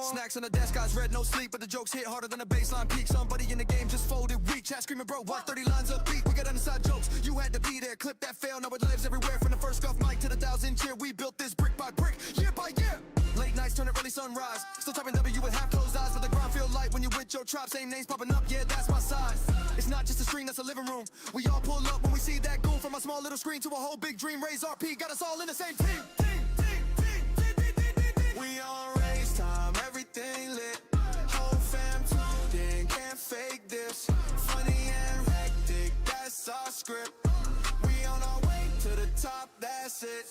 Snacks on the desk, eyes red, no sleep, but the jokes hit harder than a baseline peak. Somebody in the game just folded weak. Chat screaming, bro, walk 30 lines up beat. We got inside jokes, you had to be there. Clip that fail, now it lives everywhere. From the first scuff mic to the 1,000 cheer. We built this brick by brick, year by year. Late nights turn to early sunrise. Still typing W with half closed eyes, but the ground feel light when you with your trop. Same names popping up, yeah, that's my size. It's not just a screen, that's a living room. We all pull up when we see that goon. From a small little screen to a whole big dream. Raise RP, got us all in the same team. We on race time, everything lit. Whole fam tuned in, can't fake this. Funny and hectic, that's our script. We on our way to the top, that's it.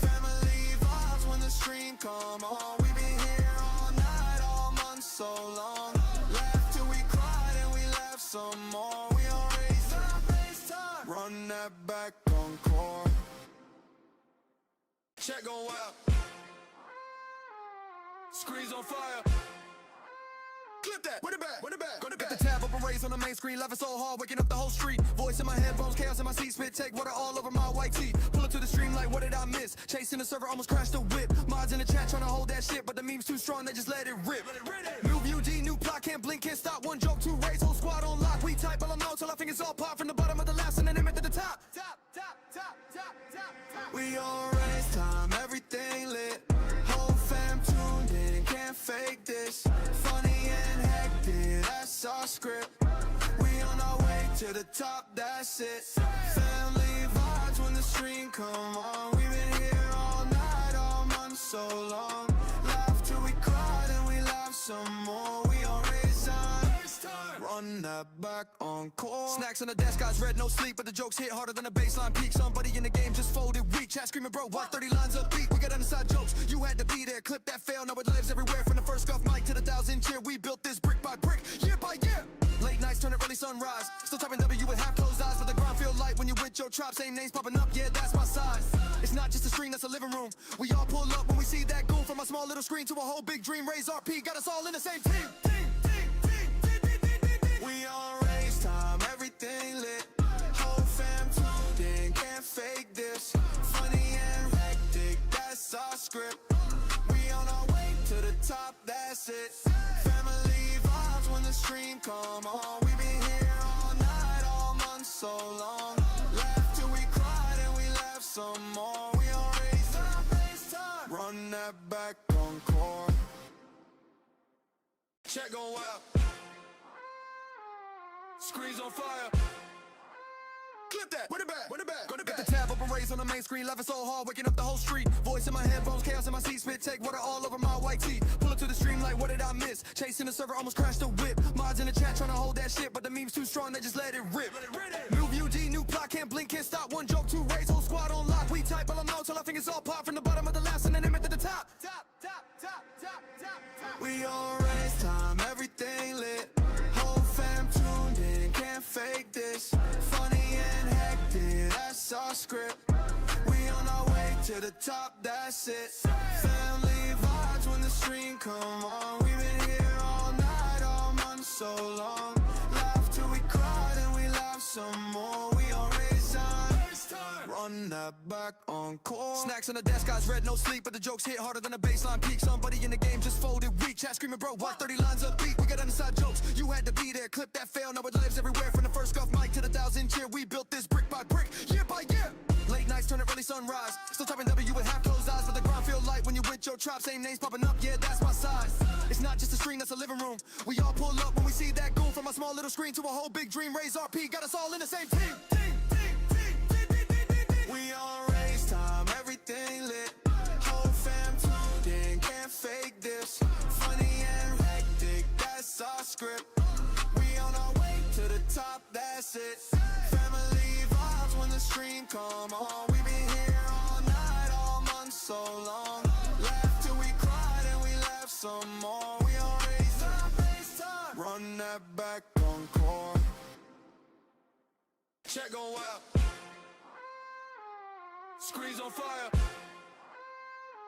Family vibes when the stream come on. We been here all night, all month, so long. Laugh till we cried and we laugh some more. We on race time, run that back on core. Check going wild. Screens on fire. Clip that, run it back, run it back, run it back. Get the tab up and raise on the main screen. Laughing so hard, waking up the whole street. Voice in my headphones, chaos in my seat. Spit, take water all over my white tee. Pull up to the stream like, what did I miss? Chasing the server, almost crashed the whip. Mods in the chat trying to hold that shit, but the meme's too strong, they just let it rip. New UG, new plot, can't blink, can't stop. One joke, two raise, whole squad on lock. We type, all I'm out till our fingers all pop. From the bottom of the last and then to the top. We on race time, everything lit. Whole fam tuned in, can't fake this. Funny and hectic, that's our script. We on our way to the top, that's it. Family vibes when the stream come on. We've been here all night, all month, so long. Laugh till we cried and we laugh some more. We on race time, run that back on core. Snacks on the desk, eyes red, no sleep, but the jokes hit harder than a baseline peak. Somebody in the game just folded weak. Chat screaming, bro, walk 30 lines up beat. We got inside jokes, you had to be there. Clip that fail, now it lives everywhere. From the first scuff mic to the 1,000 cheer. We built this brick by brick, year by year. Late nights turn to early sunrise. Still typing W with half closed eyes, but the ground feel light when you with your trop. Same names popping up, yeah, that's my size. It's not just a screen, that's a living room. We all pull up when we see that goon. From a small little screen to a whole big dream. Raise RP, got us all in the same team. We on race time, everything lit. Whole fam tuned in, can't fake this. Funny and hectic, that's our script. We on our way to the top, that's it. Family vibes when the stream come on. We been here all night, all month, so long. Laugh till we cried and we laugh some more. We on race time, run that back on core. Check going wild. Screens on fire. Clip that, run it back, run it back, run it back. Get the tab up and raise on the main screen. Laughing so hard, waking up the whole street. Voice in my headphones, chaos in my seat. Spit, take water all over my white tee. Pull up to the stream like, what did I miss? Chasing the server, almost crashed the whip. Mods in the chat trying to hold that shit, but the meme's too strong, they just let it rip. New UG, new plot, can't blink, can't stop. One joke, two raise, whole squad on lock. We type, all I'm out till our fingers all pop. From the bottom of the last and then to the top. We on race time, everything lit. Whole fam tuned in, can't fake this. Funny and hectic, that's our script. We on our way to the top, that's it. Family vibes when the stream come on. We've been here all night, all month, so long. Laugh till we cried and we laugh some more. We on race time, run that back on core. Snacks on the desk, eyes red, no sleep, but the jokes hit harder than a baseline peak. Somebody in the game just folded weak. Chat screaming, bro, walk 30 lines up beat. We got inside jokes, you had to be there. Clip that fail, now it lives everywhere. From the first scuff mic to the 1,000 cheer. We built this brick by brick, year by year. Late nights turn to early sunrise. Still typing W with half closed eyes, but the ground feel light when you with your trop. Same names popping up, yeah, that's my size. It's not just a screen, that's a living room. We all pull up when we see that goon. From a small little screen to a whole big dream. Raise RP, got us all in the same team. We on race time, everything lit. Whole fam tuned in, can't fake this. Funny and hectic, that's our script. We on our way to the top, that's it. Family vibes when the stream come on. We been here all night, all month, so long. Laugh till we cried and we laugh some more. We on race time, run that back on core. Check going wild. Screens on fire.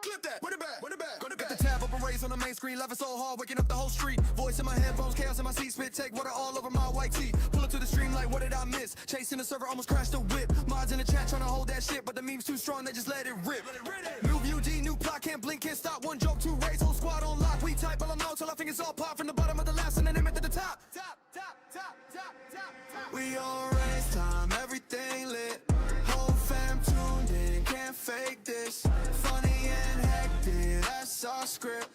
Clip that, run it back, run it back, run it back. Get the tab up and raise on the main screen. Laughing so hard, waking up the whole street. Voice in my headphones, chaos in my seat. Spit, take water all over my white tee. Pull up to the stream like, what did I miss? Chasing the server, almost crashed the whip. Mods in the chat trying to hold that shit, but the meme's too strong, they just let it rip. New UG, new plot, can't blink, can't stop. One joke, two raise, whole squad on lock. We type, all I'm out down till I think it's all pop from the bottom of the last and then aim it to the top. We on race time, everything lit. Whole fam tuned in, can't fake this. Funny and hectic, that's our script.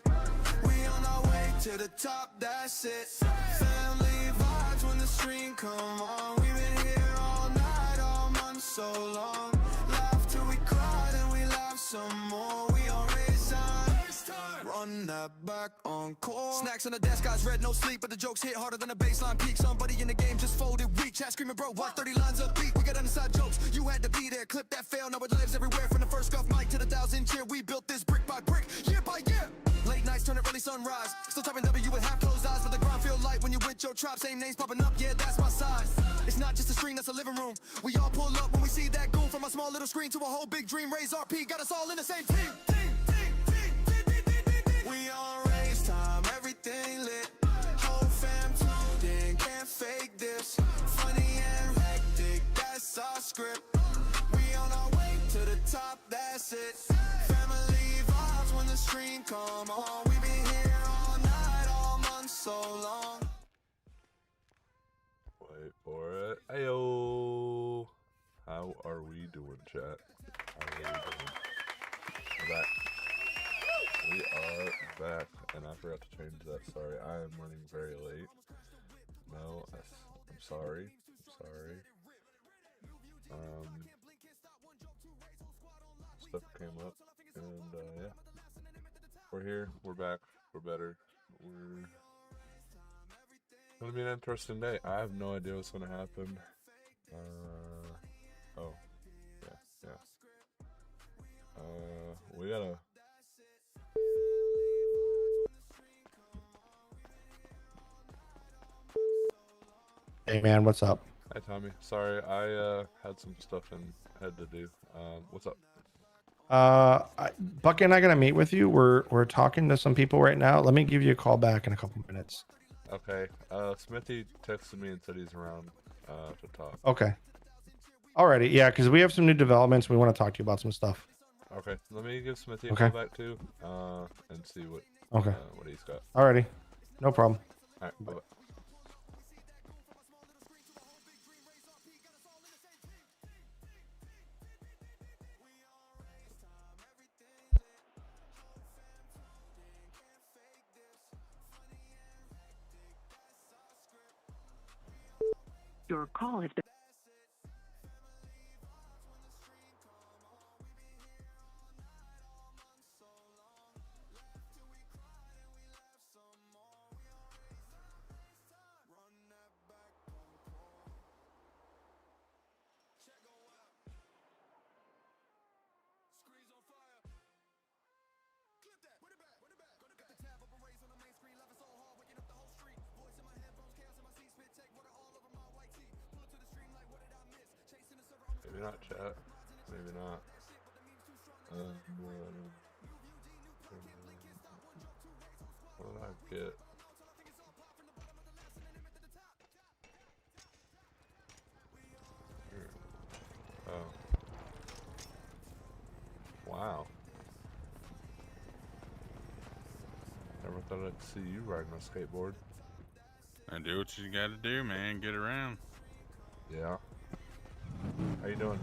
We on our way to the top, that's it. Family vibes when the stream come on. We've been here all night, all month, so long. Laugh till we cry, then we laugh some more. We on race time. Run that back on core. Snacks on the desk, guys read no sleep, but the jokes hit harder than a baseline peak. Somebody in the game just folded weak. Chat screaming, bro, what 30 lines of beat? We got inside jokes, you had to be there. Clip that fail, now it lives everywhere. From the first scuff mic to the 1,000 cheer. We built this brick by brick, year by year. Late nights turn to early sunrise. Still typing W with half closed eyes, but the ground feel light when you with your tribe. Same names popping up, yeah, that's my size. It's not just a screen, that's a living room. We all pull up when we see that goon. From a small little screen to a whole big dream. Raise RP, got us all in the same team. We on race time, everything lit. Whole fam tuned in, can't fake this. Funny and hectic, that's our script. We on our way to the top, that's it. Family vibes when the stream come on. We been here all night, all month, so long. Wait for it. Ayo. How are we doing, chat? How are we doing? We're back. We are back, and I forgot to change that. Sorry, I am running very late. No, I'm sorry. I'm sorry. Stuff came up, and yeah, we're here. We're back. We're better. We're gonna be an interesting day. I have no idea what's gonna happen. Oh, yeah. We gotta. Hey man, what's up? Hi Tommy. Sorry, I had some stuff and had to do. What's up? Bucky and I gonna meet with you. We're talking to some people right now. Let me give you a call back in a couple minutes. Okay. Smithy texted me and said he's around to talk. Okay. Alrighty, yeah, because we have some new developments. We want to talk to you about some stuff. Okay. Let me give Smithy a call back too, and see what what he's got. Alrighty, no problem. All right. Bye. Your call has been. Maybe not chat. Maybe not. What did I get? Here. Oh. Wow. Never thought I'd see you riding a skateboard. I do what you gotta do, man. Get around. Yeah. How you doing?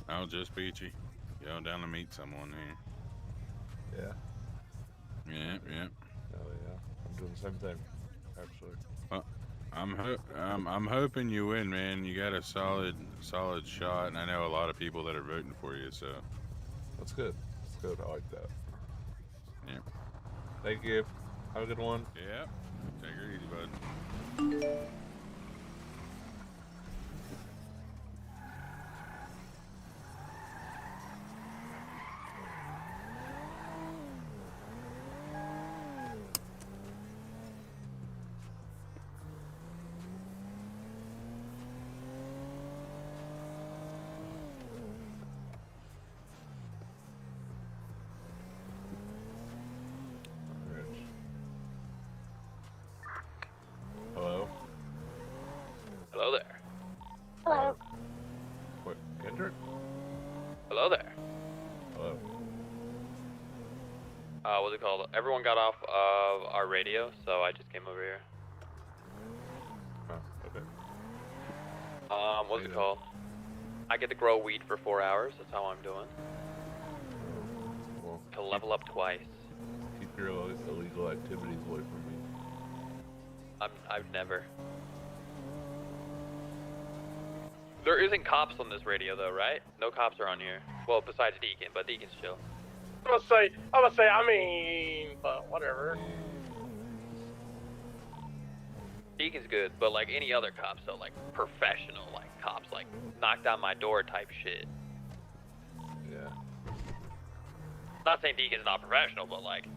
I'll just beat you. Go down to meet someone here. Yeah. Yep. Oh yeah. I'm doing the same thing, actually. Well, I'm hoping you win, man. You got a solid shot, and I know a lot of people that are voting for you. So That's good. That's good. I like that. Yep. Thank you. Have a good one. Yep. Take her easy, bud. Hello? Hello there. Hello. What, Kendrick? Hello there. Hello. what's it called? Everyone got off of our radio, so I just came over here. Oh, okay. What's it called? I get to grow weed for 4 hours. That's how I'm doing. Well, To level up twice. keep your illegal activities away from me. I've never. There isn't cops on this radio though, right? No cops are on here. Well, besides Deacon, but Deacon's chill. I'm gonna say, I mean, but whatever. Deacon's good, but like any other cops though, like professional, like cops, like knock down my door type shit. Yeah. Not saying Deacon's not professional, but like.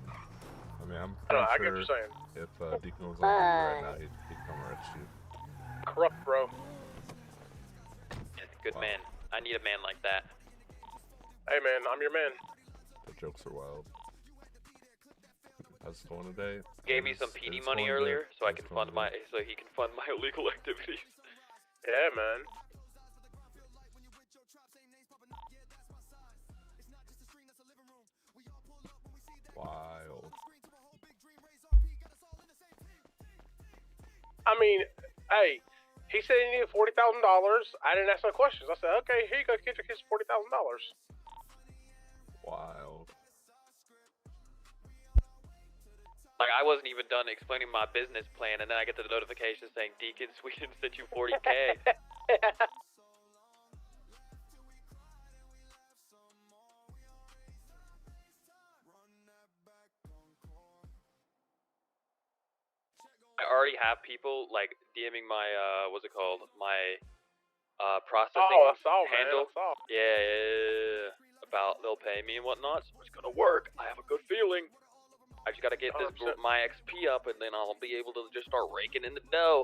I mean, I'm I don't know, pretty I get sure what you're saying. if Deacon was on duty right now, he'd come arrest you. Corrupt, bro. Good Wow. man. I need a man like that. Hey, man, I'm your man. The jokes are wild. How's it going today? Gave me some PD money earlier, so I can fund my, so he can fund my illegal activities. Yeah, man. Wild. I mean, hey, he said he needed $40,000. I didn't ask no questions. I said, okay, here you go, get your kids $40,000. Wild. Like, I wasn't even done explaining my business plan, and then I get the notification saying, Deacon Sweden sent you 40K. I already have people, like, DMing my, what's it called? My, processing Oh, I saw, man. handle. I saw. Yeah, about they'll pay me and whatnot, so it's gonna work. I have a good feeling. I just gotta get this 100%. my XP up, and then I'll be able to just start raking in the dough.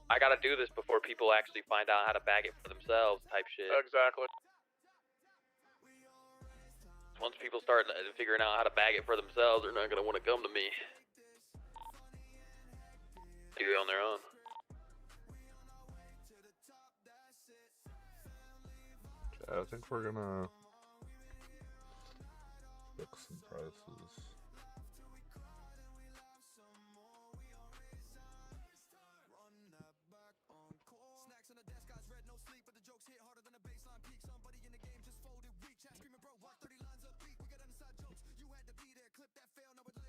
I gotta do this before people actually find out how to bag it for themselves, type shit. Exactly. Once people start figuring out how to bag it for themselves, they're not gonna want to come to me. Do it on their own. I think we're gonna fix some prices.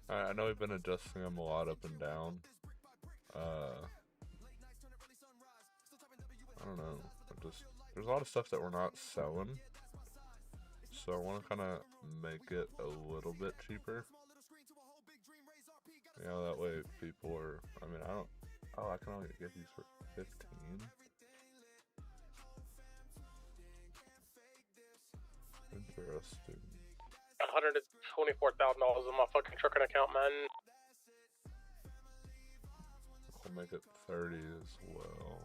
Alright, I know we've been adjusting them a lot up and down. I don't know. There's a lot of stuff that we're not selling, so I want to kind of make it a little bit cheaper. You know, that way people are. I mean, I don't. Oh, I can only get these for 15. Interesting. $124,000 in my fucking trucking account, man. We'll make it 30 as well.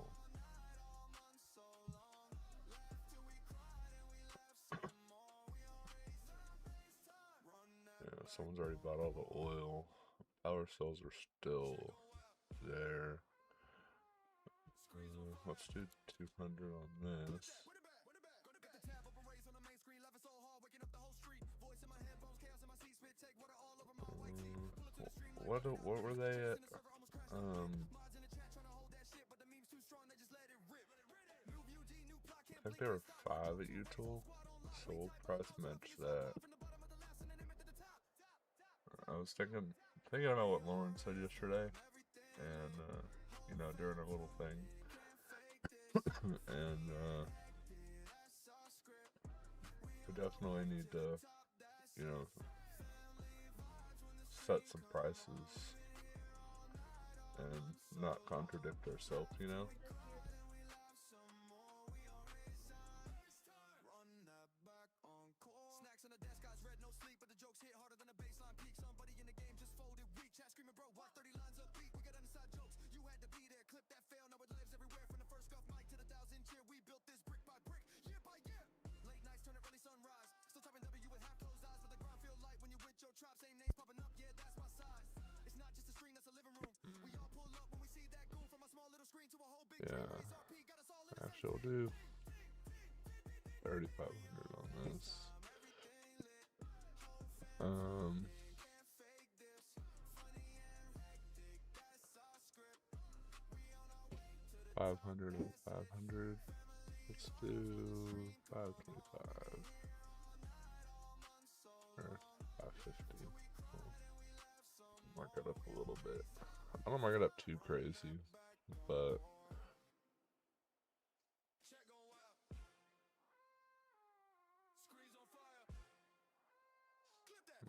Yeah, someone's already bought all the oil. Power cells are still there. Let's do 200 on this. What were they at? I think they were 5 at Utool, so we'll price match that. I was thinking about what Lauren said yesterday, and you know, during our little thing, and we definitely need to, you know, set some prices and not contradict ourselves, you know. Yeah, actually, we'll do 3,500 on this. 500 and 500. Let's do 525 or 550. Mark it up a little bit. I don't mark it up too crazy, but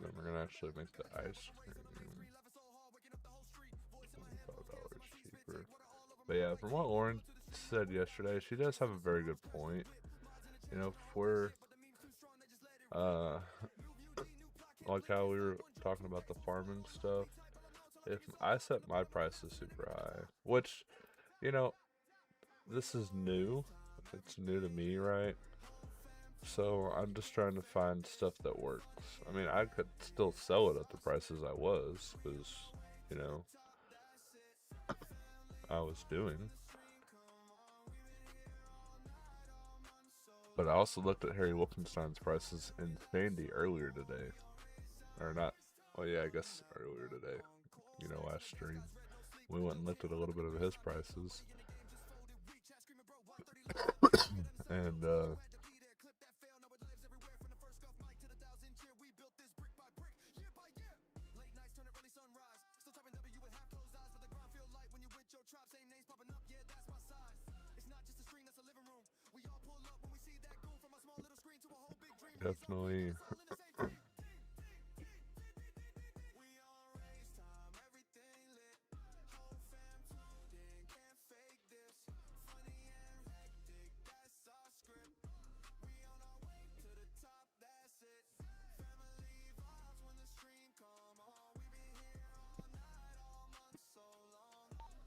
then we're gonna actually make the ice cream $25 cheaper. But yeah, from what Lauren said yesterday, she does have a very good point. You know, if we're like how we were talking about the farming stuff, if I set my prices super high, which, you know, this is new, it's new to me, right? So I'm just trying to find stuff that works. I mean, I could still sell it at the prices I was, because, you know, I was doing. But I also looked at Harry Wolfenstein's prices in Fandy earlier today. Or not, well, yeah, I guess earlier today. You know, last stream. We went and looked at a little bit of his prices. And, definitely.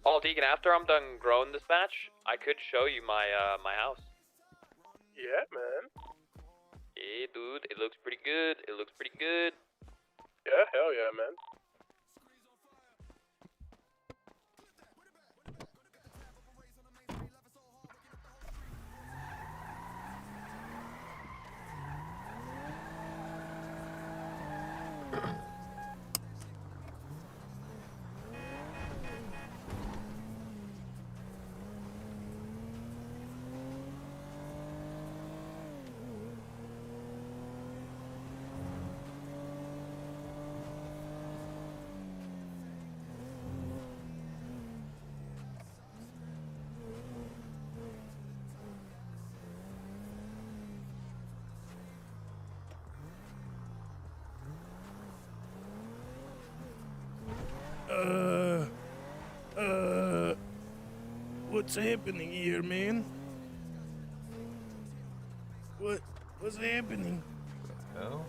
Oh, Deacon, after I'm done growing this batch, I could show you my my house. Yeah, man. Yeah, dude, it looks pretty good. It looks pretty good. Yeah, hell yeah, man. What's happening here, man? What's happening? Hell?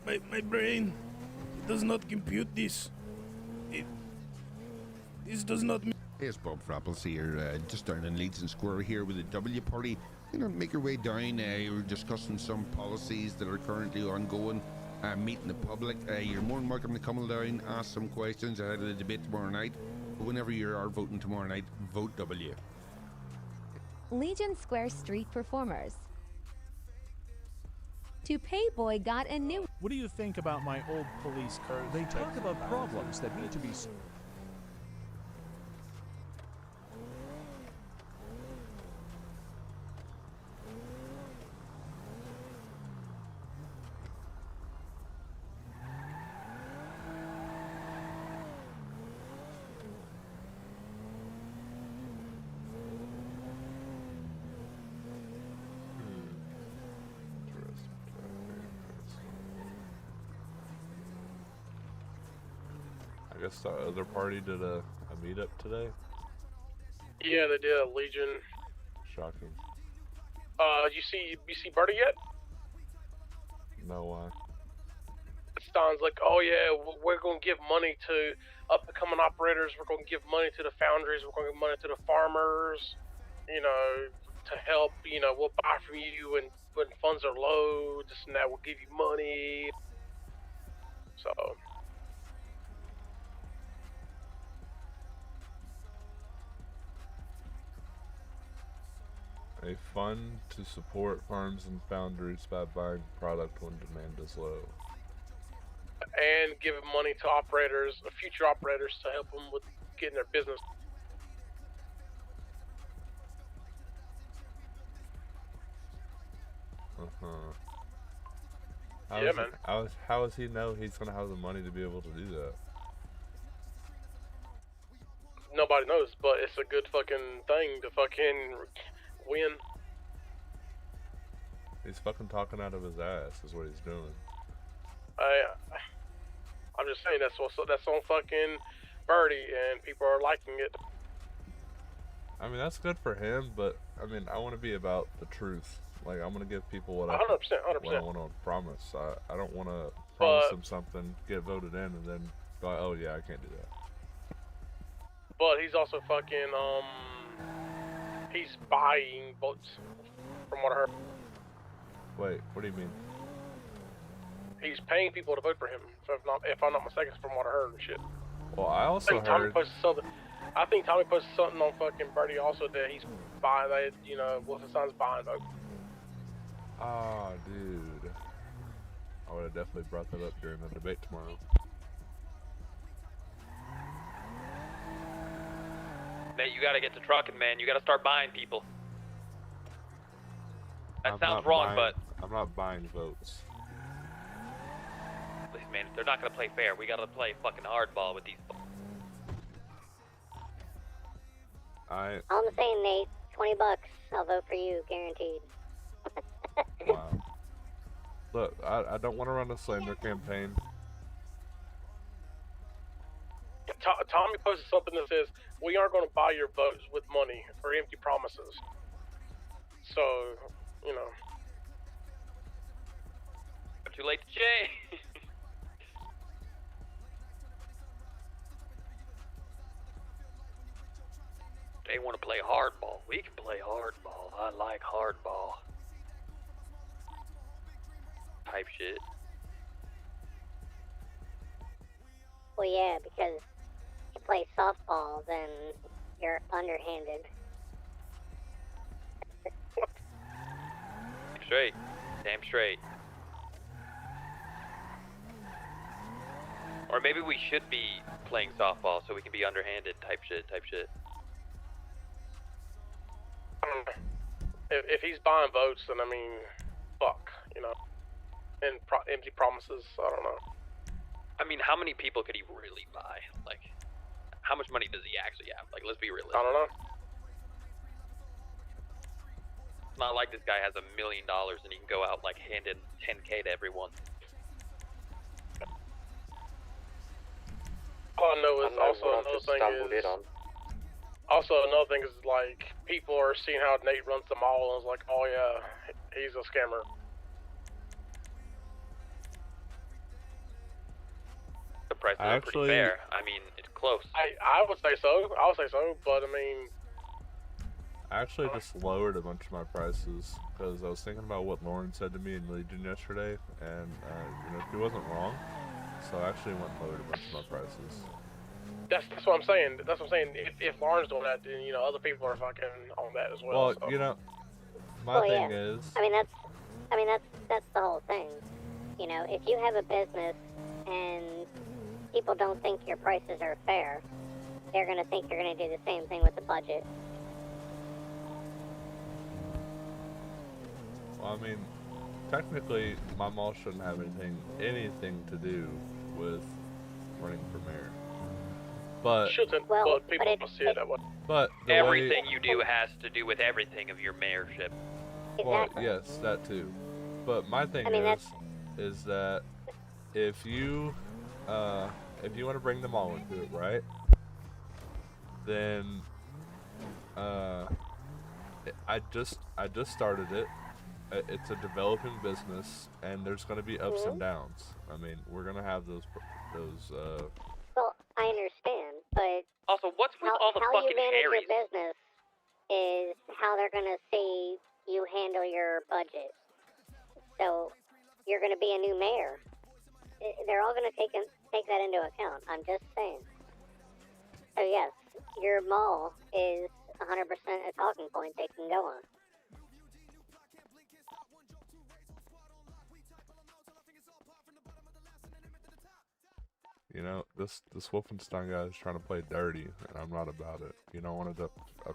My brain does not compute this. This does not. Yes, Bob Frapples here, just down in Leeds Square here with the W Party. You know, make your way down. We're discussing some policies that are currently ongoing. Meeting the public. You're more than welcome to come down, ask some questions ahead of the debate tomorrow night. But whenever you are voting tomorrow night, vote W. Legion Square Street performers. To Payboy got a new. What do you think about my old police cars? They talk about problems that need to be solved. I guess the other party did a meetup today. Yeah, they did a Legion. Shocking. You see Bertie yet? No, why? Stan's like, oh yeah, we're gonna give money to up-and-coming operators. We're gonna give money to the foundries. We're gonna give money to the farmers. You know, to help. You know, we'll buy from you, and when funds are low, this and that, we'll give you money. So. A fund to support farms and foundries by buying product when demand is low. And giving money to operators, future operators, to help them with getting their business. Yeah, man. How does he know he's gonna have the money to be able to do that? Nobody knows, but it's a good fucking thing to fucking win. He's fucking talking out of his ass is what he's doing. I'm just saying that's on fucking Birdie, and people are liking it. I mean, that's good for him, but I mean, I want to be about the truth. Like, I'm gonna give people what I 100%. what I want to promise. I don't want to promise them something, get voted in, and then go, oh yeah, I can't do that. But he's also fucking he's buying votes, from what I heard. Wait, what do you mean? He's paying people to vote for him. If I'm not mistaken, from what I heard and shit. Well, I also heard. I think Tommy posted something on fucking Birdie also that he's buying. That Wolfenstein's buying votes. Ah, dude. I would have definitely brought that up during the debate tomorrow. Nate, you gotta get to trucking, man. You gotta start buying people. That sounds wrong, but I'm not buying votes. listen, man, they're not gonna play fair. We gotta play fucking hardball with these. All I'm saying, Nate, $20, I'll vote for you, guaranteed. Wow. Look, I don't want to run a slander campaign. Tommy posted something that says, "We aren't going to buy your votes with money or empty promises." So, Too late to change. They want to play hardball. We can play hardball. I like hardball. Type shit. Well, yeah, because if you play softball, then you're underhanded. Damn straight. Damn straight. Or maybe we should be playing softball so we can be underhanded. Type shit. if he's buying votes, then I mean, fuck, and empty promises. I don't know. I mean, how many people could he really buy? Like, how much money does he actually have? Like, let's be realistic. I don't know. It's not like this guy has $1 million and he can go out like handing 10K to everyone. All I know is another thing is like people are seeing how Nate runs the mall and is like, oh yeah, he's a scammer. The prices are pretty fair. I mean, it's close. I would say so. But I mean, I actually just lowered a bunch of my prices because I was thinking about what Lauren said to me in Legion yesterday, and she wasn't wrong. So I actually went and lowered a bunch of my prices. That's what I'm saying. That's what I'm saying. If Lauren's doing that, then other people are fucking on that as well. Well, so. my thing is. That's the whole thing. If you have a business and people don't think your prices are fair, they're gonna think you're gonna do the same thing with the budget. Well, I mean, technically, my mall shouldn't have anything to do with running for mayor. But but people don't see it that way. But everything you do has to do with everything of your mayorship. Well, yes, that too. But my thing is that if you want to bring them all into it, right? Then I just started it. It's a developing business, and there's going to be ups and downs. I mean, we're going to have those. Well, I understand, but also, what's with all the how fucking you manage Harrys? your business is how they're going to see you handle your budget. So you're going to be a new mayor. They're all going to take that into account. I'm just saying. So yes, your mall is 100% a talking point they can go on. you know, this Wolfenstein guy is trying to play dirty, and I'm not about it. You know, I wanted a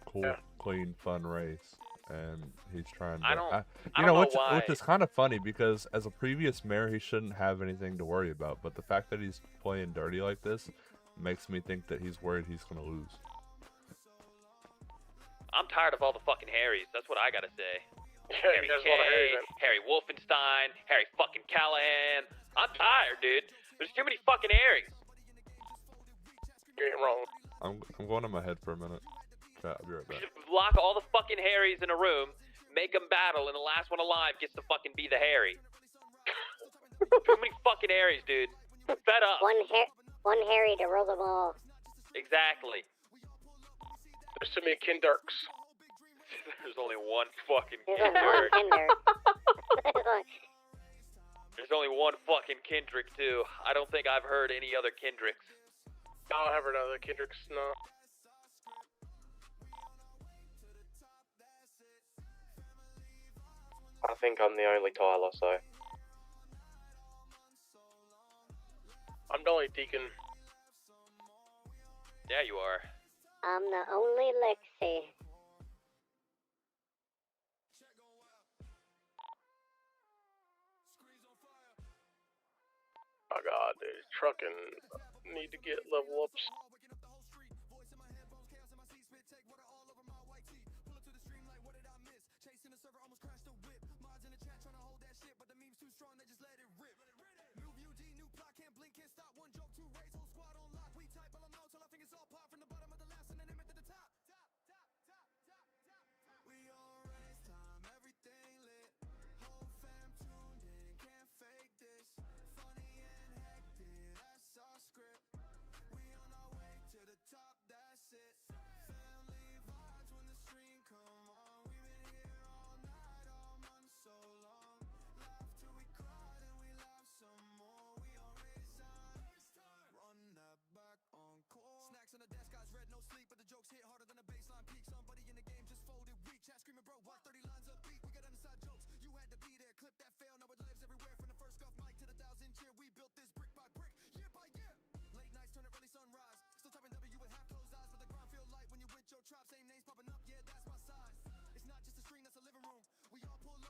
cool, clean, fun race, and he's trying to. I don't you know know, why. which is kind of funny because as a previous mayor, he shouldn't have anything to worry about. But the fact that he's playing dirty like this makes me think that he's worried he's gonna lose. I'm tired of all the fucking Harrys. That's what I gotta say. Yeah, Harry there's a K, lot of Harrys in. Harry Wolfenstein, Harry fucking Callahan. I'm tired, dude. There's too many fucking Harrys. You're getting wrong. I'm going in my head for a minute. Chat, I'll be right back. Lock all the fucking Harrys in a room, make them battle, and the last one alive gets to fucking be the Harry. Too many fucking Harrys, dude. Fed up. One Harry to rule them all. Exactly. There's too many Kindarks. There's only one fucking There's only one Kendrick. Kinder. There's only one fucking Kendrick, too. I don't think I've heard any other Kendricks. I don't have another Kendricks, no. I think I'm the only Tyler, so. I'm the only Deacon. Yeah, you are. I'm the only Lexi. Oh god, dude, trucking need to get level ups.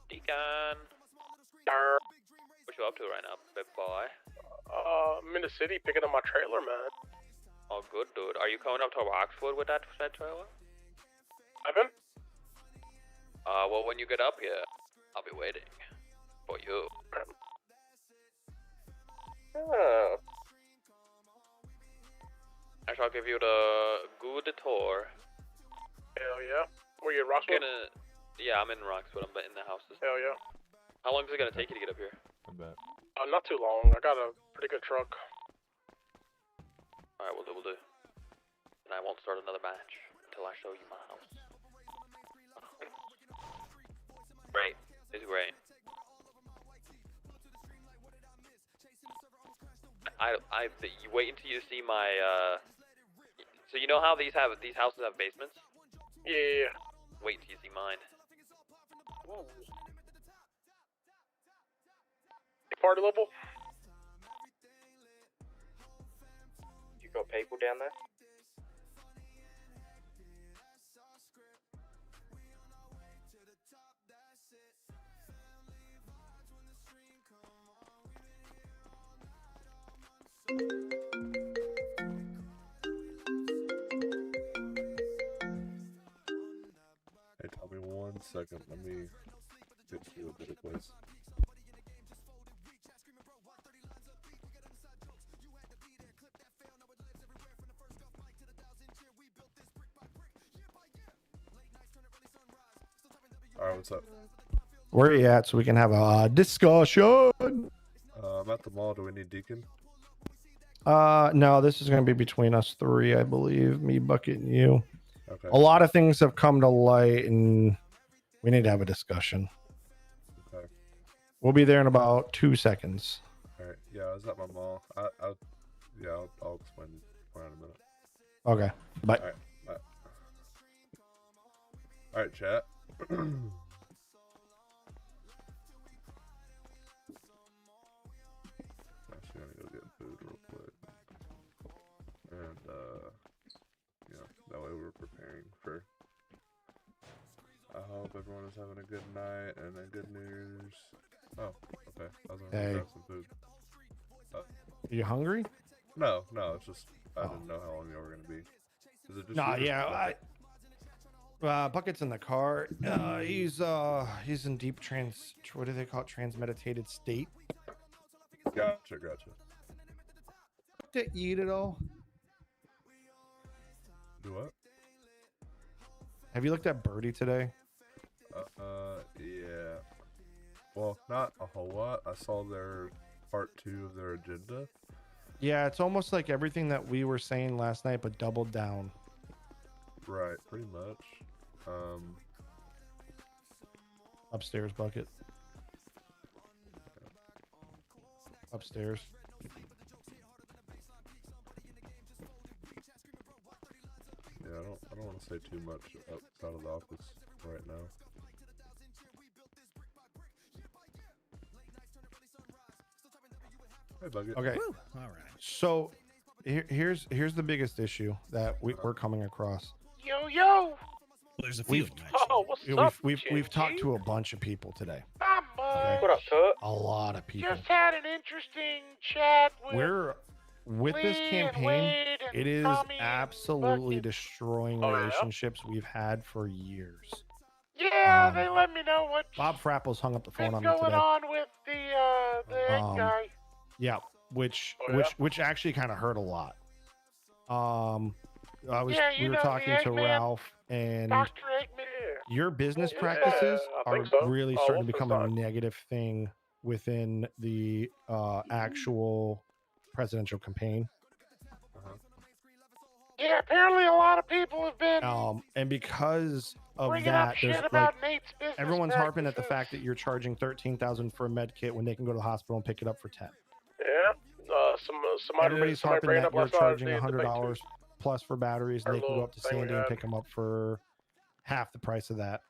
Deacon. What you up to right now, big boy? I'm in the city picking up my trailer, man. Oh, good, dude. Are you coming up to Roxwood with that trailer? Ivan? Well, when you get up here, I'll be waiting for you. Oh. I shall give you the good tour. Hell yeah. Were you in Roxwood? Yeah, I'm in Roxwood. I'm in the house. Hell yeah. How long is it gonna take you to get up here? I'm back. Not too long. I got a pretty good truck. Alright, we'll do. And I won't start another match until I show you my house. Great. It's great. You wait until you see my, so you know how these houses have basements? Yeah. Wait until you see mine. Whoa. Party level? You got people down there? Hey, tell me 1 second. Let me get you a bit of place. Alright, what's up? Where are you at so we can have a discussion? I'm at the mall. Do we need Deacon? No, this is going to be between us three, I believe. Me, Bucket, and you. Okay. A lot of things have come to light, and we need to have a discussion. Okay. We'll be there in about 2 seconds. Alright. Yeah, I was at my mall. I'll explain more in a minute. Okay. Bye. Alright. Bye. Alright, chat. Actually, I'm gonna go get food real quick. hope everyone is having a good night and a good New Year's. Oh, okay. I was gonna Hey. grab some food. Are you hungry? No, it's just I didn't know how long you were gonna be. Is it just Nah, you or yeah. Bucket? Bucket's in the car. He's in deep what do they call it? Transmeditated state. Gotcha. To eat it all. Do what? Have you looked at Birdie today? Yeah. Well, not a whole lot. I saw their part 2 of their agenda. Yeah, it's almost like everything that we were saying last night, but doubled down. Right, pretty much. Upstairs, Bucket. Upstairs. Yeah, I don't want to say too much outside of the office right now. Hey, Bucket. Okay. Woo. All right. So here's the biggest issue that we're coming across. Yo. There's a few. Oh, what's up? We've talked to a bunch of people today. Not much. What up, Tut? A lot of people. Just had an interesting chat with We're with this Lee and campaign. Wade and It is Tommy and absolutely Bucket. destroying Oh, yeah? relationships we've had for years. Yeah, Um, they let me know what's Bob Frapple's hung up the phone been on me going today. on with the head guy. Yeah, which Oh, yeah? which actually kind of hurt a lot. Yeah, you we were know, the talking to Eggman, Ralph, and Dr. Eggman. your business Yeah, practices I are think so. really Oh, starting to become a Wolfenstein. negative thing within the actual presidential campaign. Yeah, apparently a lot of people have been And because of bringing that, up there's shit like about Nate's business everyone's harping at the practices. fact that you're charging $13,000 for a med kit when they can go to the hospital and pick it up for 10. Yeah, somebody Everybody's harping bring it that up you're last night. charging The debate $100 plus for batteries, and Our they can go little up to thing we Sandy and had. pick them up for half the price of that.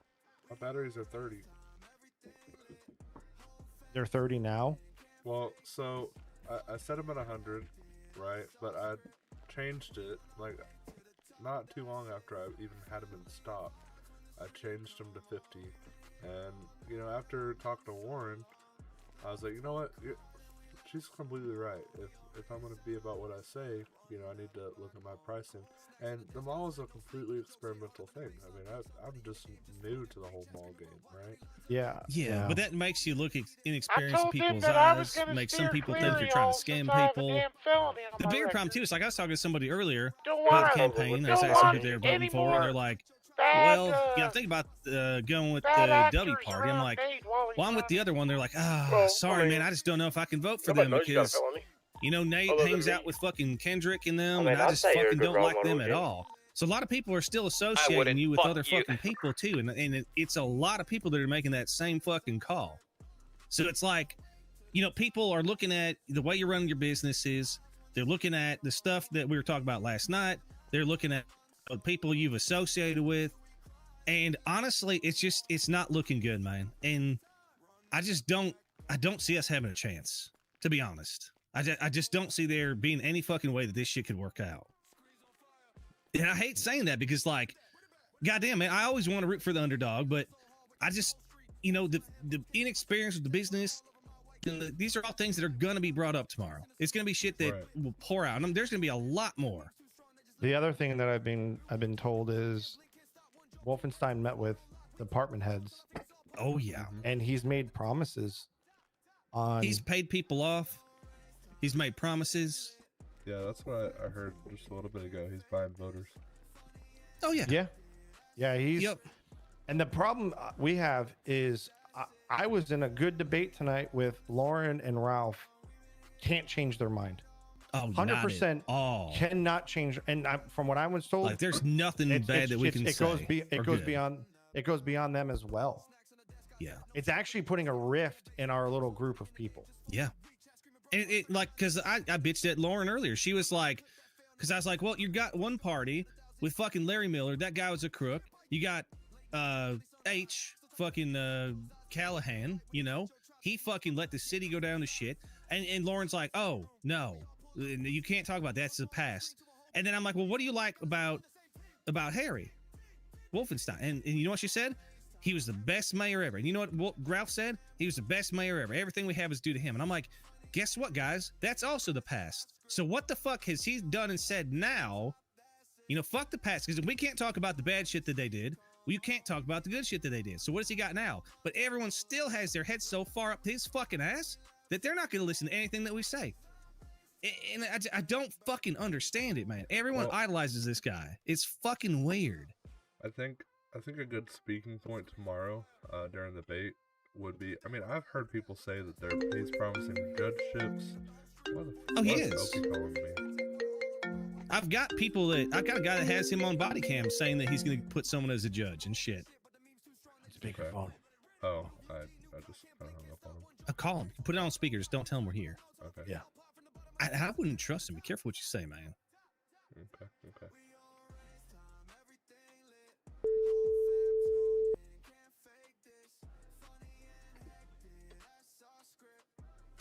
My batteries are 30. They're 30 now. Well, so I set them at 100, right? But I changed it like not too long after I even had them in stock. I changed them to 50, and after talking to Warren, I was like, you know what? She's completely right. If I'm gonna be about what I say, I need to look at my pricing. And the mall is a completely experimental thing. I mean, I'm just new to the whole mall game, right? Yeah, but that makes you look inexperienced I in told him people's that I was eyes. gonna Makes some steer people clear think you're of trying y'all to scam since I have a people. damn felony on The my bigger record. problem too is like I was talking to somebody earlier Don't about want the campaign. I was don't asking want who they were any voting for, and they're more like, bad, "Well, I'm thinking about going with bad the actors W party." I'm around like, Nate while he's "Well, I'm with the other one." They're like, "Ah, Well, sorry, I mean, man, I just don't know if I can vote for nobody them knows you got a because." felony. Nate Other than hangs me. out with fucking Kendrick and them, I mean, and I I'd just say you're a fucking good don't role like them model, at Jim. all. So a lot of people are still associating wouldn't. you with Fuck other you. fucking people too, and it's a lot of people that are making that same fucking call. So it's like, people are looking at the way you're running your businesses. They're looking at the stuff that we were talking about last night. They're looking at the people you've associated with, and honestly, it's not looking good, man. And I don't see us having a chance, to be honest. I just don't see there being any fucking way that this shit could work out. And I hate saying that because, like, goddamn, man, I always want to root for the underdog, but I just, the inexperience with the business, and these are all things that are going to be brought up tomorrow. It's going to be shit that will pour out. And there's going to be a lot more. The other thing that I've been told is Wolfenstein met with department heads. Oh yeah, and he's made promises on. He's paid people off. He's made promises. Yeah, that's what I heard just a little bit ago. He's buying voters. Oh yeah, yeah. He's. Yep. And the problem we have is I was in a good debate tonight with Lauren and Ralph. Can't change their mind. Oh, 100% all cannot change. And from what I was told, like there's nothing bad that we can say. It goes beyond them as well. Yeah, it's actually putting a rift in our little group of people. Yeah, and it like because I bitched at Lauren earlier. She was like, because I was like, well, you got one party with fucking Larry Miller. That guy was a crook. You got Callahan. He fucking let the city go down to shit. And Lauren's like, oh no, you can't talk about that. That's the past. And then I'm like, well, what do you like about Harry Wolfenstein? And you know what she said? he was the best mayor ever. And you know what Ralph said? He was the best mayor ever. Everything we have is due to him. And I'm like, guess what, guys? That's also the past. So what the fuck has he done and said now? You know, fuck the past, because we can't talk about the bad shit that they did. Well, you can't talk about the good shit that they did. So what has he got now? But everyone still has their head so far up his fucking ass that they're not going to listen to anything that we say. And I don't fucking understand it, man. Everyone idolizes this guy. It's fucking weird. I think a good speaking point tomorrow during the debate would be, I mean, I've heard people say that he's promising judgeships. He is. I've got a guy that has him on body cam saying that he's going to put someone as a judge and shit. Speakerphone. Oh, I just hung up on him. I'll call him. Put it on speaker. Just don't tell him we're here. Okay. Yeah. I wouldn't trust him. Be careful what you say, man. Okay.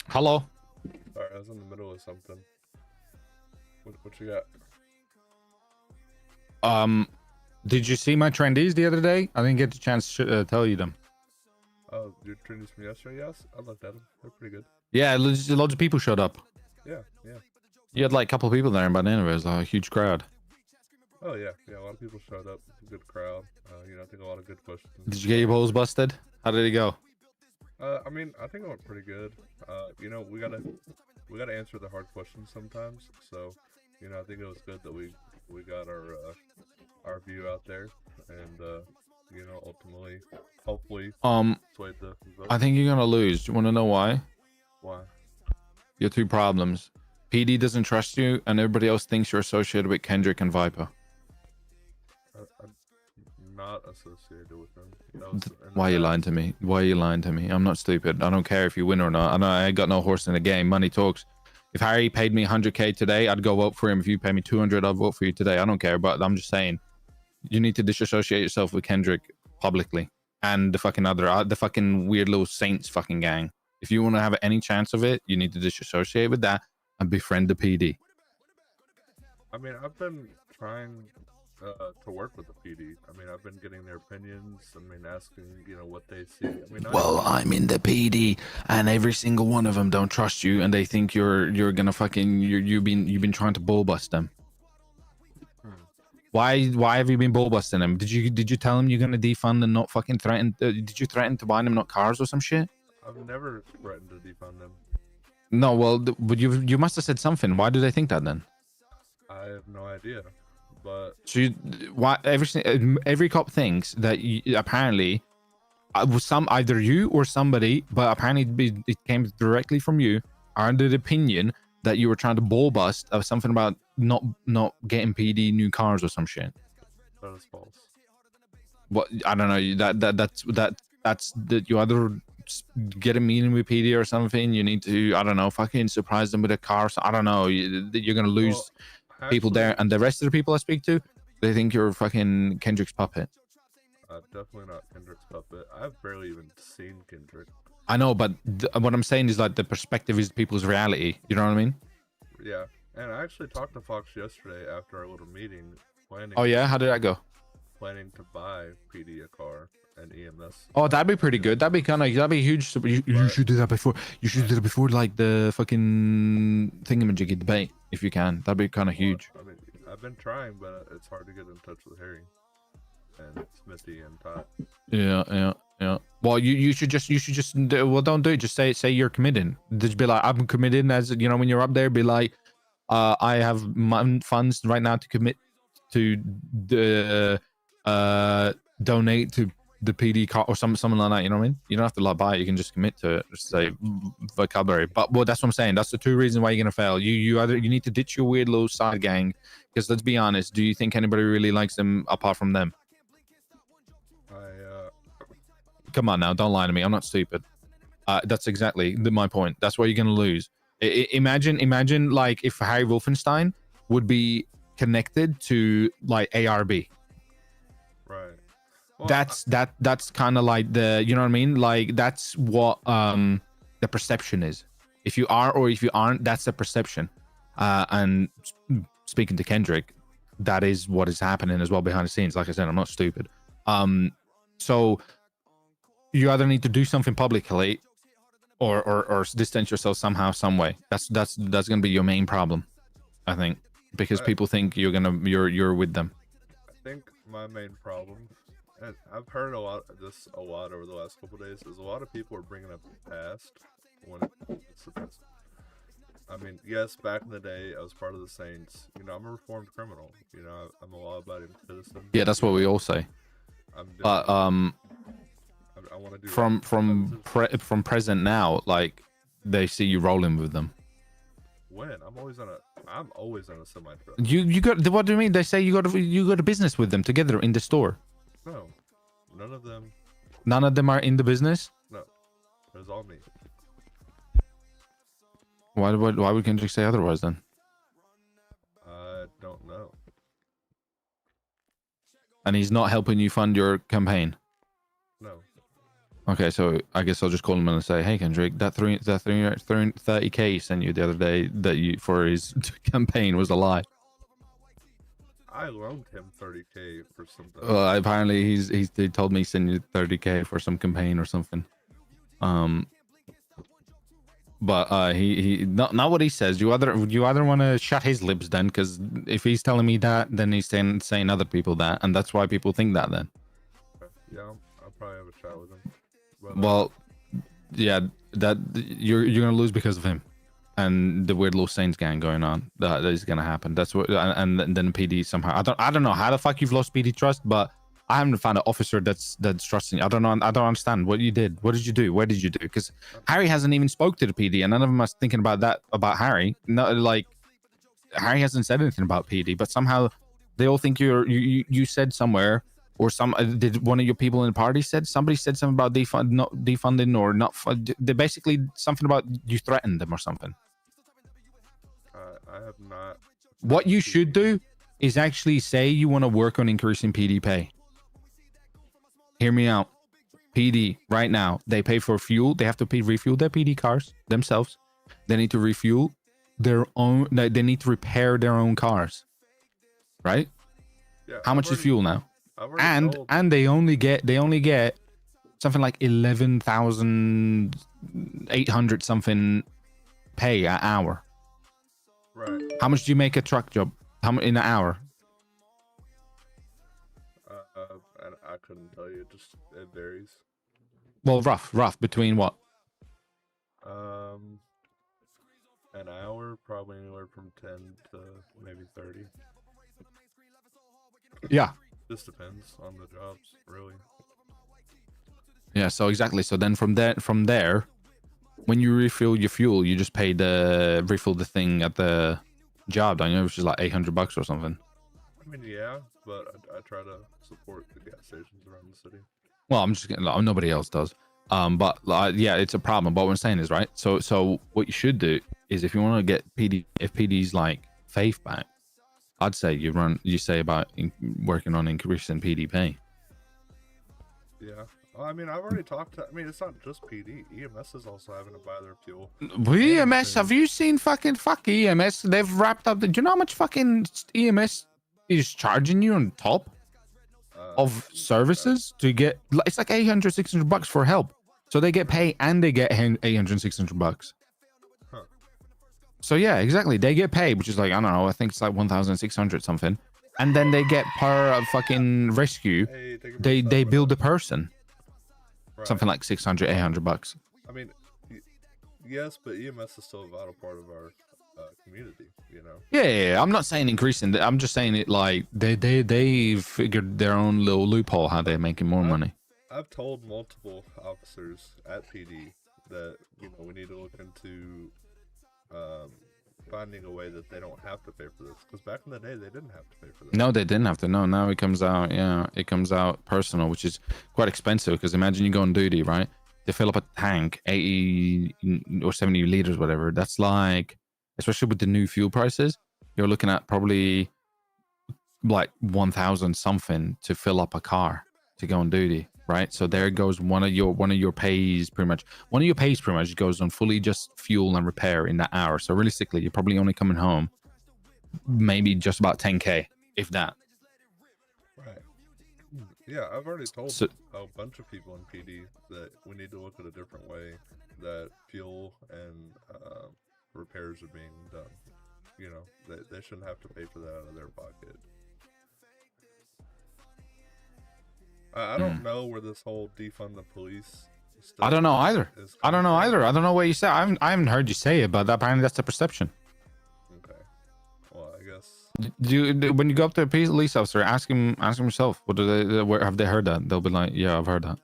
Hello. Sorry, I was in the middle of something. What you got? Did you see my trendies the other day? I didn't get the chance to tell you them. Oh, your trendies from yesterday? Yes, I looked at them. They're pretty good. Yeah, loads of people showed up. Yeah. You had like a couple of people there, and by the end of it was like a huge crowd. Oh yeah, a lot of people showed up. Good crowd. I think a lot of good questions. Did you get your balls busted? How did it go? I mean, I think it went pretty good. We gotta answer the hard questions sometimes. So, I think it was good that we got our view out there, and ultimately, hopefully, swayed the vote. I think you're gonna lose. Do you want to know why? Why? You have two problems. PD doesn't trust you, and everybody else thinks you're associated with Kendrick and Viper. I'm not associated with them. Why are you lying to me? Why are you lying to me? I'm not stupid. I don't care if you win or not. I ain't got no horse in the game. Money talks. If Harry paid me 100k today, I'd go vote for him. If you pay me 200, I'd vote for you today. I don't care, but I'm just saying, you need to disassociate yourself with Kendrick publicly and the fucking weird little Saints fucking gang. If you want to have any chance of it, you need to disassociate with that and befriend the PD. I mean, I've been trying to work with the PD. I mean, I've been getting their opinions. I mean, asking, what they see. I mean, I'm in the PD, and every single one of them don't trust you, and they think you're gonna fucking you've been trying to bull bust them. Why have you been bull busting them? Did you tell them you're gonna defund and not fucking threaten? Did you threaten to buy them not cars or some shit? I've never threatened to defund them. No, well, but you must have said something. Why do they think that then? I have no idea, but so why every cop thinks that apparently was either you or somebody, but apparently it came directly from you, are under the opinion that you were trying to ball bust of something about not getting PD new cars or some shit. That is false. What, I don't know. That's that you either get a meeting with PD or something. You need to, I don't know, fucking surprise them with a car. So I don't know. You're gonna lose people there, and the rest of the people I speak to, they think you're fucking Kendrick's puppet. Definitely not Kendrick's puppet. I've barely even seen Kendrick. I know, but what I'm saying is like the perspective is people's reality. You know what I mean? Yeah, and I actually talked to Fox yesterday after our little meeting. Oh yeah, how did that go? Planning to buy PD a car and EMS. Oh, that'd be pretty good. That'd be huge. You should do that before. You should do that before like the fucking thingamajiggy debate, if you can. That'd be kind of huge. I mean, I've been trying, but it's hard to get in touch with Harry and Smithy and Todd. Yeah. Well, you should just don't do it. Just say you're committing. Just be like, I'm committed. As you know, when you're up there, be like, I have funds right now to commit to the donate to the PD car or something like that. You know what I mean? You don't have to like buy it. You can just commit to it. Just say vocabulary. But well, that's what I'm saying. That's the two reasons why you're gonna fail. You need to ditch your weird little side gang, because let's be honest. Do you think anybody really likes them apart from them? Come on now, don't lie to me. I'm not stupid. That's exactly my point. That's why you're gonna lose. Imagine like if Harry Wolfenstein would be connected to like ARB. Right. Well, that's kind of like the, you know what I mean? Like that's what the perception is. If you are or if you aren't, that's the perception. And speaking to Kendrick, that is what is happening as well behind the scenes. Like I said, I'm not stupid. So you either need to do something publicly, or distance yourself somehow, some way. That's gonna be your main problem, I think, because people think you're with them. I think my main problem, and I've heard a lot over the last couple of days, is a lot of people are bringing up the past when it's the present. I mean, yes, back in the day, I was part of the Saints. You know, I'm a reformed criminal. You know, I'm a law-abiding citizen. Yeah, that's what we all say. But I want to do from present now, like they see you rolling with them. when I'm always on a semi-truck. You got, what do you mean? They say you got a business with them together in the store. No, none of them. None of them are in the business. No, it was all me. Why would Kendrick say otherwise then? I don't know. And he's not helping you fund your campaign. No. Okay, so I guess I'll just call him and say, "Hey, Kendrick, that 30K he sent you the other day for his campaign was a lie." I loaned him 30K for something. Apparently he told me he sent you 30K for some campaign or something. But he not what he says. You either want to shut his lips then, because if he's telling me that, then he's saying other people that, and that's why people think that then. Yeah, I'll probably have a chat with him. But, Well, yeah, that you're gonna lose because of him, and the weird little Saints gang going on. That is gonna happen. That's what, and then PD somehow. I don't know how the fuck you've lost PD trust, but I haven't found an officer that's trusting you. I don't know. I don't understand what you did. What did you do? Where did you do? Because Harry hasn't even spoke to the PD, and none of them are thinking about Harry. No, like Harry hasn't said anything about PD, but somehow they all think you said somewhere, or did one of your people in the party somebody said something about defunding or not? They basically something about you threatened them or something. I have not. What you should do is actually say you want to work on increasing PD pay. Hear me out. PD right now, they pay for fuel. They have to refuel their PD cars themselves. They need to refuel their own. They need to repair their own cars. Right? Yeah, How much is fuel now? And they only get something like 11,800 something pay an hour. Right. How much do you make a truck job? How much in an hour? I couldn't tell you. It varies. Well, rough between what? An hour, probably anywhere from 10 to maybe 30. Yeah. Just depends on the jobs, really. Yeah. So exactly. So then from there, when you refill your fuel, you just refill the thing at the job, don't you? Which is like $800 or something. I mean, yeah, but I try to support the gas stations around the city. Well, I'm just getting, nobody else does. But yeah, it's a problem. But what I'm saying is, right. So what you should do is, if you want to get if PD's like faith back, I'd say you say about working on increasing PD pay. Yeah. Well, I mean, I've already talked to. I mean, it's not just PD. EMS is also having to buy their fuel. EMS, have you seen fuck EMS? They've wrapped up. Do you know how much fucking EMS is charging you on top of services to get? It's like $800-$600 for help. So they get pay and they get $800-$600. Huh. So yeah, exactly. They get paid, which is like, I don't know, I think it's like 1,600 something. And then they get per fucking rescue. They build a person. Right. Something like $600-$800. I mean, yes, but EMS is still a vital part of our community, you know. Yeah, I'm not saying increasing. I'm just saying it like they figured their own little loophole how they're making more money. I've told multiple officers at PD that, you know, we need to look into finding a way that they don't have to pay for this, because back in the day they didn't have to pay for this. No, they didn't have to. No, now it comes out. Yeah, it comes out personal, which is quite expensive. Because imagine you go on duty, right? To fill up a tank, 80 or 70 liters, whatever. That's like, especially with the new fuel prices, you're looking at probably like 1,000 something to fill up a car to go on duty, right? So there goes one of your pays pretty much. One of your pays pretty much goes on fully just fuel and repair in that hour. So realistically, you're probably only coming home maybe just about 10K, if that. Right. Yeah, I've already told So- a bunch of people in PD that we need to look at a different way that fuel and repairs are being done. You know, they shouldn't have to pay for that out of their pocket. I don't know where this whole defund the police stuff I don't know either. is I don't coming know from. either. I don't know what you say. I haven't heard you say it, but apparently that's the perception. Okay. Well, I guess. When you go up to a police officer, ask him yourself. What do they? Where have they heard that? They'll be like, yeah, I've heard that.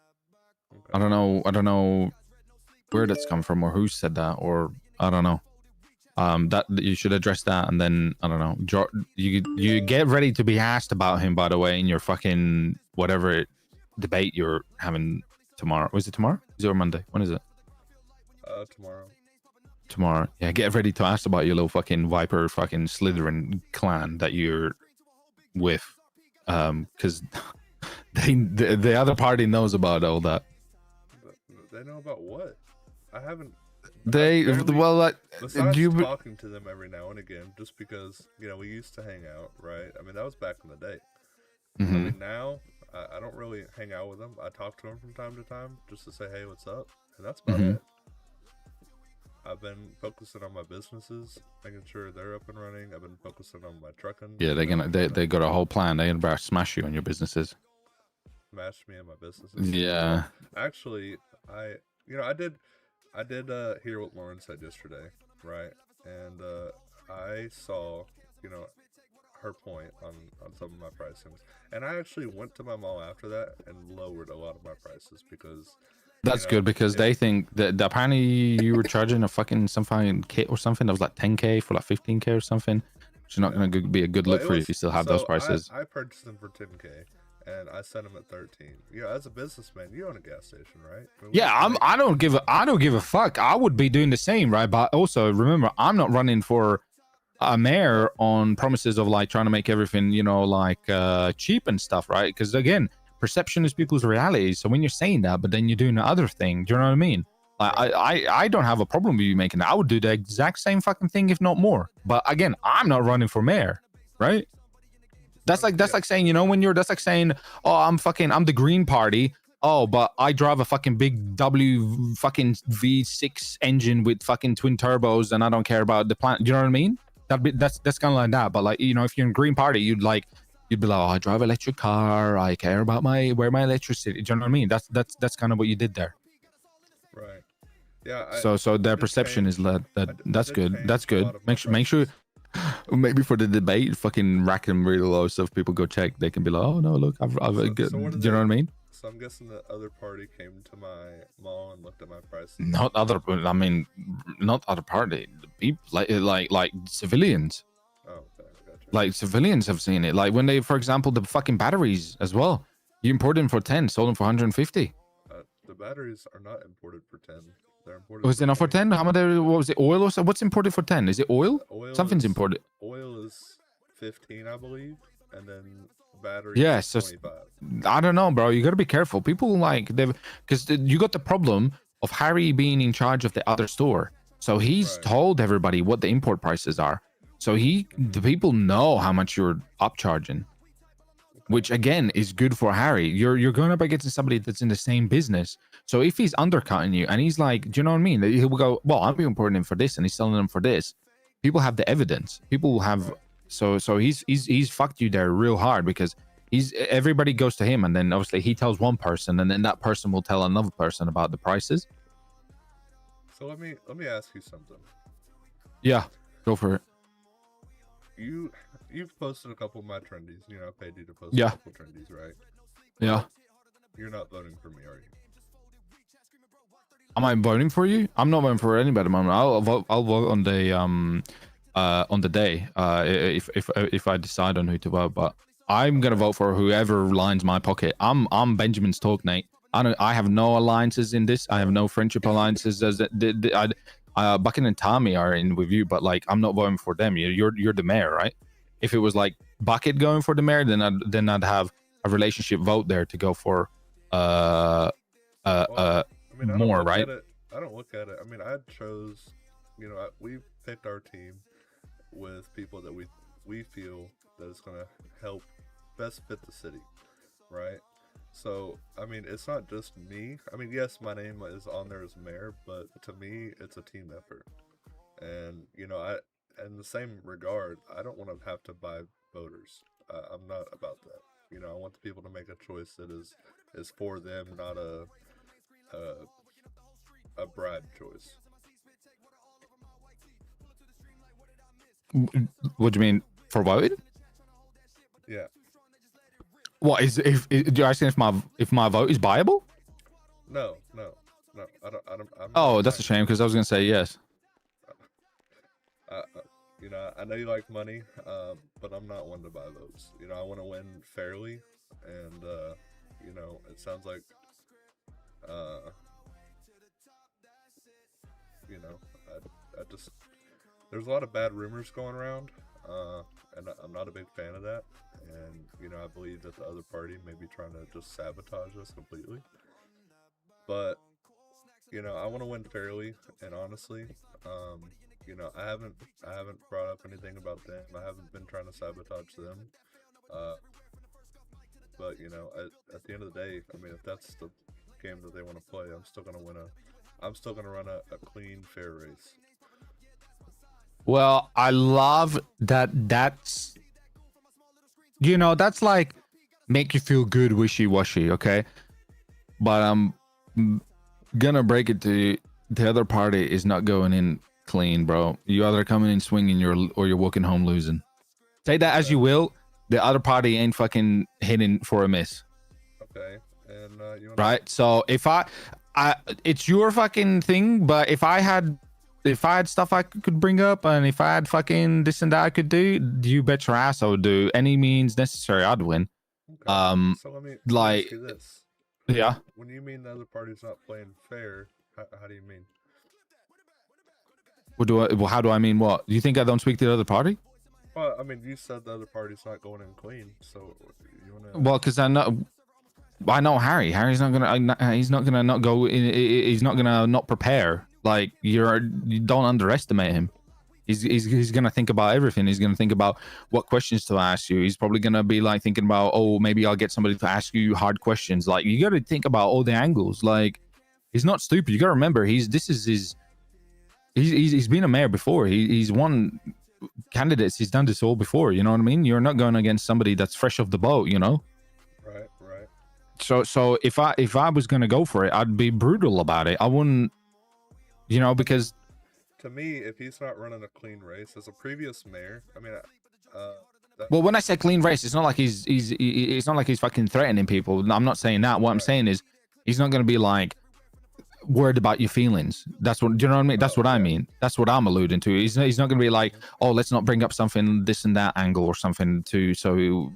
Okay. I don't know where that's come from or who said that, or I don't know. That you should address that, and then I don't know. You get ready to be asked about him, by the way, in your fucking whatever debate you're having tomorrow. Was it tomorrow? Is it or Monday? When is it? Tomorrow. Tomorrow. Yeah, get ready to ask about your little fucking Viper fucking Slytherin clan that you're with, because the other party knows about all that. They know about what? I haven't. Besides talking to them every now and again, just because we used to hang out, right? I mean, that was back in the day. I mean, now I don't really hang out with them. I talk to them from time to time just to say, hey, what's up? And that's about it. I've been focusing on my businesses, making sure they're up and running. I've been focusing on my trucking. Yeah, they got a whole plan. They're gonna smash you on your businesses. Smash me in my businesses. Yeah. Actually, I did hear what Lauren said yesterday, right? And I saw, her point on some of my pricings. And I actually went to my mall after that and lowered a lot of my prices because That's good because they think that apparently you were charging a fucking some fucking kit or something that was like 10K for like 15K or something, which is not going to be a good look for you if you still have those prices. I purchased them for 10K and I sent them at 13. As a businessman, you own a gas station, right? I don't give a fuck. I would be doing the same, right? But also remember, I'm not running for a mayor on promises of like trying to make everything, cheap and stuff, right? Because again, perception is people's reality. So when you're saying that, but then you're doing the other thing, do you know what I mean? Like, I don't have a problem with you making that. I would do the exact same fucking thing, if not more. But again, I'm not running for mayor, right? That's like saying, that's like saying, oh, I'm the Green Party. Oh, but I drive a fucking big W fucking V6 engine with fucking twin turbos, and I don't care about the planet. Do you know what I mean? That's kind of like that. But like, if you're in Green Party, you'd be like, oh, I drive an electric car. I care about my electricity. Do you know what I mean? That's kind of what you did there. Right. Yeah. So their perception is that's good. That's good. Make sure. Maybe for the debate, fucking rack them really low, so if people go check, they can be like, oh no, look, I've good. Do you know what I mean? So I'm guessing the other party came to my mall and looked at my prices. Not other party. The people like civilians. Oh, okay, gotcha. Like civilians have seen it. Like when they, for example, the fucking batteries as well. You import them for 10, sold them for 150. The batteries are not imported for 10. They're imported. Was it not for 10? How much? What was it? Oil or something? What's imported for 10? Is it oil? Something's imported. Oil is 15, I believe, and then battery. Yeah, is so 25. I don't know, bro. You got to be careful. People because you got the problem of Harry being in charge of the other store. So he's told everybody what the import prices are. So the people know how much you're upcharging, which again is good for Harry. You're going up against somebody that's in the same business. So if he's undercutting you and he's like, do you know what I mean? He will go, well, I'm importing him for this and he's selling them for this. People have the evidence. People have so he's fucked you there real hard because everybody goes to him and then obviously he tells one person and then that person will tell another person about the prices. So let me ask you something. Yeah, go for it. You've posted a couple of my trendies. I paid you to post Yeah. a couple trendies, right? Yeah. You're not voting for me, are you? Am I voting for you? I'm not voting for anybody at the moment. I'll vote on the day if I decide on who to vote. But I'm gonna vote for whoever lines my pocket. I'm Benjamin's talk, Nate. I have no alliances in this. I have no friendship alliances. Bucket and Tommy are in with you, but like I'm not voting for them. You're the mayor, right? If it was like Bucket going for the mayor, then I'd have a relationship vote there to go for more, right? I don't look at it. I mean, I chose, we picked our team with people that we feel that is going to help best fit the city, right? So, I mean, it's not just me. I mean, yes, my name is on there as mayor, but to me, it's a team effort. And, you know, in the same regard, I don't want to have to buy voters. I'm not about that. You know, I want the people to make a choice that is for them, not a bribe choice. What do you mean for voting? Yeah. What is if you're asking if my vote is buyable? No. I'm Oh, not that's a shame because I was gonna say yes. You know, I know you like money, but I'm not one to buy votes. You know, I want to win fairly, and you know, it sounds like, you know, I just there's a lot of bad rumors going around, and I'm not a big fan of that. And you know, I believe that the other party may be trying to just sabotage us completely. But you know, I want to win fairly and honestly. You know, I haven't brought up anything about them. I haven't been trying to sabotage them. But you know, at the end of the day, I mean, if that's the game that they want to play, I'm still gonna run a clean, fair race. Well, I love that. That's that's like make you feel good, wishy-washy. Okay, but I'm gonna break it to you. The other party is not going in clean, bro. You either coming in swinging or you're walking home losing. Say that as you will. The other party ain't fucking hitting for a miss. Okay, and right. So if I it's your fucking thing. But if I had stuff I could bring up, and if I had fucking this and that I could do, you bet your ass I would do any means necessary. I'd win. Okay. So let me ask you this. Yeah. When you mean the other party's not playing fair, how do you mean? How do I mean what? Do you think I don't speak to the other party? Well, I mean, you said the other party's not going in clean, so you wanna... Well, because I know Harry. Harry's not gonna. He's not gonna not go. He's not gonna not prepare. Like you don't underestimate him. He's gonna think about everything. He's gonna think about what questions to ask you. He's probably gonna be like thinking about, oh, maybe I'll get somebody to ask you hard questions. Like you got to think about all the angles. Like he's not stupid. You got to remember, he's been a mayor before. He's won candidates. He's done this all before. You know what I mean? You're not going against somebody that's fresh off the boat. You know. Right. So if I was gonna go for it, I'd be brutal about it. I wouldn't, because to me, if he's not running a clean race as a previous mayor, I mean, well, when I say clean race, it's not like it's not like he's fucking threatening people. I'm not saying that. What I'm saying is he's not gonna be like worried about your feelings. That's what, do you know what I mean? That's what I mean. That's what I'm alluding to. He's not gonna be like, oh, let's not bring up something this and that angle or something so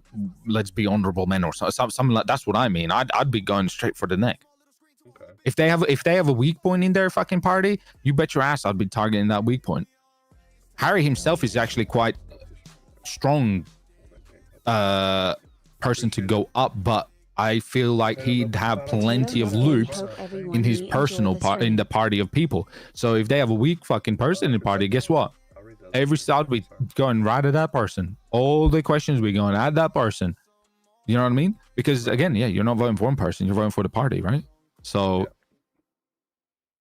let's be honorable men or something like. That's what I mean. I'd be going straight for the neck. Okay. If they have a weak point in their fucking party, you bet your ass I'd be targeting that weak point. Harry himself is actually quite strong person to go up, but I feel like he'd have plenty of loops in his personal part in the party of people. So if they have a weak fucking person in the party, guess what? Every side we going right at that person. All the questions we going at that person. You know what I mean? Because again, yeah, you're not voting for one person, you're voting for the party, right? So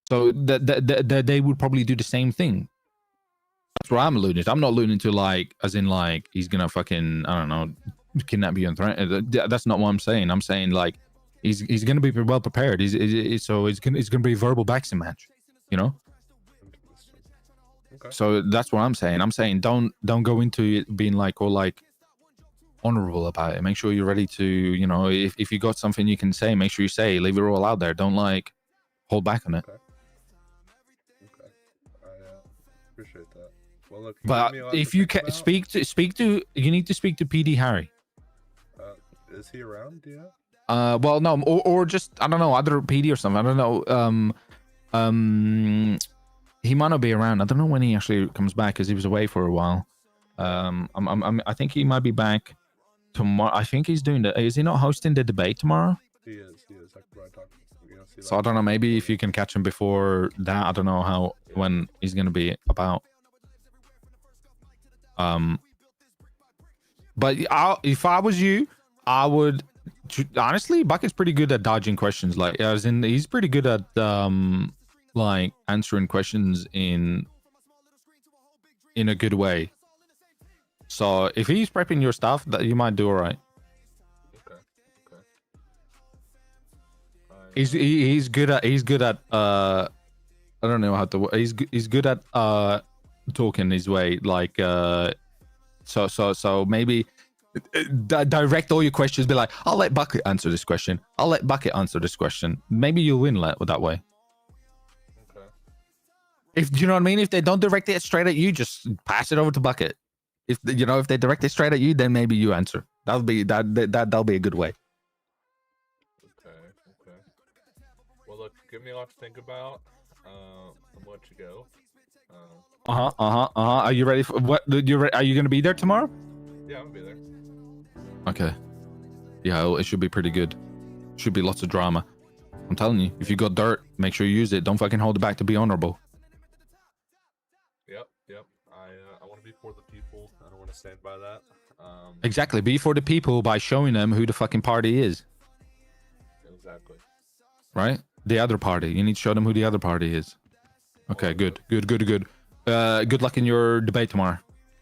that they would probably do the same thing. That's what I'm alluding to. I'm not alluding to like, as in like he's gonna fucking, I don't know, kidnap you and threaten. That's not what I'm saying. I'm saying like he's gonna be well prepared. It's gonna be a verbal boxing match, you know. Okay. So that's what I'm saying. I'm saying don't go into it being like or like honorable about it. Make sure you're ready to, you know, if you got something you can say, make sure you say. Leave it all out there. Don't like hold back on it. Okay. I appreciate that. Well, look, But if you can speak to, you need to speak to PD Harry. Is he around? Do you know? Well, no, or just I don't know, other PD or something. I don't know. He might not be around. I don't know when he actually comes back because he was away for a while. I think he might be back tomorrow. I think he's doing is he not hosting the debate tomorrow? He is. So I don't know. Maybe if you can catch him before that, I don't know when he's gonna be about. But if I was you, I would Honestly, Bucket's pretty good at dodging questions. Like, as in, he's pretty good at like answering questions in a good way. So if he's prepping your stuff, that you might do all right. Okay. He's good at I don't know how to. He's good at talking his way. Like so maybe direct all your questions. Be like, I'll let Bucket answer this question. I'll let Bucket answer this question. Maybe you'll win that way. Okay. If you know what I mean. If they don't direct it straight at you, just pass it over to Bucket. If they direct it straight at you, then maybe you answer. That'll be a good way. Okay. Well, look, give me a lot to think about. I'm let you go. Are you ready for what? Are you gonna be there tomorrow? Yeah, I'm gonna be there. Okay. Yeah, it should be pretty good. Should be lots of drama. I'm telling you, if you got dirt, make sure you use it. Don't fucking hold it back to be honorable. Yep. I want to be for the people. I don't want to stand by that. Exactly. Be for the people by showing them who the fucking party is. Exactly. Right? The other party. You need to show them who the other party is. Okay, good. Good luck in your debate tomorrow.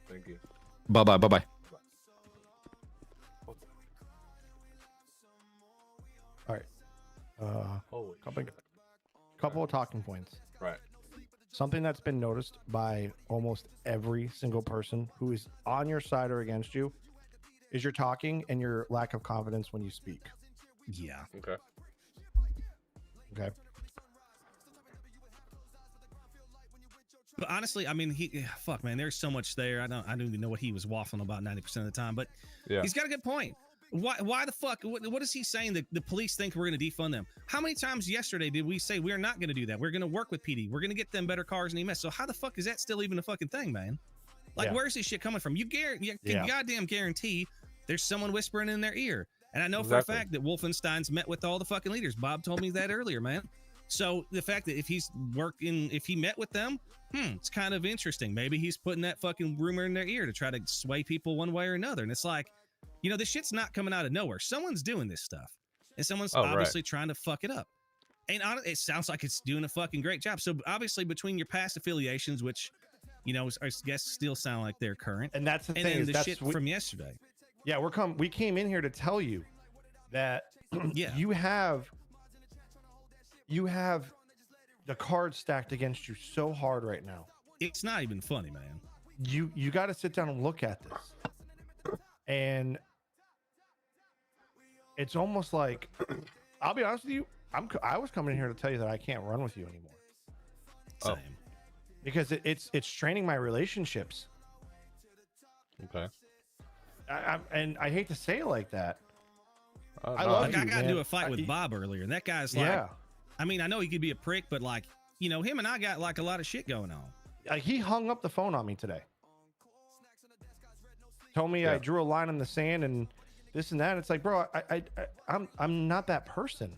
Thank you. Bye-bye. All right. Holy couple of talking points. Right. Something that's been noticed by almost every single person who is on your side or against you is your talking and your lack of confidence when you speak. Yeah. Okay. But honestly, I mean, fuck, man, there's so much there. I don't even know what he was waffling about 90% of the time, but yeah, he's got a good point. Why the fuck? What is he saying that the police think we're going to defund them? How many times yesterday did we say we're not going to do that? We're going to work with PD. We're going to get them better cars and EMS. So how the fuck is that still even a fucking thing, man? Like, where's this shit coming from? You can goddamn guarantee there's someone whispering in their ear. And I know for a fact that Wolfenstein's met with all the fucking leaders. Bob told me that earlier, man. So the fact that if he met with them, it's kind of interesting. Maybe he's putting that fucking rumor in their ear to try to sway people one way or another. And it's like, this shit's not coming out of nowhere. Someone's doing this stuff, and someone's obviously trying to fuck it up. And it sounds like it's doing a fucking great job. So obviously, between your past affiliations, which I guess still sound like they're current, And that's the and thing. then Is the that's shit from yesterday. Yeah, we came in here to tell you that you have the cards stacked against you so hard right now. It's not even funny, man. You got to sit down and look at this. And it's almost like, I'll be honest with you, I was coming in here to tell you that I can't run with you anymore. Same. Because it's straining my relationships. Okay. And I hate to say it like that. I love you, I got into a fight with Bob earlier, and that guy's like, I mean, I know he could be a prick, but like, him and I got like a lot of shit going on. He hung up the phone on me today. Told me I drew a line in the sand and this and that. It's like, bro, I'm not that person.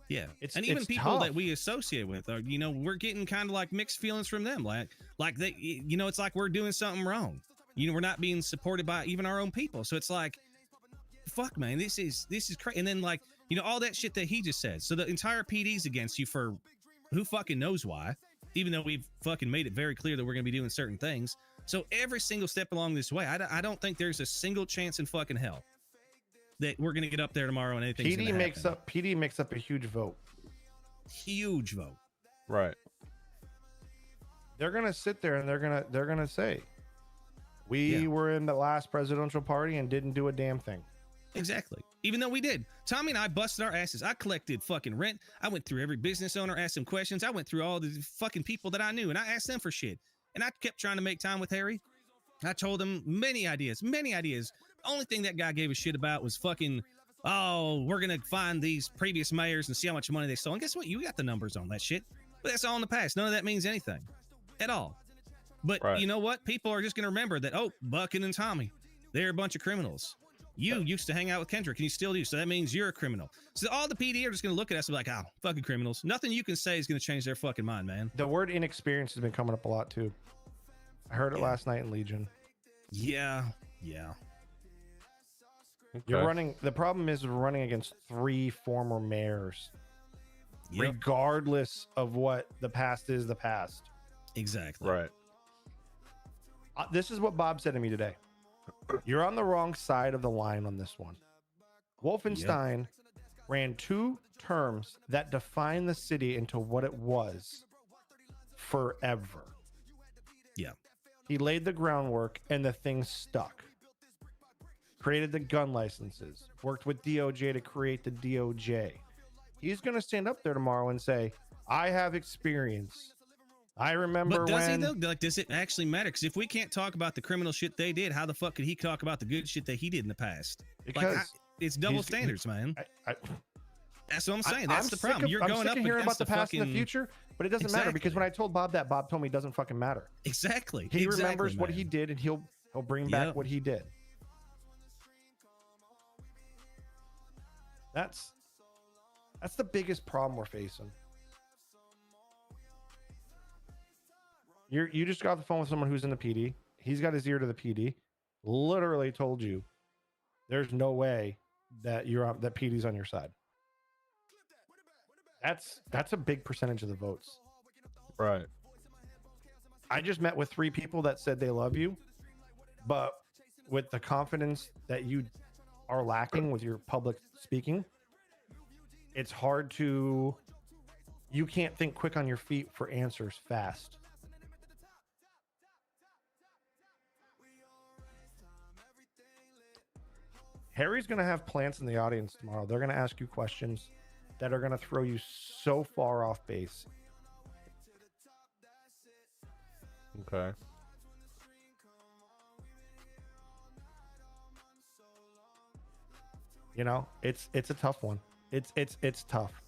Yeah, and even people that we associate with are, we're getting kind of like mixed feelings from them. Like they, it's like we're doing something wrong. We're not being supported by even our own people. So it's like, fuck, man, this is crazy. And then like, all that shit that he just said. So the entire PD's against you for who fucking knows why, even though we've fucking made it very clear that we're going to be doing certain things. So every single step along this way, I don't think there's a single chance in fucking hell that we're going to get up there tomorrow and anything's going to happen. PD makes up a huge vote. Huge vote. Right. They're going to sit there and they're going to say, we were in the last presidential party and didn't do a damn thing. Exactly. Even though we did. Tommy and I busted our asses. I collected fucking rent. I went through every business owner, asked them questions. I went through all the fucking people that I knew and I asked them for shit. And I kept trying to make time with Harry. I told him many ideas. The only thing that guy gave a shit about was fucking, we're going to find these previous mayors and see how much money they stole. And guess what? You got the numbers on that shit. But that's all in the past. None of that means anything at all. But you know what? People are just going to remember that, Bucket and Tommy, they're a bunch of criminals. You used to hang out with Kendrick and you still do. So that means you're a criminal. So all the PD are just going to look at us and be like, fucking criminals. Nothing you can say is going to change their fucking mind, man. The word inexperience has been coming up a lot too. I heard it last night in Legion. Yeah. You're Okay. running. The problem is we're running against 3 former mayors. Yep. Regardless of what the past is, the past. Exactly. Right. This is what Bob said to me today. You're on the wrong side of the line on this one. Wolfenstein ran 2 terms that defined the city into what it was forever. Yeah. He laid the groundwork and the thing stuck. Created the gun licenses, worked with DOJ to create the DOJ. He's going to stand up there tomorrow and say, I have experience. I remember But does when... he though? Like, does it actually matter? Because if we can't talk about the criminal shit they did, how the fuck could he talk about the good shit that he did in the past? Because it's double standards, man. That's what I'm saying. That's the problem. You're going up hearing against about the past and the fucking- future, but it doesn't matter because when I told Bob that, Bob told me it doesn't fucking matter. Exactly. He Exactly, remembers what man. he did and he'll bring back what he did. That's the biggest problem we're facing. You just got off the phone with someone who's in the PD. He's got his ear to the PD. Literally told you there's no way that that PD's on your side. That's a big percentage of the votes. Right. I just met with 3 people that said they love you, but with the confidence that you are lacking with your public speaking, it's hard to, you can't think quick on your feet for answers fast. Harry's going to have plants in the audience tomorrow. They're going to ask you questions that are going to throw you so far off base. Okay. You know, it's a tough one. It's tough.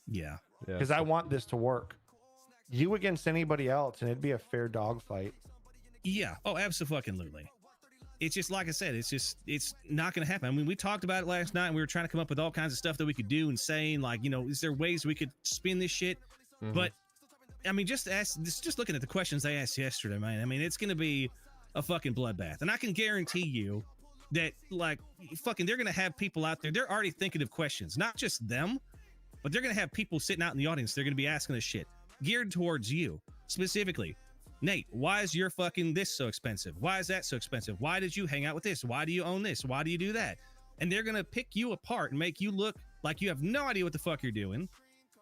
Yeah. Because I want this to work. You against anybody else, and it'd be a fair dogfight. Yeah. Oh, absolutely. It's just like I said. It's not going to happen. I mean, we talked about it last night, and we were trying to come up with all kinds of stuff that we could do and saying, like, you know, is there ways we could spin this shit? Mhm. But I mean, just looking at the questions they asked yesterday, man. I mean, it's going to be a fucking bloodbath, and I can guarantee you that, like, fucking, they're going to have people out there. They're already thinking of questions, not just them, but they're going to have people sitting out in the audience. They're going to be asking this shit geared towards you specifically. Nate, why is your fucking this so expensive? Why is that so expensive? Why did you hang out with this? Why do you own this? Why do you do that? And they're going to pick you apart and make you look like you have no idea what the fuck you're doing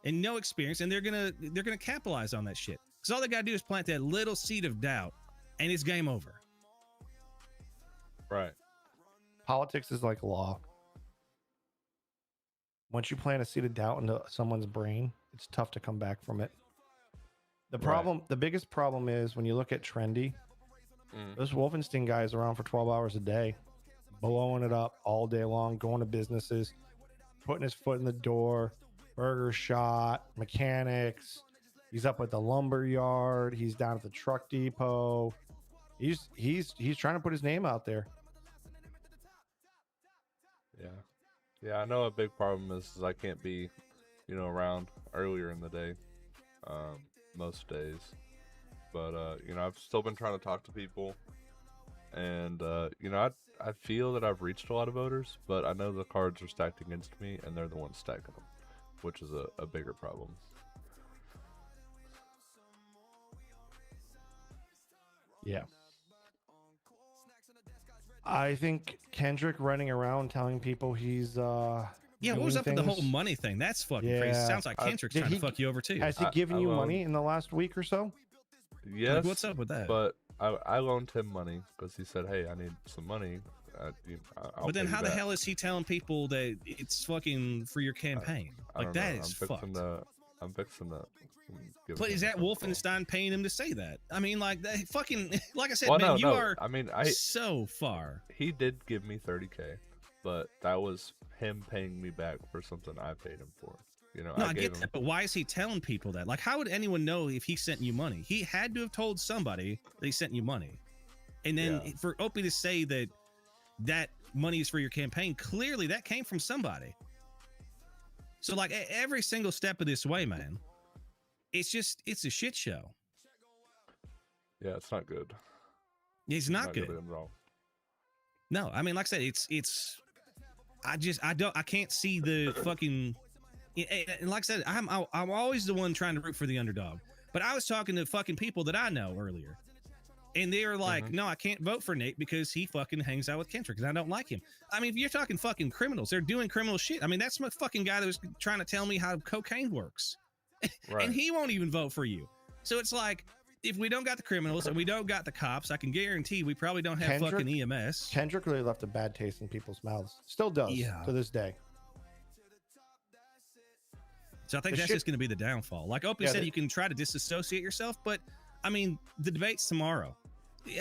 and no experience. And they're going to capitalize on that shit. Because all they got to do is plant that little seed of doubt and it's game over. Right. Politics is like law. Once you plant a seed of doubt into someone's brain, it's tough to come back from it. The biggest problem is when you look at Trendy, those Wolfenstein guys are around for 12 hours a day, blowing it up all day long, going to businesses, putting his foot in the door, burger shot, mechanics. He's up at the lumber yard. He's down at the truck depot. He's trying to put his name out there. Yeah, I know a big problem is I can't be, around earlier in the day, most days. But, I've still been trying to talk to people. And, I feel that I've reached a lot of voters, but I know the cards are stacked against me, and they're the ones stacking them, which is a bigger problem. Yeah. I think Kendrick running around telling people he's yeah, what was up with the whole money thing? That's fucking crazy. Sounds like Kendrick's trying to fuck you over too. Has he given you money in the last week or so? Yes. Like, what's up with that? But I loaned him money because he said, "Hey, I need some money." But then how the hell is he telling people that it's fucking for your campaign? Like, that is fucked. I'm fixing that. But is that Wolfenstein paying him to say that? I mean, like, that fucking, like I said, Well, man, no. I mean, so far. He did give me $30K, but that was him paying me back for something I paid him for. No, I get that, but why is he telling people that? Like, how would anyone know if he sent you money? He had to have told somebody that he sent you money. And then for Opie to say that money is for your campaign, clearly that came from somebody. So, like, every single step of this way, man, it's a shit show. Yeah, it's not good. It's not good. at all. No, I mean, like I said, it's I can't see the fucking. And like I said, I'm always the one trying to root for the underdog. But I was talking to fucking people that I know earlier, and they were like, "No, I can't vote for Nate because he fucking hangs out with Kendrick, and I don't like him." I mean, if you're talking fucking criminals, they're doing criminal shit. I mean, that's my fucking guy that was trying to tell me how cocaine works, and he won't even vote for you. So it's like, if we don't got the criminals and we don't got the cops, I can guarantee we probably don't have fucking EMS. Kendrick really left a bad taste in people's mouths. Still does to this day. So I think that's just going to be the downfall. Like Opie said, you can try to disassociate yourself, but I mean, the debate's tomorrow.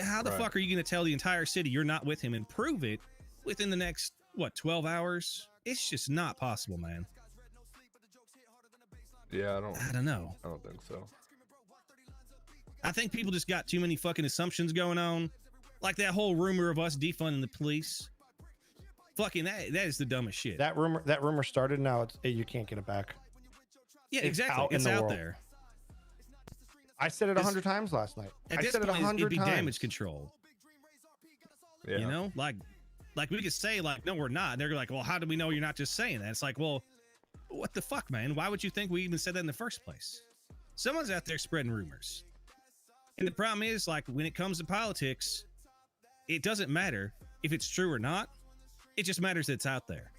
How the fuck are you going to tell the entire city you're not with him and prove it within the next, 12 hours? It's just not possible, man. Yeah, I don't know. I don't think so. I think people just got too many fucking assumptions going on. Like that whole rumor of us defunding the police. Fucking that is the dumbest shit. That rumor started. Now you can't get it back. Yeah, exactly. It's out there. I said it 100 times last night. At this point, it'd be damage control. Yeah. You know, like we could say like, no, we're not. And they're like, well, how do we know you're not just saying that? It's like, well, what the fuck, man? Why would you think we even said that in the first place? Someone's out there spreading rumors. And the problem is, like, when it comes to politics, it doesn't matter if it's true or not. It just matters that it's out there.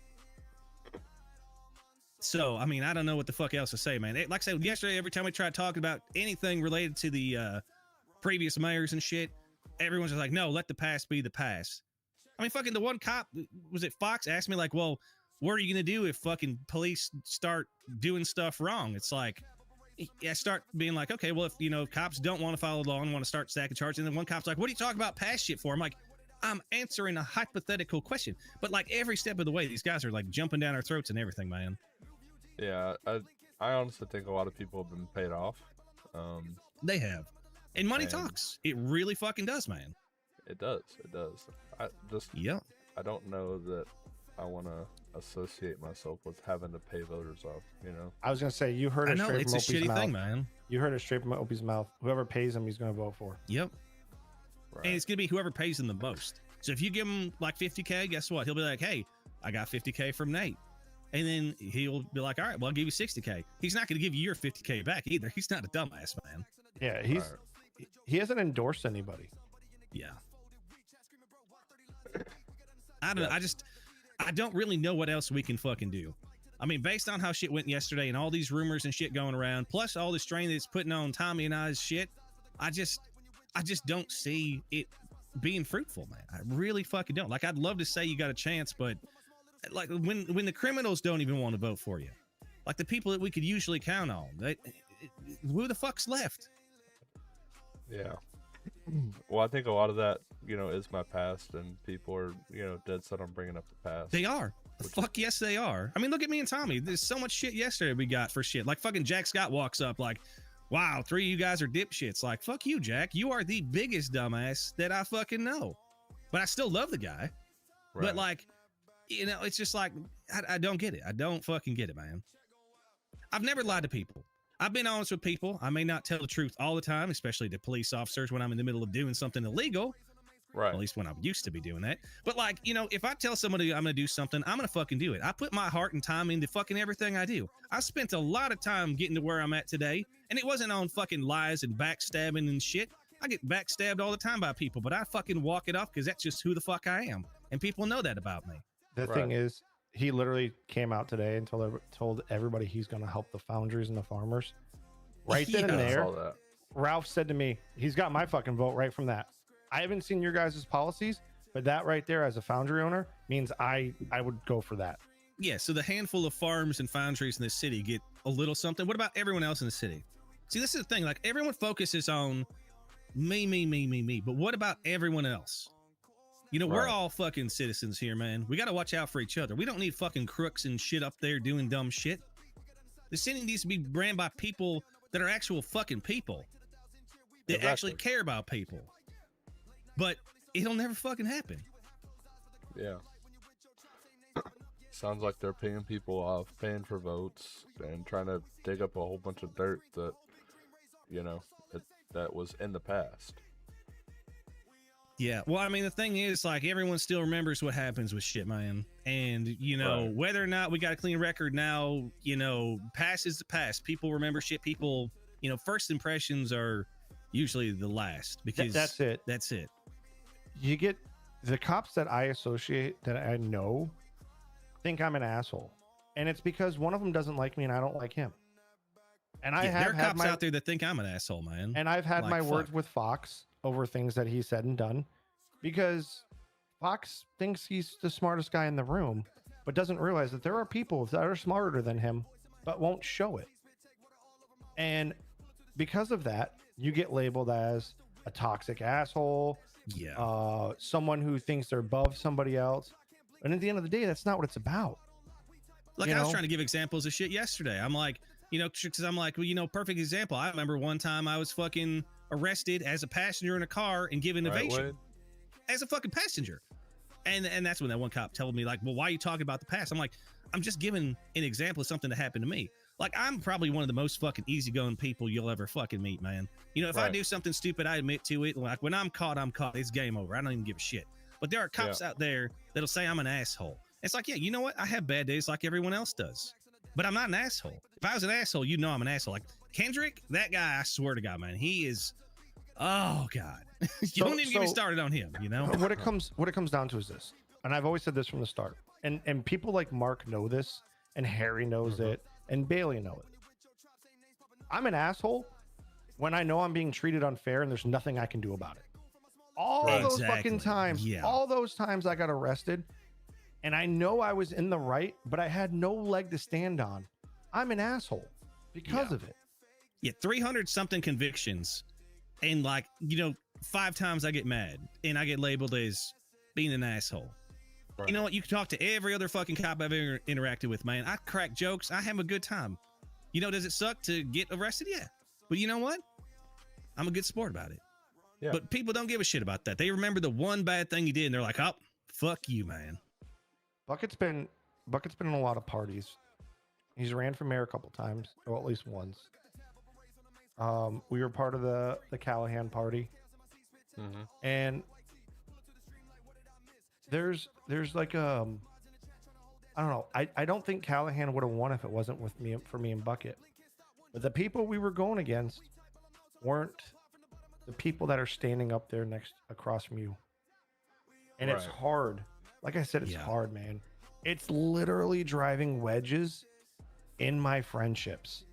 So, I mean, I don't know what the fuck else to say, man. Like I said, yesterday, every time we tried talking about anything related to the previous mayors and shit, everyone's just like, no, let the past be the past. I mean, fucking the one cop, was it Fox, asked me, like, well, what are you going to do if fucking police start doing stuff wrong? It's like, I start being like, okay, well, if, cops don't want to follow the law and want to start stacking charges, and then one cop's like, what are you talking about past shit for? I'm like, I'm answering a hypothetical question. But like every step of the way, these guys are like jumping down our throats and everything, man. Yeah, I honestly think a lot of people have been paid off. They have. And money talks. It really fucking does, man. It does. It does. I don't know that I want to associate myself with having to pay voters off, I was going to say, you heard it straight it's from a Opie's shitty mouth. thing, man. You heard it straight from Opie's mouth. Whoever pays him, he's going to vote for. Yep. Right. And it's going to be whoever pays him the most. So if you give him like 50K, guess what? He'll be like, hey, I got 50K from Nate. And then he'll be like, all right, well, I'll give you 60K. He's not going to give you your 50K back either. He's not a dumbass, man. Yeah, he hasn't endorsed anybody. Yeah. I don't know. I don't really know what else we can fucking do. I mean, based on how shit went yesterday and all these rumors and shit going around, plus all the strain that's putting on Tommy and I's shit, I just don't see it being fruitful, man. I really fucking don't. Like, I'd love to say you got a chance, but like when the criminals don't even want to vote for you, like the people that we could usually count on, who the fuck's left? Yeah. Well, I think a lot of that, is my past, and people are, dead set on bringing up the past. They are. Fuck yes, they are. I mean, look at me and Tommy. There's so much shit yesterday we got for shit. Like fucking Jack Scott walks up like, wow, 3 of you guys are dipshits. Like, fuck you, Jack. You are the biggest dumbass that I fucking know. But I still love the guy. Right. But like, it's just like, I don't get it. I don't fucking get it, man. I've never lied to people. I've been honest with people. I may not tell the truth all the time, especially to police officers when I'm in the middle of doing something illegal. Right. At least when I used to be doing that. But like, if I tell somebody I'm going to do something, I'm going to fucking do it. I put my heart and time into fucking everything I do. I spent a lot of time getting to where I'm at today, and it wasn't on fucking lies and backstabbing and shit. I get backstabbed all the time by people, but I fucking walk it off because that's just who the fuck I am. And people know that about me. The thing is, he literally came out today and told everybody he's going to help the foundries and the farmers. Right then and there, Ralph said to me, he's got my fucking vote right from that. I haven't seen your guys' policies, but that right there as a foundry owner means I would go for that. Yeah, so the handful of farms and foundries in the city get a little something. What about everyone else in the city? See, this is the thing. Like, everyone focuses on me. But what about everyone else? We're all fucking citizens here, man. We got to watch out for each other. We don't need fucking crooks and shit up there doing dumb shit. The city needs to be ran by people that are actual fucking people. That actually care about people. But it'll never fucking happen. Yeah. Sounds like they're paying people off, paying for votes, and trying to dig up a whole bunch of dirt that, that was in the past. Yeah. Well, I mean, the thing is, like, everyone still remembers what happens with shit, man. And, Right. whether or not we got a clean record now, past is the past. People remember shit. People, first impressions are usually the last because That's it. That's it. You get the cops that I associate, that I know, think I'm an asshole. And it's because one of them doesn't like me and I don't like him. And I Yeah, have there are had cops out there that think I'm an asshole, man. And I've had Like, my fuck. words with Fox over things that he said and done, because Fox thinks he's the smartest guy in the room, but doesn't realize that there are people that are smarter than him, but won't show it. And because of that, you get labeled as a toxic asshole, someone who thinks they're above somebody else. And at the end of the day, that's not what it's about. Like, I was trying to give examples of shit yesterday. I'm like, because I'm like, well, perfect example. I remember one time I was fucking arrested as a passenger in a car and given evasion as a fucking passenger. And that's when that one cop told me, like, well, why are you talking about the past? I'm like, I'm just giving an example of something that happened to me. Like, I'm probably one of the most fucking easygoing people you'll ever fucking meet, man. If I do something stupid, I admit to it. Like, when I'm caught, I'm caught. It's game over. I don't even give a shit. But there are cops out there that'll say I'm an asshole. It's like, yeah, you know what? I have bad days like everyone else does. But I'm not an asshole. If I was an asshole, I'm an asshole. Like Kendrick, that guy, I swear to God, man, he is. Oh God, don't even get me started on him. What it comes down to is this, and I've always said this from the start, and people like Mark know this, and Harry knows it, and Bailey know it. I'm an asshole when I know I'm being treated unfair and there's nothing I can do about it. All those fucking times, all those times I got arrested, and I know I was in the right, but I had no leg to stand on. I'm an asshole because of it. Yeah, 300 something convictions, and 5 times I get mad and I get labeled as being an asshole. Right. You know what? You can talk to every other fucking cop I've ever interacted with, man. I crack jokes. I have a good time. Does it suck to get arrested? Yeah. But you know what? I'm a good sport about it. Yeah. But people don't give a shit about that. They remember the one bad thing you did and they're like, oh, fuck you, man. Bucket's been in a lot of parties. He's ran for mayor a couple times, or at least once. We were part of the Callahan party. And there's like I don't know. I don't think Callahan would have won if it wasn't for me and Bucket. But the people we were going against weren't the people that are standing up there across from you. And it's hard. Like I said, it's hard, man. It's literally driving wedges in my friendships.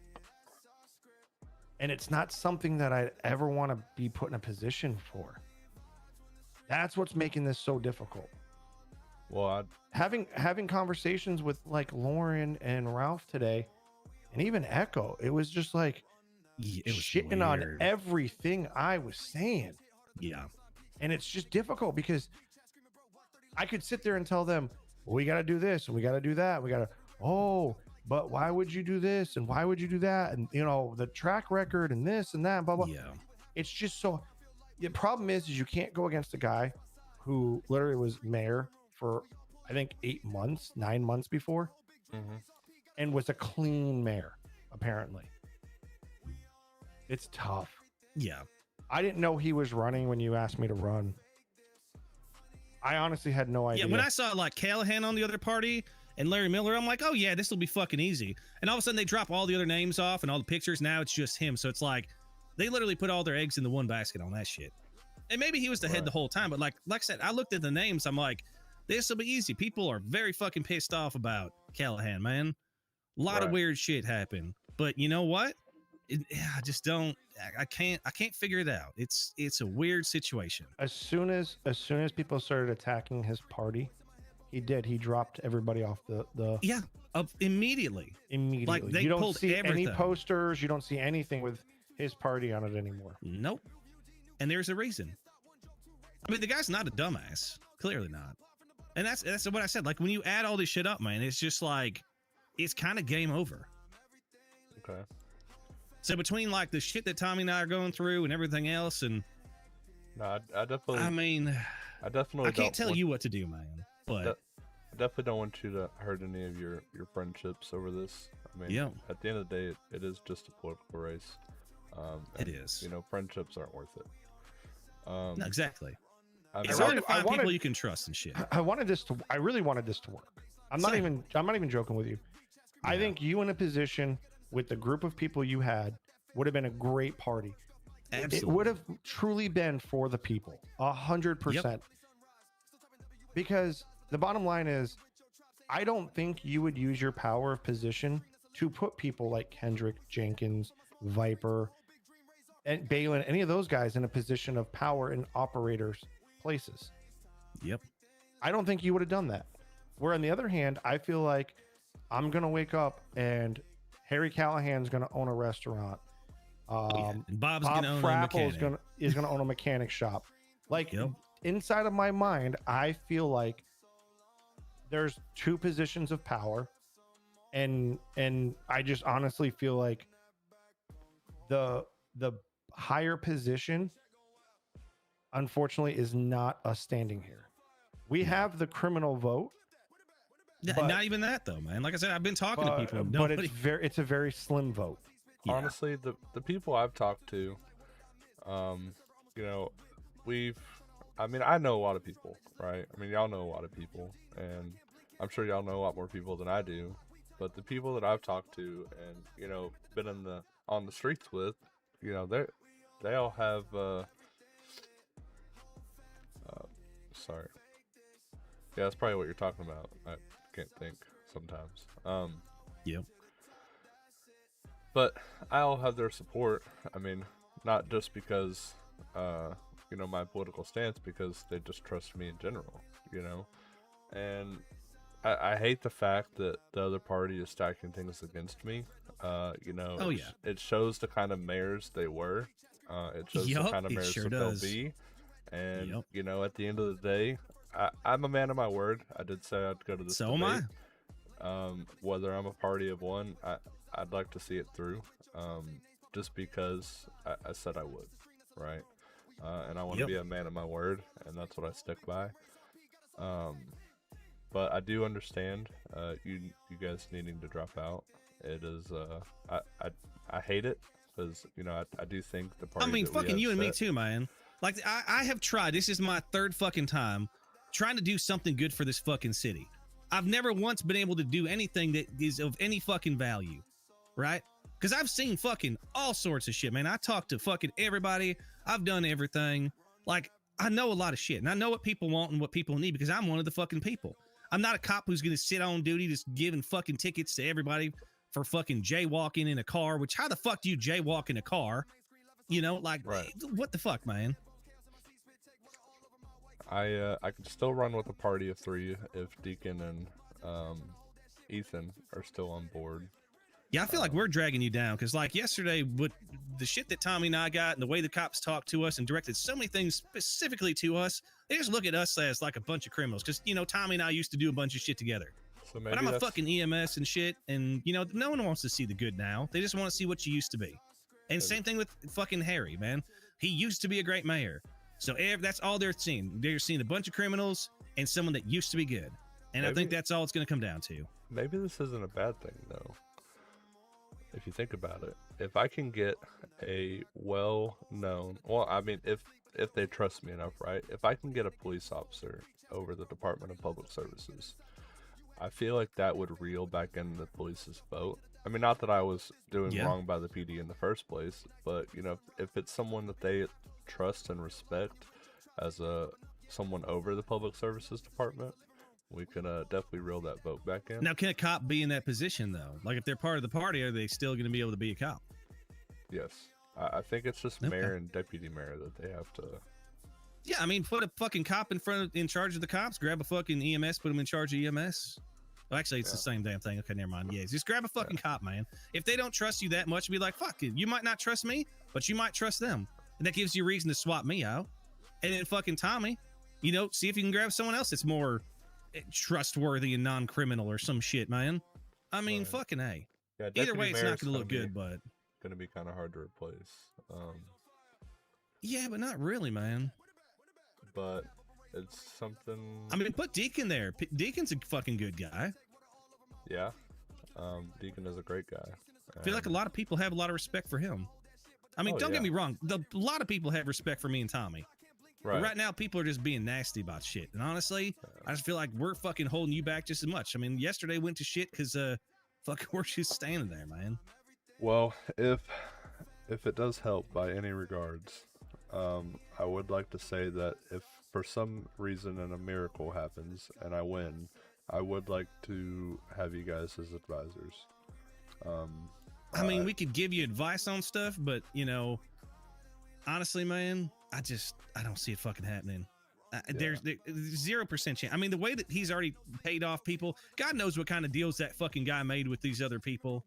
And it's not something that I'd ever want to be put in a position for. That's what's making this so difficult. Well, having conversations with like Lauren and Ralph today, and even Echo, it was just like it was shitting on everything I was saying. Yeah. And it's just difficult because I could sit there and tell them, well, we got to do this and we got to do that. We got to, but why would you do this? And why would you do that? And the track record and this and that, blah, blah. Yeah. It's just so, the problem is you can't go against a guy who literally was mayor for, I think 9 months before, and was a clean mayor, apparently. It's tough. Yeah. I didn't know he was running when you asked me to run. I honestly had no idea. Yeah, when I saw like Callahan on the other party and Larry Miller, I'm like, oh yeah, this will be fucking easy. And all of a sudden they drop all the other names off and all the pictures. Now it's just him. So it's like they literally put all their eggs in the one basket on that shit. And maybe he was the head the whole time, but like I said, I looked at the names. I'm like, this will be easy. People are very fucking pissed off about Callahan, man. A lot of weird shit happened. But you know what? I just don't. I can't figure it out. It's a weird situation. As soon as people started attacking his party, he dropped everybody off the immediately. Like they you don't pulled see everything. any posters. You don't see anything with his party on it anymore. Nope. And there's a reason. I mean, the guy's not a dumbass. Clearly not. And that's what I said. Like when you add all this shit up, man, it's just like it's kind of game over. Okay. So between like the shit that Tommy and I are going through and everything else, and no, I definitely. I mean, I definitely. I can't tell you what to do, man. But I definitely don't want you to hurt any of your friendships over this. I mean, at the end of the day, it is just a political race. It is. Friendships aren't worth it. No, exactly. It's hard to find people you can trust and shit. I really wanted this to work. I'm not even joking with you. I think you in a position with the group of people you had would have been a great party. Absolutely. It would have truly been for the people, 100%. Because the bottom line is, I don't think you would use your power of position to put people like Kendrick, Jenkins, Viper, and Balin, any of those guys in a position of power in operators' places. Yep. I don't think you would have done that. Where on the other hand, I feel like I'm going to wake up and Harry Callahan's going to own a restaurant. And Bob's Bob going to own a Frappel mechanic. is going to own a mechanic shop. Like inside of my mind, I feel like there's two positions of power, and I just honestly feel like the higher position, unfortunately, is not us standing here. We have the criminal vote. But, not even that though, man. Like I said, I've been talking to people, but it's a very slim vote. Honestly, the people I've talked to, you know, I know a lot of people, right? I mean, y'all know a lot of people, and I'm sure y'all know a lot more people than I do. But the people that I've talked to and, you know, been on the streets with, you know, they all have sorry. Yeah, that's probably what you're talking about. I can't think sometimes. Yep. But I all have their support. I mean, not just because you know, my political stance, because they just trust me in general, you know. And I hate the fact that the other party is stacking things against me. You know, it shows the kind of mayors they were. It shows the kind of mayors that they'll be. And you know, at the end of the day, I'm a man of my word. I did say I'd go to this debate. Am I. Whether I'm a party of one, I'd like to see it through. Just because I said I would, right? And I want to be a man of my word, and that's what I stick by. But I do understand you guys needing to drop out. It is I hate it because, you know, I do think the party. I mean, fucking you and me too, man. Like I have tried. This is my third fucking time trying to do something good for this fucking city. I've never once been able to do anything that is of any fucking value, right? Because I've seen fucking all sorts of shit, man. I talked to fucking everybody. I've done everything. Like, I know a lot of shit, and I know what people want and what people need because I'm one of the fucking people. I'm not a cop who's going to sit on duty just giving fucking tickets to everybody for fucking jaywalking in a car, which how the fuck do you jaywalk in a car? You know, like, what the fuck, man? I could still run with a party of 3 if Deacon and Ethan are still on board. Yeah, I feel like we're dragging you down because, like, yesterday, with the shit that Tommy and I got and the way the cops talked to us and directed so many things specifically to us, they just look at us as like a bunch of criminals. Because, you know, Tommy and I used to do a bunch of shit together. So but I'm a fucking EMS and shit, and, you know, no one wants to see the good now. They just want to see what you used to be. And same thing with fucking Harry, man. He used to be a great mayor. So that's all they're seeing. They're seeing a bunch of criminals and someone that used to be good. And I think that's all it's going to come down to. Maybe this isn't a bad thing, though. If you think about it, if I can get a well-known, well, I mean, if they trust me enough, right? If I can get a police officer over the Department of Public Services, I feel like that would reel back in the police's vote. I mean, not that I was doing wrong by the PD in the first place, but, you know, if it's someone that they trust and respect as someone over the Public Services Department, we can definitely reel that vote back in. Now, can a cop be in that position, though? Like, if they're part of the party, are they still going to be able to be a cop? Yes. I think it's just mayor and deputy mayor that they have to... Yeah, I mean, put a fucking cop in charge of the cops, grab a fucking EMS, put them in charge of EMS. Well, actually, it's the same damn thing. Okay, never mind. Yeah, just grab a fucking cop, man. If they don't trust you that much, be like, fuck it. You might not trust me, but you might trust them. And that gives you a reason to swap me out. And then fucking Tommy, you know, see if you can grab someone else that's more trustworthy and non-criminal or some shit, man. I mean, fucking A. Yeah, either way, it's not going to look good, but... going to be kind of hard to replace. Yeah, but not really, man. But it's something... I mean, put Deacon there. Deacon's a fucking good guy. Yeah. Deacon is a great guy. I feel like a lot of people have a lot of respect for him. I mean, don't get me wrong. A lot of people have respect for me and Tommy. But right now, people are just being nasty about shit. And honestly, I just feel like we're fucking holding you back just as much. I mean, yesterday went to shit because fucking we're just standing there, man. Well, if it does help by any regards, I would like to say that if for some reason and a miracle happens and I win, I would like to have you guys as advisors. I mean, we could give you advice on stuff, but you know, honestly, man, I don't see it fucking happening. There's 0% chance. I mean, the way that he's already paid off people, God knows what kind of deals that fucking guy made with these other people.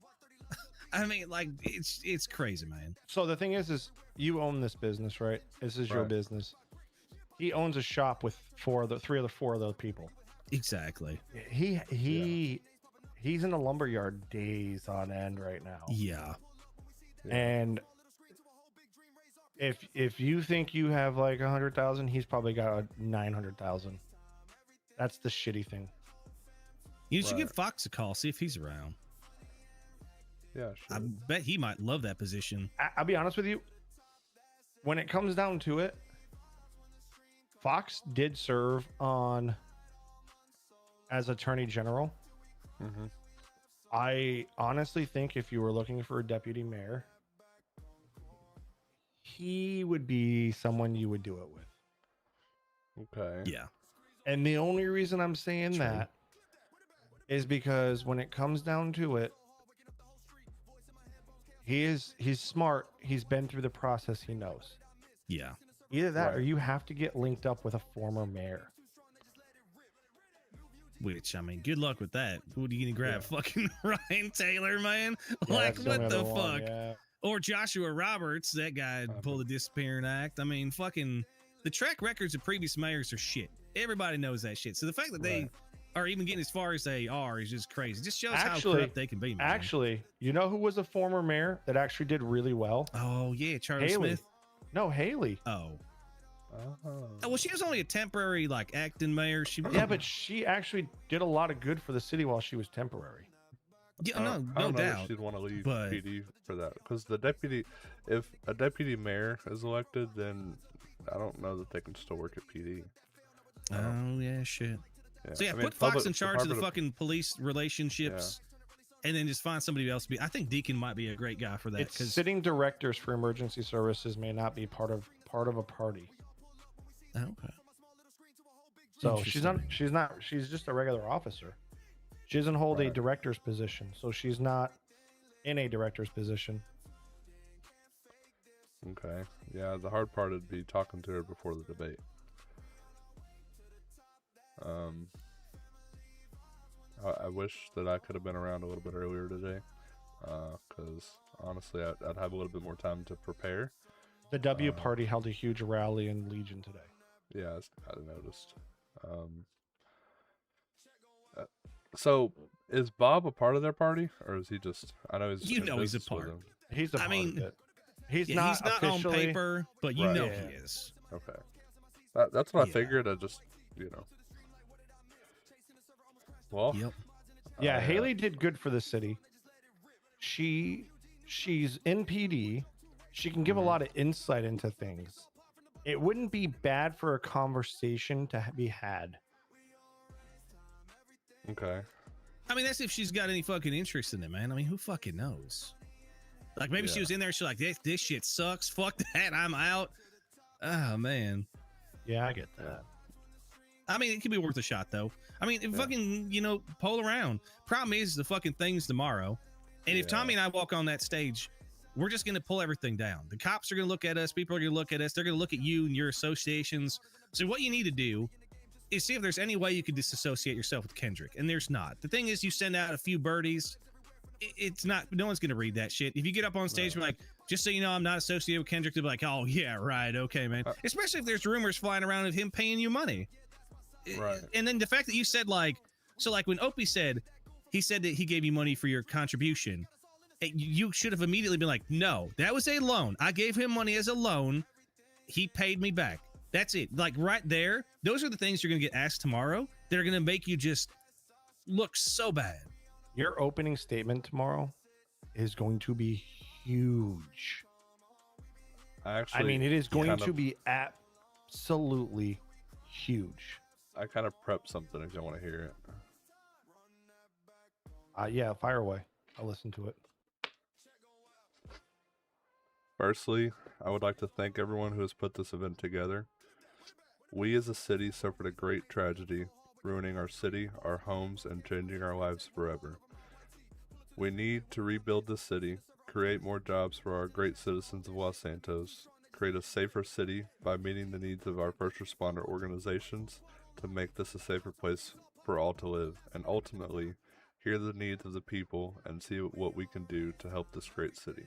I mean, like, it's crazy, man. So the thing is you own this business, right? This is your Right. business. He owns a shop with four of those people. Exactly. He's in a lumberyard days on end right now. Yeah. And if you think you have like 100,000, he's probably got 900,000. That's the shitty thing. You should give Fox a call, see if he's around. Yeah, sure. I bet he might love that position. I'll be honest with you. When it comes down to it, Fox did serve on as Attorney General. Mm-hmm. I honestly think if you were looking for a deputy mayor, he would be someone you would do it with. Okay. Yeah. And the only reason I'm saying that is because when it comes down to it, he's smart. He's been through the process. He knows. Yeah. Either that or you have to get linked up with a former mayor. Which, I mean, good luck with that. Who are you going to grab? Fucking Ryan Taylor, man? Yeah, Like, that's what the another one, fuck? yeah. Or Joshua Roberts, that guy pulled the disappearing act. I mean, fucking, the track records of previous mayors are shit. Everybody knows that shit. So the fact that they are even getting as far as they are is just crazy. It just shows how corrupt they can be, man. Actually, you know who was a former mayor that actually did really well? Oh, yeah, Charlie Haley. Smith. No, Haley. Oh, well, she was only a temporary, like, acting mayor. She but she actually did a lot of good for the city while she was temporary. Yeah, I no don't know doubt. if she'd want to leave but- PD for that because if a deputy mayor is elected, then I don't know that they can still work at PD. Oh, yeah, shit. Yeah. So, yeah, I mean, put Fox public- in charge of the Department fucking police relationships. And then just find somebody else to be. I think Deacon might be a great guy for that. It's Because sitting directors for emergency services may not be part of a party. okay. So she's just a regular officer. She doesn't hold a director's position, so she's not in a director's position. Okay. Yeah, the hard part would be talking to her before the debate. I wish that I could have been around a little bit earlier today, because honestly, I'd have a little bit more time to prepare. The W Party held a huge rally in Legion today. Yeah, I noticed. So is Bob a part of their party, or is he just? I know he's. You in know he's a business with part. them. He's a I part mean, of it. He's yeah, not on officially paper, but you Right. know Yeah. he is. Okay, that's what I figured. I just, Well. Yep. Yeah, Haley did good for the city. She's in PD. She can give a lot of insight into things. It wouldn't be bad for a conversation to be had. Okay. I mean, that's if she's got any fucking interest in it, man. I mean, who fucking knows? Like, maybe she was in there, she's like, this shit sucks. Fuck that. I'm out. Oh, man. Yeah, I get that. I mean, it could be worth a shot, though. I mean, fucking, poll around. Problem is, the fucking thing's tomorrow. And if Tommy and I walk on that stage, we're just going to pull everything down. The cops are going to look at us. People are going to look at us. They're going to look at you and your associations. So what you need to do is see if there's any way you could disassociate yourself with Kendrick. And there's not. The thing is, you send out a few birdies. It's not, no one's going to read that shit. If you get up on stage and be like, just so you know, I'm not associated with Kendrick, they'll be like, oh, yeah, right. Okay, man. Especially if there's rumors flying around of him paying you money. Right. And then the fact that you said, like, so like when Opie said, he said that he gave you money for your contribution. You should have immediately been like, no, that was a loan. I gave him money as a loan. He paid me back. That's it. Like right there, those are the things you're going to get asked tomorrow that are going to make you just look so bad. Your opening statement tomorrow is going to be huge. I mean, it is going to be absolutely huge. I kind of prepped something if you want to hear it. Yeah, fire away. I'll listen to it. Firstly, I would like to thank everyone who has put this event together. We as a city suffered a great tragedy, ruining our city, our homes, and changing our lives forever. We need to rebuild the city, create more jobs for our great citizens of Los Santos, create a safer city by meeting the needs of our first responder organizations to make this a safer place for all to live, and ultimately, hear the needs of the people and see what we can do to help this great city.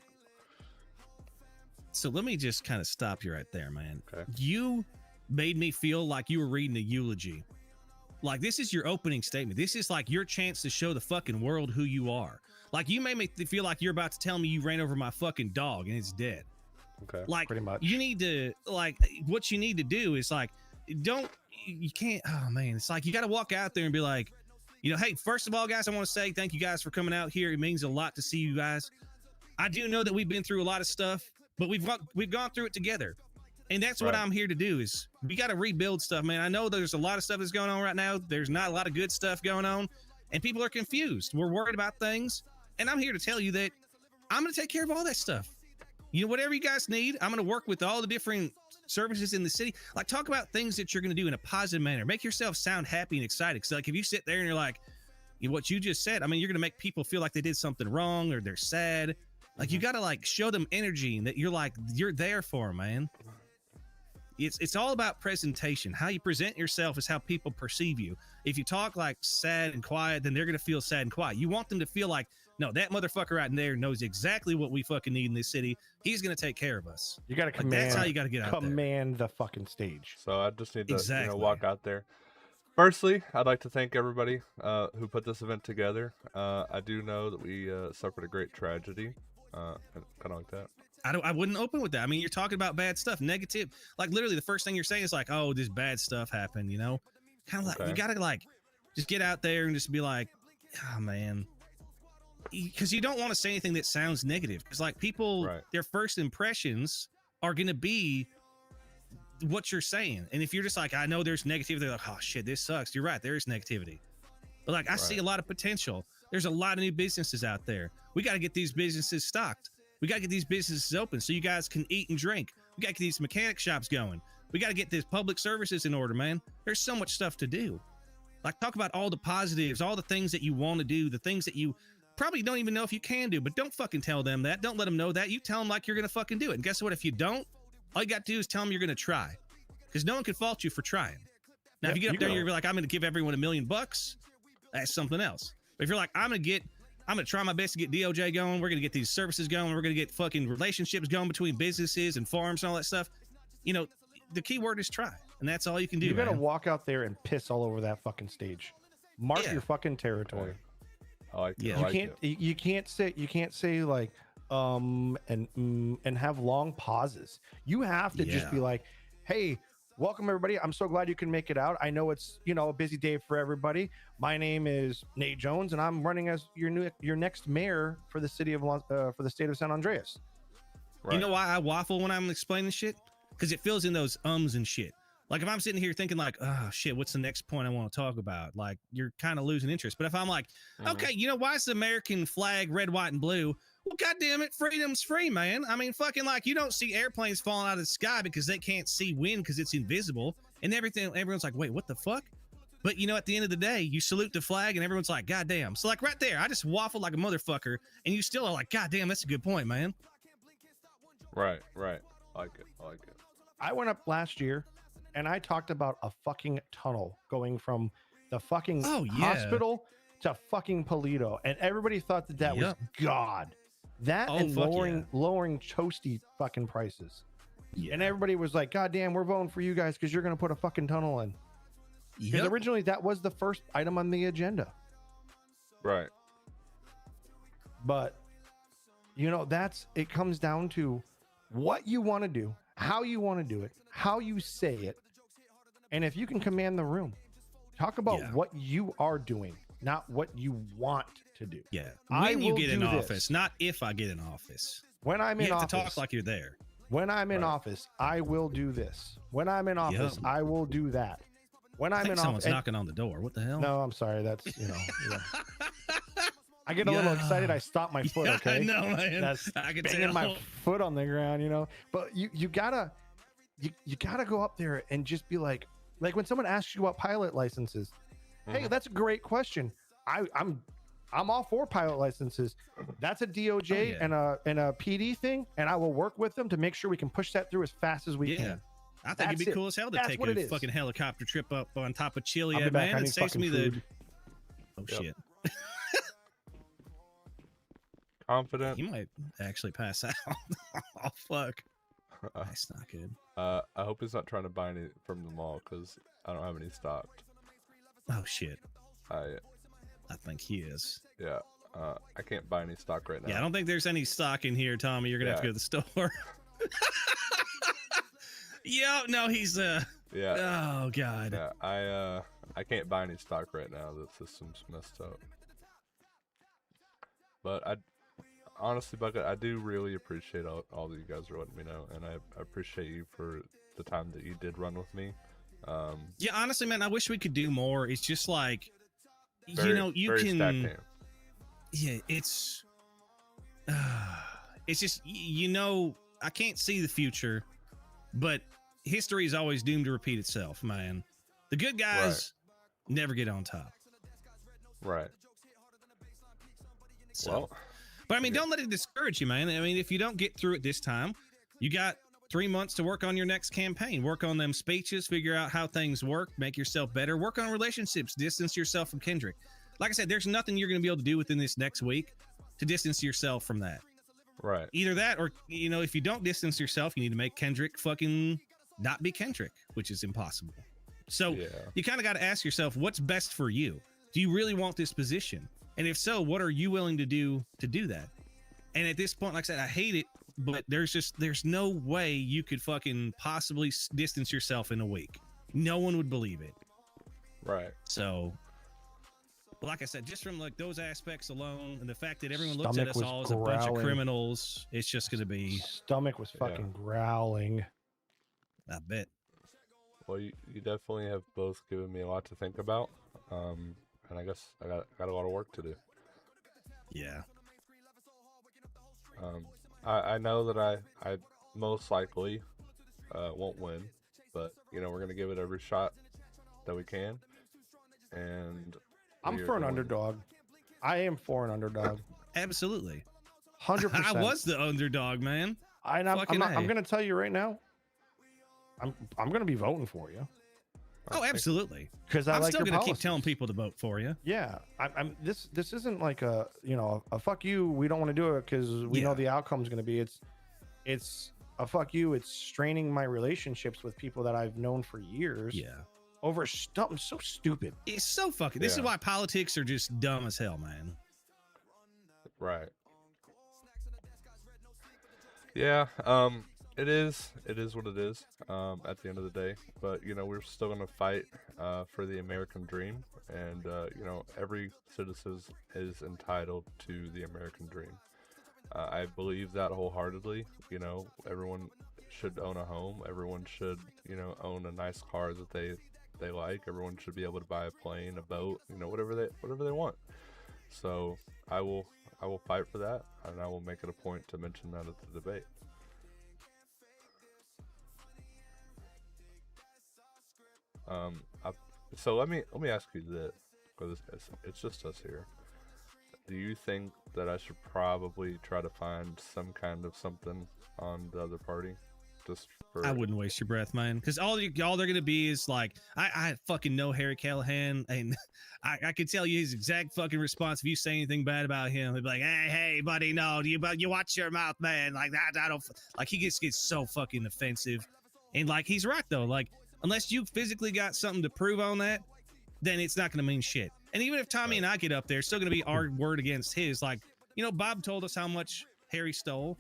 So let me just kind of stop you right there, man. Okay. You made me feel like you were reading a eulogy. Like, this is your opening statement. This is like your chance to show the fucking world who you are. Like, you made me feel like you're about to tell me you ran over my fucking dog and it's dead. Okay. Like, pretty much. You need to, like, what you need to do is like, you can't, oh man, it's like you got to walk out there and be like, you know, hey, first of all, guys, I want to say thank you guys for coming out here. It means a lot to see you guys. I do know that we've been through a lot of stuff, but we've gone through it together. And that's what I'm here to do is we got to rebuild stuff, man. I know there's a lot of stuff that's going on right now. There's not a lot of good stuff going on and people are confused. We're worried about things. And I'm here to tell you that I'm going to take care of all that stuff. You know, whatever you guys need, I'm going to work with all the different services in the city. Like, talk about things that you're going to do in a positive manner. Make yourself sound happy and excited. Because, like, if you sit there and you're like, you know, what you just said, I mean, you're going to make people feel like they did something wrong or they're sad. Like, you got to, like, show them energy and that you're, like, you're there for them, man. It's all about presentation. How you present yourself is how people perceive you. If you talk, like, sad and quiet, then they're going to feel sad and quiet. You want them to feel like, no, that motherfucker right there knows exactly what we fucking need in this city. He's going to take care of us. You got to command. That's how you got to get out there. Command the fucking stage. So I just need to walk out there. Firstly, I'd like to thank everybody who put this event together. I do know that we suffered a great tragedy, kind of like that. I wouldn't open with that. I mean, you're talking about bad stuff, negative. Like, literally, the first thing you're saying is like, oh, this bad stuff happened, you know? Kind of like, you got to, like, just get out there and just be like, oh, man. Because you don't want to say anything that sounds negative. Because, like, people, their first impressions are going to be what you're saying. And if you're just like, I know there's negativity, they're like, oh, shit, this sucks. You're right. There is negativity. But, like, I see a lot of potential. There's a lot of new businesses out there. We got to get these businesses stocked. We got to get these businesses open so you guys can eat and drink. We got to get these mechanic shops going. We got to get these public services in order, man. There's so much stuff to do. Like, talk about all the positives, all the things that you want to do, the things that you probably don't even know if you can do, but don't fucking tell them that. Don't let them know that. You tell them like you're going to fucking do it. And guess what? If you don't, all you got to do is tell them you're going to try, because no one can fault you for trying. Now, if you get up there and you're like, I'm going to give everyone $1 million, that's something else. But if you're like, I'm going to try my best to get DOJ going. We're going to get these services going. We're going to get fucking relationships going between businesses and farms and all that stuff. You know, the key word is try. And that's all you can do. You got to walk out there and piss all over that fucking stage. Mark your fucking territory. I like You can't say like and have long pauses. You have to just be like, hey, welcome everybody. I'm so glad you can make it out. I know it's, you know, a busy day for everybody. My name is Nate Jones, and I'm running as your next mayor for the city of for the state of San Andreas. You know why I waffle when I'm explaining shit? Because it fills in those ums and shit. Like, if I'm sitting here thinking like, oh shit, what's the next point I want to talk about? Like, you're kind of losing interest. But if I'm like, okay, you know, why is the American flag red, white, and blue? Well, goddamn it, freedom's free, man. I mean, fucking, like, you don't see airplanes falling out of the sky because they can't see wind because it's invisible and everything. Everyone's like, wait, what the fuck? But, you know, at the end of the day, you salute the flag and everyone's like, goddamn. So, like, right there, I just waffled like a motherfucker and you still are like, goddamn, that's a good point, man. Right. I like it. I went up last year and I talked about a fucking tunnel going from the fucking hospital to fucking Polito, and everybody thought that was God. That and lowering toasty fucking prices. And everybody was like, God damn, we're voting for you guys because you're going to put a fucking tunnel in. Because originally that was the first item on the agenda. Right. But, you know, it comes down to what you want to do, how you want to do it, how you say it, and if you can command the room. Talk about what you are doing, not what you want to do. Yeah. When you get in office, not if I get in office. When I'm in office. You have to talk like you're there. When I'm in Right. office, I will do this. When I'm in office, Yep. I will do that. When I I'm think in someone's office, knocking on the door. What the hell? no, I'm sorry. That's I get a little excited. I stop my foot. Yeah, Okay, I know, man. That's I can banging my tell. foot on the ground. But you gotta go up there and just be like when someone asks you about pilot licenses. Hey, that's a great question. I'm all for pilot licenses. That's a DOJ and a PD thing, and I will work with them to make sure we can push that through as fast as we can. I think it'd be cool as hell to That's take what a it is. fucking helicopter trip up on top of Chile, I'll be back. man. I It need saves fucking me the. food. Oh Yep. shit! Confident. He might actually pass out. Oh fuck! That's not good. I hope he's not trying to buy any from the mall because I don't have any stocked. Oh shit! I think he is. Yeah. I can't buy any stock right now. Yeah, I don't think there's any stock in here, Tommy. You're gonna have to go to the store. Yeah, no, he's Yeah. Oh god. Yeah, I can't buy any stock right now. The system's messed up. But I honestly, Bucket, I do really appreciate all that you guys are letting me know, and I appreciate you for the time that you did run with me. Yeah, honestly, man, I wish we could do more. It's just like you Very- know, you very stacked can. team. Yeah, it's just you know, I can't see the future, but history is always doomed to repeat itself, man. The good guys never get on top. Right. So, Well, but I mean, don't let it discourage you, man. I mean, if you don't get through it this time, you got 3 months to work on your next campaign. Work on them speeches, figure out how things work, make yourself better, work on relationships, distance yourself from Kendrick. Like I said, there's nothing you're going to be able to do within this next week to distance yourself from that. Right. Either that or, you know, if you don't distance yourself, you need to make Kendrick fucking not be Kendrick, which is impossible. So you kind of got to ask yourself, what's best for you? Do you really want this position? And if so, what are you willing to do that? And at this point, like I said, I hate it, but there's no way you could fucking possibly distance yourself in a week. No one would believe it. Right. So, like I said, just from like those aspects alone, and the fact that everyone looks at Stomach us was all as a bunch of growling. criminals, it's just going to be. Stomach was fucking growling. I bet. Well, you definitely have both given me a lot to think about, and I guess I got a lot of work to do. Yeah. I know that I most likely won't win, but you know we're gonna give it every shot that we can, and I'm we are for an going- underdog. I am for an underdog. Absolutely. 100%. I was the underdog, man. I'm Fucking A. going to tell you right now. I'm going to be voting for you. Oh, absolutely. Because I I'm like still your gonna keep policies. telling people to vote for you. Yeah, I'm. This isn't like a fuck you. We don't want to do it because we know the outcome's going to be. It's a fuck you. It's straining my relationships with people that I've known for years. Yeah. Over something so stupid. It's so fucking. This is why politics are just dumb as hell, man. Right. Yeah. It is what it is. At the end of the day, but you know we're still gonna fight for the American dream, and you know every citizen is entitled to the American dream. I believe that wholeheartedly. You know, everyone should own a home. Everyone should, you know, own a nice car that they like. Everyone should be able to buy a plane, a boat, you know, whatever they want. So I will fight for that, and I will make it a point to mention that at the debate. So let me ask you this, because it's just us here. Do you think that I should probably try to find some kind of something on the other party, just for? I wouldn't waste your breath, man, because all they're gonna be is like, I fucking know Harry Callahan, and I can tell you his exact fucking response if you say anything bad about him. He'd be like, hey, buddy, no, you watch your mouth, man. Like that, I don't like. He gets so fucking offensive, and like he's right though. Like unless you physically got something to prove on that, then it's not gonna mean shit. And even if Tommy and I get up there, it's still gonna be our word against his. Like, you know, Bob told us how much Harry stole.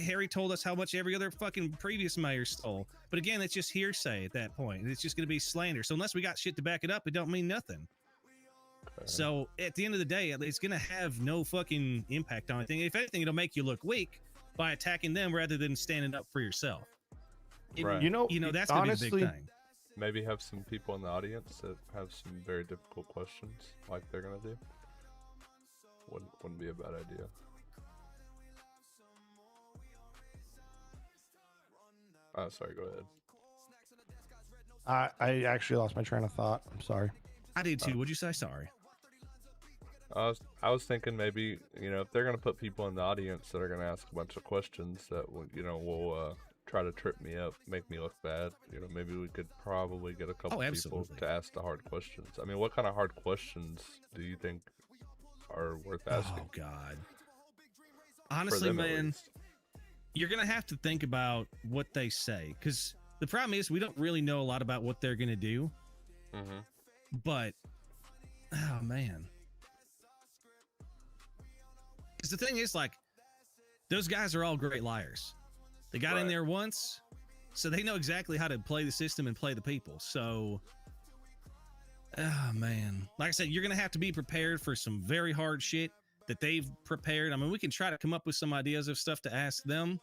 Harry told us how much every other fucking previous mayor stole. But again, it's just hearsay at that point. It's just going to be slander. So unless we got shit to back it up, it don't mean nothing. So at the end of the day, it's going to have no fucking impact on anything. If anything, it'll make you look weak. by attacking them rather than standing up for yourself. Right. You know, That's gonna be honestly, the big thing. Maybe have some people in the audience that have some very difficult questions, like they're gonna do. Wouldn't be a bad idea. Oh, sorry. Go ahead. I actually lost my train of thought. I'm sorry. I did too. Would you say sorry? I was thinking maybe, if they're gonna put people in the audience that are gonna ask a bunch of questions that will try to trip me up, make me look bad. Maybe we could probably get a couple people to ask the hard questions. I mean, what kind of hard questions do you think are worth asking? Oh God. Honestly, man, you're gonna have to think about what they say, because the problem is we don't really know a lot about what they're gonna do. Mm-hmm. But oh man, because the thing is, like, those guys are all great liars. They got in there once, so they know exactly how to play the system and play the people. So, oh man, like I said, you're gonna have to be prepared for some very hard shit that they've prepared. I mean, we can try to come up with some ideas of stuff to ask them,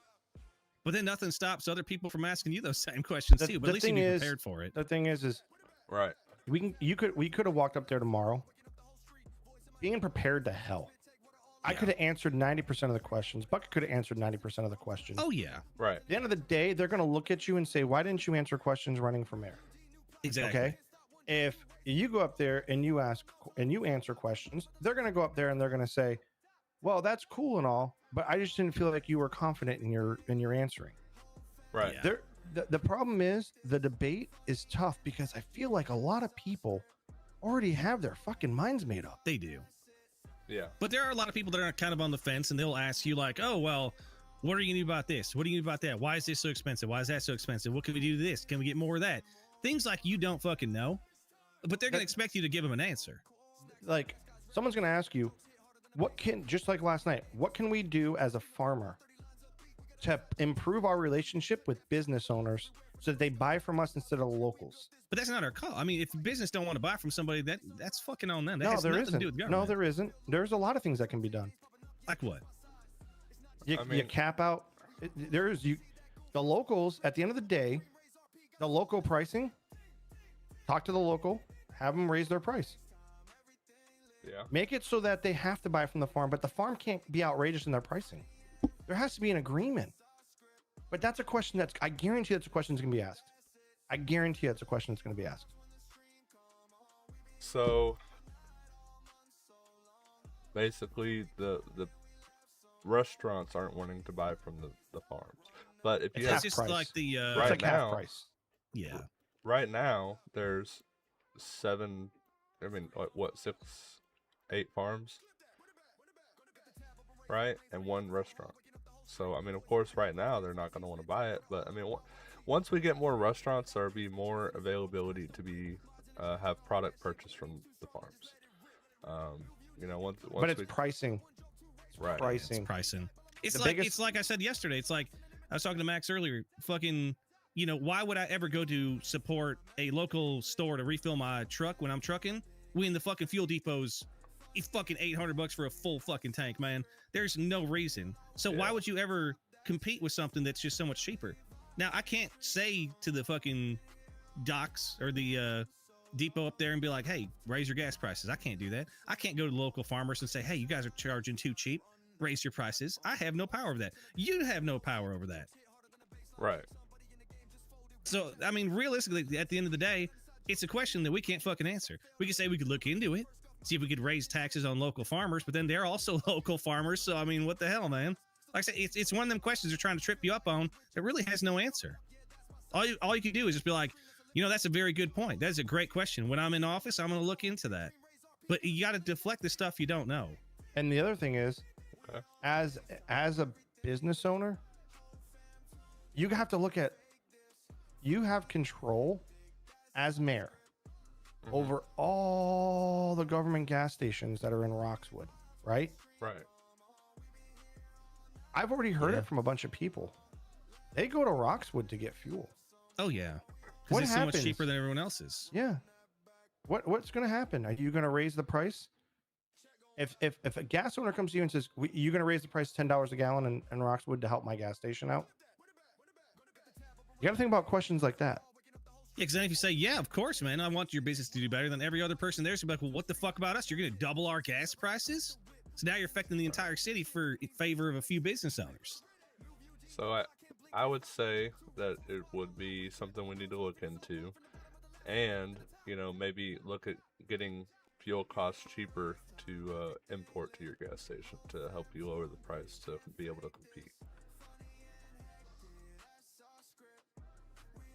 but then nothing stops other people from asking you those same questions too. But at least you be prepared for it. The thing is right. We could have walked up there tomorrow, being prepared to hell. I could have answered 90% of the questions. Bucket could have answered 90% of the questions. Oh yeah, right. At the end of the day, they're gonna look at you and say, "Why didn't you answer questions running for mayor?" Exactly. Okay. If you go up there and you answer questions, they're gonna go up there and they're gonna say, "Well, that's cool and all, but I just didn't feel like you were confident in your answering." Right. Yeah. The problem is the debate is tough because I feel like a lot of people already have their fucking minds made up. They do. Yeah. But there are a lot of people that are kind of on the fence, and they'll ask you like, "Oh, well, what are you gonna do about this? What are you gonna do about that? Why is this so expensive? Why is that so expensive? What can we do to this? Can we get more of that?" Things like you don't fucking know, but they're gonna expect you to give them an answer. Like, someone's gonna ask you, just like last night, what can we do as a farmer to improve our relationship with business owners so that they buy from us instead of the locals? But that's not our call. I mean, if the business don't want to buy from somebody, that's fucking on them. That No, has there nothing to do isn't. with government. No, there isn't. There's a lot of things that can be done. Like what? You cap out. The locals. At the end of the day, the local pricing. Talk to the local. Have them raise their price. Yeah. Make it so that they have to buy from the farm, but the farm can't be outrageous in their pricing. There has to be an agreement. But that's a question I guarantee that's a question that's going to be asked. I guarantee that's a question that's going to be asked. So basically, the restaurants aren't wanting to buy from the farms, but if you It's just like the right like now, half price. Yeah. Right now, there's 7. I mean, what 6, 8 farms, right, and 1 restaurant. So I mean, of course, right now they're not going to want to buy it, but I mean, once we get more restaurants, there'll be more availability to be have product purchased from the farms. Once But it's pricing. Right. Pricing. It's pricing. It's The like biggest- it's like I said yesterday. It's like I was talking to Max earlier. Fucking, why would I ever go to support a local store to refill my truck when I'm trucking when the fucking fuel depot's fucking $800 for a full fucking tank, man? There's no reason. So why would you ever compete with something that's just so much cheaper? Now I can't say to the fucking docks or the depot up there and be like, "Hey, raise your gas prices." I can't do that. I can't go to the local farmers and say, "Hey, you guys are charging too cheap. Raise your prices." I have no power over that. You have no power over that. Right. So, I mean, realistically, at the end of the day, it's a question that we can't fucking answer. We could say we could look into it, see if we could raise taxes on local farmers, but then they're also local farmers. So, I mean, what the hell, man? Like I said, it's one of them questions they're trying to trip you up on that really has no answer. All you can do is just be like, that's a very good point. That's a great question. When I'm in office, I'm going to look into that. But you got to deflect the stuff you don't know. And the other thing is, as a business owner, you have to look at, you have control as mayor over all the government gas stations that are in Roxwood, right? Right. I've already heard it from a bunch of people. They go to Roxwood to get fuel. Oh, yeah. What Because it's happens? so much cheaper than everyone else's. Yeah. What's going to happen? Are you going to raise the price? If a gas owner comes to you and says, "You're going to raise the price $10 a gallon in Roxwood to help my gas station out," you got to think about questions like that. Yeah, because then if you say, yeah, of course, man, I want your business to do better, than every other person there's be like, well, what the fuck about us? You're going to double our gas prices? So now you're affecting the entire city in favor of a few business owners. So I would say that it would be something we need to look into, and maybe look at getting fuel costs cheaper to import to your gas station to help you lower the price to be able to compete.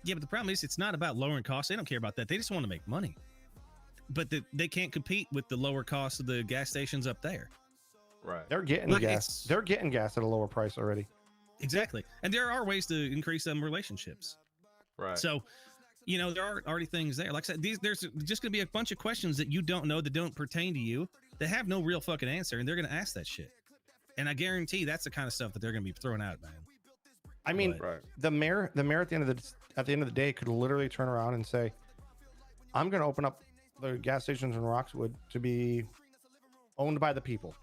Yeah, but the problem is it's not about lowering costs. They don't care about that. They just want to make money. But they can't compete with the lower cost of the gas stations up there. Right. They're getting gas. They're getting gas at a lower price already. Exactly. And there are ways to increase them relationships. Right. So, there are already things there. Like I said, there's just going to be a bunch of questions that you don't know, that don't pertain to you, that have no real fucking answer, and they're going to ask that shit. And I guarantee that's the kind of stuff that they're going to be throwing out, man. I mean, the mayor at the end of the day could literally turn around and say, "I'm going to open up the gas stations in Roxwood to be owned by the people."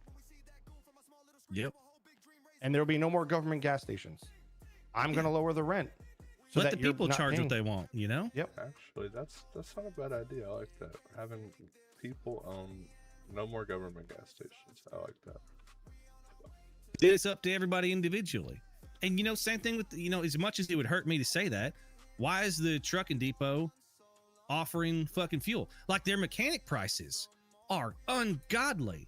Yep. And there will be no more government gas stations. I'm going to lower the rent. So Let that the people charge what they want, Yep. Actually, that's not a bad idea. I like that. Having people own no more government gas stations. I like that. It's up to everybody individually. And same thing with as much as it would hurt me to say that, why is the trucking depot offering fucking fuel? Like, their mechanic prices are ungodly.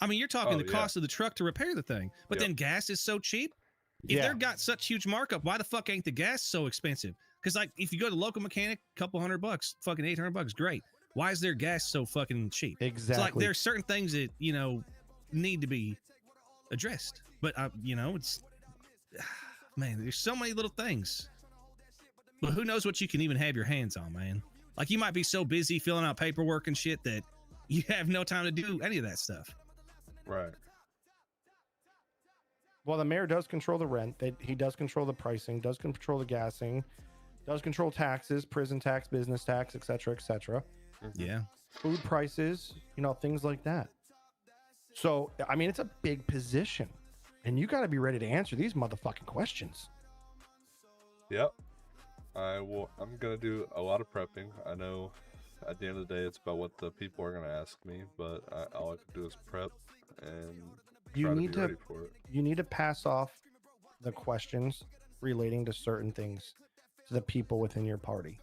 I mean, you're talking the cost of the truck to repair the thing, but then gas is so cheap. If they've got such huge markup, why the fuck ain't the gas so expensive? Because like, if you go to local mechanic, couple $100, fucking $800, great. Why is their gas so fucking cheap? Exactly. It's like there's certain things that need to be addressed, but it's man, there's so many little things. But who knows what you can even have your hands on, man? Like, you might be so busy filling out paperwork and shit that you have no time to do any of that stuff. Right. Well, the mayor does control the rent. He does control the pricing, does control the gassing, does control taxes, prison tax, business tax, etc., etc. Yeah. Food prices, things like that. So, I mean, it's a big position, and you got to be ready to answer these motherfucking questions. Yep. I'm gonna do a lot of prepping. I know at the end of the day, it's about what the people are gonna ask me, but all I can do is prep and try to be ready for it. You need to pass off the questions relating to certain things to the people within your party.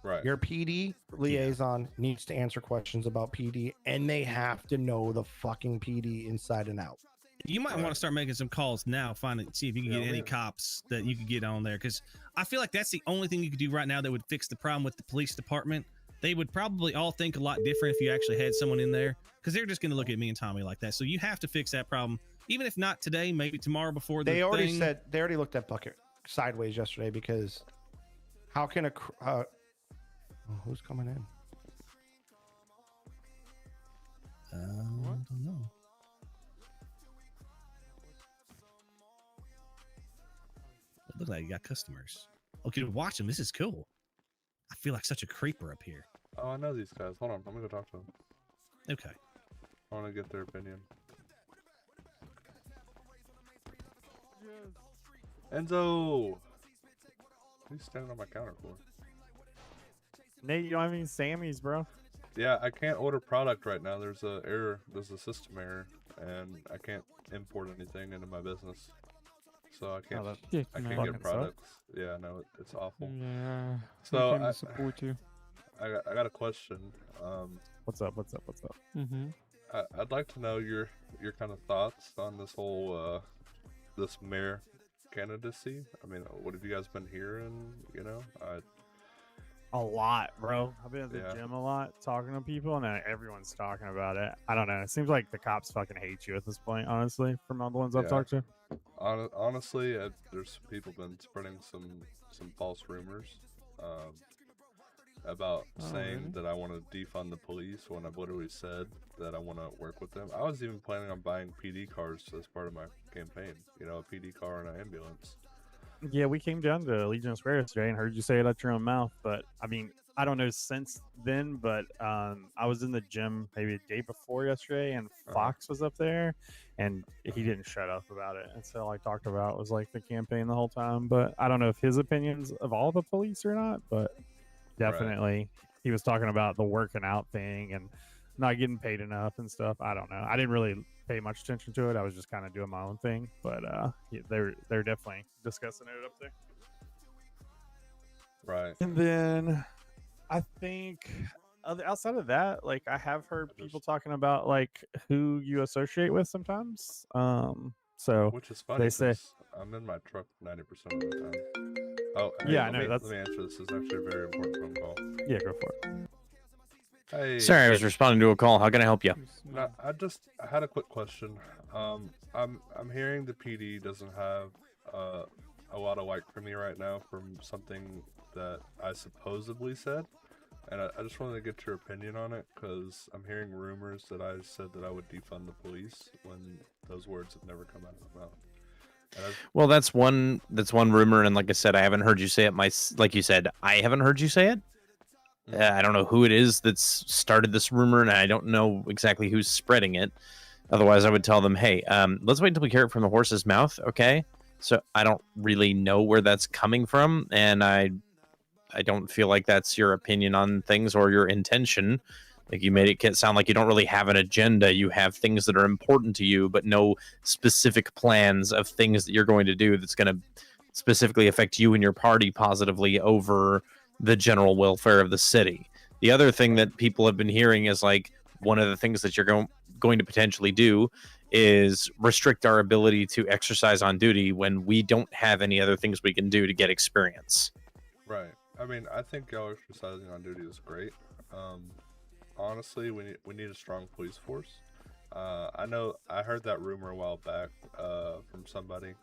Right. Your PD liaison needs to answer questions about PD, and they have to know the fucking PD inside and out. You might want to start making some calls now, see if you can get any cops that you could get on there, because I feel like that's the only thing you could do right now that would fix the problem with the police department. They would probably all think a lot different if you actually had someone in there, because they're just going to look at me and Tommy like that. So you have to fix that problem, even if not today, maybe tomorrow before the They already thing. said they already looked at Bucket sideways yesterday, because how can who's coming in? I don't know. It looks like you got customers. Okay, watch them. This is cool. I feel like such a creeper up here. Oh, I know these guys. Hold on, I'm gonna go talk to them. Okay. I want to get their opinion. Enzo! What are you standing on my counter for? Nate, you don't have any Sammys, bro. Yeah, I can't order product right now. There's a error. There's a system error, and I can't import anything into my business. So I can't. I can't get products. Yeah, no, it's awful. Yeah. So I support you. I got a question. What's up? Mm-hmm. I'd like to know your kind of thoughts on this whole this mayor candidacy. I mean, what have you guys been hearing? A lot, bro. I've been at the gym a lot, talking to people, and everyone's talking about it. I don't know. It seems like the cops fucking hate you at this point, honestly, from all the ones I've talked to. Honestly, there's people been spreading some false rumors about saying that I want to defund the police when I've literally said that I want to work with them. I was even planning on buying PD cars as part of my campaign. A PD car and an ambulance. Yeah, we came down to Legion Square yesterday and heard you say it out your own mouth. But I mean, I don't know, since then, but I was in the gym maybe a day before yesterday, and Fox was up there, and he didn't shut up about it. And so all I talked about was like the campaign the whole time. But I don't know if his opinions of all the police or not, but definitely he was talking about the working out thing and not getting paid enough and stuff. I don't know. I didn't really pay much attention to it. I was just kind of doing my own thing, but they're definitely discussing it up there. Right. And then I think outside of that, like I have heard people talking about like who you associate with sometimes. So which is funny. They say I'm in my truck 90% of the time. Oh, yeah, hey, I know. let me answer this. This is actually a very important phone call. Yeah, go for it. Hey. Sorry, I was responding to a call. How can I help you? No, I had a quick question. I'm hearing the PD doesn't have a lot of like for me right now from something that I supposedly said, and I just wanted to get your opinion on it because I'm hearing rumors that I said that I would defund the police when those words have never come out of my mouth. Well, that's one rumor, and like I said, I haven't heard you say it. Like you said, I haven't heard you say it. I don't know who it is that's started this rumor, and I don't know exactly who's spreading it. Otherwise, I would tell them, hey, let's wait until we hear it from the horse's mouth, okay? So I don't really know where that's coming from, and I don't feel like that's your opinion on things or your intention. Like you made it sound like you don't really have an agenda. You have things that are important to you, but no specific plans of things that you're going to do that's going to specifically affect you and your party positively over the general welfare of the city. The other thing that people have been hearing is like one of the things that you're going to potentially do is restrict our ability to exercise on duty when we don't have any other things we can do to get experience. Right. I mean, I think y'all exercising on duty is great. Honestly, we need a strong police force. I know I heard that rumor a while back from somebody,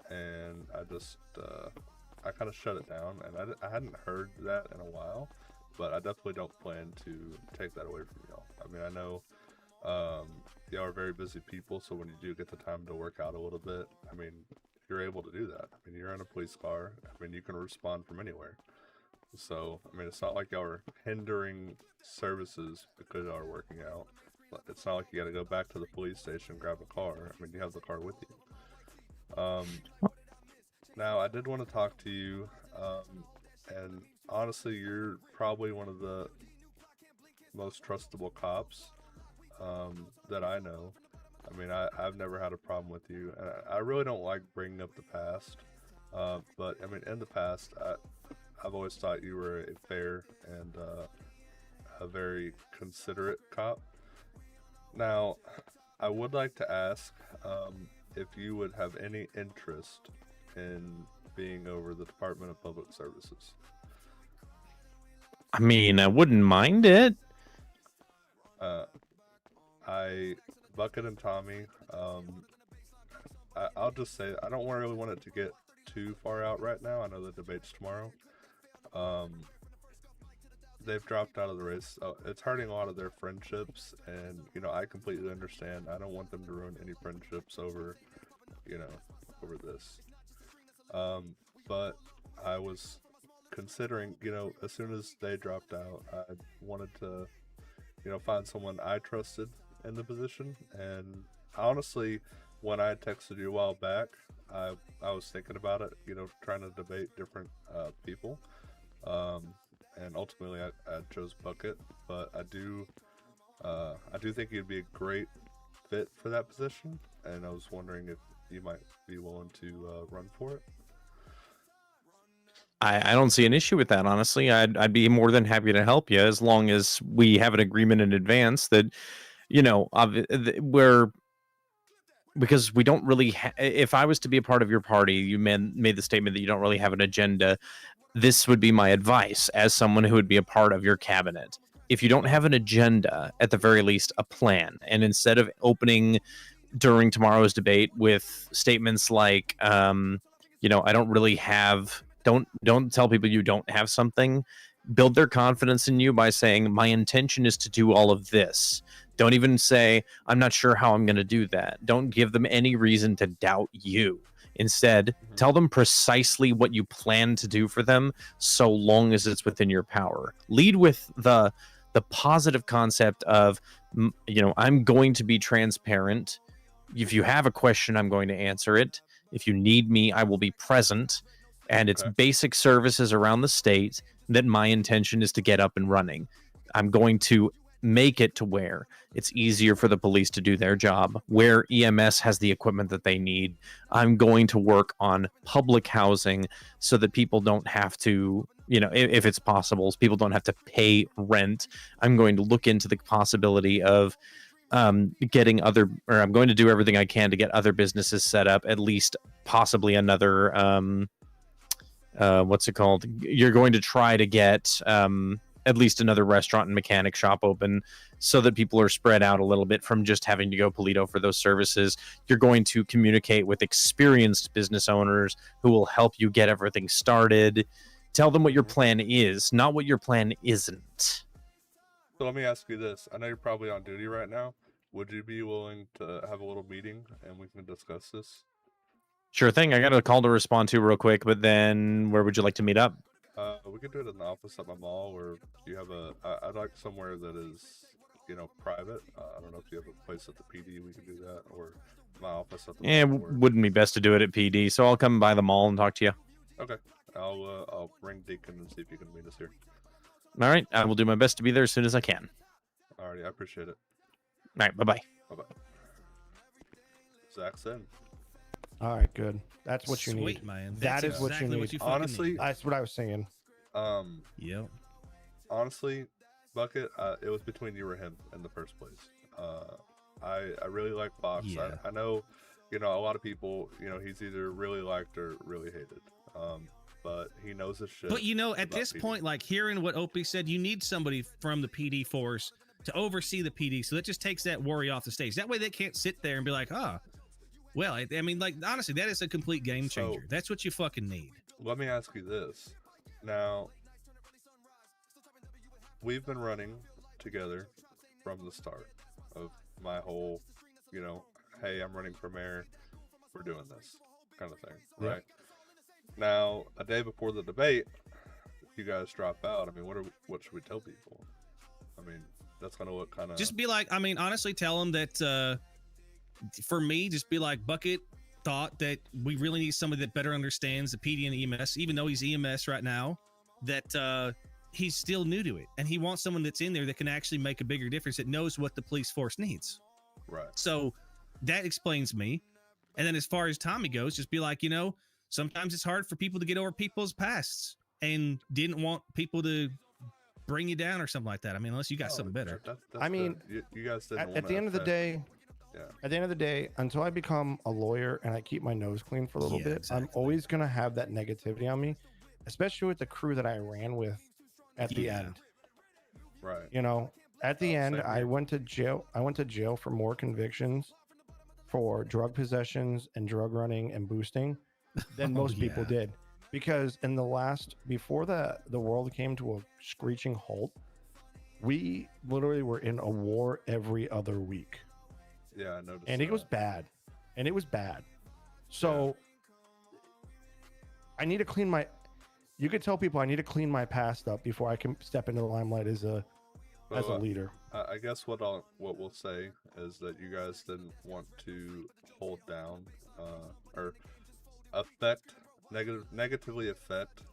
and I kind of shut it down, and I hadn't heard that in a while, but I definitely don't plan to take that away from y'all. I mean, I know y'all are very busy people, so when you do get the time to work out a little bit, I mean, you're able to do that. I mean, you're in a police car. I mean, you can respond from anywhere. So, I mean, it's not like y'all are hindering services because y'all are working out. It's not like you got to go back to the police station and grab a car. I mean, you have the car with you. Now, I did want to talk to you, and honestly, you're probably one of the most trustable cops that I know. I mean, I've never had a problem with you, and I really don't like bringing up the past, but I mean, in the past, I've always thought you were a fair and a very considerate cop. Now, I would like to ask if you would have any interest in being over the Department of Public Services. I mean, I wouldn't mind it. Bucket and Tommy, I'll just say I don't really want it to get too far out right now. I know the debate's tomorrow. They've dropped out of the race. It's hurting a lot of their friendships, and you know, I completely understand. I don't want them to ruin any friendships over, you know, over this. But I was considering, you know, as soon as they dropped out, I wanted to, you know, find someone I trusted in the position. And honestly, when I texted you a while back, I was thinking about it, you know, trying to debate different people. And ultimately I chose Bucket, but I do think you'd be a great fit for that position, and I was wondering if you might be willing to run for it. I don't see an issue with that, honestly. I'd be more than happy to help you as long as we have an agreement in advance that, you know, because we don't really if I was to be a part of your party, you made the statement that you don't really have an agenda. This would be my advice as someone who would be a part of your cabinet. If you don't have an agenda, at the very least, a plan, and instead of opening during tomorrow's debate with statements like, you know, I don't really have, don't tell people you don't have something. Build their confidence in you by saying, my intention is to do all of this. Don't even say, I'm not sure how I'm going to do that. Don't give them any reason to doubt you. Instead, tell them precisely what you plan to do for them, so long as it's within your power. Lead with the the positive concept of, I'm going to be transparent. If you have a question, I'm going to answer it. If you need me, I will be present. And it's basic services around the state that my intention is to get up and running. I'm going to make it to where it's easier for the police to do their job, where EMS has the equipment that they need. I'm going to work on public housing so that people don't have to, if it's possible, people don't have to pay rent. I'm going to look into the possibility of I'm going to do everything I can to get other businesses set up, at least possibly another, what's it called? You're going to try to get at least another restaurant and mechanic shop open so that people are spread out a little bit from just having to go Polito for those services. You're going to communicate with experienced business owners who will help you get everything started. Tell them what your plan is, not what your plan isn't. So let me ask you this. I know you're probably on duty right now. Would you be willing to have a little meeting and we can discuss this? Sure thing. I got a call to respond to real quick, but then where would you like to meet up? We could do it in the office at my mall, or do you have I'd like somewhere that is, private. I don't know if you have a place at the PD we could do that, or my office at the Yeah, mall. wouldn't be best to do it at PD, so I'll come by the mall and talk to you. Okay. I'll ring Deacon and see if he can meet us here. All right. I will do my best to be there as soon as I can. Alrighty, I appreciate it. All right. Bye-bye. Bye-bye. Zach's in. All right, good. That's what you need. Sweet, man. That That's is what exactly you need. what you fucking Honestly, need. That's what I was saying. Yep. Honestly, Bucket, it was between you or him in the first place. I really like Fox. Yeah. I know, a lot of people, he's either really liked or really hated. But he knows his shit. But at about this PD. point, like hearing what Opie said, you need somebody from the PD force to oversee the PD. So that just takes that worry off the stage. That way they can't sit there and be like, well, I mean, like, honestly, that is a complete game changer. That's what you fucking need. Let me ask you this. Now, we've been running together from the start of my whole, hey, I'm running for mayor. We're doing this kind of thing, Yeah. right? Now, a day before the debate, you guys drop out. I mean, what should we tell people? I mean, that's kind of what kind of... Just be like, I mean, honestly, tell them that, for me, just be like, Bucket thought that we really need somebody that better understands the PD and EMS, even though he's EMS right now, that he's still new to it. And he wants someone that's in there that can actually make a bigger difference, that knows what the police force needs. Right. So that explains me. And then as far as Tommy goes, just be like, sometimes it's hard for people to get over people's pasts and didn't want people to bring you down or something like that. I mean, unless you got something better. I mean, you guys didn't at the end of the day, at the end of the day, until I become a lawyer and I keep my nose clean for a little bit, I'm always going to have that negativity on me, especially with the crew that I ran with at the end. Right. At the end, I went to jail. I went to jail for more convictions for drug possessions and drug running and boosting than most people did. Because in before the world came to a screeching halt, we literally were in a war every other week. Yeah, I noticed. And it was bad. And it was bad. So I need to clean you could tell people I need to clean my past up before I can step into the limelight as a leader. I guess what we'll say is that you guys didn't want to hold down or negatively affect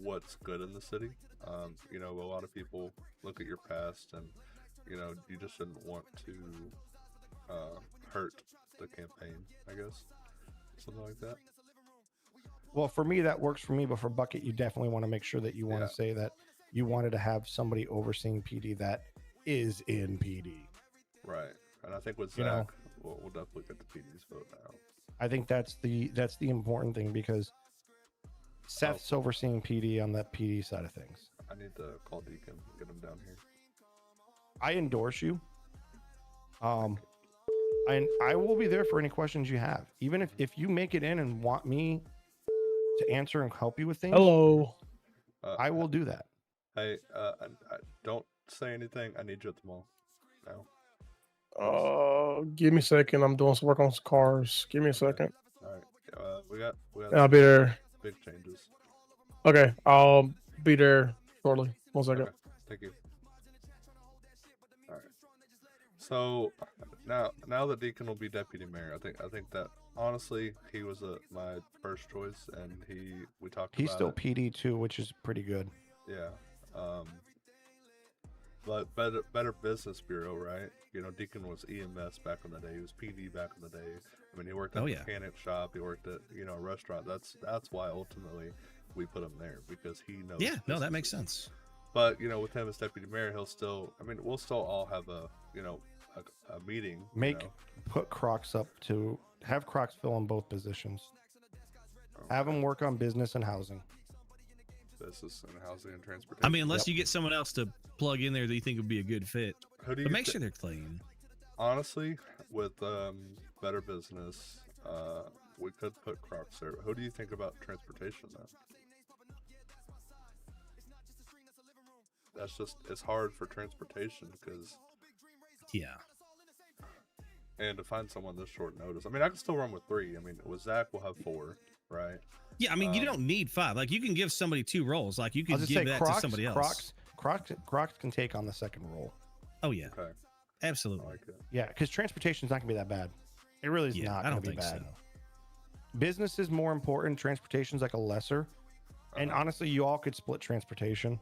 what's good in the city. A lot of people look at your past and you just didn't want to hurt the campaign, I guess, something like that. Well, for me that works for me, but for Bucket you definitely want to make sure that you want to say that you wanted to have somebody overseeing PD that is in PD. Right. And I think with Zach, we'll definitely get the PD's vote now. I think that's the important thing, because Seth's overseeing PD on that PD side of things. I need to call Deacon and get him down here. I endorse you. And I will be there for any questions you have. Even if you make it in and want me to answer and help you with things. Hello. I will do that. Hey, I don't say anything. I need you at the mall now. Give me a second. I'm doing some work on some cars. Give me a second. All right. We got I'll be there. Big changes. Okay, I'll be there shortly. 1 second. Okay. Thank you. All right. So now the deacon will be deputy mayor. I think that honestly he was my first choice, and we talked. He's about still it. PD too, which is pretty good. Yeah. But better business bureau, right? You know, Deacon was EMS back in the day. He was PD back in the day. I mean, he worked at a mechanic shop. He worked at a restaurant. That's why ultimately we put him there, because he knows. Yeah, no, that makes sense. But with him as deputy mayor, he'll still. I mean, we'll still all have a meeting. Put Crocs up to have Crocs fill in both positions. Have him work on business and housing. Business and housing and transportation. I mean, unless you get someone else to plug in there that you think would be a good fit. Who do but you make sure they're clean. Honestly, with better business, we could put Crocs there. Who do you think about transportation though? It's hard for transportation because and to find someone this short notice. I mean, I can still run with 3. I mean, with Zach we'll have 4, right? Yeah, I mean, you don't need 5. Like, you can give somebody 2 roles. Like, you can give that to somebody else. Crocs can take on the second role. Oh yeah, okay. Absolutely. I like it. Yeah, because transportation's not gonna be that bad. It really is not. I don't gonna be think bad. so. Business is more important. Transportation's like a lesser. And honestly, you all could split transportation.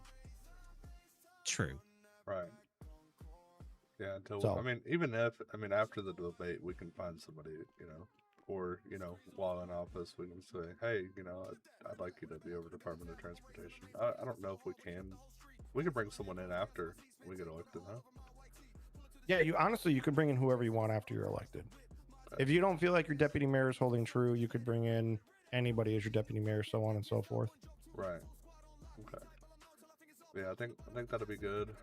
True. Right. Yeah. Until So- I mean, even if after the debate, we can find somebody, or while in office, we can say, hey, I'd like you to be over Department of Transportation. I don't know if we can. We could bring someone in after we get elected, huh? Yeah, you could bring in whoever you want after you're elected. If you don't feel like your deputy mayor is holding true, you could bring in anybody as your deputy mayor, so on and so forth. Right. Okay. Yeah, I think that'll be good.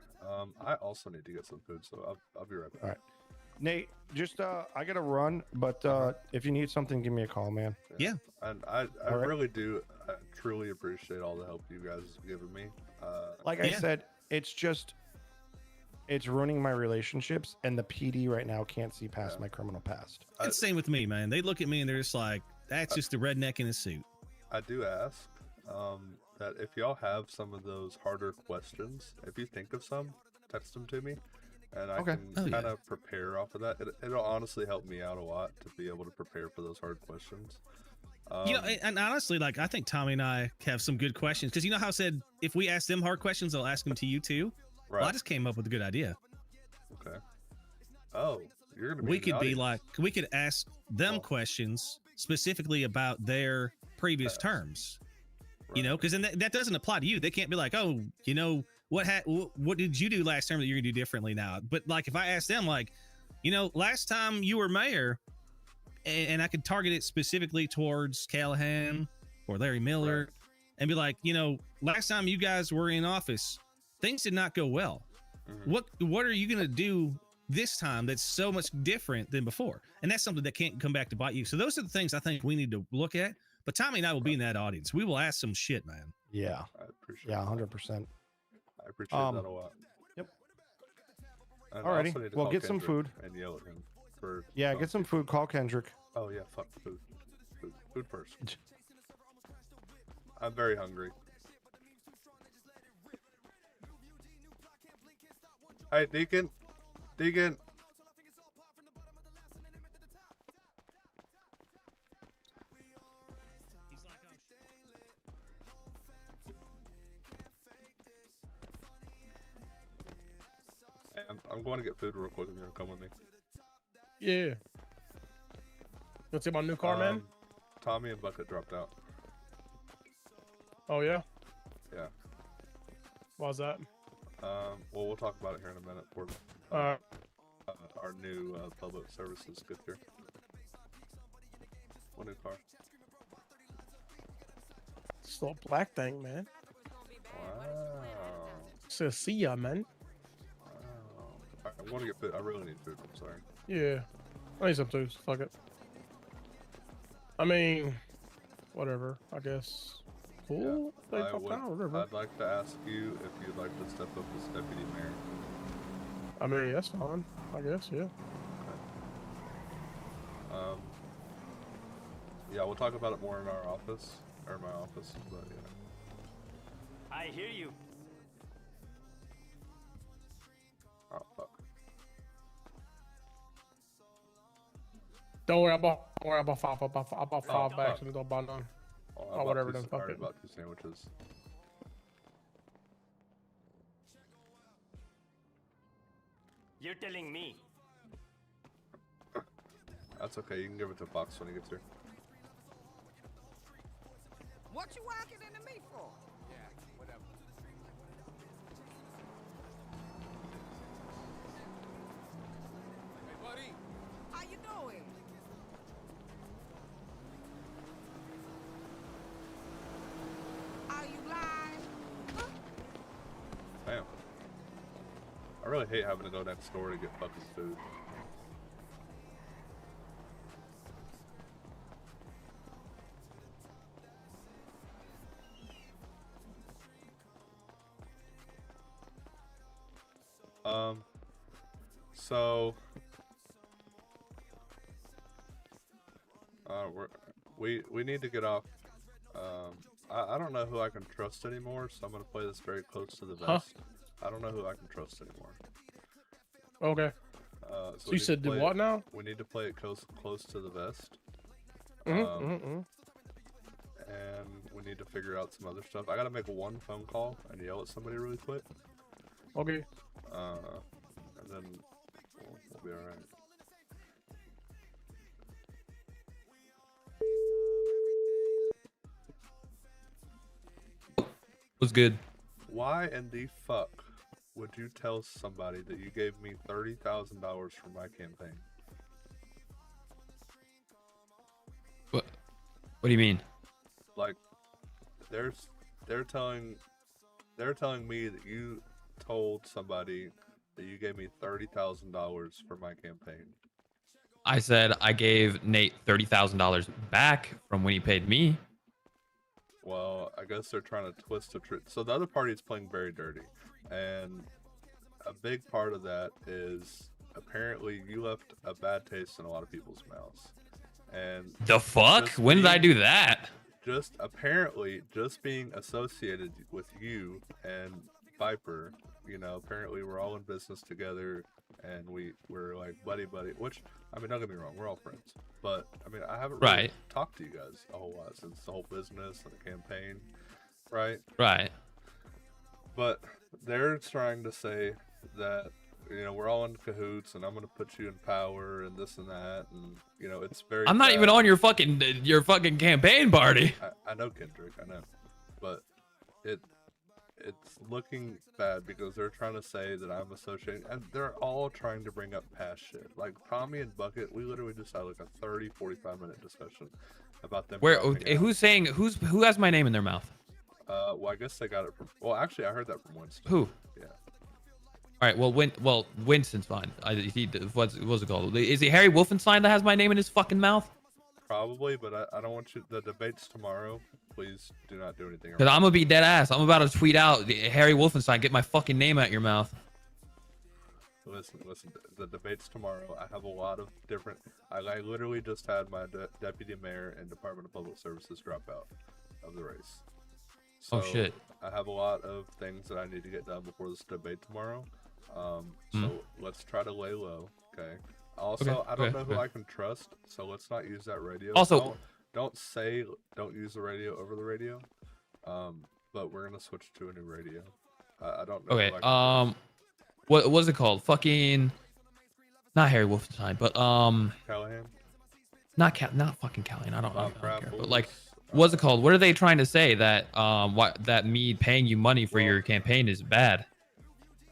I also need to get some food, so I'll be right back. All right. Nate, just I gotta run, but if you need something, give me a call, man. Yeah. And I right. really do truly appreciate all the help you guys have given me. Like I said, it's ruining my relationships, and the PD right now can't see past my criminal past. It's the same with me, man. They look at me and they're just like, that's just a redneck in a suit. I do ask that if y'all have some of those harder questions, if you think of some, text them to me, and I can kind of prepare off of that. It'll honestly help me out a lot to be able to prepare for those hard questions. And honestly, like, I think Tommy and I have some good questions, because you know how I said if we ask them hard questions, they'll ask them to you too. Right. Well, I just came up with a good idea. Okay. Oh, you're gonna be. We could be like, we could ask them questions specifically about their previous terms. Right. Because then that doesn't apply to you. They can't be like, oh, what did you do last term that you're gonna do differently now? But like, if I ask them, like, last time you were mayor, and I could target it specifically towards Callahan or Larry Miller, and be like, last time you guys were in office, things did not go well. Mm-hmm. What are you gonna do this time that's so much different than before? And that's something that can't come back to bite you. So those are the things I think we need to look at. But Tommy and I will be in that audience. We will ask some shit, man. Yeah. I appreciate. Yeah, 100%. I appreciate that a lot. Yep. And Alrighty. Well, get some food. And yell at him for. Yeah, get some food. Call Kendrick. Oh yeah, fuck food. Food first. I'm very hungry. Hey, Deacon. I'm going to get food real quick. If you're gonna come with me. Yeah. Let's see my new car, man. Tommy and Bucket dropped out. Oh yeah. Yeah. Why's that? Well, we'll talk about it here in a minute. For our new public services get here. What new car? It's a little black thing, man. Wow. So see ya, man. Wow. I want to get food. I really need food. I'm sorry. Yeah. I need some too. So fuck it. I mean, whatever. I guess. Cool. Yeah, Whatever. I'd like to ask you if you'd like to step up as deputy mayor. I mean, that's fine. I guess, yeah. Okay. Yeah, we'll talk about it more in our office, or my office, but yeah. I hear you. Don't worry, I bought five. I bought five Oh, bags fuck. and don't buy none. Oh, I Or bought whatever. two- Then I fuck already it. bought 2 sandwiches. You're telling me. That's okay. You can give it to Fox when he gets here. What you walking into me for? Yeah, whatever. Hey, buddy. How you doing? Are you live? Damn. I really hate having to go next door to get fucking food. So we need to get off. I don't know who I can trust anymore, so I'm gonna play this very close to the vest. I don't know who I can trust anymore. Okay. So you we said need to do play what it- now? We need to play it close to the vest. Mm-hmm. And we need to figure out some other stuff. I gotta make one phone call and yell at somebody really quick. Okay. And then we'll be alright. Was good. Why in the fuck would you tell somebody that you gave me $30,000 for my campaign? What do you mean? Like, they're telling me that you told somebody that you gave me $30,000 for my campaign. I said I gave Nate $30,000 back from when he paid me. Well, I guess they're trying to twist the truth. So the other party is playing very dirty, and a big part of that is apparently you left a bad taste in a lot of people's mouths. And The fuck? When did I do that? Just apparently, just being associated with you and Viper, you know, apparently we're all in business together, and we're like buddy, which, I mean, don't get me wrong, we're all friends, but I mean, I haven't really Right. talked to you guys a whole lot since the whole business and the campaign, right? Right. But they're trying to say that, you know, we're all in cahoots and I'm going to put you in power and this and that, and, you know, it's very I'm not even bad. on your fucking campaign party. I know, Kendrick, I know, but it's looking bad because they're trying to say that I'm associating, and they're all trying to bring up past shit. Like Tommy and Bucket, we literally just had like a 45 minute discussion about them. Where? dropping out. Who's saying? Who has my name in their mouth? Well, I guess they got it from. Well, actually, I heard that from Winston. Who? Yeah. All right. Well, Winston's fine. What's it called? Is it Harry Wolfenstein that has my name in his fucking mouth? Probably, but I don't want you. The debate's tomorrow. Please do not do anything. Because I'm gonna be dead ass. I'm about to tweet out Harry Wolfenstein. Get my fucking name out your mouth. Listen. The debate's tomorrow. I have a lot of different. I literally just had my deputy mayor and Department of Public Services drop out of the race. So Oh, shit. I have a lot of things that I need to get done before this debate tomorrow. So let's try to lay low. Okay. Also, Okay, I don't okay, know who okay. I can trust, so let's not use that radio. Also- don't use the radio over the radio. But we're gonna switch to a new radio. I don't know. Okay. who I can trust. What was it called? Fucking. Not Harry Wolfenstein, but Callahan. not fucking Callahan. I don't care. Crapples, But like, what's it called? What are they trying to say that that me paying you money for your campaign is bad?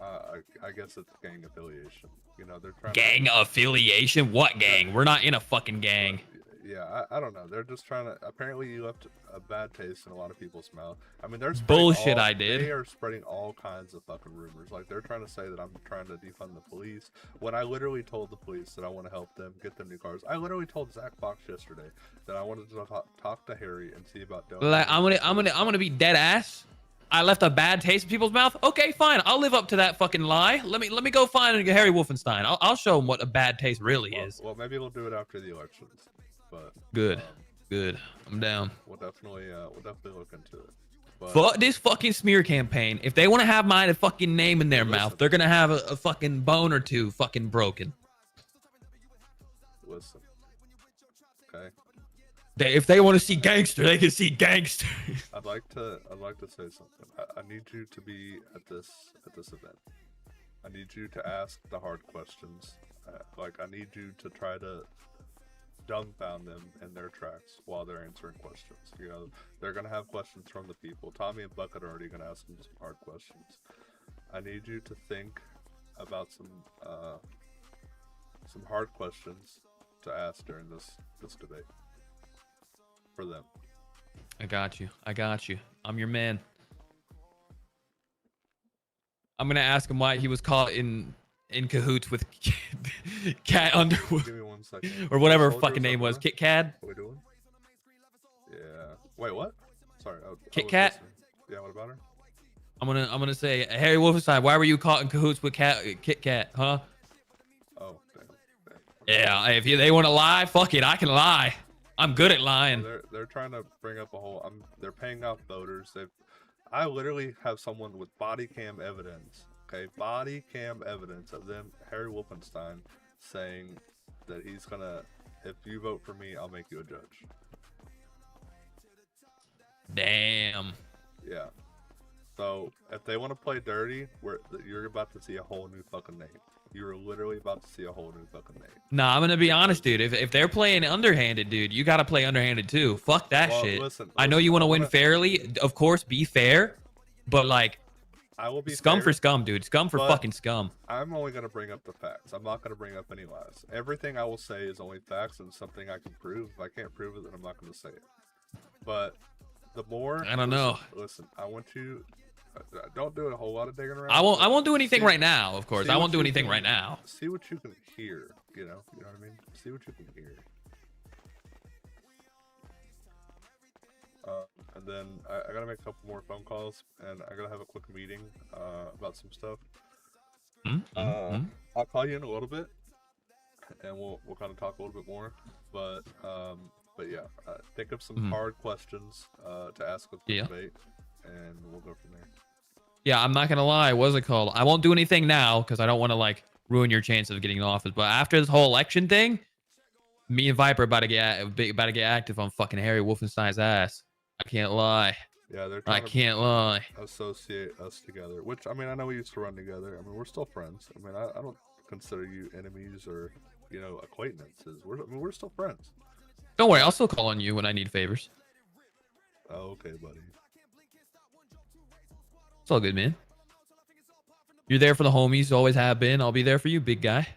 I guess it's gang affiliation. You know, they're trying. Gang affiliation? What gang? We're not in a fucking gang. Yeah, I don't know. They're just trying to. Apparently, you left a bad taste in a lot of people's mouth. I mean, they're Bullshit, I did. They are spreading all kinds of fucking rumors. Like they're trying to say that I'm trying to defund the police when I literally told the police that I want to help them get them new cars. I literally told Zach Fox yesterday that I wanted to talk to Harry and see about doing. Like, I'm gonna be dead ass. I left a bad taste in people's mouth. Okay, fine. I'll live up to that fucking lie. Let me go find Harry Wolfenstein. I'll show him what a bad taste really is. Well, maybe we'll do it after the elections. But Good. Good. I'm down. we'll definitely look into it. But, Fuck this fucking smear campaign. If they want to have my fucking name in their mouth, they're gonna have a fucking bone or two fucking broken. Listen, If they want to see gangster, they can see gangster. I'd like to say something. I need you to be at this event. I need you to ask the hard questions. Like, I need you to try to dumbfound them in their tracks while they're answering questions. You know, they're gonna have questions from the people. Tommy and Bucket are already gonna ask them some hard questions. I need you to think about some hard questions to ask during this debate for them. I got you. I'm your man. I'm gonna ask him why he was caught in cahoots with Cat Underwood. Give me 1 second. Or whatever her Soldiers fucking name up was. there? Kit Cad? What are we doing? Yeah. Wait, what? Sorry. Kit Kat? Listening. Yeah, what about her? I'm gonna say, Harry Wolfenstein, why were you caught in cahoots with Kit Kat, huh? Oh, damn. Yeah, if they want to lie, fuck it, I can lie. I'm good at lying. They're trying to bring up a whole. They're paying off voters. I literally have someone with body cam evidence. Okay, body cam evidence of them, Harry Wolfenstein, saying that he's gonna. If you vote for me, I'll make you a judge. Damn. Yeah. So if they want to play dirty, you're about to see a whole new fucking name. You're literally about to see a whole new fucking name. Nah, I'm gonna be honest, dude. If they're playing underhanded, dude, you gotta play underhanded too. Fuck that shit. I know you want to win fairly. Of course, be fair. But like, I will be scum fair, for scum, dude. Scum for but fucking scum. I'm only gonna bring up the facts. I'm not gonna bring up any lies. Everything I will say is only facts and something I can prove. If I can't prove it, then I'm not gonna say it. But the more I don't know. Listen, I want you. Don't do a whole lot of digging around. I won't do anything right now. Of course, I won't do anything right now. See what you can hear. You know what I mean. See what you can hear. And then I gotta make a couple more phone calls, and I gotta have a quick meeting about some stuff. I'll call you in a little bit, and we'll kind of talk a little bit more. But yeah, think of some hard questions to ask with the debate, and we'll go from there. Yeah, I'm not gonna lie. What's it called? I won't do anything now because I don't want to like ruin your chance of getting in office. But after this whole election thing, me and Viper about to get active on fucking Harry Wolfenstein's ass. I can't lie. Yeah, they're I trying can't lie. Associate us together, which I mean, I know we used to run together. I mean, we're still friends. I mean, I don't consider you enemies or acquaintances. We're still friends. Don't worry, I'll still call on you when I need favors. Oh, okay, buddy. It's all good, man. You're there for the homies, always have been. I'll be there for you, big guy.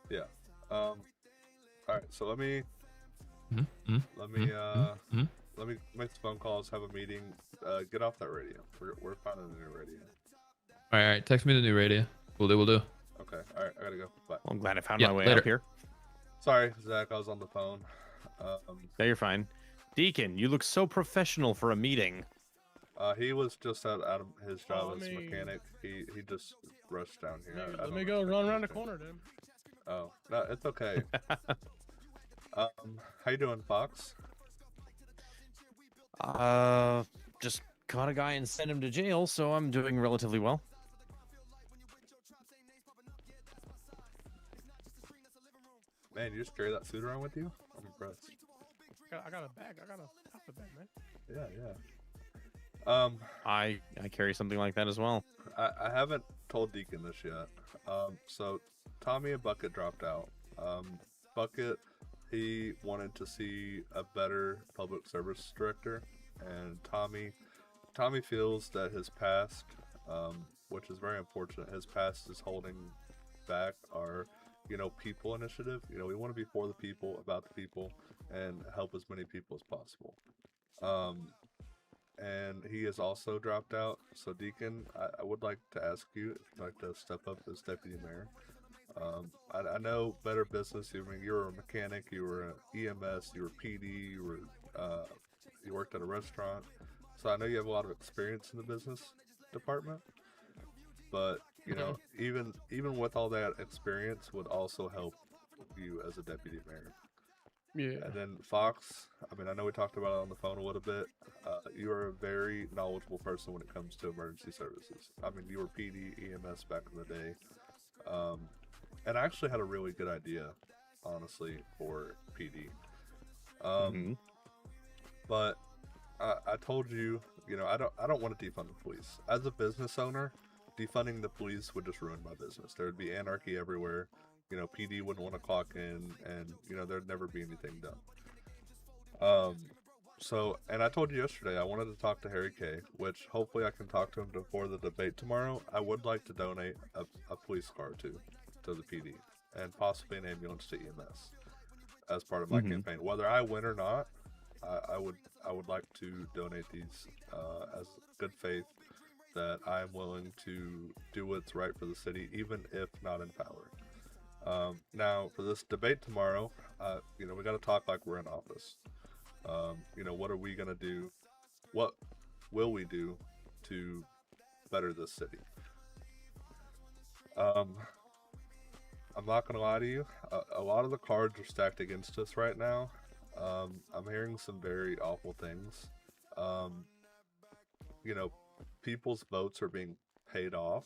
Yeah. All right. So let me make some phone calls, have a meeting. Get off that radio. We're finding a new radio. All right. Text me the new radio. We'll do. Okay. All right. I gotta go. Bye. Well, I'm glad I found my way up here. Sorry, Zach. I was on the phone. No, you're fine. Deacon, you look so professional for a meeting. He was just out of his job as a mechanic. He just rushed down here. Let me go run around the corner, then. Oh, no, it's okay. How you doing, Fox? Just caught a guy and sent him to jail, so I'm doing relatively well. Man, you just carry that suit around with you? I'm impressed. I got a bag. I got a puffer bag, man. Yeah. I carry something like that as well. I haven't told Deacon this yet. So Tommy and Bucket dropped out. Bucket, he wanted to see a better public service director, and Tommy feels that his past, which is very unfortunate, his past is holding back our, people initiative. We want to be for the people, about the people, and help as many people as possible. And he has also dropped out. So Deacon, I would like to ask you if you'd like to step up as deputy mayor. I know better business. I mean, you were a mechanic, you were an EMS, you were PD, you worked at a restaurant. So I know you have a lot of experience in the business department. But even with all that experience, would also help you as a deputy mayor. Yeah. And then Fox, I mean, I know we talked about it on the phone a little bit. You are a very knowledgeable person when it comes to emergency services. I mean, you were PD, EMS back in the day. And I actually had a really good idea, honestly, for PD. But I told you, I don't want to defund the police. As a business owner, defunding the police would just ruin my business. There would be anarchy everywhere. PD wouldn't want to clock in, and there'd never be anything done. So, and I told you yesterday I wanted to talk to Harry K, which hopefully I can talk to him before the debate tomorrow. I would like to donate a police car to the PD, and possibly an ambulance to EMS as part of my campaign. Whether I win or not, I would like to donate these as good faith that I am willing to do what's right for the city, even if not in power. Now, for this debate tomorrow, we got to talk like we're in office. What are we going to do? What will we do to better this city? I'm not going to lie to you. A lot of the cards are stacked against us right now. I'm hearing some very awful things. People's votes are being paid off.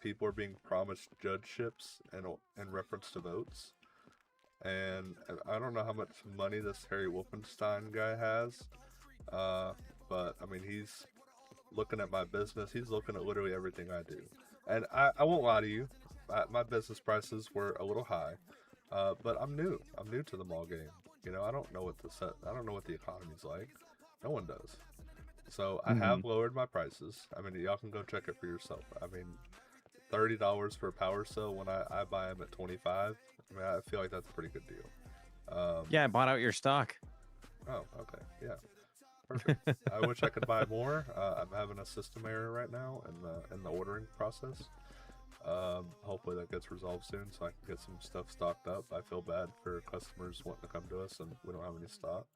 People are being promised judgeships in reference to votes. And I don't know how much money this Harry Wolfenstein guy has, but I mean, he's looking at my business. He's looking at literally everything I do. And I won't lie to you, my business prices were a little high, but I'm new. I'm new to the mall game. I don't know what the economy's like. No one does. So I have lowered my prices. I mean, y'all can go check it for yourself. I mean, $30 for a power cell when I buy them at 25. I mean, I feel like that's a pretty good deal. Yeah, I bought out your stock. Oh, okay. Yeah. Perfect. I wish I could buy more. I'm having a system error right now in the ordering process. Hopefully that gets resolved soon so I can get some stuff stocked up. I feel bad for customers wanting to come to us and we don't have any stock.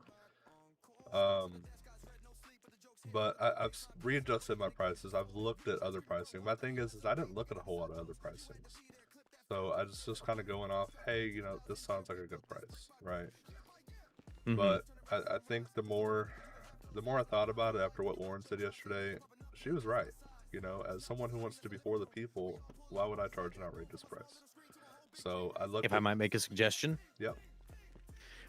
But I've readjusted my prices. I've looked at other pricing. My thing is I didn't look at a whole lot of other pricings. So I just kind of going off, hey, this sounds like a good price, right? But I think the more I thought about it after what Lauren said yesterday, she was right. As someone who wants to be for the people, why would I charge an outrageous price? So I looked. If I might make a suggestion. Yep.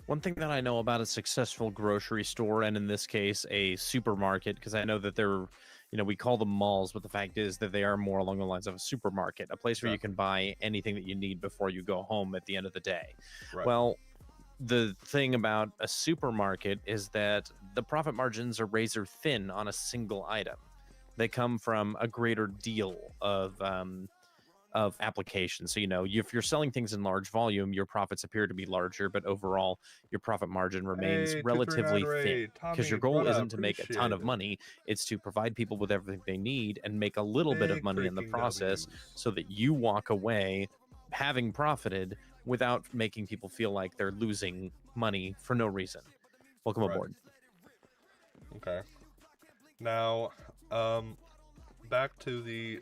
One thing that I know about a successful grocery store, and in this case, a supermarket, because I know that they're, we call them malls, but the fact is that they are more along the lines of a supermarket, a place where you can buy anything that you need before you go home at the end of the day. Right. Well, the thing about a supermarket is that the profit margins are razor thin on a single item. They come from a greater deal of applications. So, if you're selling things in large volume, your profits appear to be larger, but overall, your profit margin remains relatively thin. Because your goal isn't to make a ton of money, it's to provide people with everything they need and make a little bit of money in the process so that you walk away having profited without making people feel like they're losing money for no reason. Welcome aboard. Okay. Now, back to the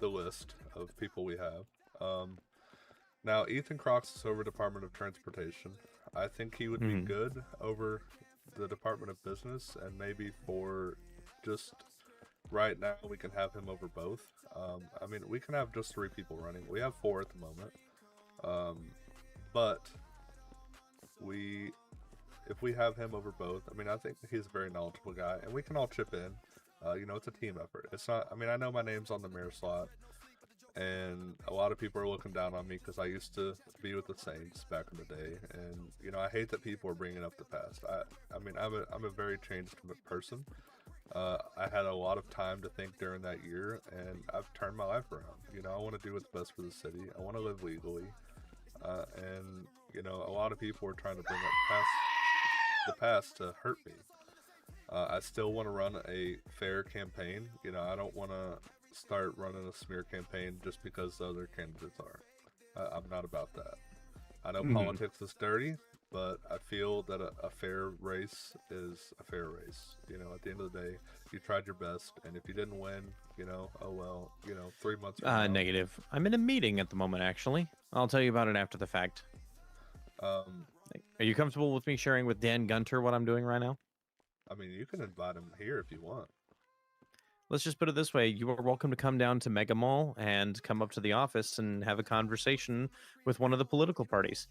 list of people we have. Now, Ethan Crocs is over Department of Transportation. I think he would be good over the Department of Business, and maybe for just right now, we can have him over both. I mean, we can have just 3 people running. We have 4 at the moment. But if we have him over both, I mean, I think he's a very knowledgeable guy, and we can all chip in. It's a team effort. It's not, I mean, I know my name's on the mayor slot, and a lot of people are looking down on me because I used to be with the Saints back in the day, and, I hate that people are bringing up the past. I mean, I'm a very changed person. I had a lot of time to think during that year, and I've turned my life around. I want to do what's best for the city. I want to live legally. And, a lot of people are trying to bring up the past to hurt me. I still want to run a fair campaign. I don't want to start running a smear campaign just because the other candidates are. I'm not about that. I know politics is dirty, but I feel that a fair race is a fair race. At the end of the day, you tried your best, and if you didn't win, oh well, 3 months from now. Negative. I'm in a meeting at the moment, actually. I'll tell you about it after the fact. Are you comfortable with me sharing with Dan Gunter what I'm doing right now? I mean, you can invite him here if you want. Let's just put it this way. You are welcome to come down to Mega Mall and come up to the office and have a conversation with one of the political parties.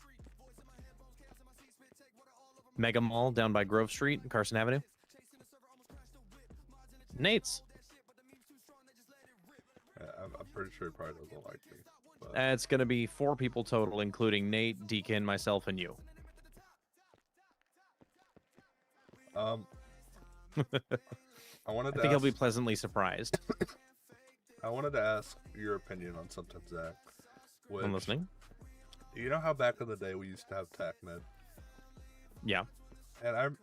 Mega Mall down by Grove Street, Carson Avenue. Nate's. I'm pretty sure he probably doesn't like me. But... It's going to be 4 people total, including Nate, Deacon, myself, and you. I wanted to I think he'll be pleasantly surprised. I wanted to ask your opinion on something, Zach. I'm listening. You know how back in the day we used to have TACMed? Yeah. And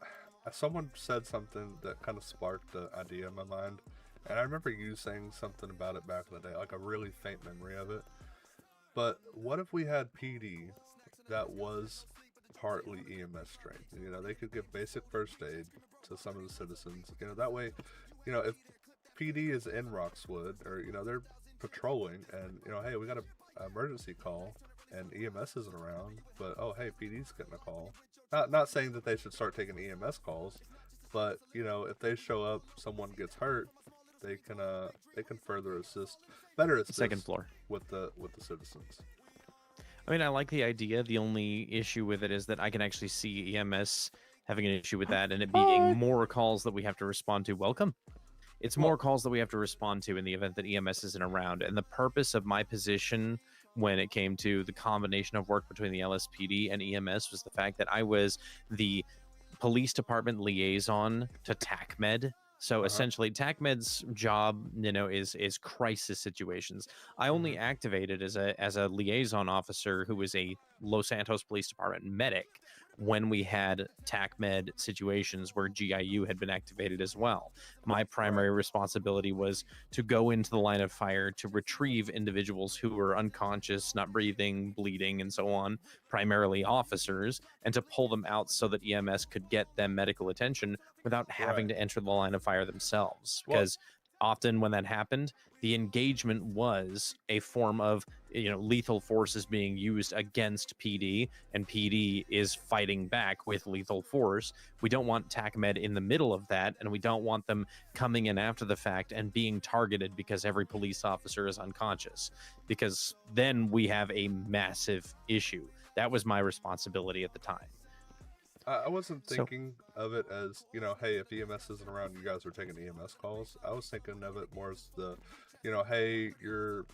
someone said something that kind of sparked the idea in my mind. And I remember you saying something about it back in the day, like a really faint memory of it. But what if we had PD that was partly EMS trained? You know, they could give basic first aid to some of the citizens. You know, that way, you know, if PD is in Roxwood, or, you know, they're patrolling and, you know, hey, we got an emergency call and EMS isn't around, but, oh, hey, PD's getting a call. Not saying that they should start taking EMS calls, but, you know, if they show up, someone gets hurt, they can further better assist second floor with the citizens. I mean, I like the idea. The only issue with it is that I can actually see EMS having an issue with that, and it being more calls that we have to respond to. Welcome. It's more calls that we have to respond to in the event that EMS isn't around. And the purpose of my position when it came to the combination of work between the LSPD and EMS was the fact that I was the police department liaison to TACMed. So essentially, TACMed's job, you know, is crisis situations. I only activated as a liaison officer who was a Los Santos Police Department medic when we had TACMed situations where GIU had been activated as well. My primary responsibility was to go into the line of fire to retrieve individuals who were unconscious, not breathing, bleeding, and so on, primarily officers, and to pull them out so that EMS could get them medical attention without having to enter the line of fire themselves. Because often when that happened, the engagement was a form of, you know, lethal force is being used against PD, and PD is fighting back with lethal force. We don't want TACMed in the middle of that, and we don't want them coming in after the fact and being targeted because every police officer is unconscious, because then we have a massive issue. That was my responsibility at the time. I wasn't thinking of it as, you know, hey, if EMS isn't around, you guys are taking EMS calls. I was thinking of it more as the, you know, hey, you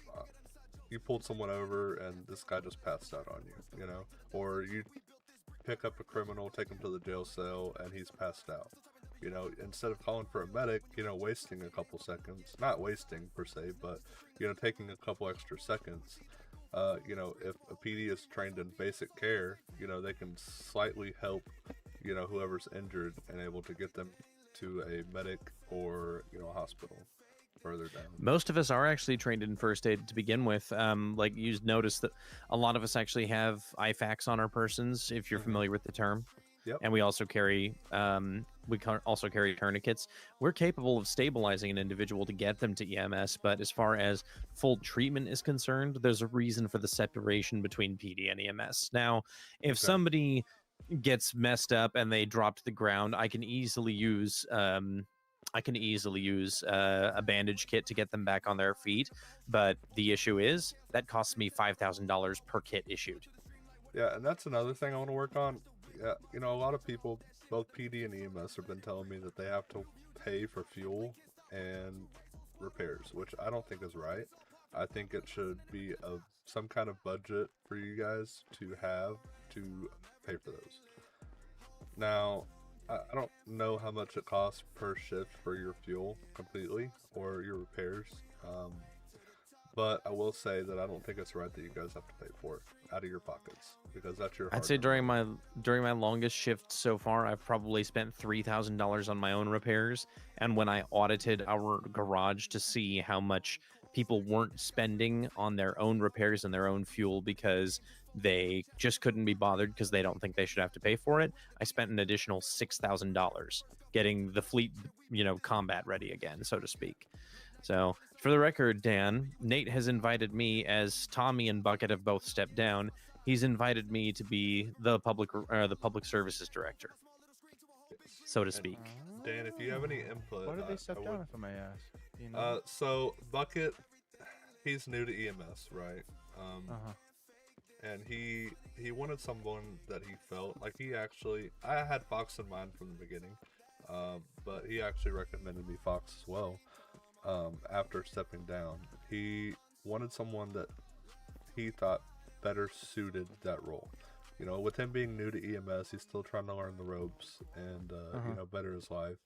pulled someone over and this guy just passed out on you, you know, or you pick up a criminal, take him to the jail cell, and he's passed out. You know, instead of calling for a medic, you know, wasting a couple seconds, not wasting per se, but, you know, taking a couple extra seconds. You know, if a PD is trained in basic care, you know, they can slightly help, you know, whoever's injured and able to get them to a medic or, you know, a hospital further down. Most of us are actually trained in first aid to begin with. Like you notice that a lot of us actually have IFACs on our persons, if you're familiar with the term. Yep. And we also carry tourniquets. We're capable of stabilizing an individual to get them to EMS, but as far as full treatment is concerned, there's a reason for the separation between PD and EMS. Now, if somebody gets messed up and they drop to the ground, I can easily use a bandage kit to get them back on their feet. But the issue is that costs me $5,000 per kit issued. Yeah, and that's another thing I want to work on. Yeah, you know, a lot of people, both PD and EMS, have been telling me that they have to pay for fuel and repairs, which I don't think is right. I think it should be some kind of budget for you guys to have to pay for those. Now, I don't know how much it costs per shift for your fuel completely or your repairs, but I will say that I don't think it's right that you guys have to pay for it out of your pockets, because that's your I'd say during my longest shift so far, I've probably spent $3,000 on my own repairs. And when I audited our garage to see how much people weren't spending on their own repairs and their own fuel because they just couldn't be bothered because they don't think they should have to pay for it, I spent an additional $6,000 getting the fleet, you know, combat ready again, so to speak. So, for the record, Dan, Nate has invited me, as Tommy and Bucket have both stepped down. He's invited me to be the public services director, so to speak. Dan, if you have any input, Why did they step down, if I may ask? You know? So Bucket, he's new to EMS, right? and he wanted someone that he felt like I had Fox in mind from the beginning, but he actually recommended me Fox as well. After stepping down, he wanted someone that he thought better suited that role. You know, with him being new to EMS, he's still trying to learn the ropes and better his life.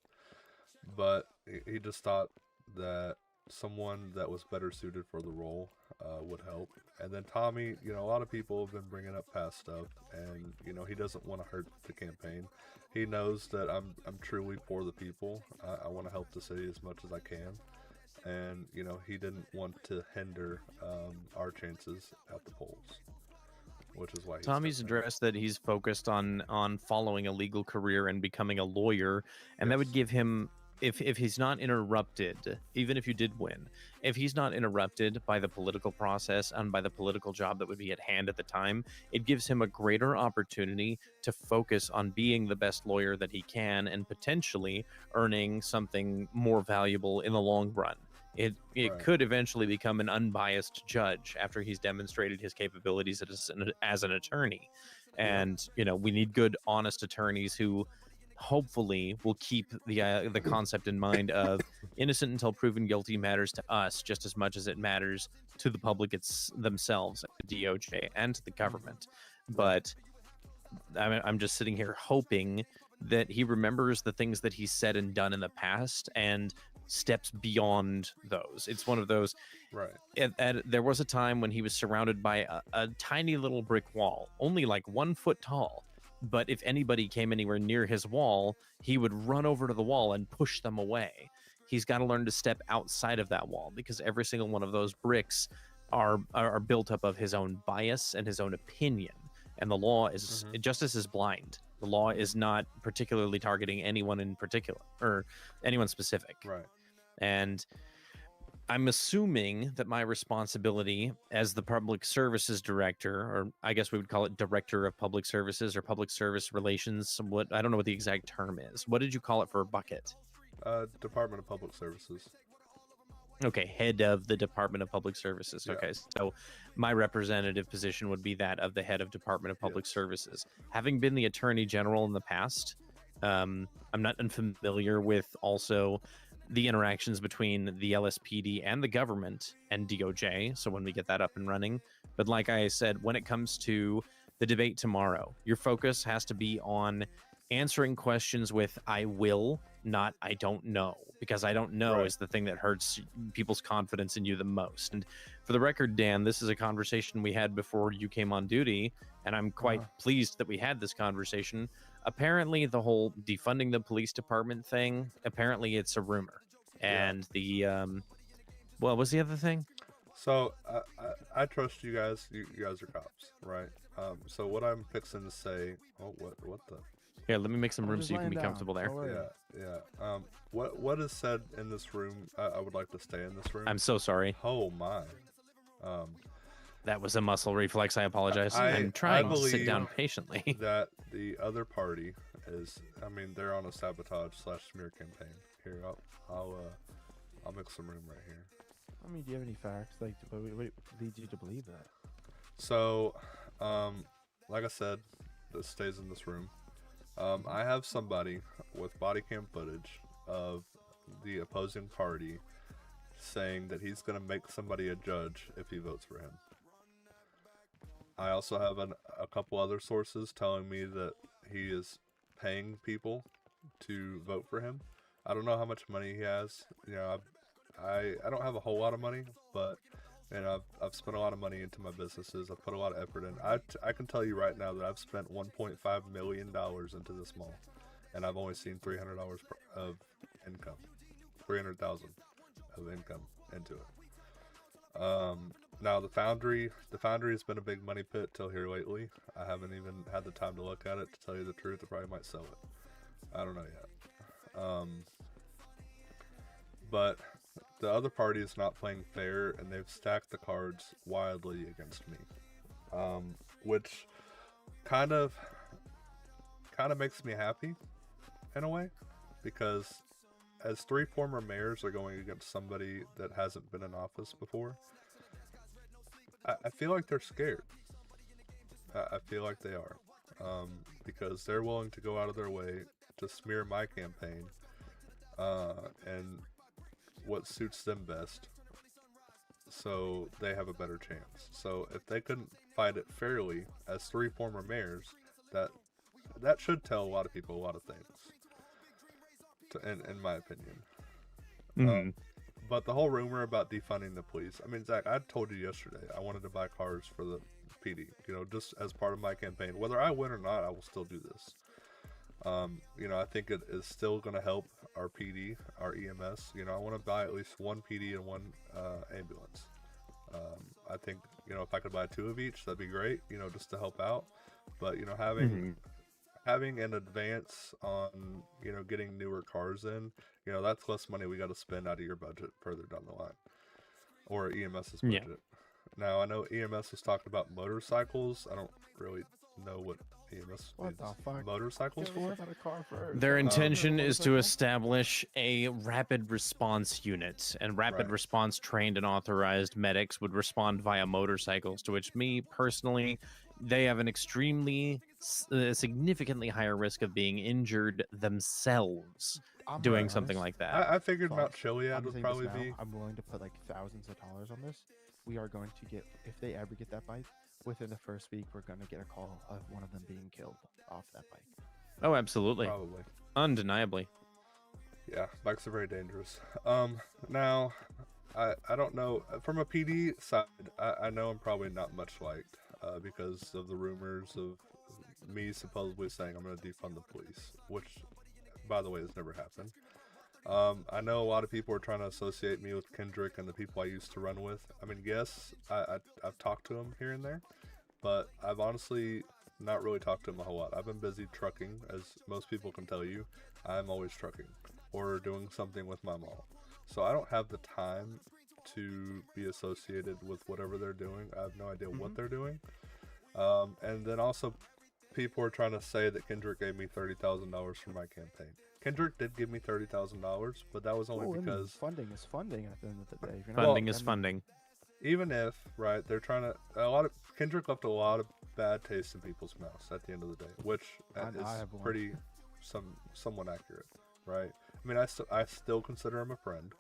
But he just thought that someone that was better suited for the role would help. And then Tommy, a lot of people have been bringing up past stuff, and he doesn't want to hurt the campaign. He knows that I'm truly for the people. I want to help the city as much as I can, and he didn't want to hinder our chances at the polls, which is why Tommy's addressed that he's focused on following a legal career and becoming a lawyer, and that would give him, if he's not interrupted, even if you did win, if he's not interrupted by the political process and by the political job that would be at hand at the time, it gives him a greater opportunity to focus on being the best lawyer that he can and potentially earning something more valuable in the long run. It could eventually become an unbiased judge after he's demonstrated his capabilities as an attorney. And, we need good, honest attorneys who hopefully will keep the concept in mind of innocent until proven guilty matters to us just as much as it matters to the public themselves, the DOJ, and to the government. But I'm just sitting here hoping that he remembers the things that he's said and done in the past and steps beyond those. It's one of those, right? There was a time when he was surrounded by a tiny little brick wall, only like 1 foot tall. But if anybody came anywhere near his wall, he would run over to the wall and push them away. He's got to learn to step outside of that wall, because every single one of those bricks are built up of his own bias and his own opinion. And the law is justice is blind. The law is not particularly targeting anyone in particular or anyone specific. Right. And I'm assuming that my responsibility as the public services director, or I guess we would call it director of public services or public service relations, I don't know what the exact term is. What did you call it for a bucket? Department of Public Services. Okay, head of the Department of Public Services. Yeah. Okay, so my representative position would be that of the head of Department of Public Services. Having been the Attorney General in the past, I'm not unfamiliar with also the interactions between the LSPD and the government and DOJ, so when we get that up and running. But like I said, when it comes to the debate tomorrow, your focus has to be on answering questions with I will, not I don't know, because I don't know is the thing that hurts people's confidence in you the most. And for the record, Dan, this is a conversation we had before you came on duty, and I'm quite pleased that we had this conversation. Apparently the whole defunding the police department thing, apparently it's a rumor. And the what was the other thing? So I trust you guys. You guys are cops, right? So what I'm fixing to say, what the Here, let me make some room so you can be comfortable there. Yeah. What is said in this room, I would like to stay in this room. I'm so sorry. Oh my. That was a muscle reflex. I apologize. I'm trying to sit down patiently. That the other party is, they're on a sabotage/smear campaign. Here, I'll make some room right here. Do you have any facts? What leads you to believe that? So, like I said, this stays in this room. I have somebody with body cam footage of the opposing party saying that he's going to make somebody a judge if he votes for him. I also have a couple other sources telling me that he is paying people to vote for him. I don't know how much money he has. I don't have a whole lot of money, but I've spent a lot of money into my businesses. I've put a lot of effort in. I can tell you right now that I've spent $1.5 million into this mall, and I've only seen $300 of income, $300,000 of income into it. Now the foundry has been a big money pit till here lately. I haven't even had the time to look at it. To tell you the truth, I probably might sell it. I don't know yet. But the other party is not playing fair, and they've stacked the cards wildly against me, which kind of makes me happy in a way, because as 3 former mayors are going against somebody that hasn't been in office before, I feel like they're scared. I feel like they are, because they're willing to go out of their way to smear my campaign, and what suits them best, so they have a better chance. So if they couldn't fight it fairly as 3 former mayors, that should tell a lot of people a lot of things, in my opinion. But the whole rumor about defunding the police, I mean, Zach, I told you yesterday I wanted to buy cars for the PD, just as part of my campaign. Whether I win or not, I will still do this. I think it is still going to help our PD, our EMS. I want to buy at least 1 PD and 1 ambulance. I think, if I could buy 2 of each, that'd be great, just to help out. But, having an advance on, getting newer cars in, that's less money we got to spend out of your budget further down the line, or EMS's budget. Yeah. Now, I know EMS was talking about motorcycles. I don't really know what EMS motorcycles for. Their intention is to establish a rapid response unit, and rapid response trained and authorized medics would respond via motorcycles, to which me personally, they have an extremely significantly higher risk of being injured themselves doing something like that. I figured Mount Chiliad would probably be. I'm willing to put like thousands of dollars on this. We are going to get, if they ever get that bike, within the first week, we're going to get a call of one of them being killed off that bike. Oh, absolutely. Probably. Undeniably. Yeah, bikes are very dangerous. Now, I don't know. From a PD side, I know I'm probably not much liked because of the rumors of me supposedly saying I'm going to defund the police, which, by the way, has never happened. I know a lot of people are trying to associate me with Kendrick and the people I used to run with. I mean, yes, I've talked to him here and there, but I've honestly not really talked to him a whole lot. I've been busy trucking, as most people can tell you. I'm always trucking or doing something with my mall. So I don't have the time to be associated with whatever they're doing. I have no idea what they're doing. And then also, people are trying to say that Kendrick gave me $30,000 for my campaign. Kendrick did give me $30,000, but that was only because funding is funding at the end of the day. Funding is funding. Even if, they're trying to, Kendrick left a lot of bad taste in people's mouths at the end of the day, which is pretty somewhat accurate, right? I mean, I still consider him a friend,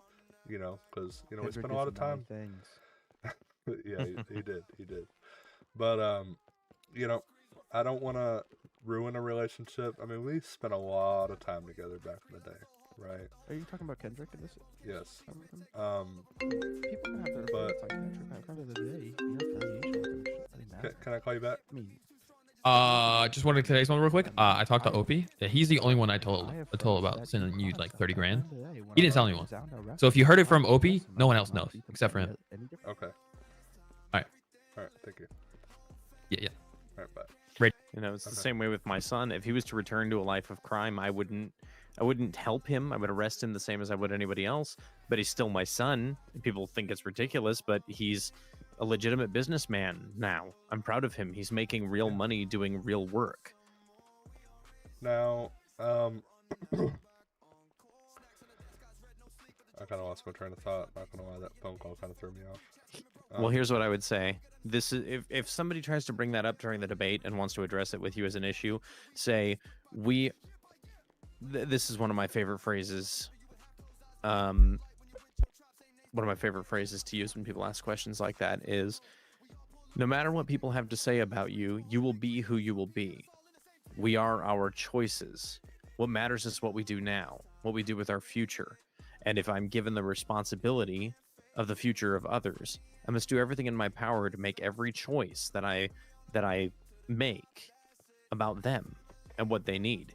because we spent a lot of time. Yeah, he did. But I don't want to ruin a relationship. I mean, we spent a lot of time together back in the day, right? Are you talking about Kendrick in this? Yes. People can have their opinions on Kendrick. At the end of the day, your affiliation with him. Can I call you back? I mean, just wanted to today's one real quick. I talked to Opie. He's the only one I told about sending you like 30 grand. He didn't tell anyone. So if you heard it from Opie, no one else knows except for him. Okay. All right. Thank you. Yeah. All right, bye. It's the same way with my son. If he was to return to a life of crime, I wouldn't help him. I would arrest him the same as I would anybody else. But he's still my son. People think it's ridiculous, but he's a legitimate businessman now. I'm proud of him. He's making real money doing real work. Now, I kind of lost my train of thought. Not gonna lie, that phone call kind of threw me off. Well, here's what I would say. This is if somebody tries to bring that up during the debate and wants to address it with you as an issue, say this is one of my favorite phrases. One of my favorite phrases to use when people ask questions like that is, no matter what people have to say about you, you will be who you will be. We are our choices. What matters is what we do now, what we do with our future. And if I'm given the responsibility of the future of others, I must do everything in my power to make every choice that I make about them and what they need.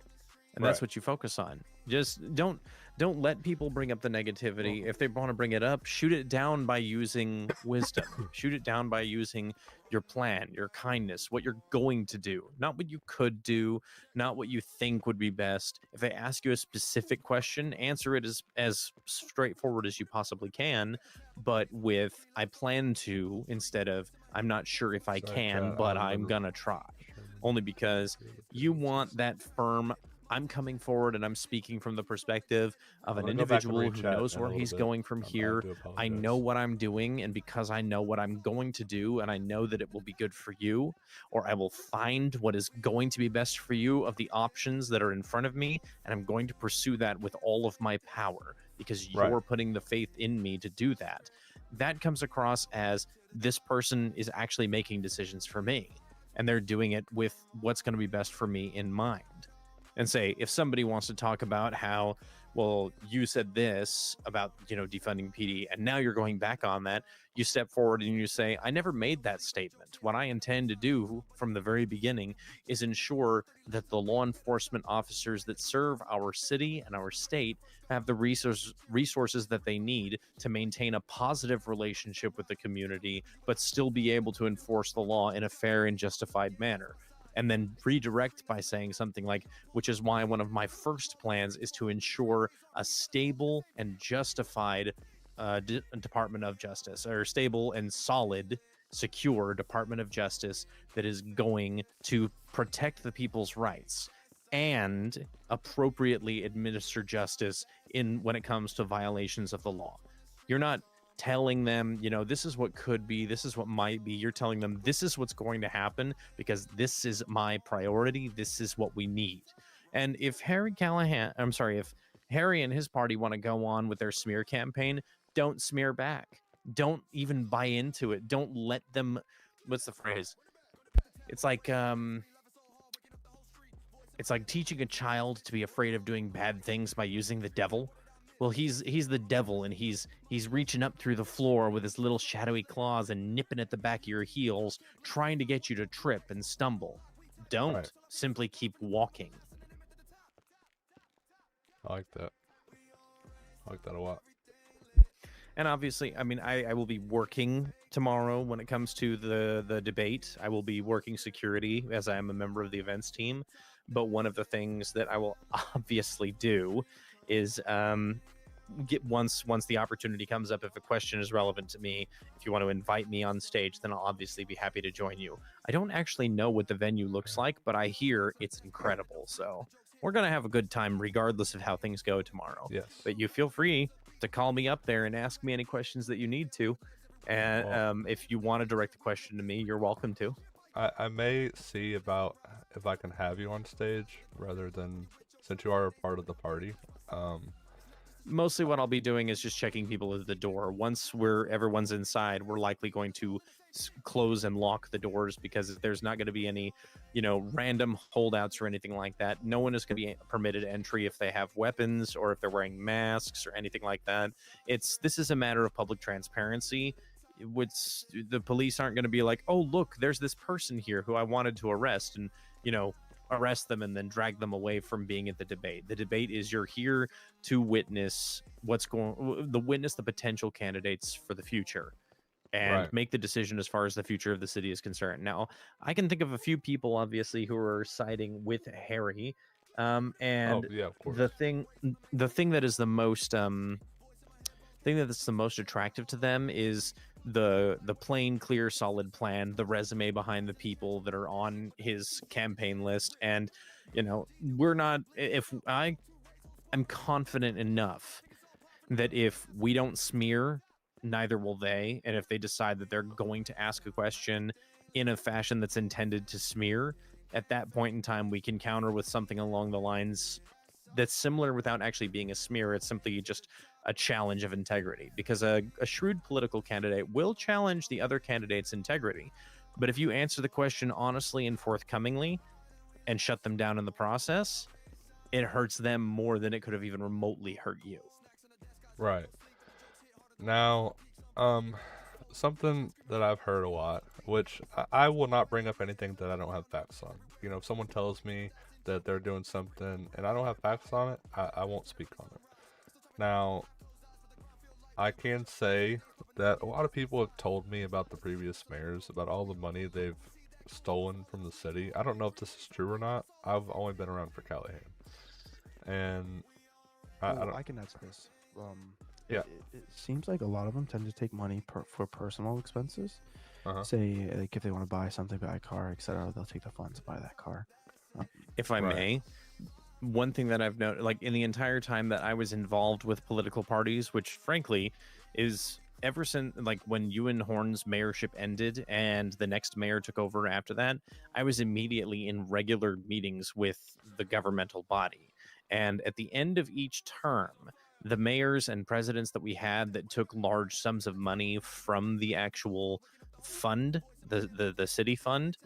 And that's what you focus on. Just don't let people bring up the negativity. If they want to bring it up, shoot it down by using wisdom. Shoot it down by using your plan, your kindness, what you're going to do, not what you could do, not what you think would be best. If they ask you a specific question, answer it as straightforward as you possibly can, but with I plan to instead of I'm not sure if I can, but I'm gonna try. Only because you want that firm I'm coming forward and I'm speaking from the perspective of I'm an gonna go back and individual read who chat knows in a where little he's bit. going from I here. do I apologize. know what I'm doing, and because I know what I'm going to do, and I know that it will be good for you, or I will find what is going to be best for you of the options that are in front of me, and I'm going to pursue that with all of my power because Right. you're putting the faith in me to do that. That comes across as this person is actually making decisions for me, and they're doing it with what's going to be best for me in mind. And say, if somebody wants to talk about how, well, you said this about, defunding PD, and now you're going back on that, you step forward and you say, I never made that statement. What I intend to do from the very beginning is ensure that the law enforcement officers that serve our city and our state have the resources that they need to maintain a positive relationship with the community, but still be able to enforce the law in a fair and justified manner. And then redirect by saying something like, which is why one of my first plans is to ensure a stable and justified Department of Justice, or stable and solid, secure Department of Justice that is going to protect the people's rights and appropriately administer justice when it comes to violations of the law. You're not telling them, this is what could be, this is what might be. You're telling them this is what's going to happen because this is my priority. This is what we need. And if Harry and his party want to go on with their smear campaign, don't smear back. Don't even buy into it. Don't let them. What's the phrase? It's like teaching a child to be afraid of doing bad things by using the devil. Well, he's the devil, and he's reaching up through the floor with his little shadowy claws and nipping at the back of your heels, trying to get you to trip and stumble. Don't simply keep walking. I like that. I like that a lot. And obviously, I mean, I will be working tomorrow when it comes to the debate. I will be working security as I am a member of the events team. But one of the things that I will obviously do is get once the opportunity comes up, if a question is relevant to me, if you want to invite me on stage, then I'll obviously be happy to join you. I don't actually know what the venue looks like, but I hear it's incredible. So we're going to have a good time regardless of how things go tomorrow. Yes. But you feel free to call me up there and ask me any questions that you need to. And if you want to direct a question to me, you're welcome to. I may see about if I can have you on stage rather than, since you are a part of the party. Mostly what I'll be doing is just checking people at the door. Once everyone's inside, we're likely going to close and lock the doors because there's not going to be any, random holdouts or anything like that. No one is going to be permitted entry if they have weapons or if they're wearing masks or anything like that. This is a matter of public transparency. The police aren't going to be like, oh, look, there's this person here who I wanted to arrest and, arrest them and then drag them away from being at the debate. The debate is you're here to witness witness the potential candidates for the future and make the decision as far as the future of the city is concerned. Now, I can think of a few people, obviously, who are siding with Harry. And of course. the thing that is the most attractive to them is the plain, clear, solid plan, the resume behind the people that are on his campaign list. And I'm confident enough that if we don't smear, neither will they. And if they decide that they're going to ask a question in a fashion that's intended to smear, at that point in time we can counter with something along the lines that's similar without actually being a smear. It's simply just a challenge of integrity, because a shrewd political candidate will challenge the other candidate's integrity. But if you answer the question honestly and forthcomingly and shut them down in the process, it hurts them more than it could have even remotely hurt you. Right. Now, something that I've heard a lot, which I will not bring up anything that I don't have facts on. If someone tells me that they're doing something and I don't have facts on it, I won't speak on it. Now, I can say that a lot of people have told me about the previous mayors, about all the money they've stolen from the city. I don't know if this is true or not. I've only been around for Callahan. And I can answer this. It seems like a lot of them tend to take money for personal expenses. Say, like if they want to buy something, buy a car, etc., they'll take the funds to buy that car. If I may, one thing that I've noticed, like in the entire time that I was involved with political parties, which frankly is ever since like when Ewan Horn's mayorship ended and the next mayor took over after that, I was immediately in regular meetings with the governmental body. And at the end of each term, the mayors and presidents that we had that took large sums of money from the actual fund, the city fund,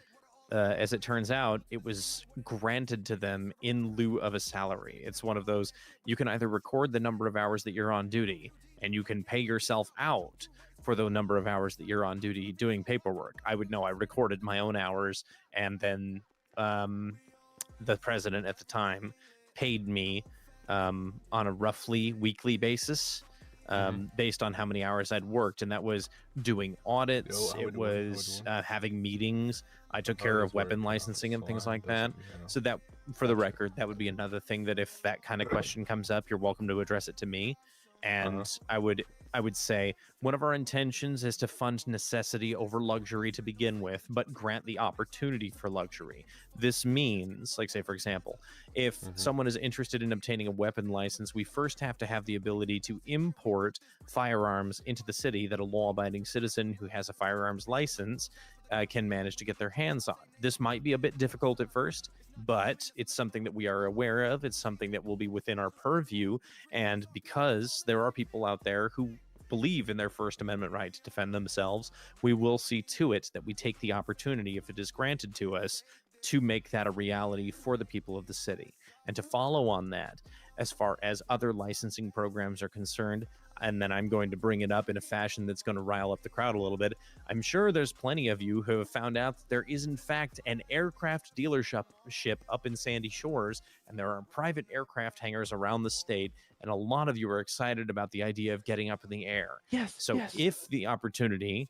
as it turns out, it was granted to them in lieu of a salary. It's one of those, you can either record the number of hours that you're on duty and you can pay yourself out for the number of hours that you're on duty doing paperwork. I would know I recorded my own hours, and then the president at the time paid me on a roughly weekly basis based on how many hours I'd worked, and that was doing audits. It was having meetings. I took care of weapon licensing and things like that. So that, for the record, that would be another thing that if that kind of question comes up, you're welcome to address it to me. And I would say one of our intentions is to fund necessity over luxury to begin with, but grant the opportunity for luxury. This means, like say, for example, if someone is interested in obtaining a weapon license, we first have to have the ability to import firearms into the city that a law-abiding citizen who has a firearms license can manage to get their hands on. This might be a bit difficult at first, but it's something that we are aware of. It's something that will be within our purview. And because there are people out there who believe in their First Amendment right to defend themselves, we will see to it that we take the opportunity, if it is granted to us, to make that a reality for the people of the city. And to follow on that, as far as other licensing programs are concerned, and then I'm going to bring it up in a fashion that's going to rile up the crowd a little bit. I'm sure there's plenty of you who have found out that there is, in fact, an aircraft dealership up in Sandy Shores, and there are private aircraft hangars around the state, and a lot of you are excited about the idea of getting up in the air. Yes. So if the opportunity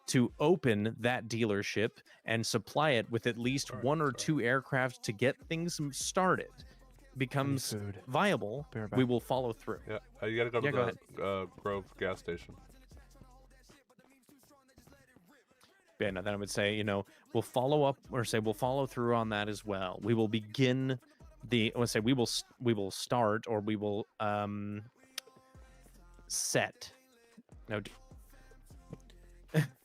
to open that dealership and supply it with at least one or two aircraft to get things started becomes viable, we will follow through. Yeah, you gotta go to go the Grove gas station. Yeah, no, then I would say, we'll follow up, or say we'll follow through on that as well. We will begin we will start, or we will set. No,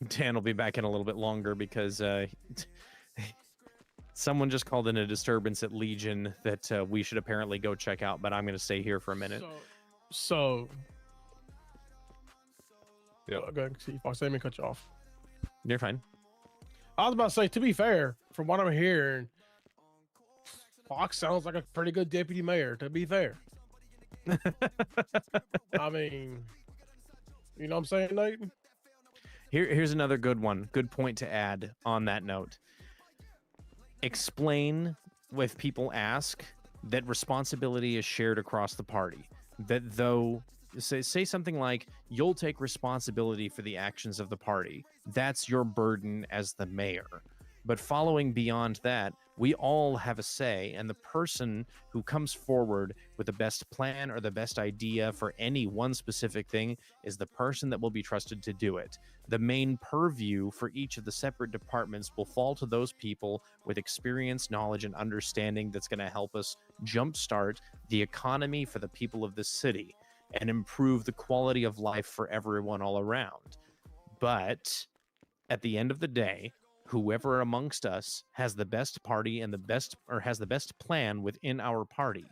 Dan will be back in a little bit longer because someone just called in a disturbance at Legion that we should apparently go check out, but I'm going to stay here for a minute. So yeah, go see Fox. Let me cut you off. You're fine. I was about to say, to be fair, from what I'm hearing, Fox sounds like a pretty good deputy mayor. To be fair, I mean, you know what I'm saying, Nathan? Here's another good one. Good point to add on that note. Explain, if people ask, that responsibility is shared across the party. That though, say something like, you'll take responsibility for the actions of the party. That's your burden as the mayor. But following beyond that, we all have a say, and the person who comes forward with the best plan or the best idea for any one specific thing is the person that will be trusted to do it. The main purview for each of the separate departments will fall to those people with experience, knowledge, and understanding that's going to help us jumpstart the economy for the people of this city and improve the quality of life for everyone all around. But at the end of the day, whoever amongst us has the best party and has the best plan within our party,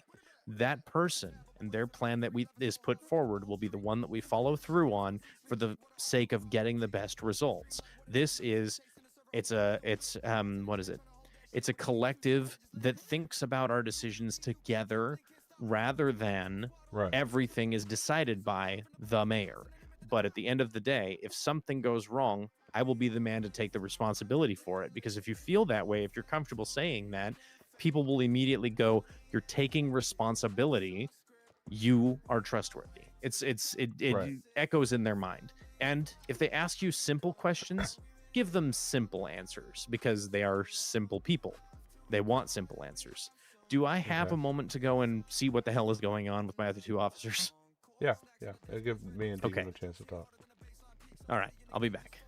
that person and their plan that is put forward will be the one that we follow through on for the sake of getting the best results. It's a collective that thinks about our decisions together rather than everything is decided by the mayor. But at the end of the day, if something goes wrong, I will be the man to take the responsibility for it. Because if you feel that way, if you're comfortable saying that, people will immediately go, you're taking responsibility. You are trustworthy. It echoes in their mind. And if they ask you simple questions, give them simple answers, because they are simple people. They want simple answers. Do I have a moment to go and see what the hell is going on with my other two officers? Yeah. It'll give me and Deacon a chance to talk. All right, I'll be back.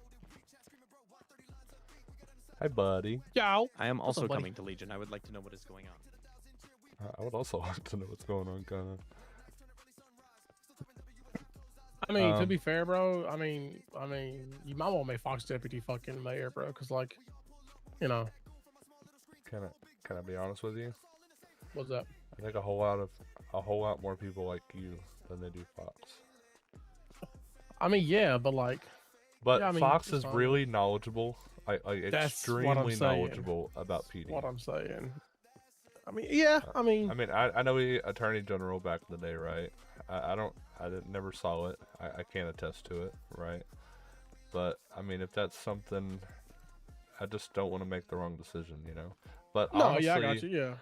Hi, buddy. Ciao. I am also coming to Legion. I would like to know what is going on. I would also like to know what's going on, kind of. I mean, to be fair, bro. I mean, you might want to make Fox deputy fucking mayor, bro. Cause like, you know. Can I be honest with you? What's that? I think a whole lot more people like you than they do Fox. I mean, yeah, but like. But yeah, I mean, Fox it's is fine. really knowledgeable, like That's what I'm extremely saying. knowledgeable about PD. What I'm saying. I mean, yeah. I mean, I know he Attorney General back in the day, right? I never saw it. I can't attest to it, right? But I mean, if that's something, I just don't want to make the wrong decision, you know. But no, honestly, yeah, I got you.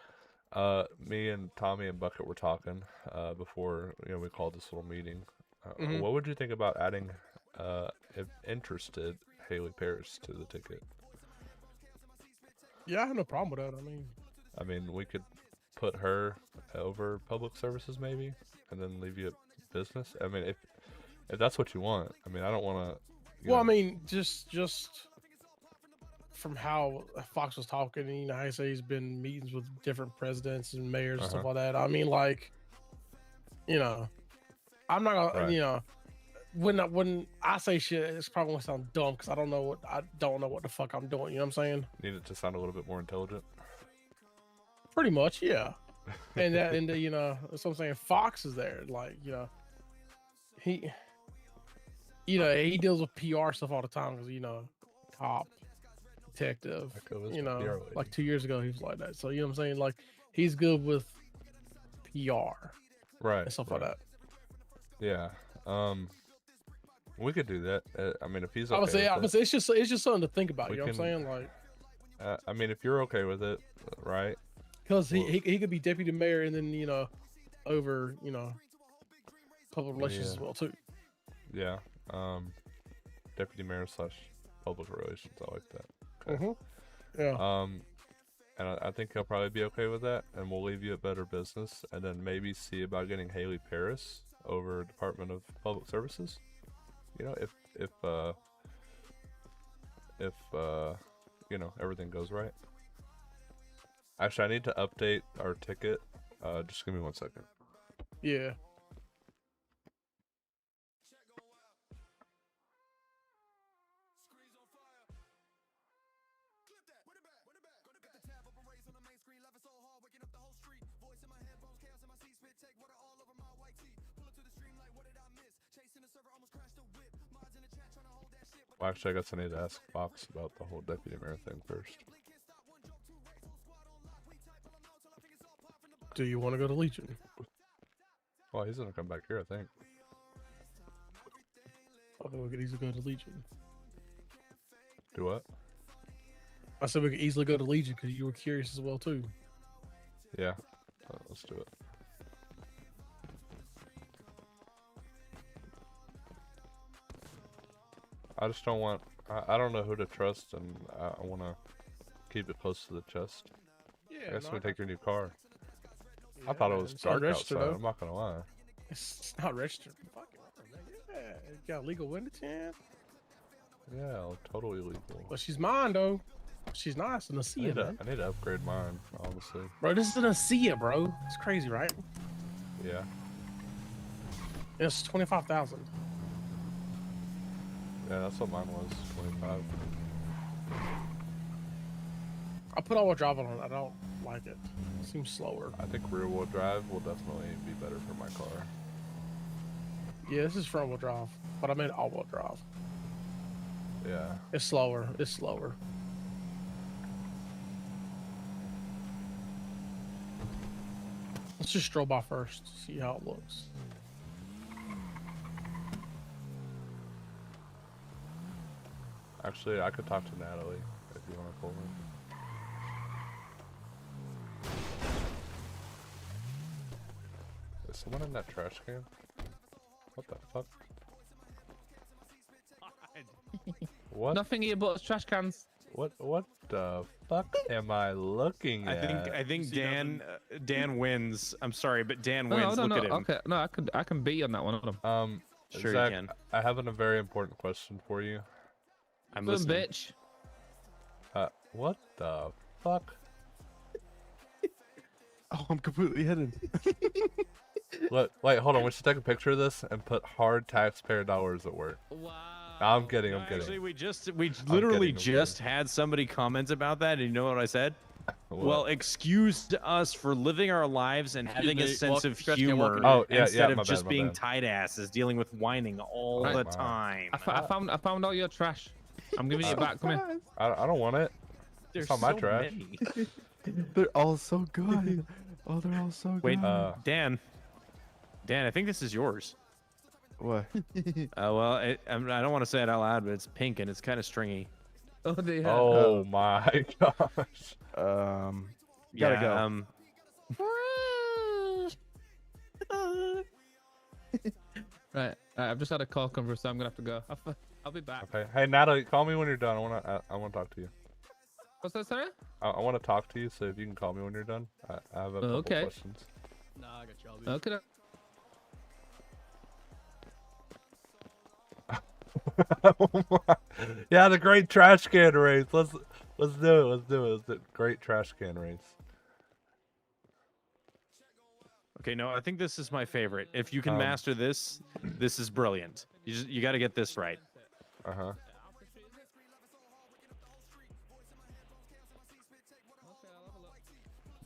Yeah. Me and Tommy and Bucket were talking before we called this little meeting. Mhm. What would you think about adding, if interested, Haley Paris to the ticket? Yeah, I have no problem with that. I mean, we could put her over public services maybe, and then leave you at business. I mean, if that's what you want. I mean, I don't want to. Well, I mean, just from how Fox was talking, you know, how he said he's been meetings with different presidents and mayors and stuff like that. I mean, like, you know, I'm not gonna, Right. you know, when I say shit, it's probably gonna sound dumb because I don't know what the fuck I'm doing. You know what I'm saying? Need it to sound a little bit more intelligent. Pretty much, yeah. And you know, that's what I'm saying. Fox is there, like, you know, he deals with PR stuff all the time because, you know, cop, detective, you know, like 2 years ago he was like that. So you know what I'm saying? Like, he's good with PR, Right, and stuff like that. Yeah. We could do that. I mean, if he's I okay would say, with it. it's just something to think about. We You know what I'm can- saying? Like, I mean, if you're okay with it, right? because he could be deputy mayor and then, you know, over, you know, public relations as well too. Yeah. Deputy mayor / public relations. I like that. Okay. Yeah. And I think he'll probably be okay with that, and we'll leave you at better business, and then maybe see about getting Haley Paris over Department of Public Services. You know, if you know, everything goes right. Actually, I need to update our ticket. Just give me 1 second. Yeah. Well, actually, I guess I need to ask Fox about the whole deputy mayor thing first. Do you want to go to Legion? Well, he's gonna come back here, I think. I think we could easily go to Legion. Do what? I said we could easily go to Legion because you were curious as well too. Yeah, let's do it. I just don't want. I don't know who to trust, and I want to keep it close to the chest. Yeah, I guess no, we I take your new car. Yeah, I thought it was it's not dark registered, outside. though. I'm not gonna lie. It's not registered. Fucking yeah, it got legal window tint. Yeah, totally legal. But she's mine though. She's nice and a I Cia, need, man. I need to upgrade mine, honestly. Bro, this is an Cia, bro. It's crazy, right? Yeah. It's 25,000. Yeah, that's what mine was. 25. I put all-wheel drive on it. I don't like it. It seems slower. I think rear-wheel drive will definitely be better for my car. Yeah, this is front-wheel drive, but I made all-wheel drive. Yeah. It's slower. It's slower. Let's just stroll by first, see how it looks. Actually, I could talk to Natalie if you want to pull in. Is someone in that trash can? What the fuck? What? Nothing here but trash cans. What the fuck am I looking at? I think Dan wins. I'm sorry, but Dan No, wins. no, Look no. at him. Okay, no, I can beat you on that one. Sure Zach, you can. I have a very important question for you. I'm Good listening. bitch. What the fuck? Oh, I'm completely hidden. Look, wait, hold on. We should take a picture of this and put hard taxpayer dollars at work. Wow. I'm kidding. I'm kidding. Actually, we literally I'm just had somebody comment about that, and you know what I said? Well, excuse us for living our lives and having a sense of humor instead of just being tight asses, dealing with whining all the time. I found all your trash. I'm giving it back. Come here. I don't want it. There's It's not my so trash. many. They're all so good. Oh, they're all so good. Wait, Dan, I think this is yours. What? Well, I don't want to say it out loud, but it's pink and it's kind of stringy. Oh, they have. Oh my gosh. Gotta go. Right. I've just had a call come through, so I'm gonna have to go. I'll be back. Okay. Hey, Natalie, call me when you're done. I want to talk to you. What's that, sorry? I want to talk to you, so if you can call me when you're done. I have a couple questions. Nah, I got y'all. Okay. Yeah, the great trash can race. Let's do it. Let's do it. Let's do it. Great trash can race. Okay, no, I think this is my favorite. If you can master this, this is brilliant. You got to get this right. Uh-huh.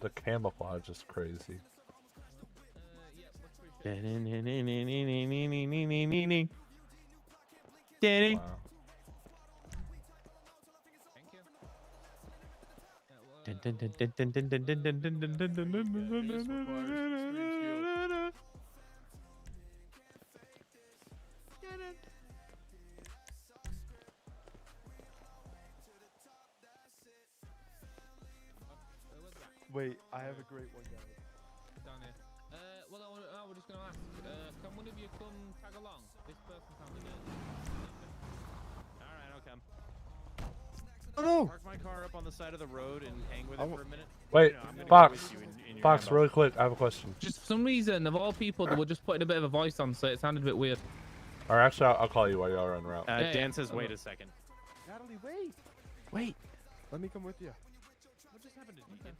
The camouflage is crazy. Danny. Wow. Wait, I have a great one, guys. Down here. Well, we're just gonna ask. Can one of you come tag along? This person can't do it. All right, I'll come. Oh no! Park my car up on the side of the road and hang with it for a minute. Wait, I'm gonna go Fox. with you in your Fox, ammo. really quick. I have a question. Just for some reason, of all people, they were just putting a bit of a voice on, so it sounded a bit weird. Or actually, I'll call you while y'all are en route. Dan says, wait a second. Natalie, wait. Wait. Let me come with you. What just happened to Deacon?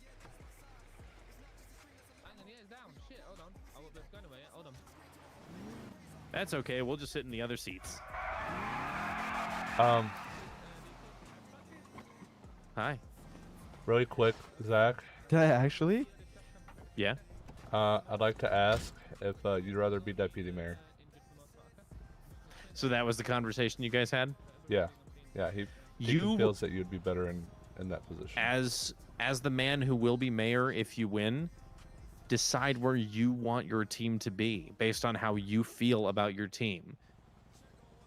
Hang on, yeah, it's down. Shit, hold on. I won't be going away. Hold on. That's okay. We'll just sit in the other seats. Hi. Really quick, Zach. Did I actually? Yeah. I'd like to ask if you'd rather be deputy mayor. So that was the conversation you guys had? Yeah. Yeah, he feels that you'd be better in that position. As the man who will be mayor if you win, decide where you want your team to be based on how you feel about your team.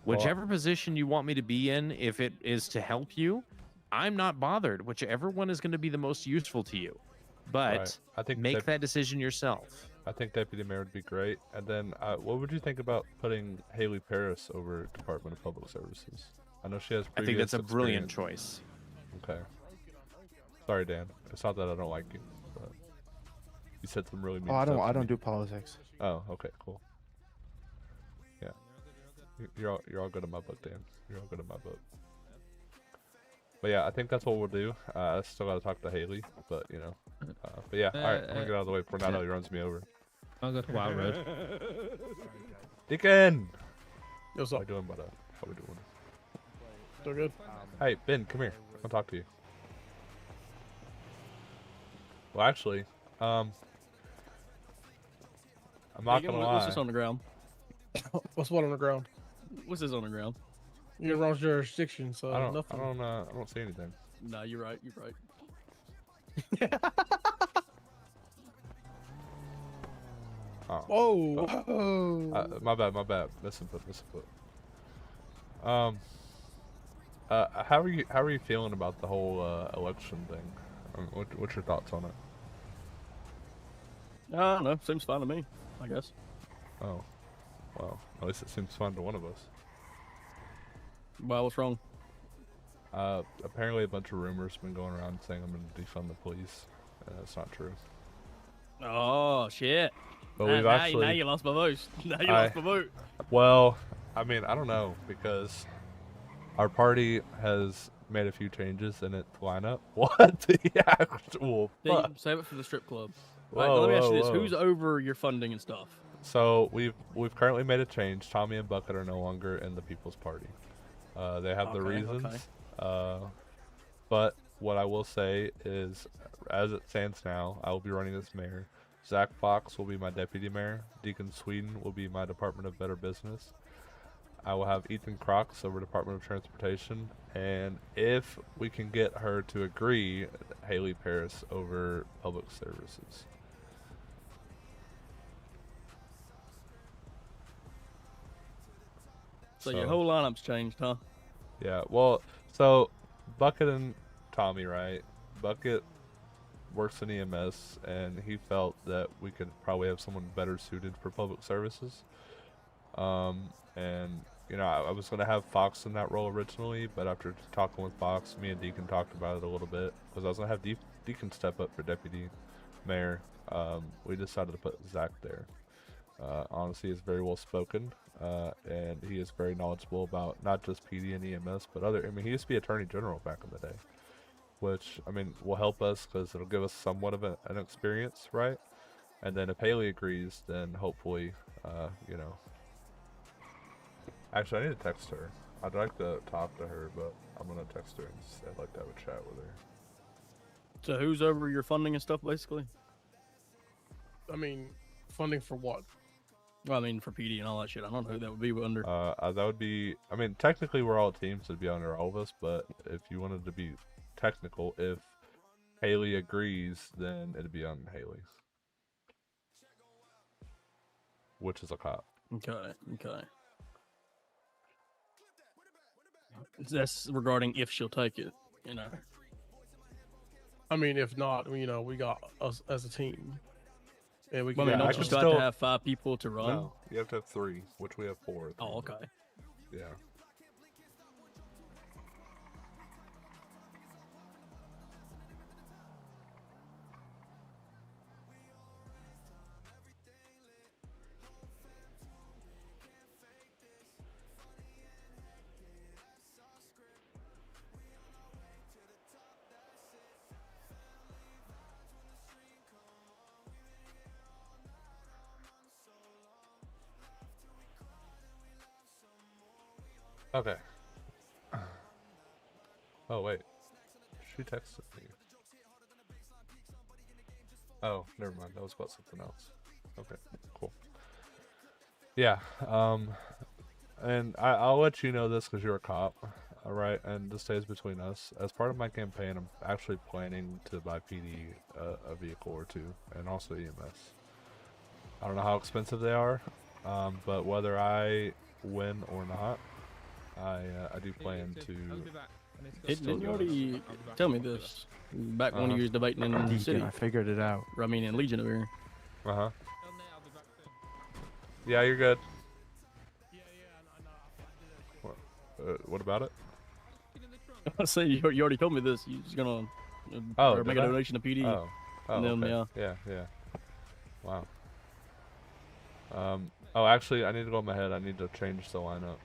Whichever position you want me to be in, if it is to help you, I'm not bothered. Whichever one is going to be the most useful to you. But Right. I think make that decision yourself. I think deputy mayor would be great. And then, what would you think about putting Haley Paris over Department of Public Services? I know she has. I think that's a previous brilliant experience. choice. Okay. Sorry, Dan. It's not that I don't like you, but you said some really mean Oh, I stuff to don't me. do politics. Oh, okay, cool. Yeah. You're all good in my book, Dan. You're all good in my book. But yeah, I think that's what we'll do. I still gotta talk to Haley, but you know. But yeah, all right. I'm gonna get out of the way before Natalie runs me over. I'll go to Wild Road. Deacon. What's How up? we doing, brother? How we doing? Still good? Hey, Ben, come here. I want to talk to you. Well, actually, I'm not gonna lie. What's this on the ground? What's what on the ground? What's this on the ground? You're in wrong jurisdiction, so I don't nothing. I don't see anything. Nah, you're right. You're right. Oh. Whoa. My bad. Listen, how are you feeling about the whole election thing? What's your thoughts on it? I don't know. Seems fine to me, I guess. Oh, well, at least it seems fun to one of us. Well, what's wrong? Apparently a bunch of rumors been going around saying I'm going to defund the police. That's not true. Oh, shit. But we've actually... Now you lost my vote. Now you lost my vote. Well, I mean, I don't know, because our party has made a few changes in its lineup. What the actual fuck? Save it for the strip club. All right, now let me ask you this: whoa. who's over your funding and stuff? So we've currently made a change. Tommy and Bucket are no longer in the People's Party. They have the reasons. But what I will say is, as it stands now, I will be running as mayor. Zach Fox will be my deputy mayor. Deacon Sweden will be my Department of Better Business. I will have Ethan Crocs over Department of Transportation. And if we can get her to agree, Haley Paris over Public Services. So your whole lineup's changed, huh? Yeah, well, so Bucket and Tommy, right? Bucket works in EMS, and he felt that we could probably have someone better suited for public services. And, you know, I was going to have Fox in that role originally, but after talking with Fox, me and Deacon talked about it a little bit, because I was going to have Deacon step up for deputy mayor. We decided to put Zach there. Honestly, he's very well spoken, and he is very knowledgeable about not just PD and EMS, but other. I mean, he used to be Attorney General back in the day, which, I mean, will help us because it'll give us somewhat of an experience, right? And then if Haley agrees, then hopefully, you know. Actually, I need to text her. I'd like to talk to her, but I'm gonna text her and I'd like to have a chat with her. So who's over your funding and stuff, basically? I mean, funding for what? Well, I mean, for PD and all that shit. I don't know who that would be under. That would be. I mean, technically, we're all teams. It'd be under all of us. But if you wanted to be technical, if Haley agrees, then it'd be on Haley, which is a cop. Okay. That's regarding if she'll take it, you know. I mean, if not, you know, we got us as a team. And we Well, can, I mean, don't you still have to have 5 people to run? No, you have to have 3, which we have 4. Oh, okay. Yeah. Okay. Oh, wait. She texted me. Oh, never mind. That was about something else. Okay, cool. Yeah, and I'll let you know this because you're a cop, alright? And this stays between us. As part of my campaign, I'm actually planning to buy PD a vehicle or 2, and also EMS. I don't know how expensive they are, but whether I win or not, I do plan to. Didn't you already tell me this back when you was debating in the city? I figured it out. I mean, in Legion over here. Uh-huh. Yeah, you're good. What about it? I say you already told me this. You're just gonna make a donation to PD. Oh, and then, okay. Yeah. Wow. Oh, actually, I need to go in my head. I need to change the lineup.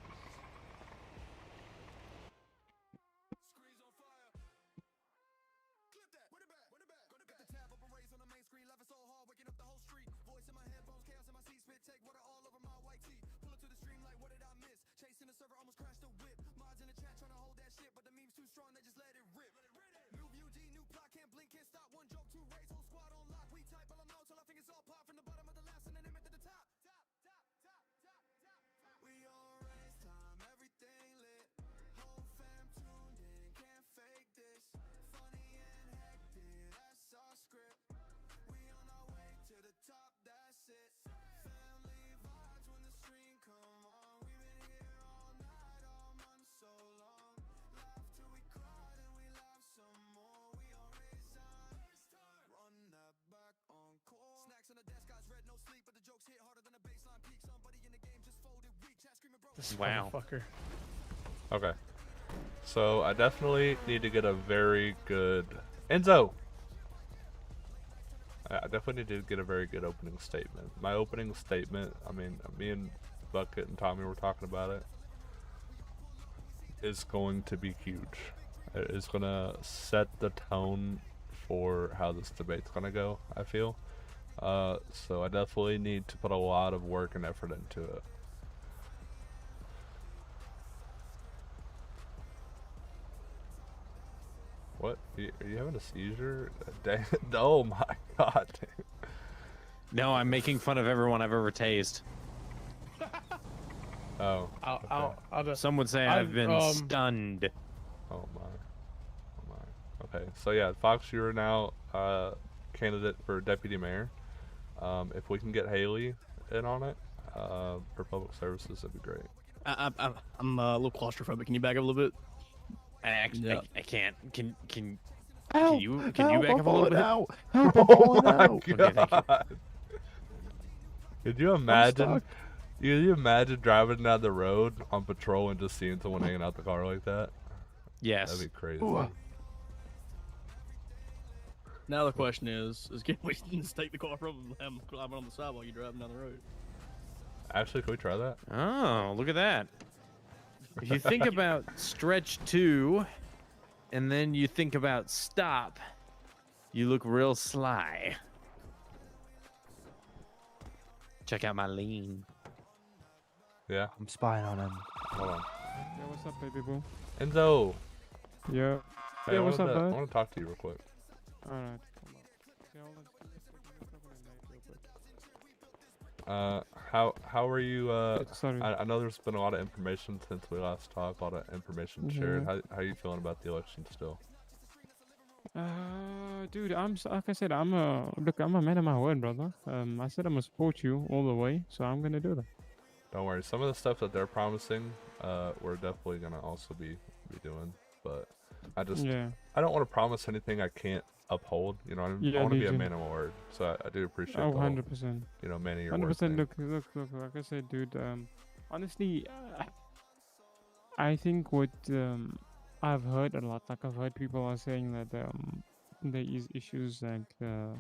Wow. Okay. So I definitely need to get a very good Enzo. I definitely need to get a very good opening statement. My opening statement, I mean, me and Bucket and Tommy were talking about it, is going to be huge. It is going to set the tone for how this debate's going to go, I feel. So I definitely need to put a lot of work and effort into it. What? Are you having a seizure? Oh my god. No, I'm making fun of everyone I've ever tased. Oh. I'll just, Some would say I've been stunned. Oh my. Oh my. Okay, so yeah, Fox, you're now candidate for deputy mayor. If we can get Haley in on it for public services, that'd be great. I'm a little claustrophobic. Can you back up a little bit? I can't. Can Help, you help, back I'm up a little falling bit? out. Help, I'm falling out. Okay, thank you. Could you imagine? Could you imagine driving down the road on patrol and just seeing someone hanging out the car like that? Yes. That'd be crazy. Now the question is can we just take the car from him and have him climbing on the side while you're driving down the road? Actually, can we try that? Oh, look at that. If you think about stretch 2, and then you think about stop, you look real sly. Check out my lean. Yeah. I'm spying on him. Hold on. Yeah, what's up, baby boo? Enzo. Yeah. Hey, Yeah, what's up, I bud? want to talk to you real quick. Alright. How are you? Sorry. I know there's been a lot of information since we last talked. A lot of information shared. How are you feeling about the election still? Dude, like I said, I'm a man of my word, brother. I said I'm gonna support you all the way, so I'm gonna do that. Don't worry. Some of the stuff that they're promising, we're definitely gonna also be doing. But I don't want to promise anything I can't uphold. You know, I want to be a man of my word. So I do appreciate. Oh, the 100%. You know, man of your word. 100%. Look. Like I said, dude. Honestly, I think what I've heard a lot. Like I've heard people are saying that there is issues like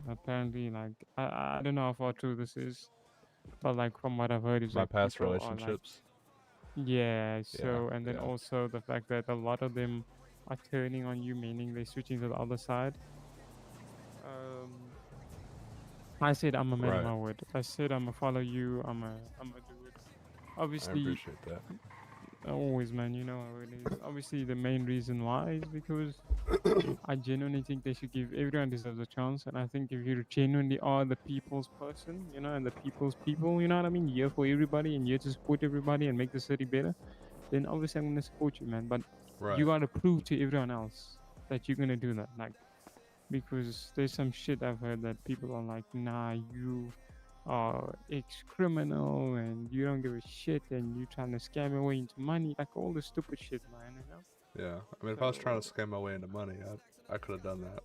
apparently like I don't know how far true this is, but like from what I've heard is My like past people are, like- relationships. yeah. So Yeah, and then yeah. also the fact that a lot of them are turning on you, meaning they're switching to the other side. I said I'm a man of Right. my word. I said I'm gonna follow you. I'm gonna do it. Obviously, I appreciate that. always, man. You know how it is. Obviously, the main reason why is because I genuinely think they should give everyone deserves a chance. And I think if you genuinely are the people's person, you know, and the people's people, you know what I mean, you're for everybody and you're to support everybody and make the city better, then obviously I'm gonna support you, man. But Right. you gotta prove to everyone else that you're gonna do that, like, because there's some shit I've heard that people are like, nah, you are ex-criminal and you don't give a shit and you trying to scam your way into money, like all the stupid shit, man. You know? Yeah. I mean, if I was trying to scam my way into money, I could have done that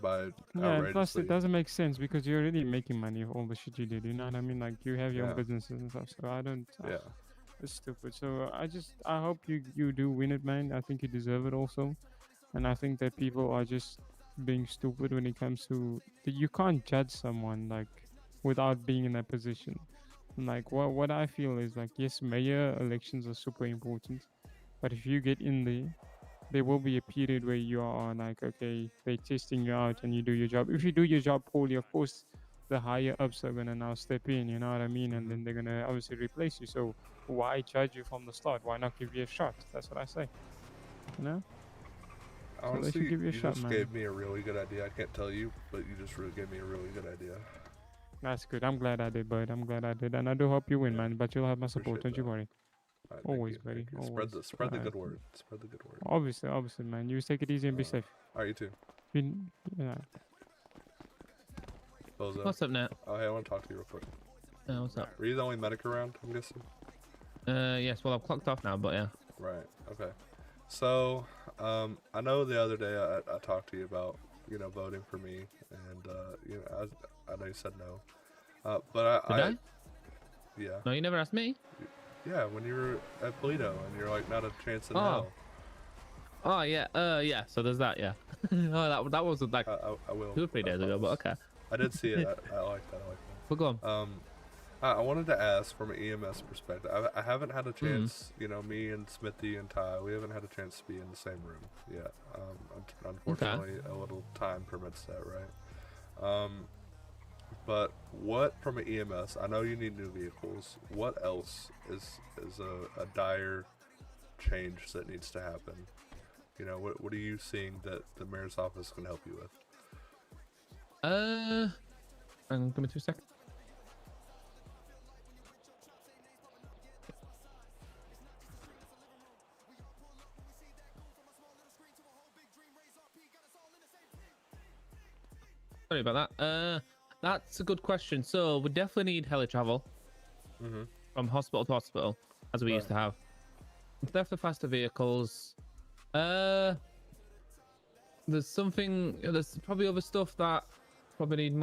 by Yeah, and plus outrageously. it doesn't make sense because you're already making money of all the shit you did. You know what I mean? Like you have your Yeah. own businesses and stuff. So I don't. Yeah. It's stupid. So I hope you do win it, man. I think you deserve it also, and I think that people are just being stupid when it comes to you can't judge someone like without being in that position. And like what I feel is like, yes, mayor elections are super important, but if you get in there will be a period where you are like, okay, they're testing you out and you do your job. If you do your job poorly, of course, the higher ups are gonna now step in, you know what I mean? And then they're gonna obviously replace you. So why judge you from the start? Why not give you a shot? That's what I say. You know? So they Honestly, should give you a you shot, just man. gave me a really good idea. I can't tell you, but you just really gave me a really good idea. That's good. I'm glad I did, bud. I'm glad I did, and I do hope you win, man. But you'll have my support. Don't you worry. Alright, thank Always, you, buddy. thank you. Always. Spread the Alright. good word. Spread the good word. Obviously, man. You take it easy and be safe. Alright, you too. Yeah. Bozo. What's up, Nat? Oh, hey, I want to talk to you real quick. What's up? Were you the only medic around, I'm guessing? Yes. Well, I've clocked off now, but yeah. Right. Okay. So, I know the other day I talked to you about, you know, voting for me, and you know, I know you said no, but Did I? Yeah. No, you never asked me. Yeah, when you were at Polito, and you're like, not a chance in Oh. hell. Oh yeah. Yeah. So there's that. Yeah. Oh, that was like I will. 2 or 3 days ago, but okay. I did see it. I like that. I like that. But go on. I wanted to ask from an EMS perspective. I haven't had a chance. You know, me and Smithy and Ty, we haven't had a chance to be in the same room yet. Unfortunately, a little time permits that, right? But what from an EMS? I know you need new vehicles. What else is a dire change that needs to happen? You know, what are you seeing that the mayor's office can help you with? Give me 2 seconds. Sorry about that. That's a good question. So we definitely need heli travel from hospital to hospital, as we used to have. Definitely faster vehicles. There's probably other stuff that probably need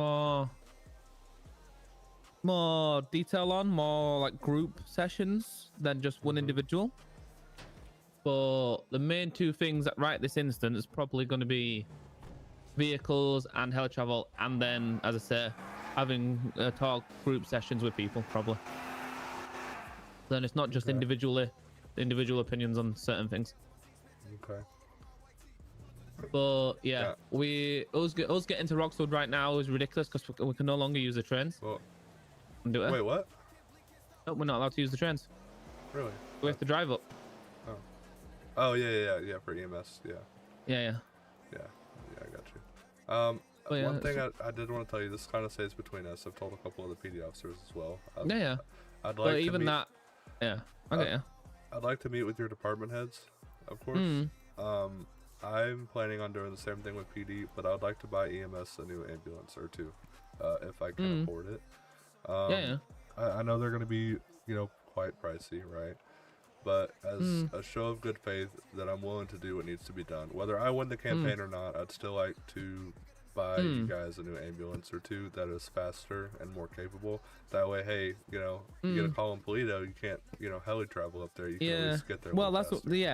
more detail on, more like group sessions than just one individual. But the main two things that right this instant is probably going to be vehicles and heli travel, and then, as I say, having talk group sessions with people probably. Then it's not just individual opinions on certain things. Okay. But yeah, us getting to Roxwood right now is ridiculous because we can no longer use the trains. Wait, what? No, we're not allowed to use the trains. Really? We have to drive up. Oh yeah, for EMS, yeah. Yeah, I got you. One thing I did want to tell you, this kind of stays between us. I've told a couple of the PD officers as well. I'd like to meet, I'd like to meet with your department heads, of course. I'm planning on doing the same thing with PD, but I'd like to buy EMS a new ambulance or two, if I can afford it. I know they're going to be, quite pricey, right? But as a show of good faith that I'm willing to do what needs to be done, whether I win the campaign or not, I'd still like to buy you guys a new ambulance or two that is faster and more capable. That way, hey, you get a call in Polito, you can't, heli travel up there. You can at least get there. Well,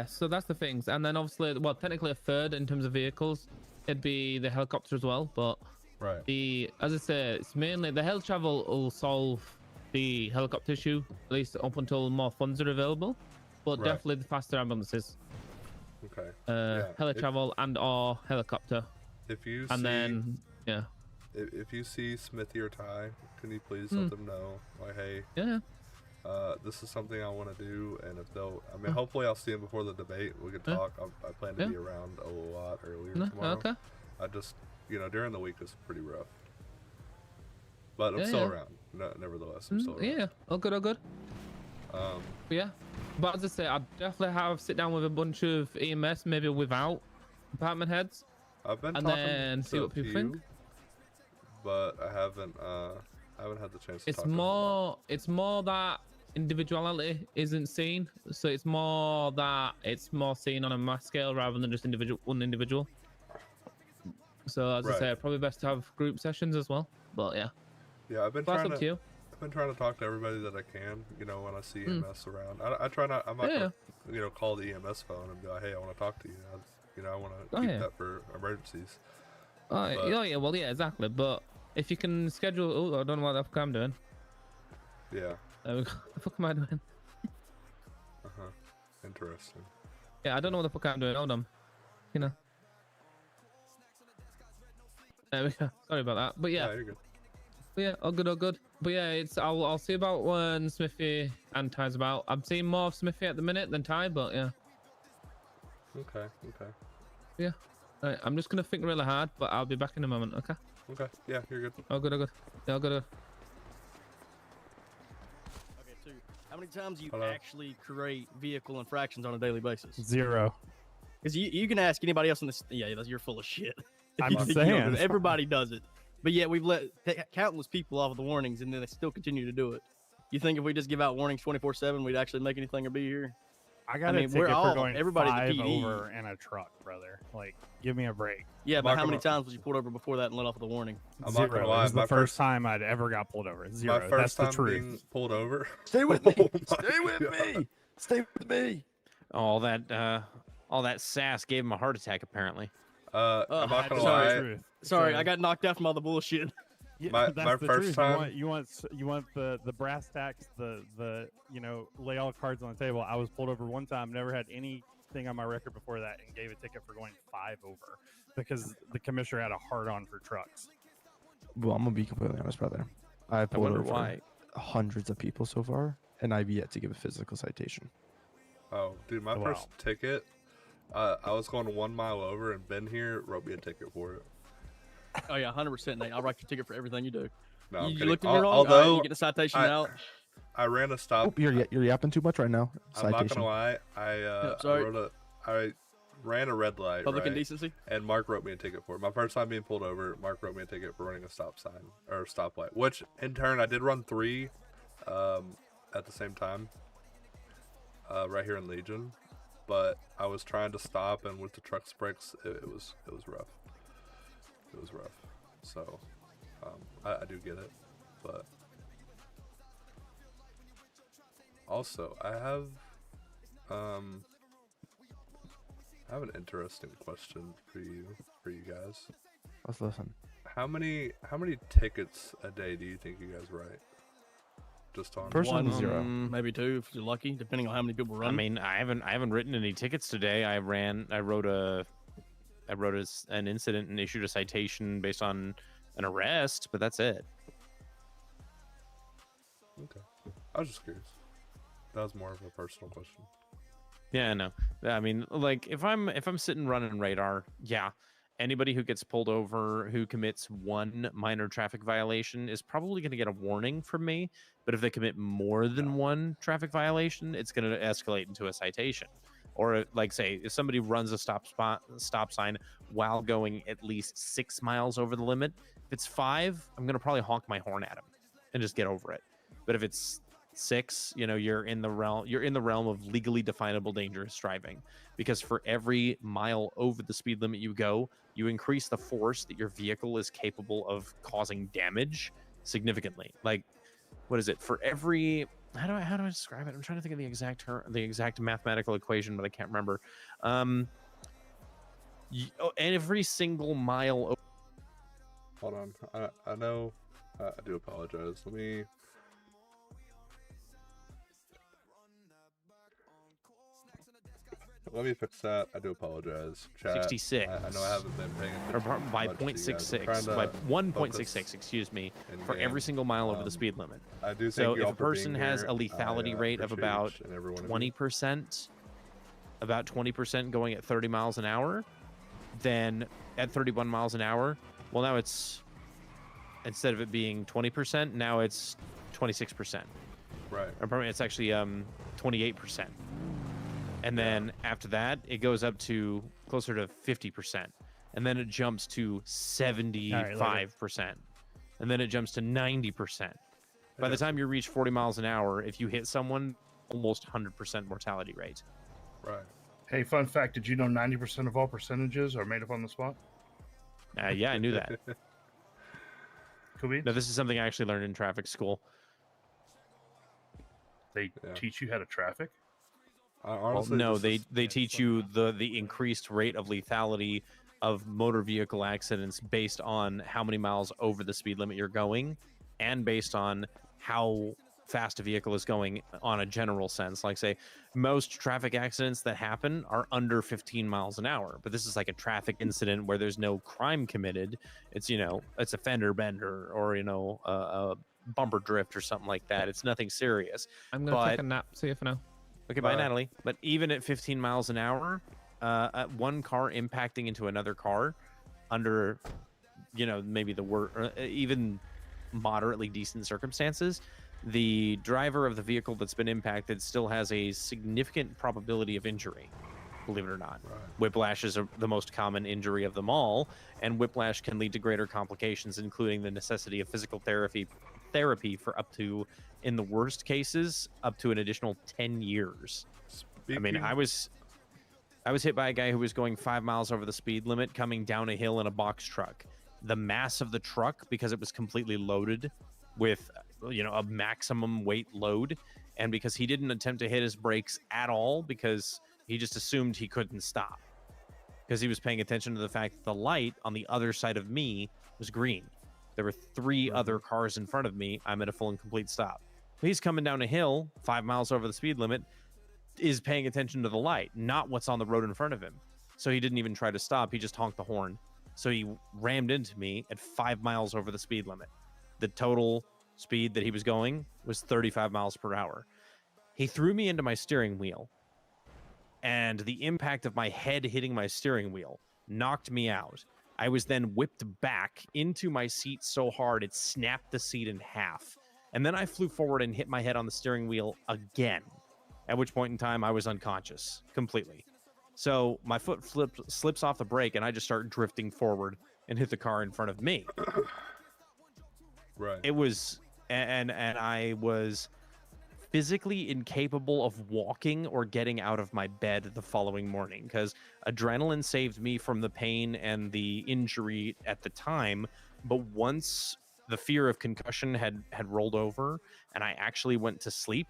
so that's the things. And then obviously, well, technically a third in terms of vehicles, it'd be the helicopter as well. But as I say, it's mainly the heli travel will solve the helicopter issue, at least up until more funds are available. But definitely the faster ambulances. Okay. Heli travel and or helicopter. If you if you see Smithy or Ty, can you please let them know, like, hey, this is something I want to do, and if they'll, hopefully I'll see them before the debate. We can talk. I plan to be around a lot earlier tomorrow. I just, during the week is pretty rough, but I'm still around. Nevertheless, I'm still around. Yeah, all good. But as I say, I'd definitely have sit down with a bunch of EMS, maybe without department heads. I've been and talking then see what people think. But I haven't had the chance to it's talk more it's more that individuality isn't seen, so it's more seen on a mass scale rather than just one individual. So as I say, probably best to have group sessions as well. But I've been trying to talk to everybody that I can, when I see EMS around. I try not, I'm not gonna, call the EMS phone and be like, hey, I want to talk to you. I want to keep that for emergencies. Exactly. But if you can schedule, I don't know what the fuck I'm doing. Yeah. The fuck am I doing? Interesting. Yeah, I don't know what the fuck I'm doing. Hold on. There we go. Sorry about that. But you're good. But all good. But I'll see about when Smithy and Ty's about. I'm seeing more of Smithy at the minute than Ty, but Okay. Yeah. Right, I'm just gonna think really hard, but I'll be back in a moment. Okay. Okay. Yeah, you're good. All good. Yeah, all good. Okay, so how many times do you actually create vehicle infractions on a daily basis? 0. Because you can ask anybody else in this. Yeah, you're full of shit. I'm saying. Everybody does it. But yet we've let countless people off of the warnings, and then they still continue to do it. You think if we just give out warnings 24/7, we'd actually make anything or be here? I got a ticket for going 5 over in a truck, brother. Like, give me a break. Yeah, but how many times was you pulled over before that and let off the warning? I'm not gonna lie, it was the first time I'd ever got pulled over. 0. My first That's time the being truth. pulled over. Stay with me. Stay with me. All that sass gave him a heart attack, apparently. I'm not gonna lie. Sorry, I got knocked out from all the bullshit. Yeah, my that's the first truth. time. You want the brass tacks, the lay all the cards on the table. I was pulled over one time, never had anything on my record before that, and gave a ticket for going 5 over because the commissioner had a hard on for trucks. Well, I'm gonna be completely honest, brother. I pulled wonder over why. hundreds of people so far, and I've yet to give a physical citation. Oh, dude, my first ticket, I was going 1 mile over, and Ben here wrote me a ticket for it. Oh yeah, 100%, Nate. I'll write your ticket for everything you do. No, I'm you kidding. looked at me wrong. Although All right, you get the citation out. I ran a stop. Oh, you're yapping too much right now. I'm not Citation. gonna lie. I ran a red light. Public right? indecency? And Mark wrote me a ticket for it. My first time being pulled over, Mark wrote me a ticket for running a stop sign or stoplight. Which in turn, I did run 3, at the same time. Right here in Legion, but I was trying to stop, and with the truck's brakes, it was rough. It was rough. So, I do get it, but also I have an interesting question for you guys. Let's listen. How many tickets a day do you think you guys write? Just on One, 0. maybe 2 if you're lucky, depending on how many people run. I mean, I haven't written any tickets today. I wrote an incident and issued a citation based on an arrest, but that's it. Okay, I was just curious. That was more of a personal question. Yeah, no. I mean, like if I'm sitting running radar, yeah, anybody who gets pulled over who commits 1 minor traffic violation is probably going to get a warning from me. But if they commit more than 1 traffic violation, it's going to escalate into a citation. Or like say, if somebody runs a stop sign while going at least 6 miles over the limit, if it's 5, I'm going to probably honk my horn at them and just get over it. But if it's 6, you're in the realm of legally definable dangerous driving, because for every mile over the speed limit you go, you increase the force that your vehicle is capable of causing damage significantly. Like, what is it? For every how do I describe it? I'm trying to think of the exact mathematical equation, but I can't remember. Every single mile. Hold on, I know. I do apologize. Let me fix that. I do apologize. Chat, 66. I know I haven't been paying attention. Or by much to you guys. 0.66, by 1.66, excuse me, for every single mile over the speed limit. I do So thank you if all a for being person has here. a lethality rate of appreciate about each and every one of you. 20%, about 20% going at 30 miles an hour, then at 31 miles an hour, well, now it's, instead of it being 20%, now it's 26%. Right. Or it's actually 28%. And then after that, it goes up to closer to 50%. And then it jumps to 75%. And then it jumps to 90%. By the time you reach 40 miles an hour, if you hit someone, almost 100% mortality rate. Right. Hey, fun fact, did you know 90% of all percentages are made up on the spot? Yeah, I knew that. Cool beans? No, this is something I actually learned in traffic school. They teach you how to traffic? Honestly, no, they teach you the increased rate of lethality of motor vehicle accidents based on how many miles over the speed limit you're going, and based on how fast a vehicle is going on a general sense. Like, say, most traffic accidents that happen are under 15 miles an hour, but this is like a traffic incident where there's no crime committed. It's, it's a fender bender or, a bumper drift or something like that. It's nothing serious. I'm going to take a nap. See you for now. Okay, bye, Natalie. But even at 15 miles an hour, one car impacting into another car under, maybe even moderately decent circumstances, the driver of the vehicle that's been impacted still has a significant probability of injury, believe it or not. Right. Whiplash is the most common injury of them all, and whiplash can lead to greater complications, including the necessity of physical therapy for up to, in the worst cases, up to an additional 10 years. I mean, I was hit by a guy who was going 5 miles over the speed limit coming down a hill in a box truck. The mass of the truck, because it was completely loaded with, a maximum weight load, and because he didn't attempt to hit his brakes at all because he just assumed he couldn't stop, because he was paying attention to the fact that the light on the other side of me was green. There were 3 other cars in front of me. I'm at a full and complete stop. He's coming down a hill 5 miles over the speed limit, is paying attention to the light, not what's on the road in front of him. So he didn't even try to stop. He just honked the horn So he rammed into me at 5 miles over the speed limit. The total speed that he was going was 35 miles per hour. He threw me into my steering wheel, and the impact of my head hitting my steering wheel knocked me out. I was then whipped back into my seat so hard it snapped the seat in half. And then I flew forward and hit my head on the steering wheel again, at which point in time I was unconscious completely. So my foot slips off the brake, and I just start drifting forward and hit the car in front of me. Right. It was, and I was physically incapable of walking or getting out of my bed the following morning because adrenaline saved me from the pain and the injury at the time. But once the fear of concussion had rolled over and I actually went to sleep,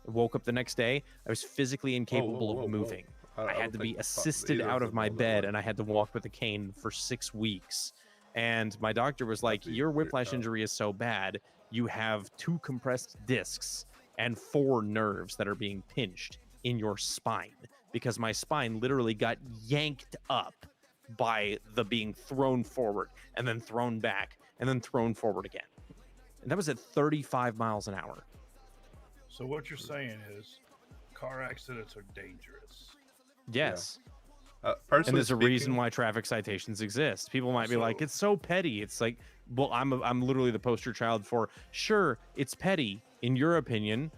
woke up the next day, I was physically incapable of moving. I had to be assisted out of my bed, and I had to walk with a cane for 6 weeks. And my doctor was like, your whiplash injury is so bad, you have 2 compressed discs and 4 nerves that are being pinched in your spine, because my spine literally got yanked up by the being thrown forward and then thrown back and then thrown forward again. And that was at 35 miles an hour. So what you're saying is car accidents are dangerous. Yes. Personally And there's a reason speaking- why traffic citations exist. People might be like, it's so petty. It's like, well, I'm literally the poster child for, sure, it's petty in your opinion.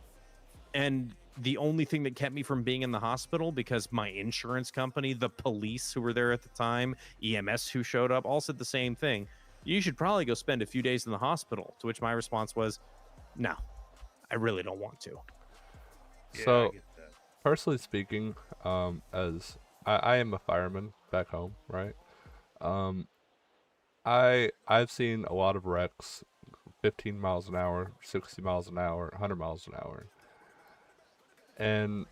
And the only thing that kept me from being in the hospital, because my insurance company, the police who were there at the time, EMS who showed up, all said the same thing. You should probably go spend a few days in the hospital. To which my response was, no, I really don't want to. So, personally speaking, as I am a fireman back home, right? I've seen a lot of wrecks, 15 miles an hour, 60 miles an hour, 100 miles an hour, and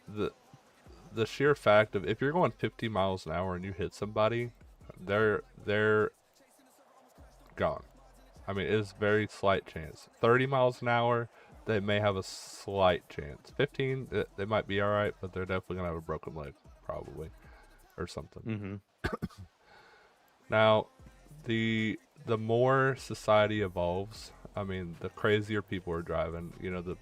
the sheer fact of if you're going 50 miles an hour and you hit somebody, they're gone. I mean, it's very slight chance. 30 miles an hour, they may have a slight chance. 15, they might be all right, but they're definitely gonna have a broken leg, probably, or something. Now, the more society evolves, I mean, the crazier people are driving. You know,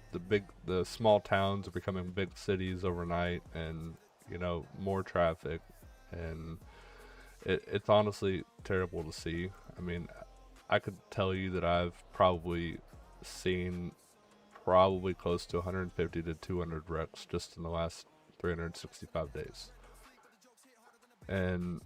the small towns are becoming big cities overnight, and you know, more traffic, and it's honestly terrible to see. I mean, I could tell you that I've probably seen close to 150 to 200 wrecks just in the last 365 days. And,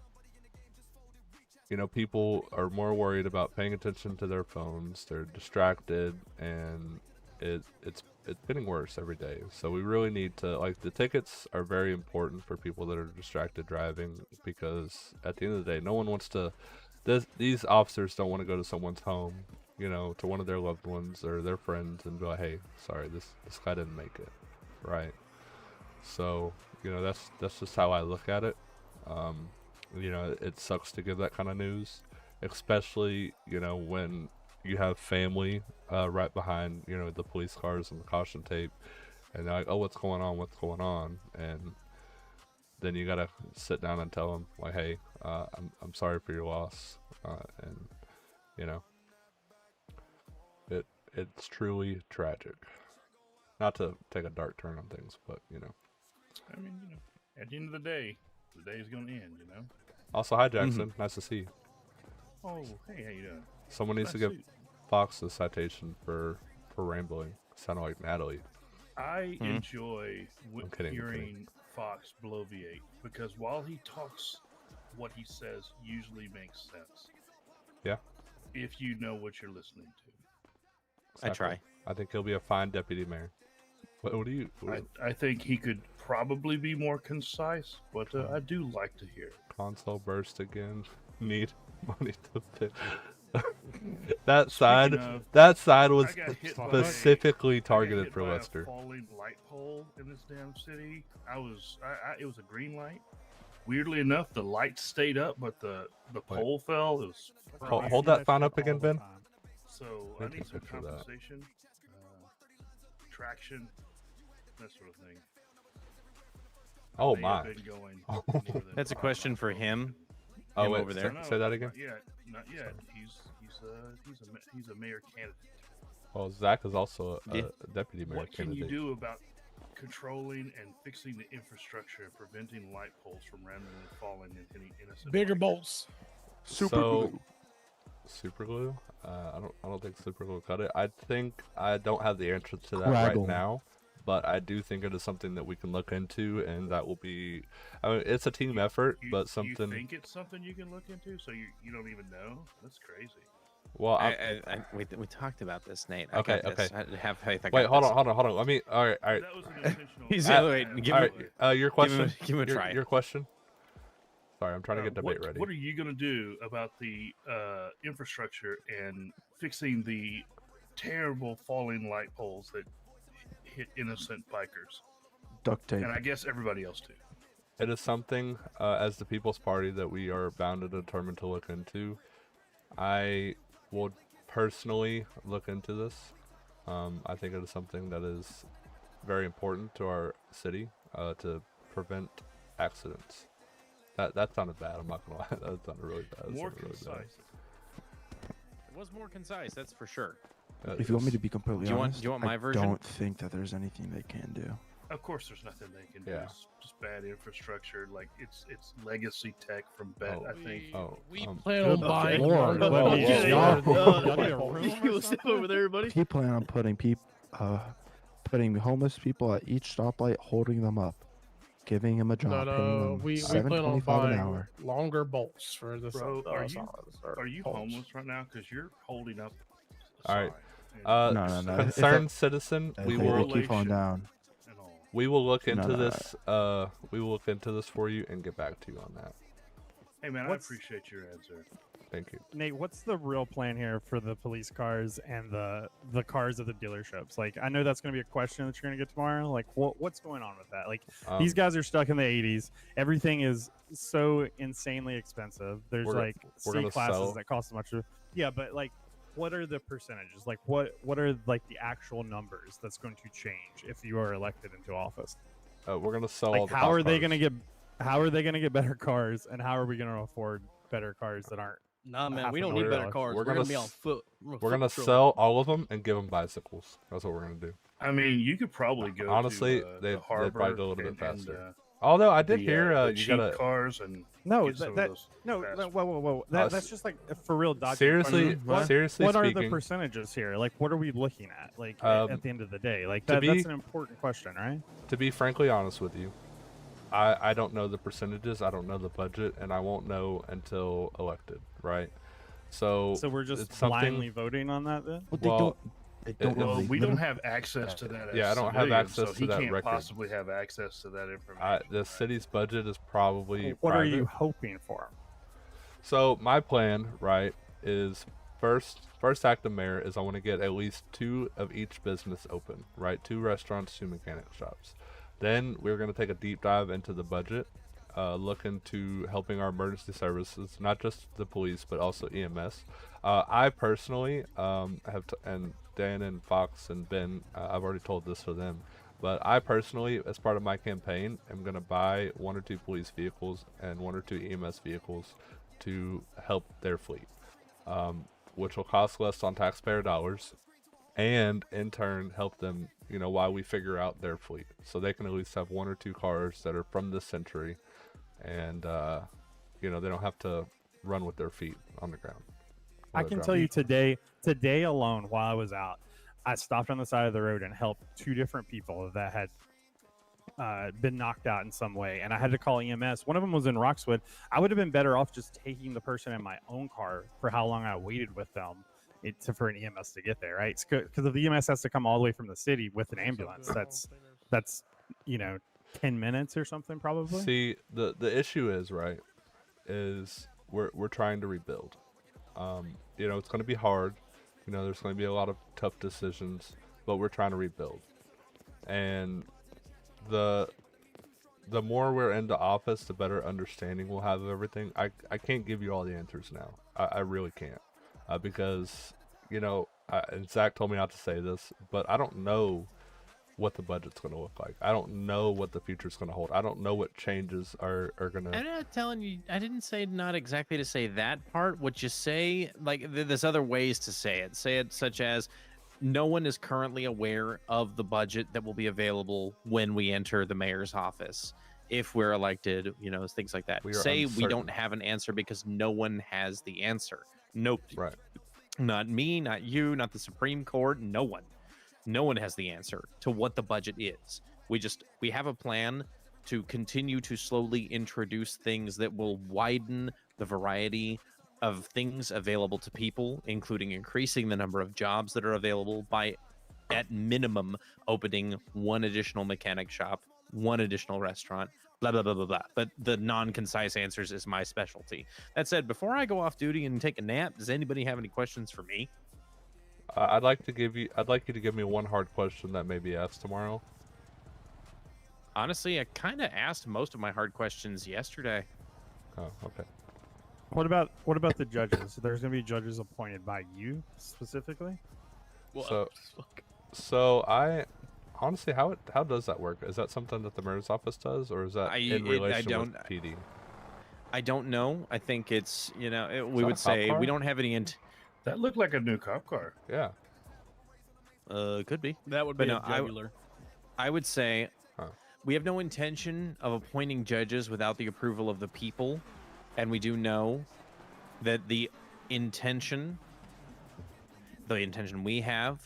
you know, people are more worried about paying attention to their phones. They're distracted, and it's getting worse every day. So we really need to, like, the tickets are very important for people that are distracted driving, because at the end of the day, no one wants to, these officers don't want to go to someone's home, you know, to one of their loved ones or their friends and be like, hey, sorry, this guy didn't make it, right? So, you know, that's just how I look at it. You know, it sucks to give that kind of news, especially, you know, when you have family right behind, you know, the police cars and the caution tape, and they're like, oh, what's going on? And then you gotta sit down and tell them, like, hey, I'm sorry for your loss, and you know, it's truly tragic. Not to take a dark turn on things, but you know. I mean, you know, at the end of the day, the day's gonna end, you know. Also, hi Jackson, nice to see you. Oh, hey, how you doing? Someone needs to Nice give Fox a citation for rambling. Sounded like Natalie. I enjoy I'm kidding. hearing Fox bloviate, because while he talks, what he says usually makes sense. Yeah. If you know what you're listening to. I try. I think he'll be a fine deputy mayor. What do you? I think he could probably be more concise, but I do like to hear it. Console burst again. Need money to pay. That side was I got hit by specifically I got targeted hit for by a Lester. falling light pole in this damn city. It was a green light. Weirdly enough, the light stayed up, but the pole fell. It was Hold that phone up again, Ben. So I I need need some to picture that. compensation, traction, that sort of thing. Oh May have my. been going Oh. more than That's a 5 question miles for per him. Oh, him wait, over there? say that again? Not yet. Not yet. He's a mayor candidate. Well, Zach is also a Yeah. deputy mayor What can candidate. you do about controlling and fixing the infrastructure and preventing light poles from randomly falling and hitting innocent? Bigger bolts. Super glue. I don't think super glue cut it. I think I don't have the answer to that Craggle. right now, but I do think it is something that we can look into, and that will be. I mean, it's a team effort, but something. You think it's something you can look into, so you don't even know? That's crazy. Well, we talked about this, Nate. Okay, I got this. okay. I have faith. I Wait, got hold this. on. Let me. All right. That was an intentional. He's wait. Give all him, right, your question. Give him a try. Your question. Sorry, I'm trying to get debate ready. What are you going to do about the infrastructure and fixing the terrible falling light poles that hit innocent bikers? Duct tape. And I guess everybody else too. It is something as the People's Party that we are bound and determined to look into. I will personally look into this. I think it is something that is very important to our city to prevent accidents. That sounded bad. I'm not gonna lie. That sounded really bad. More concise. It was more concise. That's for sure. If you want me to be completely Do you want- honest, do you want my I version? don't think that there's anything they can do. Of course, there's nothing they can do. Yeah. It's just bad infrastructure. Like it's legacy tech from Bet. I think. We plan on buying. Lord, one, well, but yeah, y'all- You step over there, everybody. He plan on putting homeless people at each stoplight, holding them up, giving them a job, paying No, them we plan on $7.25 buying an hour. longer bolts for the. Bro, are you homeless right now? Because you're holding up. All right. No. Concerned citizen, we they will keep falling down. We will look into No. this. We will look into this for you and get back to you on that. Hey man, What's- I appreciate your answer. Thank you. Nate, what's the real plan here for the police cars and the cars at the dealerships? Like, I know that's going to be a question that you're going to get tomorrow. Like, what's going on with that? Like, these guys are stuck in the 80s. Everything is so insanely expensive. There's We're C gonna classes sell- that cost as much. Yeah, but like, what are the percentages? Like, what are like the actual numbers that's going to change if you are elected into office? We're gonna sell all Like, the how are they cars. going to get? How are they going to get better cars? And how are we going to afford better cars that aren't? Nah, man, half we a don't million need better dollars? cars. We're gonna be on foot. We're gonna sell all of them and give them bicycles. That's what we're gonna do. I mean, you could probably go. Honestly, to, they the harbor probably go a little bit and, faster. Although I did the, hear the you cheap gotta cars and No, get some of that those no, fast- whoa. Uh, That's just like for real dodgy. seriously- What, seriously what are the speaking- percentages here? Like, what are we looking at? Like at the end of the day, like to that's be- an important question, right? To be frankly honest with you, I don't know the percentages. I don't know the budget, and I won't know until elected, right? So we're just it's something- blindly voting on that then. But they Well, don't. They don't it- know. Well, they we don't literally- have access to that. Yeah, I as don't have civilians, access so to he that can't record. possibly have access to that information. The city's budget is probably What are private. you hoping for? So my plan, right, is first act of mayor is I want to get at least 2 of each business open, right? 2 restaurants, 2 mechanic shops. Then we're going to take a deep dive into the budget, look into helping our emergency services, not just the police, but also EMS. I personally and Dan and Fox and Ben, I've already told this to them, but I personally, as part of my campaign, am going to buy 1 or 2 police vehicles and 1 or 2 EMS vehicles to help their fleet, which will cost less on taxpayer dollars, and in turn help them, while we figure out their fleet, so they can at least have 1 or 2 cars that are from this century, and they don't have to run with their feet on the ground. I can tell you today alone, while I was out, I stopped on the side of the road and helped 2 different people that had been knocked out in some way, and I had to call EMS. One of them was in Roxwood. I would have been better off just taking the person in my own car for how long I waited with them for an EMS to get there, right? Because if the EMS has to come all the way from the city with an ambulance, that's 10 minutes or something probably. See, the issue is, right, is we're trying to rebuild. It's going to be hard. There's going to be a lot of tough decisions, but we're trying to rebuild. And the more we're into office, the better understanding we'll have of everything. I can't give you all the answers now. I really can't, because and Zach told me not to say this, but I don't know what the budget's going to look like. I don't know what the future's going to hold. I don't know what changes are going to. I'm not telling you. I didn't say not exactly to say that part. What you say, like, there's other ways to say it. Say it such as, no one is currently aware of the budget that will be available when we enter the mayor's office. If we're elected, you know, things like that. Say we don't have an answer because no one has the answer. Nope. Right. Not me, not you, not the Supreme Court. No one. No one has the answer to what the budget is. We have a plan to continue to slowly introduce things that will widen the variety of things available to people, including increasing the number of jobs that are available by, at minimum, opening one additional mechanic shop, one additional restaurant, blah, blah, blah, blah, blah. But the non-concise answers is my specialty. That said, before I go off duty and take a nap, does anybody have any questions for me? I'd like you to give me one hard question that may be asked tomorrow. Honestly, I kind of asked most of my hard questions yesterday. Oh, okay. What about the judges? There's gonna be judges appointed by you specifically. So I honestly, how does that work? Is that something that the mayor's office does, or is that in relation with PD? I don't know. I think it's, you know, we that would a cop say car? we don't have any. That looked like a new cop car. Yeah. Could be. That would But be no, a jugular. I would say we have no intention of appointing judges without the approval of the people, and we do know that the intention we have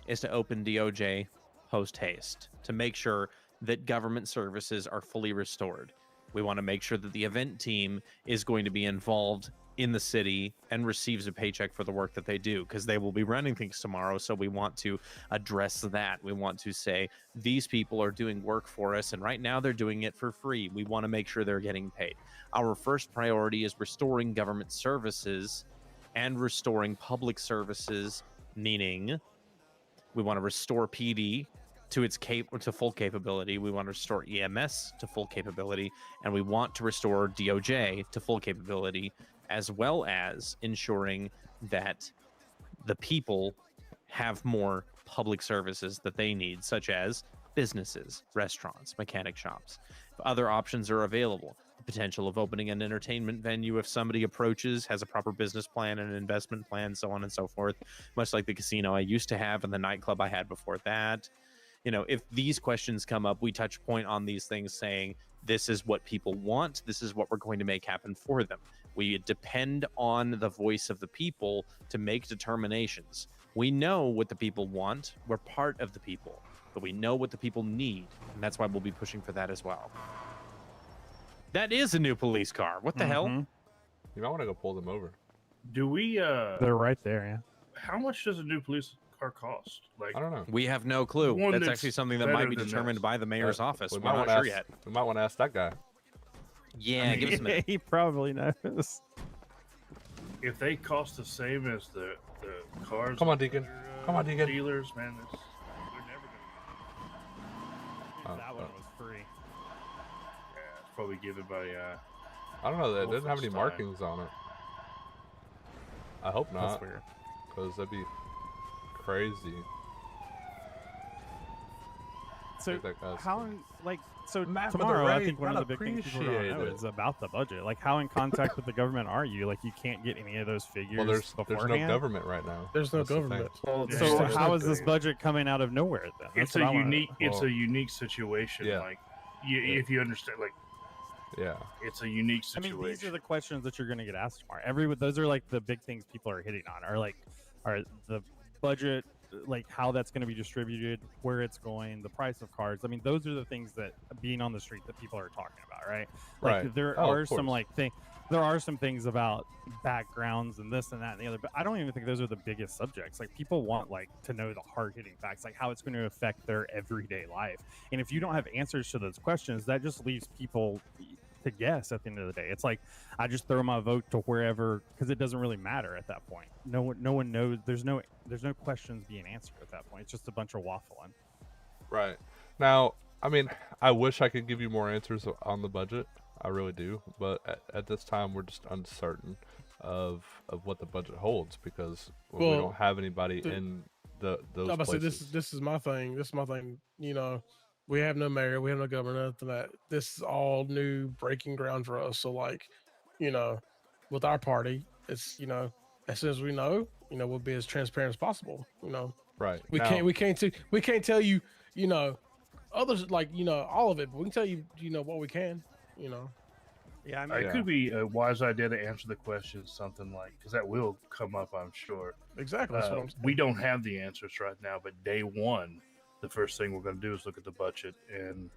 is to open DOJ post haste to make sure that government services are fully restored. We want to make sure that the event team is going to be involved in the city and receives a paycheck for the work that they do, because they will be running things tomorrow. So we want to address that. We want to say, these people are doing work for us, and right now they're doing it for free. We want to make sure they're getting paid. Our first priority is restoring government services and restoring public services, meaning we want to restore PD to its to full capability. We want to restore EMS to full capability, and we want to restore DOJ to full capability, as well as ensuring that the people have more public services that they need, such as businesses, restaurants, mechanic shops. If other options are available, the potential of opening an entertainment venue if somebody approaches, has a proper business plan and an investment plan, so on and so forth, much like the casino I used to have and the nightclub I had before that. You know, if these questions come up, we touch point on these things saying, this is what people want, this is what we're going to make happen for them. We depend on the voice of the people to make determinations. We know what the people want. We're part of the people, but we know what the people need, and that's why we'll be pushing for that as well. That is a new police car. What the hell? You might want to go pull them over. Do we? They're right there. Yeah. How much does a new police car cost? Like, I don't know. We have no clue. One That's that's actually something that might better be than determined this. by the mayor's office. We We're might not want sure to yet. We might want to ask that guy. Yeah, give us a minute. He probably knows. If they cost the same as the cars, Come on, Deacon. Come on, Deacon. Dealers, man, they're never gonna. That one was free. Yeah, it's probably given by. I don't know. It doesn't have any Wolfenstein. markings on it. I hope not. That's weird. Because that'd be crazy. So that guy's how so Map of the tomorrow I raid, think one not of the big things people don't know appreciated. is about the budget. Like, how in contact with the government are you? Like, you can't get any of those figures Well, there's no beforehand? government right now. There's no That's the thing. government. So how is this budget coming out of nowhere then? It's That's what a I wanna unique. know. It's a unique situation. Yeah. Like, if you understand, like, Yeah. it's a unique I situation. mean, these are the questions that you're going to get asked tomorrow. Those are like the big things people are hitting on. Are the budget, like how that's going to be distributed, where it's going, the price of cards. I mean, those are the things that being on the street that people are talking about, right? Like Right. there Oh, are of some course. there are some things about backgrounds and this and that and the other, but I don't even think those are the biggest subjects. Like, people want to know the hard hitting facts, like how it's going to affect their everyday life. And if you don't have answers to those questions, that just leaves people to guess at the end of the day. It's like, I just throw my vote to wherever, because it doesn't really matter at that point. No one knows. There's no questions being answered at that point. It's just a bunch of waffling. Right. Now, I mean, I wish I could give you more answers on the budget. I really do. But at this time, we're just uncertain of what the budget holds, because we Well, don't have anybody in those No, but see, places. this is my thing. This is my thing. You know, we have no mayor, we have no governor, nothing that. This is all new breaking ground for us. So like, you know, with our party, it's as soon as we know, we'll be as transparent as possible. Right. We Now- we can't tell you, others like all of it, but we can tell you, what we can. Yeah, It could be a wise idea to answer the question something like, because that will come up, I'm sure. Exactly. That's what I'm saying. We don't have the answers right now, but day one, the first thing we're going to do is look at the budget and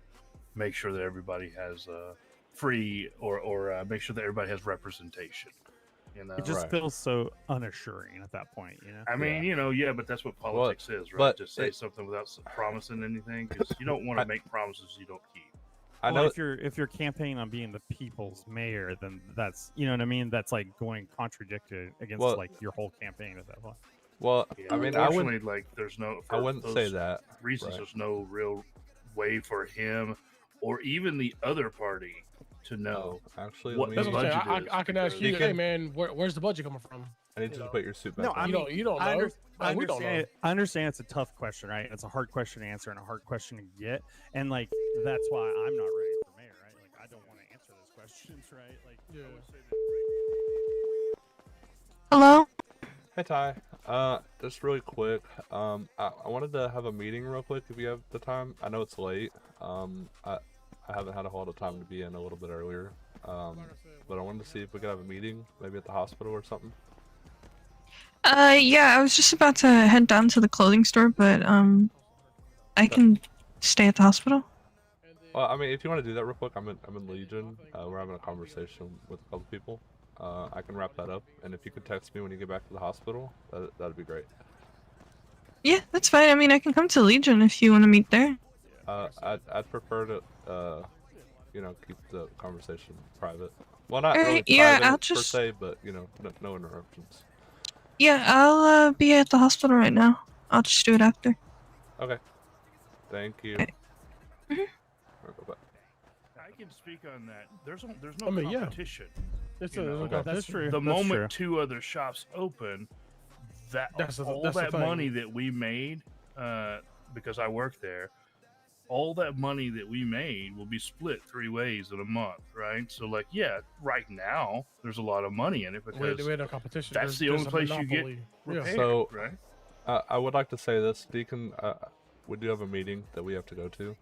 make sure that everybody has free or make sure that everybody has representation. It just feels so unassuring at that point, you know. I mean, yeah, but that's what politics is, right? but Just say something without promising anything, because you don't want to make promises you don't keep. I Well, know if you're campaigning on being the people's mayor, then that's you know what I mean. That's like going contradicted against Well- like your whole campaign at that point. Well, Yeah, I mean, I unfortunately, wouldn't. like, there's no. I for wouldn't say those that. reasons. right. There's no real way for him or even the other party to know actually, what let the me- That's what I'm budget saying. is. I can ask because- you, hey man, where's the budget coming from? I need you to put your suit back No, on. I You mean, don't- you don't I, know. I We don't know. understand. I understand it's a tough question, right? It's a hard question to answer and a hard question to get, and like that's why I'm not ready for mayor, right? Like I don't want to answer those questions, right? Like, Hello? Hey Ty, just really quick, I wanted to have a meeting real quick if you have the time. I know it's late. I haven't had a whole lot of time to be in a little bit earlier. But I wanted to see if we could have a meeting, maybe at the hospital or something. Yeah, I was just about to head down to the clothing store, but I can stay at the hospital. Well, I mean, if you want to do that real quick, I'm in Legion. We're having a conversation with a couple people. I can wrap that up, and if you could text me when you get back to the hospital, that'd be great. Yeah, that's fine. I mean, I can come to Legion if you want to meet there. I'd prefer to, keep the conversation private. Well, not Alright, really yeah, private I'll per just- se, but no interruptions. Yeah, I'll be at the hospital right now. I'll just do it after. Okay. Thank you. Okay. Alright, bye-bye. I can speak on that. There's no I mean, yeah. competition. It's you a- know? there's no That's true. The That's moment true. two other shops open, That's the all thing. that money that we made, because I work there, all that money that we made will be split 3 ways in a month, right? So, like, yeah, right now there's a lot of money in it because We had no competition. that's There's- the there's only a place you get monopoly. repaired, So, right? I would like to say this, Deacon. We do have a meeting that we have to go to.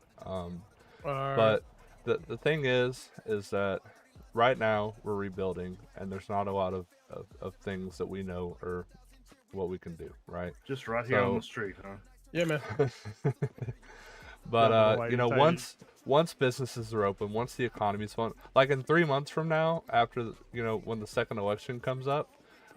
But the thing is that right now we're rebuilding, and there's not a lot of things that we know or what we can do, right? Just right here on the street, huh? Yeah, man. But Yeah, why you tell you- once businesses are open, once the economy's fun, like in 3 months from now, after when the second election comes up,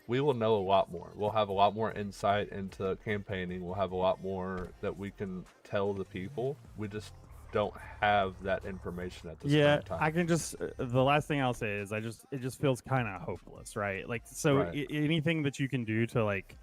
we will know a lot more. We'll have a lot more insight into campaigning. We'll have a lot more that we can tell the people. We just don't have that information at this Yeah, current time. I can just. The last thing I'll say is it just feels kind of hopeless, right? Like, so Right. anything that you can do to like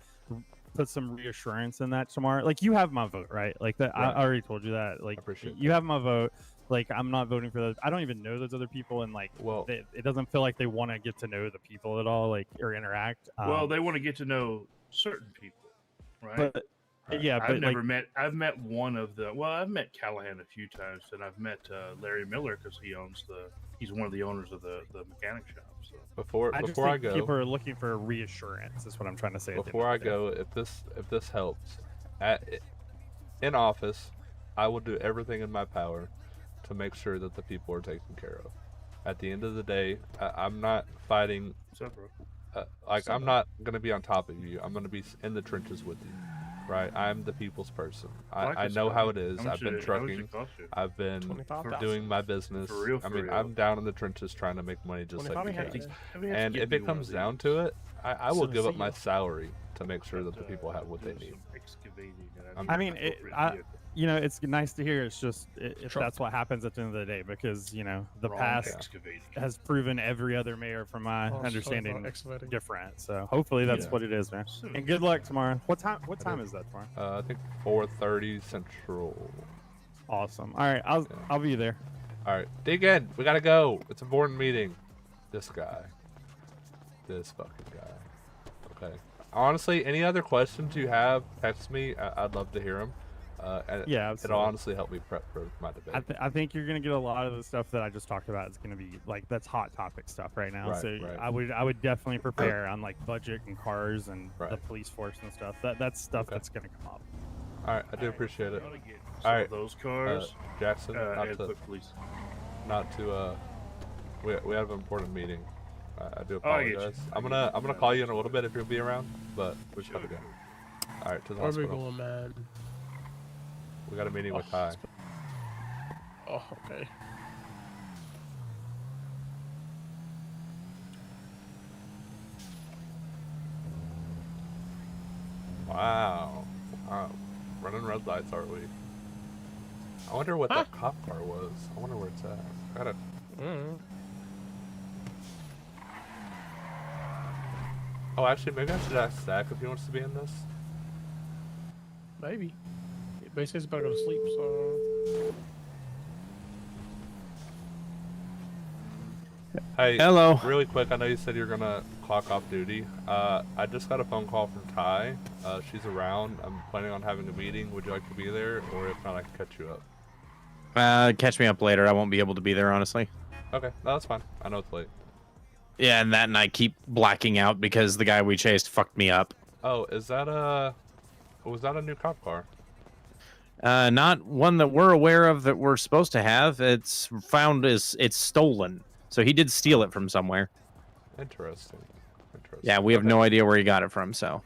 put some reassurance in that tomorrow, like you have my vote, right? Like that, Right. I already told you that. Like, you have my vote. Like, I'm not voting for those. I don't even know those other people, and like, it doesn't feel like they want to get to know the people at all, like, or interact. Well, they want to get to know certain people, right? But- yeah, but, I've never like- met. I've met one of the. Well, I've met Callahan a few times, and I've met Larry Miller because he's one of the owners of the mechanic shop. So Before I just I think go, people are looking for reassurance. Is what I'm trying to say. at the end before of I the day. go, if this helps, in office, I will do everything in my power to make sure that the people are taken care of. At the end of the day, I'm not fighting. What's up, bro? I'm not gonna be on top of you. I'm gonna be in the trenches with you, right? I'm the people's person. I this know guy. how it is. How much I've been it- how much trucking. it cost you? I've been 25,000. doing my business. For real, I mean, for I'm real. down in the trenches trying to make money just like you 25,000. guys. Have you had to And get if me it one of comes down to it, I will Send a give up my seal. salary to make sure that the people have what they need. I mean, it's nice to hear. It's just if that's what happens at the end of the day, because the Wrong past excavating. has proven every other mayor, from my Oh, so understanding, far excavating. different. So hopefully that's Yeah. what it is, man. And good luck tomorrow. What time is that tomorrow? I think 4:30 Central. Awesome. All right, I'll be there. All right, dig in. We gotta go. It's a board meeting. This guy. This fucking guy. Okay. honestly, any other questions you have, text me. I'd love to hear them. And Yeah, it'll absolutely. honestly help me prep for my debate. I think you're gonna get a lot of the stuff that I just talked about is gonna be like that's hot topic stuff right now. Right, So right. I would definitely prepare on like budget and cars and the police force and stuff. That's stuff that's gonna come up. All right, I do appreciate it. Gotta get All some right, of those cars, Jackson. and put police. We have an important meeting. I do Oh, I get you. apologize. I'm gonna call you in a little bit if you'll be around, but we just gotta go. All right, to the Where we hospital. going, man? We got a meeting with Ty. Oh, okay. Wow. Running red lights, are we? I wonder what that cop car was. I wonder where it's at. I gotta. Oh, actually, maybe I should ask Zach if he wants to be in this. Maybe. But he says he's about to go to sleep, so. Hey, Hello. Really quick, I know you said you're gonna clock off duty. I just got a phone call from Ty. She's around. I'm planning on having a meeting. Would you like to be there, or if not, I can catch you up. Catch me up later. I won't be able to be there, honestly. Okay, no, that's fine. I know it's late. Yeah, and I keep blacking out because the guy we chased fucked me up. Oh, was that a new cop car? Not one that we're aware of that we're supposed to have. It's stolen. So he did steal it from somewhere. Interesting. Yeah, we have no idea where he got it from, so.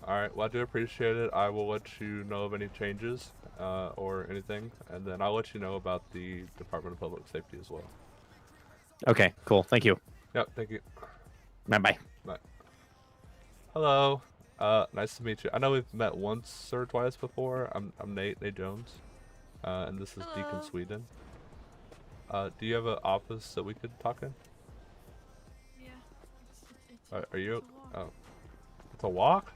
All right, well, I do appreciate it. I will let you know of any changes or anything, and then I'll let you know about the Department of Public Safety as well. Okay, cool. Thank you. Yep, thank you. Bye-bye. Bye. Hello. Nice to meet you. I know we've met once or twice before. I'm Nate Jones, and this is Deacon Sweden. Do you have an office that we could talk in? Yeah. Are you? Oh, it's a walk.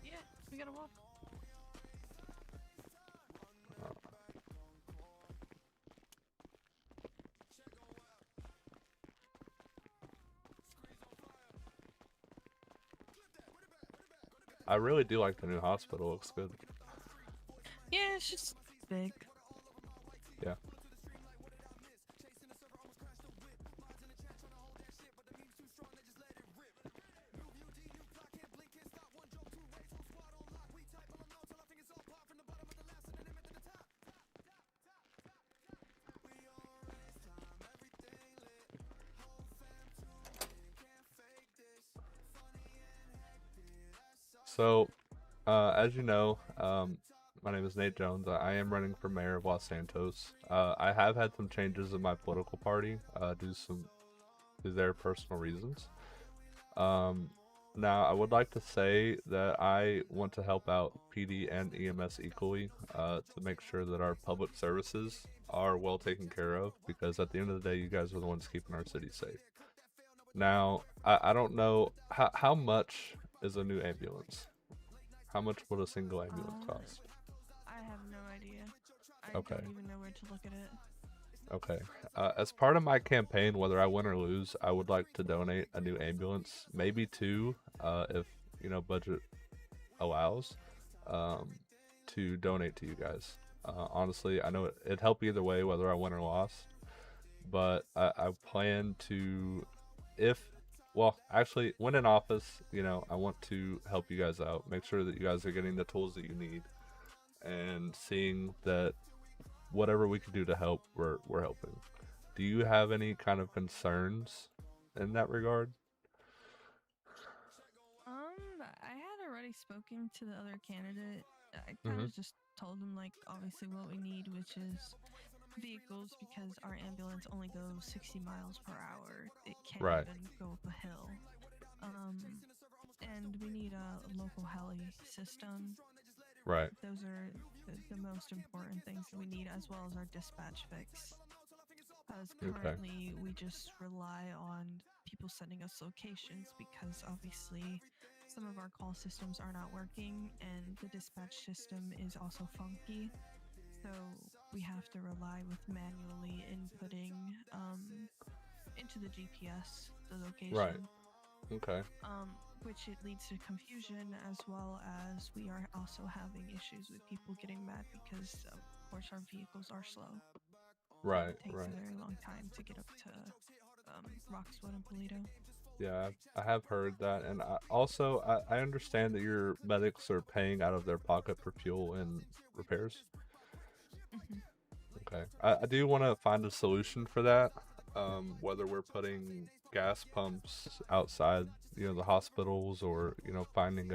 Yeah, we gotta walk. I really do like the new hospital. Looks good. Yeah, it's just big. Yeah. So, as you know, my name is Nate Jones. I am running for mayor of Los Santos. I have had some changes in my political party due to their personal reasons. Now, I would like to say that I want to help out PD and EMS equally to make sure that our public services are well taken care of, because at the end of the day, you guys are the ones keeping our city safe. Now, I don't know how much is a new ambulance. How much would a single ambulance cost? I have no idea. I Okay. don't even know where to look at it. Okay. As part of my campaign, whether I win or lose, I would like to donate a new ambulance, maybe two, if budget allows, to donate to you guys. Honestly, I know it'd help either way, whether I win or lost. But I plan to, actually, when in office, I want to help you guys out, make sure that you guys are getting the tools that you need, and seeing that whatever we can do to help, we're helping. Do you have any kind of concerns in that regard? I had already spoken to the other candidate. I kind of just told him, like, obviously what we need, which is vehicles, because our ambulance only goes 60 miles per hour. It can't even go up a hill. And we need a local heli system. Right. Those are the most important things we need, as well as our dispatch fix. As currently, we just rely on people sending us locations, because obviously some of our call systems are not working, and the dispatch system is also funky. So we have to rely with manually inputting into the GPS the location. Right. Okay. Which it leads to confusion, as well as we are also having issues with people getting mad because, of course, our vehicles are slow. Right, It takes right. a very long time to get up to Roxwood and Polito. Yeah, I have heard that, and I understand that your medics are paying out of their pocket for fuel and repairs. Okay, I do want to find a solution for that. Whether we're putting gas pumps outside, the hospitals, or finding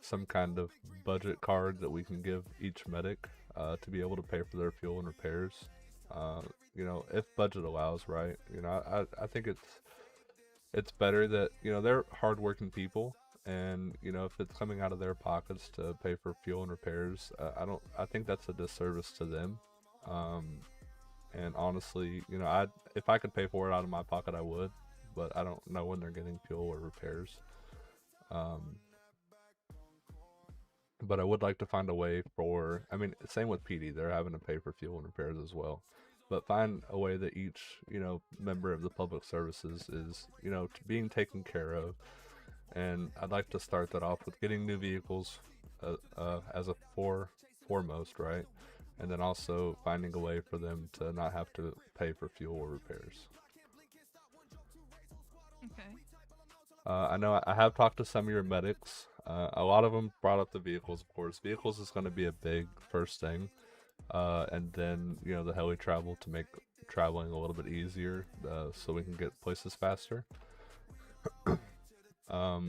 some kind of budget card that we can give each medic to be able to pay for their fuel and repairs. If budget allows, right? I think it's better that they're hardworking people, and if it's coming out of their pockets to pay for fuel and repairs, I think that's a disservice to them. And honestly, if I could pay for it out of my pocket, I would, but I don't know when they're getting fuel or repairs. But I would like to find a way for, I mean, same with PD, they're having to pay for fuel and repairs as well. But find a way that each, member of the public services is, being taken care of. And I'd like to start that off with getting new vehicles as a foremost, right? And then also finding a way for them to not have to pay for fuel or repairs. Okay. I know I have talked to some of your medics. A lot of them brought up the vehicles, of course. Vehicles is going to be a big first thing. And then, the heli travel to make traveling a little bit easier so we can get places faster. I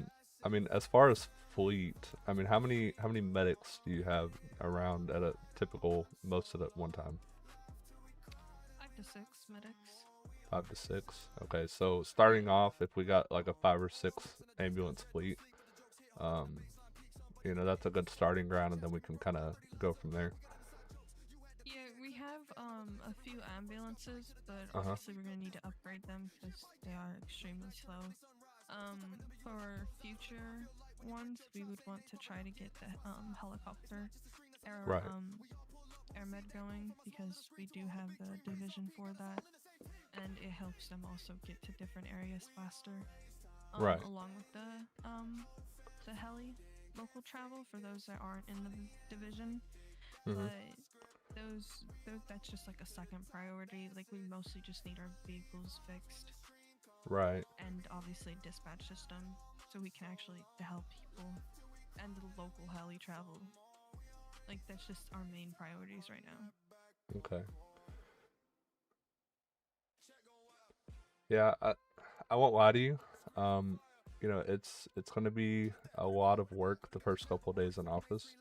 mean, as far as fleet, I mean, how many medics do you have around at a typical, most at one time? 5 to 6 medics. 5 to 6. Okay, so starting off, if we got like a 5 or 6 ambulance fleet, that's a good starting ground, and then we can kind of go from there. Yeah, we have a few ambulances, but obviously we're gonna need to upgrade them because they are extremely slow. For future ones, we would want to try to get the helicopter air med going, because we do have the division for that, and it helps them also get to different areas faster. Along with the heli local travel for those that aren't in the division. But that's just like a second priority. Like, we mostly just need our vehicles fixed. Right. And obviously dispatch system, so we can actually help people, and the local heli travel. Like, that's just our main priorities right now. Okay. Yeah, I won't lie to you. It's going to be a lot of work the first couple of days in office,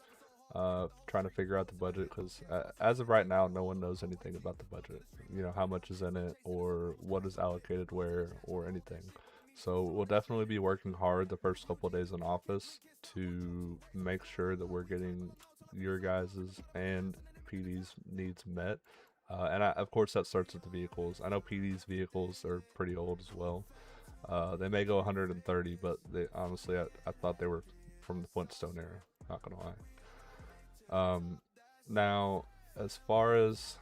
trying to figure out the budget, because as of right now, no one knows anything about the budget. How much is in it, or what is allocated where, or anything. So we'll definitely be working hard the first couple of days in office to make sure that we're getting your guys's and PD's needs met. And of course, that starts with the vehicles. I know PD's vehicles are pretty old as well. They may go 130, but honestly, I thought they were from the Flintstone era. Not gonna lie. Now, as far as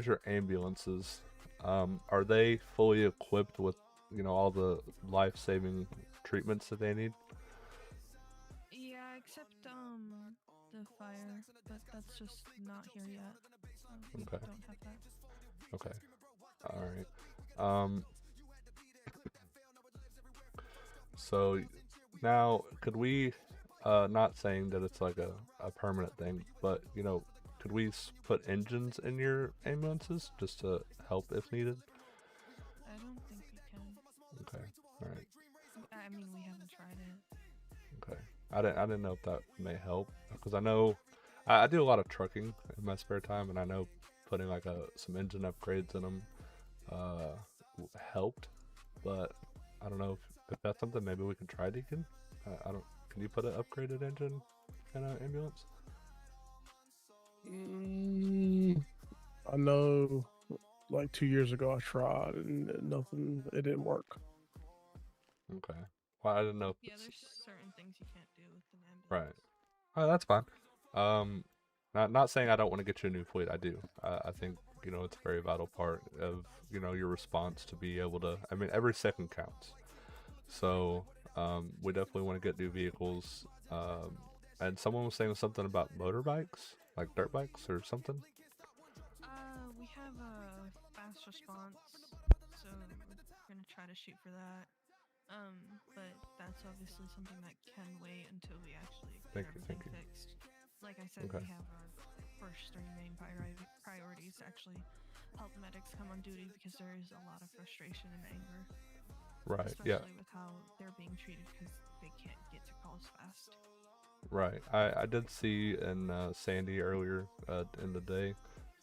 your ambulances, are they fully equipped with all the life-saving treatments that they need? Yeah, except the fire, but that's just not here yet. We Okay. don't have that. Okay. All right. So now, could we, not saying that it's like a permanent thing, but could we put engines in your ambulances just to help if needed? I don't think we can. Okay. All right. I mean, we haven't tried it. Okay. I didn't know if that may help, because I know I do a lot of trucking in my spare time, and I know putting like some engine upgrades in them helped, but I don't know if that's something maybe we can try, Deacon. Can you put an upgraded engine in an ambulance? I know, like 2 years ago, I tried and nothing. It didn't work. Okay. Well, I didn't know. Yeah, there's certain things you can't do with an ambulance. Right. Oh, that's fine. Not saying I don't want to get you a new fleet. I do. I think it's a very vital part of your response to be able to. I mean, every second counts. So we definitely want to get new vehicles. And someone was saying something about motorbikes, like dirt bikes or something. We have a fast response, so we're gonna try to shoot for that. But that's obviously something that can wait until we actually get everything fixed. Like I said, Okay. we have our first three main priorities to actually help medics come on duty because there is a lot of frustration and anger. Right. Especially with how they're being treated because they can't get to calls fast. Right. I did see in Sandy earlier in the day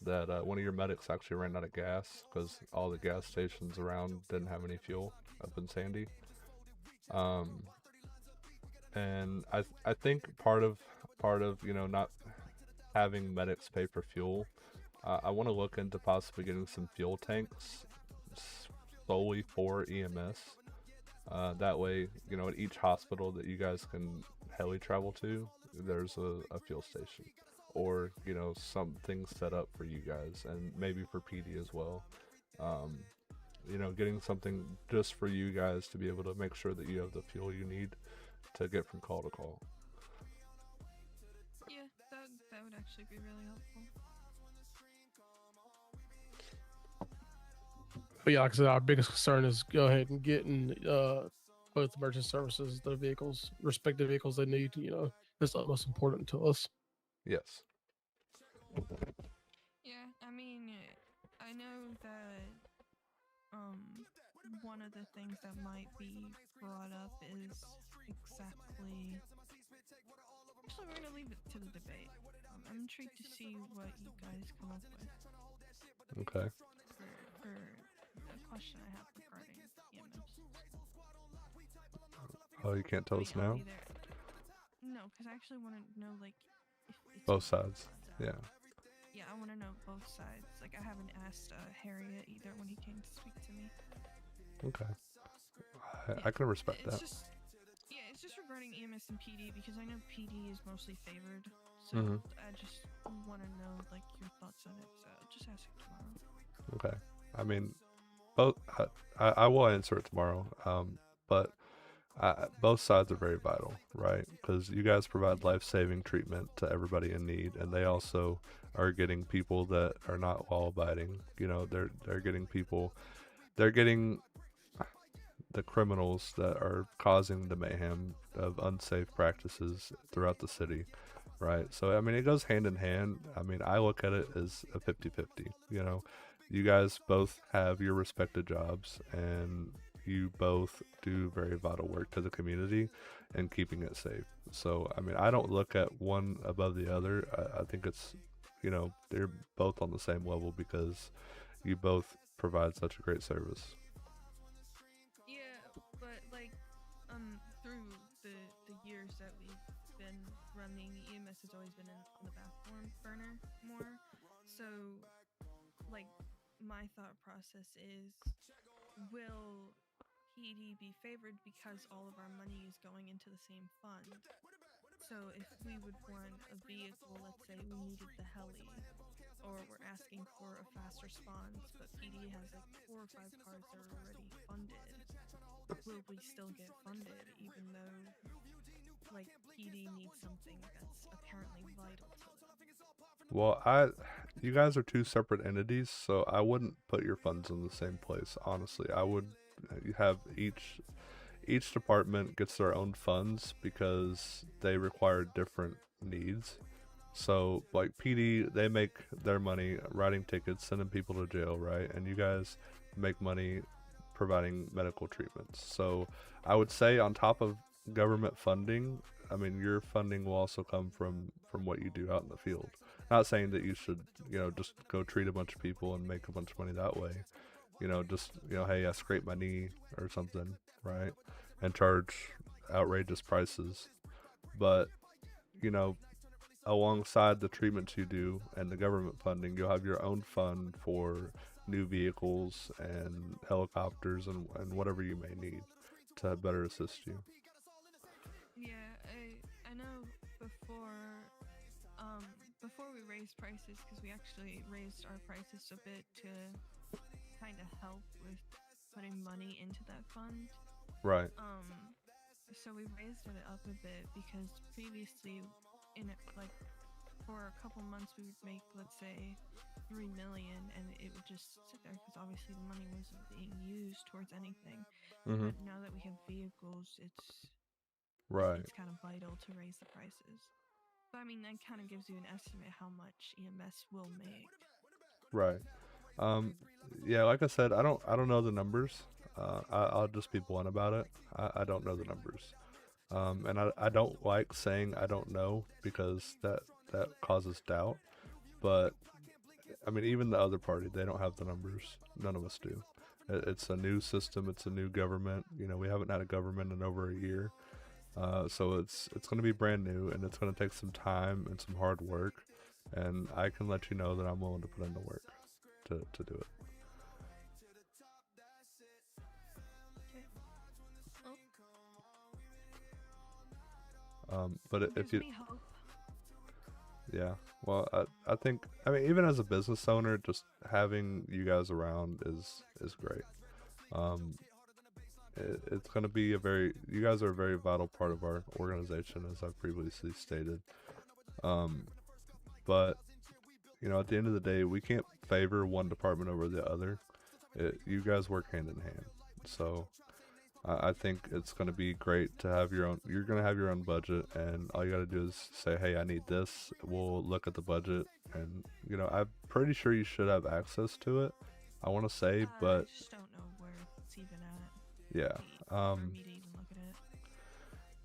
that one of your medics actually ran out of gas because all the gas stations around didn't have any fuel up in Sandy. And I think part of not having medics pay for fuel, I want to look into possibly getting some fuel tanks solely for EMS. That way, at each hospital that you guys can heli travel to, there's a fuel station, or something set up for you guys, and maybe for PD as well. Getting something just for you guys to be able to make sure that you have the fuel you need to get from call to call. Yeah, that would actually be really helpful. But yeah, like I said, our biggest concern is go ahead and getting both emergency services, the vehicles, respective vehicles they need. That's the most important to us. Yes. Yeah, I mean, I know that one of the things that might be brought up is exactly. Actually, we're gonna leave it to the debate. I'm intrigued to see what you guys come up with. Okay. For a question I have regarding EMS. Oh, you can't tell us I'll now? be there. No, because I actually want to know, like, if it's Both sides. Yeah. Yeah, I want to know both sides. Like, I haven't asked Harriet either when he came to speak to me. Okay. I can respect that. It's just regarding EMS and PD because I know PD is mostly favored. So Mhm. I just want to know, like, your thoughts on it. So just ask it tomorrow. Okay. I mean, both. I will answer it tomorrow. But both sides are very vital, right? Because you guys provide life-saving treatment to everybody in need, and they also are getting people that are not law-abiding. They're getting people. They're getting the criminals that are causing the mayhem of unsafe practices throughout the city, right? So I mean, it goes hand in hand. I mean, I look at it as a 50-50. You guys both have your respective jobs, and you both do very vital work to the community and keeping it safe. So I mean, I don't look at one above the other. I think it's they're both on the same level because you both provide such a great service. Yeah, but like, through the years that we've been running, EMS has always been on the back burner more. So, like, my thought process is, will PD be favored because all of our money is going into the same fund? So if we would want a vehicle, let's say we needed the heli, or we're asking for a fast response, but PD has like 4 or 5 cars that are already funded, will we still get funded even though like PD needs something that's apparently vital to them? Well, you guys are two separate entities, so I wouldn't put your funds in the same place. Honestly, I would have each department gets their own funds because they require different needs. So, like PD, they make their money writing tickets, sending people to jail, right? And you guys make money providing medical treatments. So, I would say on top of government funding, I mean, your funding will also come from what you do out in the field. Not saying that you should, just go treat a bunch of people and make a bunch of money that way. Just, hey, I scraped my knee or something, right? And charge outrageous prices. But, alongside the treatments you do and the government funding, you'll have your own fund for new vehicles and helicopters and whatever you may need to better assist you. Yeah, I know before we raised prices, because we actually raised our prices a bit to kind of help with putting money into that fund. Right. So we raised it up a bit because previously, in it, like for a couple months, we would make, let's say, 3 million, and it would just sit there because obviously the money wasn't being used towards anything. Mhm. But now that we have vehicles, Right. it's kind of vital to raise the prices. So I mean, that kind of gives you an estimate how much EMS will make. Right. Yeah, like I said, I don't know the numbers. I'll just be blunt about it. I don't know the numbers. And I don't like saying I don't know because that causes doubt. But I mean, even the other party, they don't have the numbers. None of us do. It's a new system. It's a new government. You know, we haven't had a government in over a year. So it's going to be brand new, and it's going to take some time and some hard work. And I can let you know that I'm willing to put in the work to do it. But if you, yeah, well, I think, I mean, even as a business owner, just having you guys around is great. It's going to be you guys are a very vital part of our organization, as I previously stated. But you know, at the end of the day, we can't favor one department over the other. You guys work hand in hand, so I think it's going to be great to have your own. You're going to have your own budget, and all you got to do is say, "Hey, I need this." We'll look at the budget, and you know, I'm pretty sure you should have access to it. I want to say, but I just don't know where it's even at. yeah. For me to even look at it.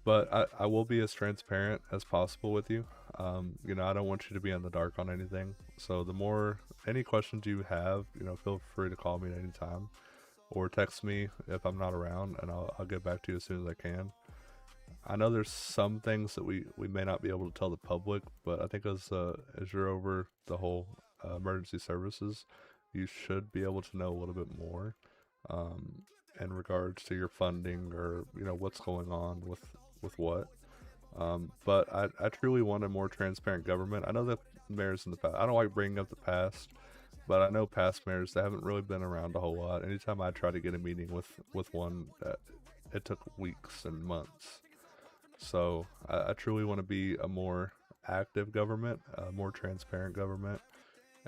But I will be as transparent as possible with you. You know, I don't want you to be in the dark on anything. So any questions you have, you know, feel free to call me at any time, or text me if I'm not around, and I'll get back to you as soon as I can. I know there's some things that we may not be able to tell the public, but I think as you're over the whole emergency services, you should be able to know a little bit more in regards to your funding, or you know what's going on with what. But I truly want a more transparent government. I know that mayors in the past, I don't like bringing up the past, but I know past mayors, they haven't really been around a whole lot. Anytime I try to get a meeting with one, it took weeks and months. So I truly want to be a more active government, a more transparent government,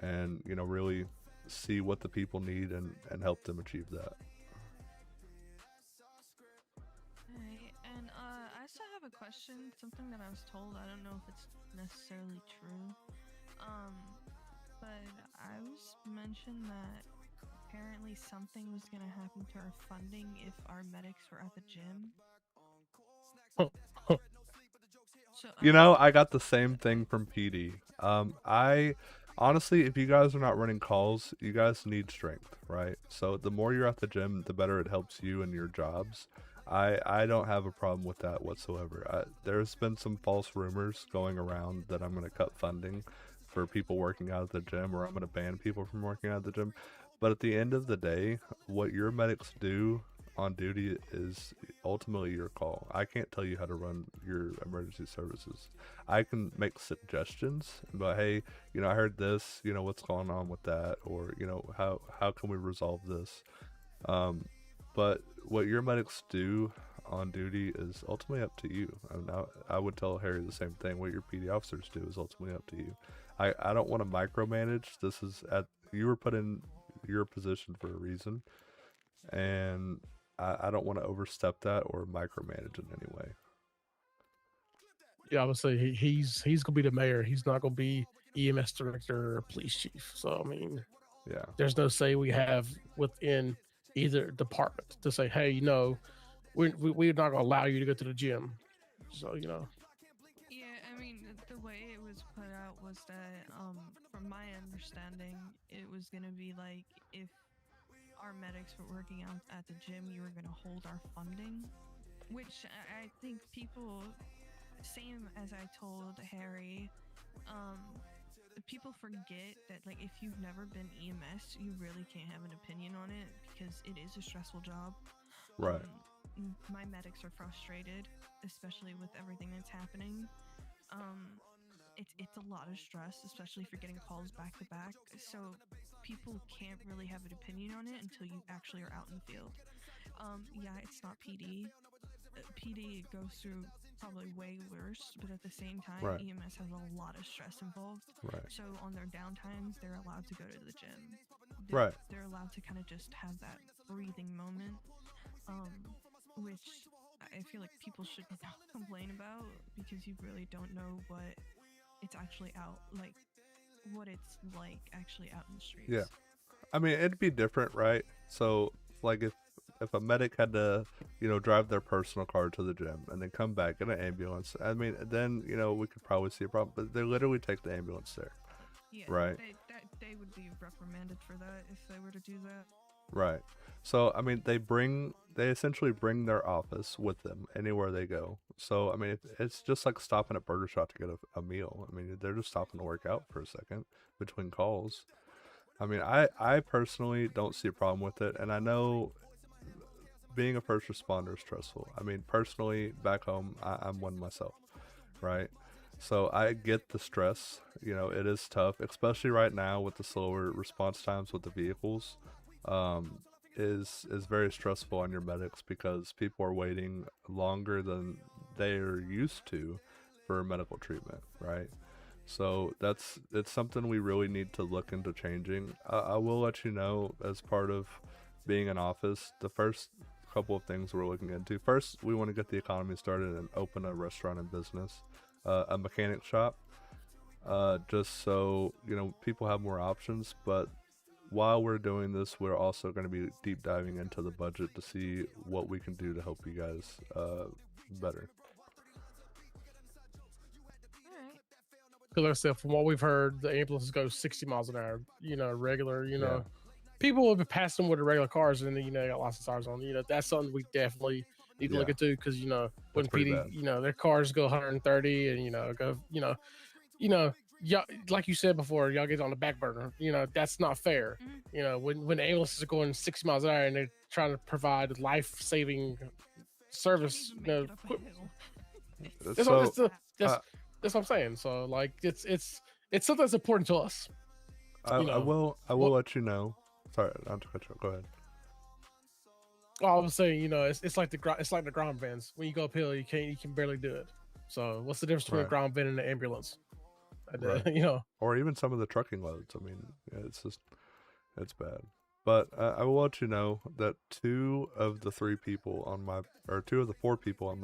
and you know really see what the people need and help them achieve that. Alright, and I still have a question, something that I was told. I don't know if it's necessarily true. But I was mentioned that apparently something was gonna happen to our funding if our medics were at the gym. So, You know, I got the same thing from PD. I honestly, if you guys are not running calls, you guys need strength, right? So the more you're at the gym, the better it helps you in your jobs. I don't have a problem with that whatsoever. There's been some false rumors going around that I'm going to cut funding for people working out at the gym, or I'm going to ban people from working out at the gym. But at the end of the day, what your medics do on duty is ultimately your call. I can't tell you how to run your emergency services. I can make suggestions, but hey, you know, I heard this, you know, what's going on with that, or you know, how can we resolve this? But what your medics do on duty is ultimately up to you. I would tell Harry the same thing. What your PD officers do is ultimately up to you. I don't want to micromanage. You were put in your position for a reason, and I don't want to overstep that or micromanage in any way. Yeah, I would say he's gonna be the mayor. He's not gonna be EMS director or police chief. So I mean, yeah, there's no say we have within either department to say, hey, you know, we're not gonna allow you to go to the gym. So you know. Yeah, I mean, the way it was put out was that, from my understanding, it was gonna be like if our medics were working out at the gym, you were gonna hold our funding, which I think people, same as I told Harry, people forget that like if you've never been EMS, you really can't have an opinion on it because it is a stressful job. Right. My medics are frustrated, especially with everything that's happening. It's a lot of stress, especially if you're getting calls back to back. So people can't really have an opinion on it until you actually are out in the field. Yeah, it's not PD. PD goes through probably way worse, but at the same time, Right. EMS has a lot of stress involved. Right. So on their downtimes, they're allowed to go to the gym. Right. They're allowed to kind of just have that breathing moment, which I feel like people should not complain about because you really don't know what it's actually out like, what it's like actually out in the streets. Yeah. I mean, it'd be different, right? So, like, if a medic had to, drive their personal car to the gym and then come back in an ambulance, I mean, then, we could probably see a problem. But they literally take the ambulance there. Yeah, right. They would be reprimanded for that if they were to do that. Right. So, I mean, they essentially bring their office with them anywhere they go. So, I mean, it's just like stopping at Burger Shot to get a meal. I mean, they're just stopping to work out for a second between calls. I mean, I personally don't see a problem with it. And I know being a first responder is stressful. I mean, personally, back home, I'm one myself, right? So I get the stress. It is tough, especially right now with the slower response times with the vehicles. Is very stressful on your medics because people are waiting longer than they are used to for medical treatment, right? So it's something we really need to look into changing. I will let you know, as part of being in office, the first couple of things we're looking into. First, we want to get the economy started and open a restaurant and business, a mechanic shop, just so people have more options. But while we're doing this, we're also going to be deep diving into the budget to see what we can do to help you guys better. Because like I said, from what we've heard, the ambulances go 60 miles an hour. Regular. Yeah. People will be passing with the regular cars, and then they got lots of tires on. That's something we definitely need to look into because when pretty PD, bad. their cars go 130 and go, y'all, like you said before, y'all get on the back burner. That's not fair. When the ambulances are going 60 miles an hour and they're trying to provide life-saving service, that's what I'm saying. So like, it's something that's important to us. I will let you know. Sorry, not to cut you off. Go ahead. I was saying, it's like the ground vans. When you go uphill, you can barely do it. So what's the difference between a ground van and an ambulance? Right. Or even some of the trucking loads. I mean, it's bad. But I will let you know that two of the four people on my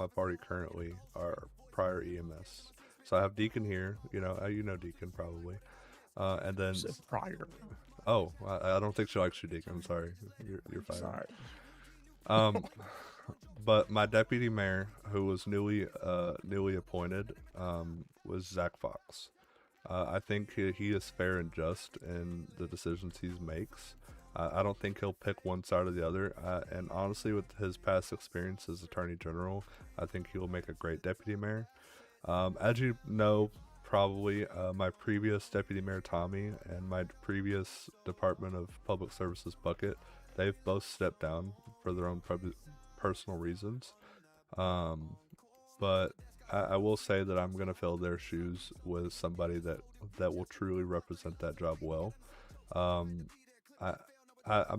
party currently are prior EMS. So I have Deacon here. You know Deacon probably. And then prior. Oh, I don't think she likes you, Deacon. I'm sorry. You're fine. Sorry. But my deputy mayor, who was newly appointed, was Zach Fox. I think he is fair and just in the decisions he makes. I don't think he'll pick one side or the other. And honestly, with his past experience as Attorney General, I think he will make a great deputy mayor. As you know, probably my previous deputy mayor Tommy and my previous Department of Public Services Bucket, they've both stepped down for their own personal reasons. But I will say that I'm gonna fill their shoes with somebody that will truly represent that job well. I'm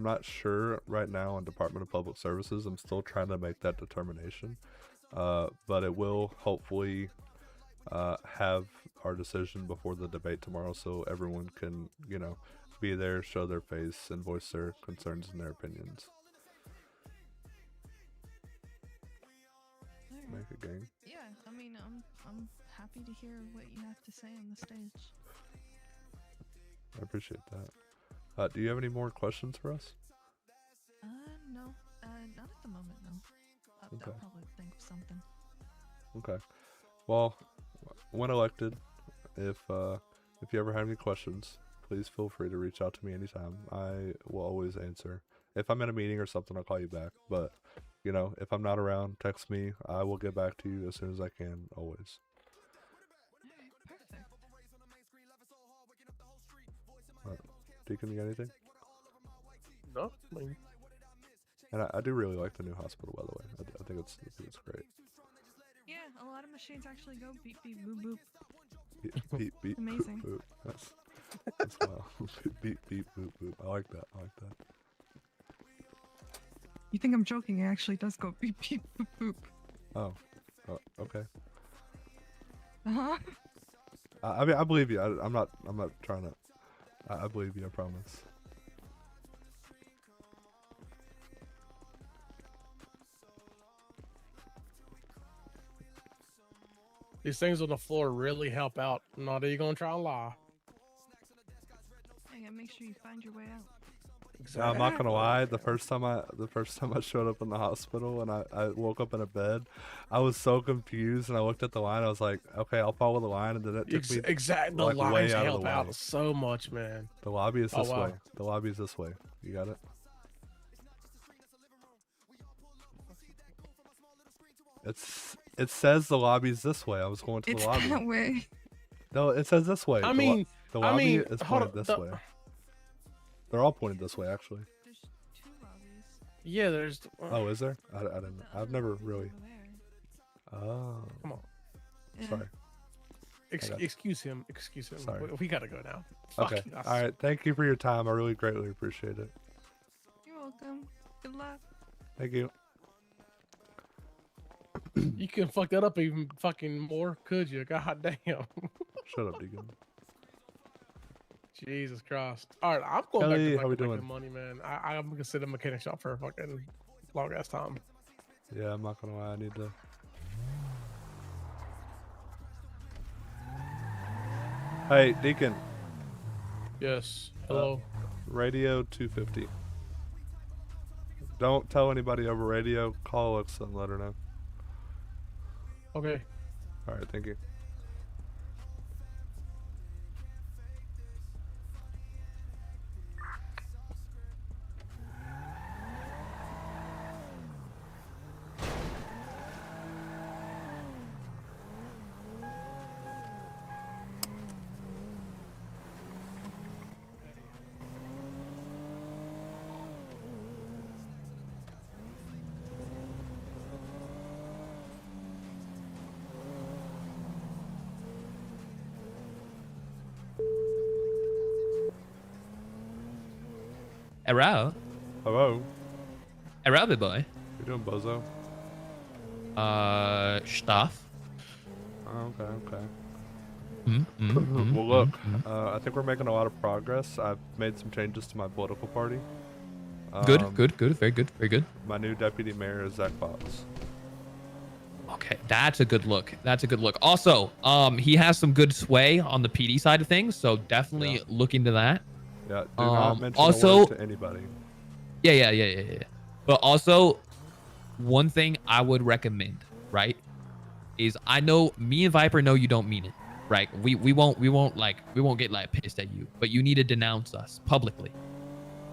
not sure right now on Department of Public Services. I'm still trying to make that determination. But it will hopefully have our decision before the debate tomorrow, so everyone can, be there, show their face, and voice their concerns and their opinions. Make a game. Yeah, I mean, I'm happy to hear what you have to say on the stage. I appreciate that. Do you have any more questions for us? No, not at the moment, no. Okay. I'll probably think of something. Okay. Well, when elected, if you ever have any questions, please feel free to reach out to me anytime. I will always answer. If I'm in a meeting or something, I'll call you back. But, if I'm not around, text me. I will get back to you as soon as I can, always. Perfect. All right. Deacon, you got anything? No. And I do really like the new hospital, by the way. I think it's great. Yeah, a lot of machines actually go beep beep boop boop. Beep beep. Amazing. Boop. That's wow. Beep beep boop boop. I like that. You think I'm joking? It actually does go beep beep boop boop. Oh, okay. Uh-huh. I mean, I believe you. I'm not trying to. I believe you. I promise. These things on the floor really help out. I'm not even gonna try and lie. I gotta make sure you find your way out. I'm not gonna lie. The first time I showed up in the hospital and I woke up in a bed, I was so confused and I looked at the line. I was like, okay, I'll follow the line, and then it took me Exactly. The like lines way out of help the way. out so much, man. The lobby is Oh, this wow. way. The lobby is this way. You got it. It says the lobby's this way. I was going to It's the lobby. that way. No, it says this way. I mean, the lobby is hold pointed on, this way. They're all pointed this way, actually. Yeah, there's. Oh, is there? I didn't know. I've never really. Oh. Come on. Sorry. Excuse him. Excuse him. Sorry. We gotta go now. Okay. Fuck, All right. Thank you for your time. I really greatly appreciate it. You're welcome. Good luck. Thank you. You can fuck that up even fucking more, could you? God damn. Shut up, Deacon. Jesus Christ. All right, I'm going Kelly, back how we to doing? money, man. I'm gonna sit in a mechanic shop for a fucking long ass time. Yeah, I'm not gonna lie. I need to. Hey, Deacon. Yes. Hello. Radio 250. Don't tell anybody over radio. Call Alexa and let her know. Okay. All right. Thank you. Hello. Hello. Hello, big boy. You doing, bozo? Stuff. Oh, okay. Mm-hmm. Well, look, I think we're making a lot of progress. I've made some changes to my political party. Good. Very good. Very good. My new deputy mayor is Zach Fox. Okay, that's a good look. Also, he has some good sway on the PD side of things, so definitely look into that. Yeah, do not mention also, a word to anybody. Yeah. But also, one thing I would recommend, right, is I know me and Viper know you don't mean it, right? We won't get like pissed at you, but you need to denounce us publicly.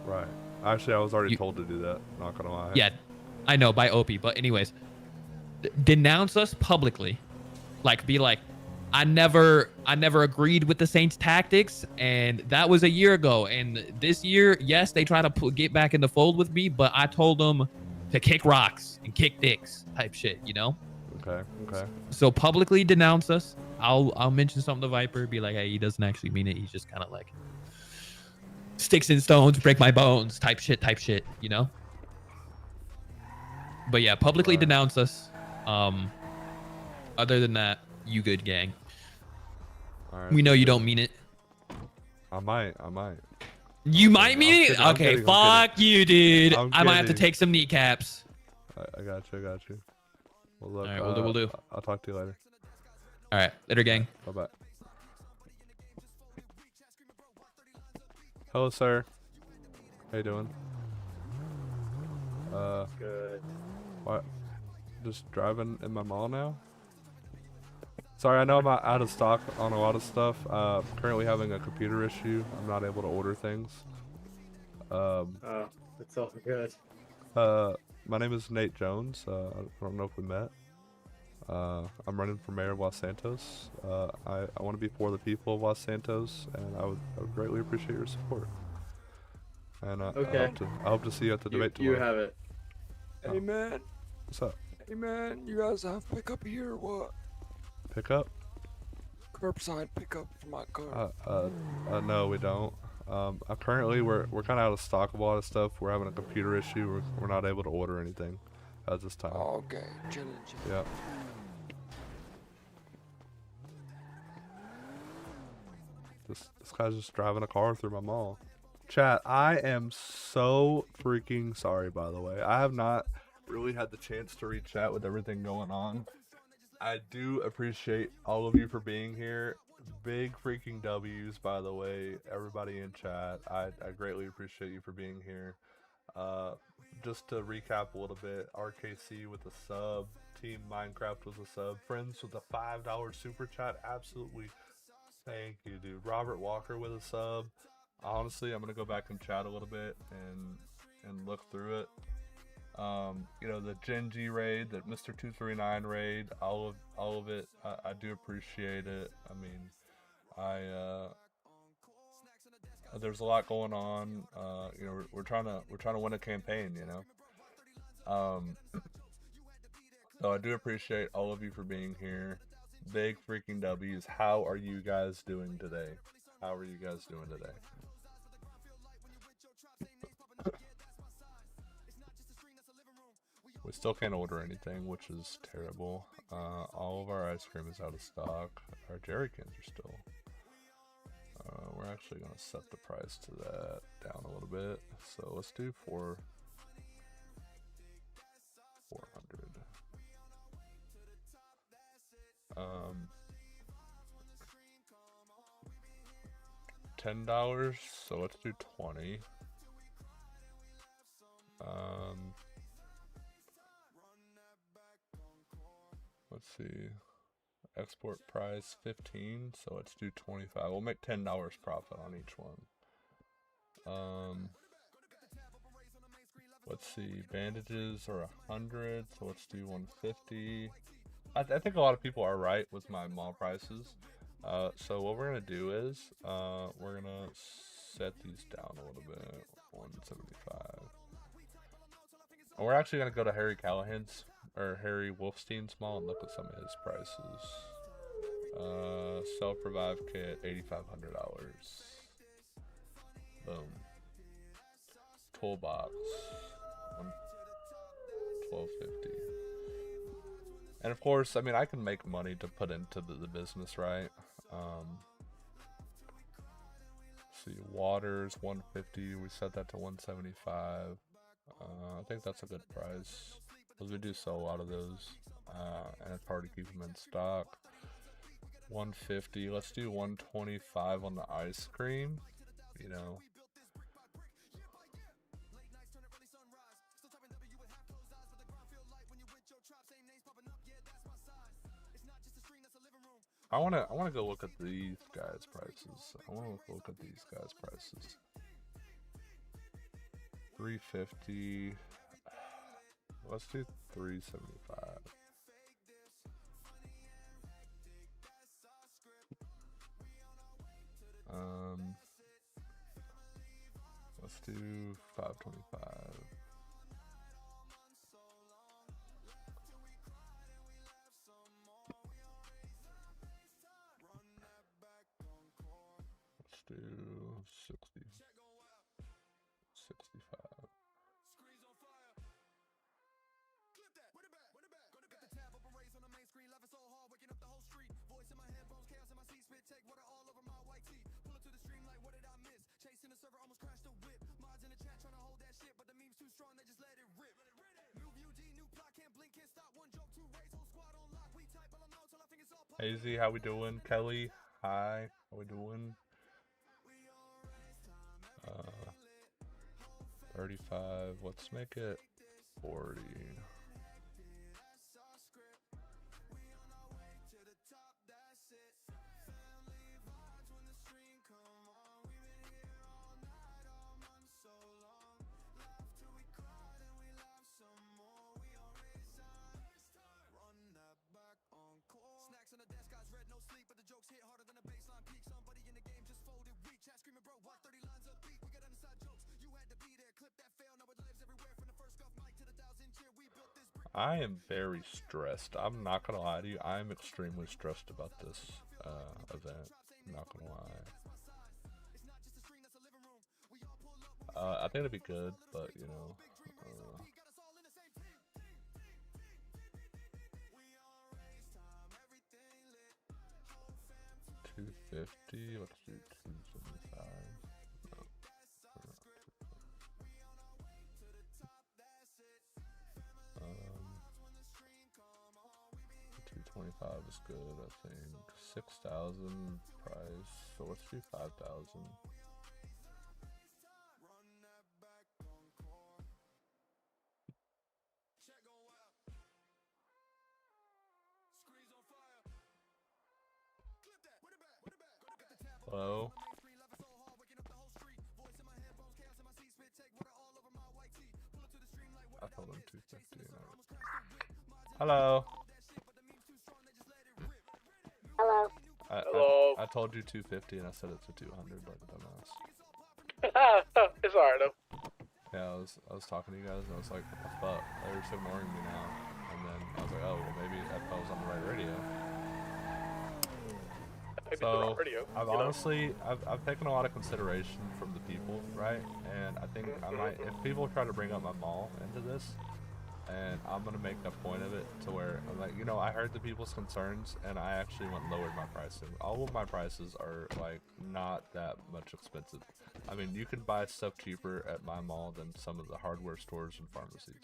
Right. Actually, I was already told to do that. Not gonna lie. Yeah, I know by OP, but anyways, denounce us publicly, like be like, I never agreed with the Saints tactics, and that was a year ago. And this year, yes, they try to get back in the fold with me, but I told them to kick rocks and kick dicks type shit, you know? Okay. So publicly denounce us. I'll mention something to Viper, be like, hey, he doesn't actually mean it. He's just kind of like sticks and stones break my bones type shit, you know? But yeah, publicly denounce us. Other than that, you good, gang. All right, We know you don't mean it. I might. You might mean it? kidding, I'm Okay, kidding, I'm fuck you, dude. I'm I might have to kidding. take some kneecaps. I got you. Well, look, All right, we'll do. I'll talk to you later. All right, later, gang. Bye. Hello, sir. How you doing? Good. What? Just driving in my mall now? Sorry, I know I'm out of stock on a lot of stuff. Currently having a computer issue. I'm not able to order things. Oh, it's all good. My name is Nate Jones. I don't know if we met. I'm running for mayor of Los Santos. I want to be for the people of Los Santos, and I would greatly appreciate your support. And Okay. I hope to see you at the debate tomorrow. You have it. Hey man. What's up? Hey man, you guys have pickup here or what? Pick up? Curbside pickup for my car. No, we don't. Currently we're kind of out of stock of a lot of stuff. We're having a computer issue. We're not able to order anything at this time. Okay, chilling. Yeah. This guy's just driving a car through my mall. Chat, I am so freaking sorry, by the way. I have not really had the chance to read chat with everything going on. I do appreciate all of you for being here. Big freaking W's, by the way, everybody in chat. I greatly appreciate you for being here. Just to recap a little bit, RKC with a sub, Team Minecraft with a sub, Friends with a $5 super chat, absolutely thank you, dude. Robert Walker with a sub. Honestly, I'm gonna go back and chat a little bit and look through it. You know, the Gen G raid, the Mr. 239 raid, all of it. I do appreciate it. I mean, there's a lot going on. You know, we're trying to win a campaign. You know. So I do appreciate all of you for being here. Big freaking W's. How are you guys doing today? How are you guys doing today? We still can't order anything, which is terrible. All of our ice cream is out of stock. Our jerry cans are still. We're actually going to set the price to that down a little bit. So let's do 400. $10. So let's do 20. Let's see. Export price 15, so let's do 25. We'll make $10 profit on each one. Let's see. Bandages are 100, so let's do 150. I think a lot of people are right with my mall prices. So what we're gonna do is we're gonna set these down a little bit. 175. And we're actually gonna go to Harry Callahan's or Harry Wolfstein's mall and look at some of his prices. Self-revive kit, $8,500. Boom. Toolbox, $12.50. And of course, I mean, I can make money to put into the business, right? See, waters, $150. We set that to $175. I think that's a good price because we do sell a lot of those, and it's hard to keep them in stock. $150. Let's do $125 on the ice cream. You know. I wanna go look at these guys' prices. I wanna look at these guys' prices. $350. Let's do $375. Let's do $525. Let's do 60. 65. Hey Z, how we doing? Kelly, hi, how we doing? 35, let's make it 40. I am very stressed. I'm not gonna lie to you. I'm extremely stressed about this event. I'm not gonna lie. I think it'd be good, but you know. 250. Let's do 275. No. 225 is good, I think. 6,000 price. So let's do 5,000. Hello? I told him 250. Hello? Hello. I told you 250 and I said it to 200 like a dumbass. It's alright though. Yeah, I was talking to you guys and I was like, what the fuck? They're just ignoring me now. And then I was like, oh, well maybe I was on the right radio. So I've honestly, I've taken a lot of consideration from the people, right? And I think I might, if people try to bring up my mall into this, and I'm gonna make a point of it to where I'm like, you know, I heard the people's concerns and I actually went and lowered my pricing. All of my prices are like not that much expensive. I mean, you can buy stuff cheaper at my mall than some of the hardware stores and pharmacies.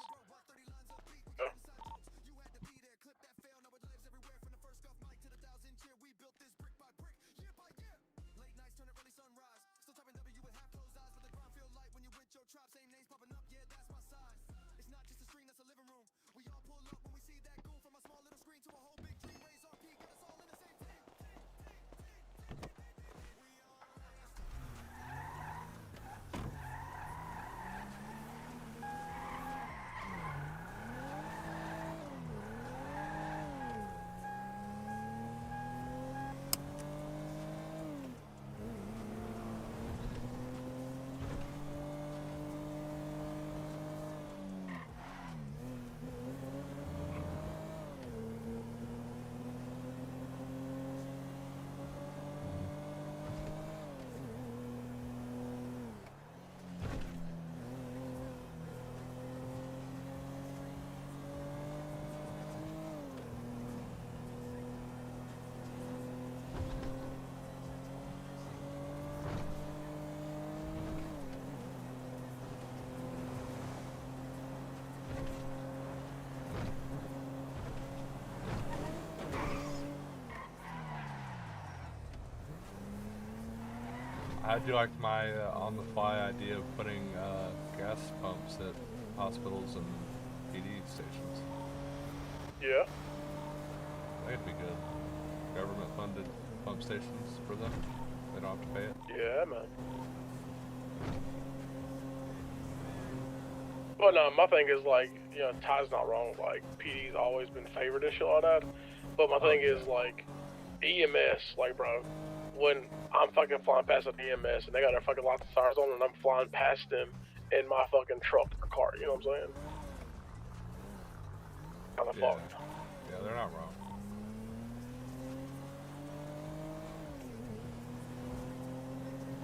How do you like my on-the-fly idea of putting gas pumps at hospitals and PD stations? Yeah. I think it'd be good. Government-funded pump stations for them. They don't have to pay it. Yeah, man. But no, my thing is like, you know, Ty's not wrong. Like, PD's always been favored and shit like that. But my thing is like, EMS, like, bro, when I'm fucking flying past an EMS and they got their fucking lots of sirens on and I'm flying past them in my fucking truck or car, you know what I'm saying? Kinda fucked. Yeah, they're not wrong.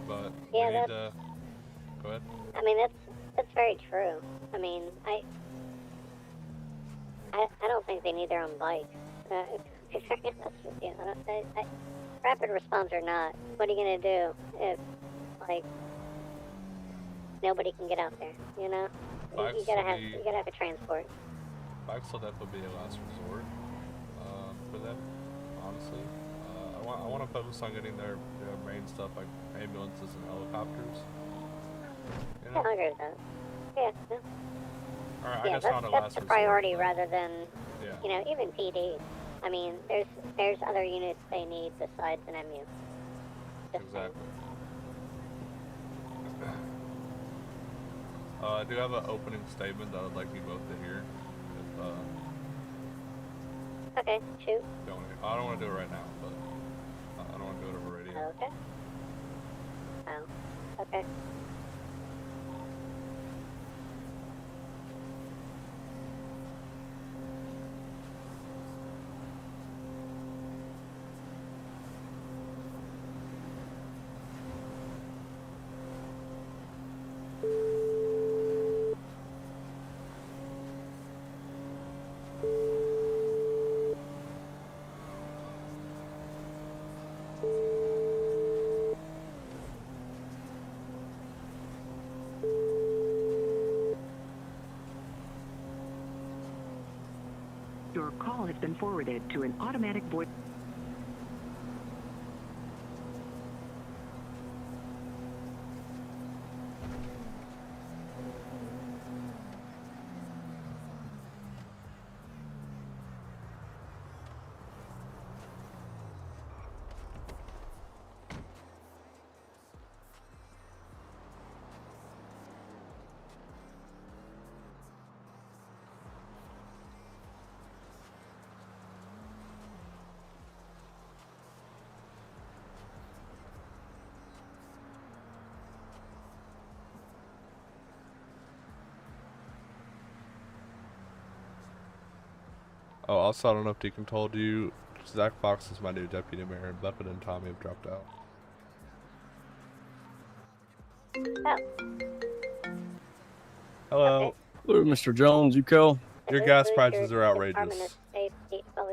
But Yeah, we need to... Go ahead. I mean, that's very true. I mean, I don't think they need their own bikes. To be very honest with you. Rapid response or not, what are you gonna do if, like, nobody can get out there? You know, you gotta have a transport. Bikes will definitely be a last resort for them, honestly. I want to focus on getting their main stuff like ambulances and helicopters. You know? Yeah, I agree with that. Yeah. No. Alright, Yeah, I guess not a last that's the resort, priority but- rather than, Yeah. you know, even PD. I mean, there's other units they need besides an MU. Exactly. I do have an opening statement that I'd like you both to hear. If, Okay, shoot. I don't want to do it right now, but I don't want to do it over radio. Okay. Oh, okay. been forwarded to an automatic voice. Oh, also, I don't know if Deacon told you, Zach Fox is my new deputy mayor, and Bucket and Tommy have dropped out. Hello. Hello, Mr. Jones. You call? Your gas prices are outrageous.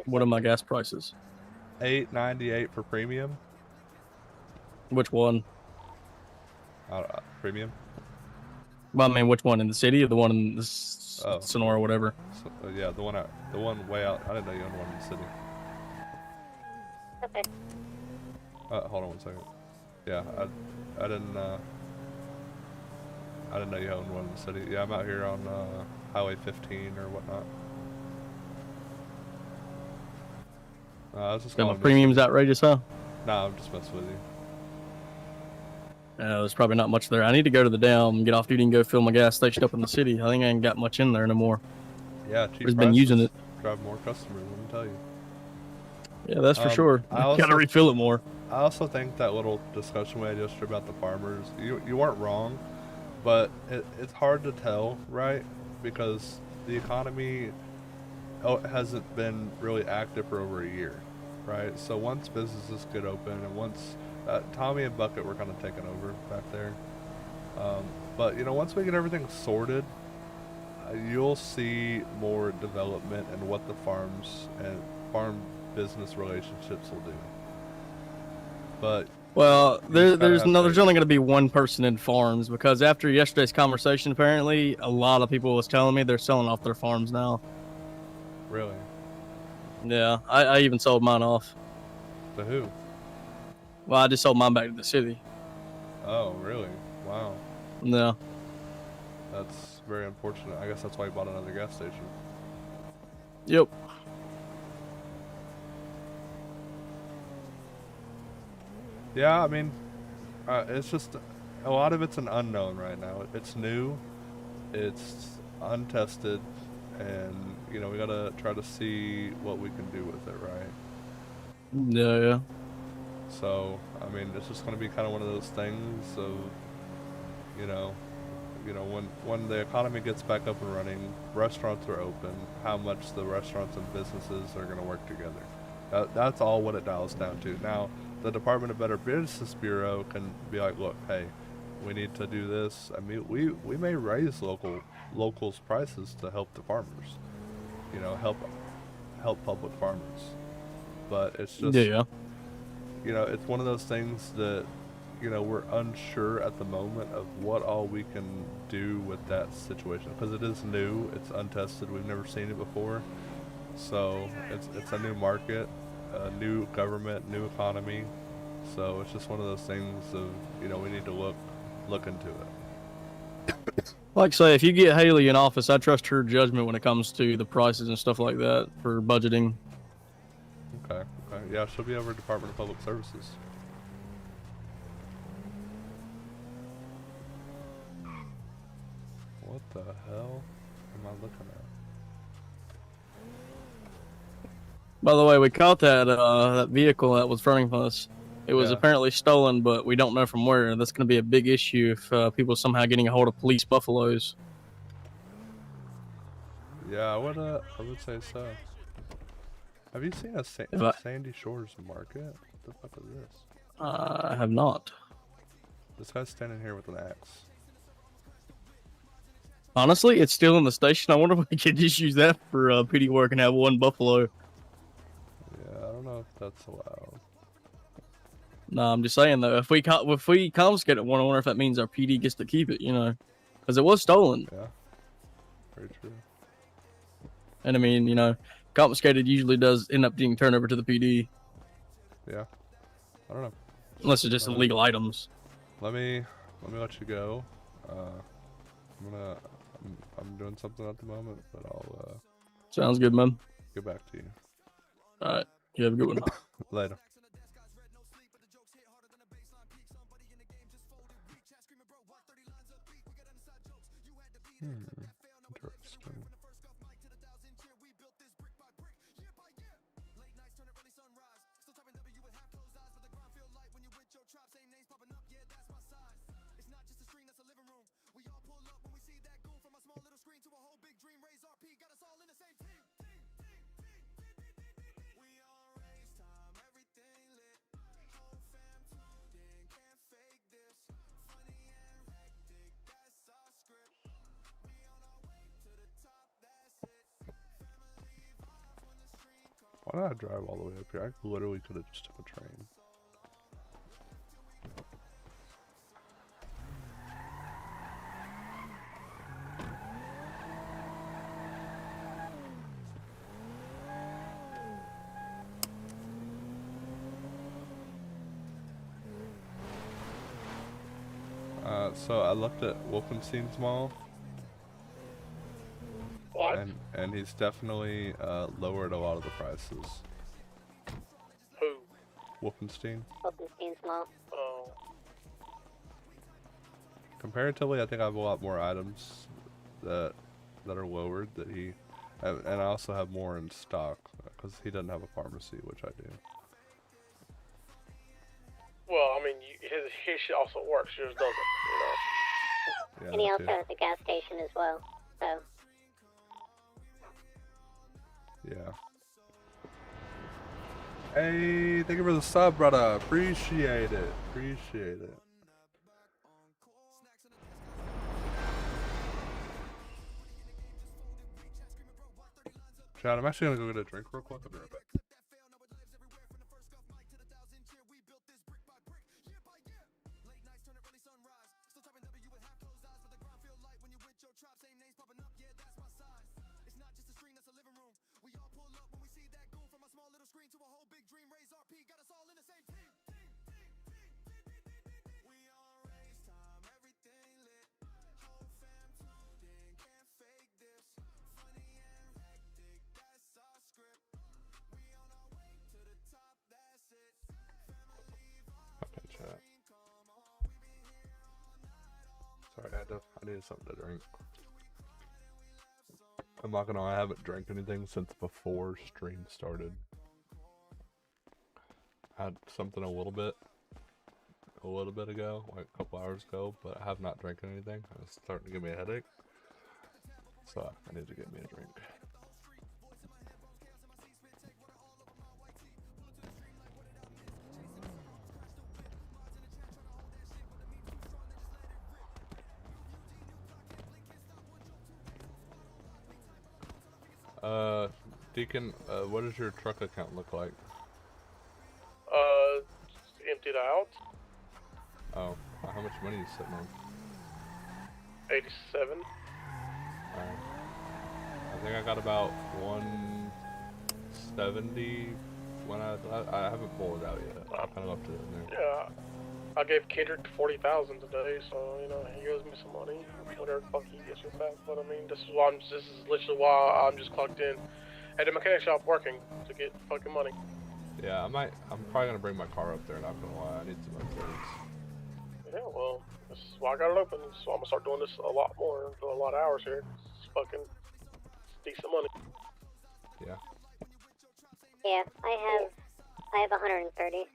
What are my gas prices? $8.98 for premium. Which one? Premium. Well, I mean, which one in the city or the one in the Oh. Sonora, or whatever? So, yeah, the one way out. I didn't know you owned one in the city. Okay. Hold on one second. Yeah, I didn't know you owned one in the city. Yeah, I'm out here on Highway 15 or whatnot. I was just Got my calling premiums outrageous, huh? Nah, I'm just messing with you. There's probably not much there. I need to go to the dam, get off duty, and go fill my gas station up in the city. I think I ain't got much in there no more. Yeah, cheap Just been using it. drive more customers, let me tell you. Yeah, that's for sure. Gotta refill it more. I also think that little discussion we had yesterday about the farmers, you weren't wrong, but it's hard to tell, right? Because the economy hasn't been really active for over a year, right? So once businesses get open and once Tommy and Bucket were kind of taking over back there, but you know, once we get everything sorted, you'll see more development in what the farms and farm business relationships will do. But well, there's only going to be one person in farms, because after yesterday's conversation, apparently a lot of people was telling me they're selling off their farms now. Really? Yeah, I even sold mine off. To who? Well, I just sold mine back to the city. Oh, really? Wow. No. That's very unfortunate. I guess that's why you bought another gas station. Yep. Yeah, I mean, it's just a lot of it's an unknown right now. It's new, it's untested, and you know, we gotta try to see what we can do with it, right? Yeah. So, I mean, it's just gonna be kind of one of those things of, you know, when the economy gets back up and running, restaurants are open, how much the restaurants and businesses are gonna work together. That's all what it dials down to. Now, the Department of Better Business Bureau can be like, look, hey, we need to do this. I mean, we may raise locals' prices to help the farmers, you know, help public farmers. But it's just, yeah. You know, it's one of those things that, you know, we're unsure at the moment of what all we can do with that situation, because it is new, it's untested, we've never seen it before. So it's a new market, a new government, new economy. So it's just one of those things of, you know, we need to look into it. Like I say, if you get Haley in office, I trust her judgment when it comes to the prices and stuff like that for budgeting. Okay. Yeah, she'll be over Department of Public Services. What the hell am I looking at? By the way, we caught that vehicle that was running from us. It was apparently stolen, but we don't know from where. That's going to be a big issue if people somehow getting a hold of police buffaloes. Yeah, I would say so. Have you seen a Sandy Shores market? What the fuck is this? I have not. This guy's standing here with an axe. Honestly, it's still in the station. I wonder if we could just use that for PD work and have one buffalo. Yeah, I don't know if that's allowed. No, I'm just saying though, if we confiscate it, I wonder if that means our PD gets to keep it, you know, because it was stolen. Yeah, very true. And I mean, you know, confiscated usually does end up being turned over to the PD. Yeah. I don't know. Unless it's just illegal items. Let me let you go. I'm doing something at the moment, but I'll Sounds good, man. get back to you. All right. You have a good one. Later. Interesting. Why did I drive all the way up here? I literally could have just took a train. So I looked at Wolfenstein's mall. What? And he's definitely lowered a lot of the prices. Who? Wolfenstein. Wolfenstein's mall. Oh. Comparatively, I think I have a lot more items that are lowered that he, and I also have more in stock because he doesn't have a pharmacy, which I do. Well, I mean, his shit also works, yours doesn't, you know. Yeah, And he that also too. has a gas station as well. So. Yeah. Hey, thank you for the sub, brother. Appreciate it. Appreciate it. Chad, I'm actually gonna go get a drink real quick. I'll be right back. Okay, chat. Sorry, I needed something to drink. I'm not gonna lie, I haven't drank anything since before stream started. I had something a little bit ago, like a couple hours ago, but I have not drank anything. It's starting to give me a headache, so I need to get me a drink. Deacon, what does your truck account look like? Emptied out. Oh, how much money are you sitting on? 87. Alright. I think I got about 170 when I haven't pulled it out yet. I kind of left it in there. Yeah. I gave Kendrick 40,000 today, so, you know, he owes me some money. Whatever the fuck he gets me back. But, I mean, this is literally why I'm just clocked in at the mechanic shop working to get fucking money. Yeah, I'm probably gonna bring my car up there, not gonna lie. I need some upgrades. Yeah, well, this is why I got it open, so I'm gonna start doing this a lot more, doing a lot of hours here. It's fucking decent money. Yeah. Yeah, I have 130.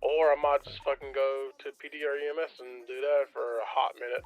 Or I might just fucking go to PD or EMS and do that for a hot minute.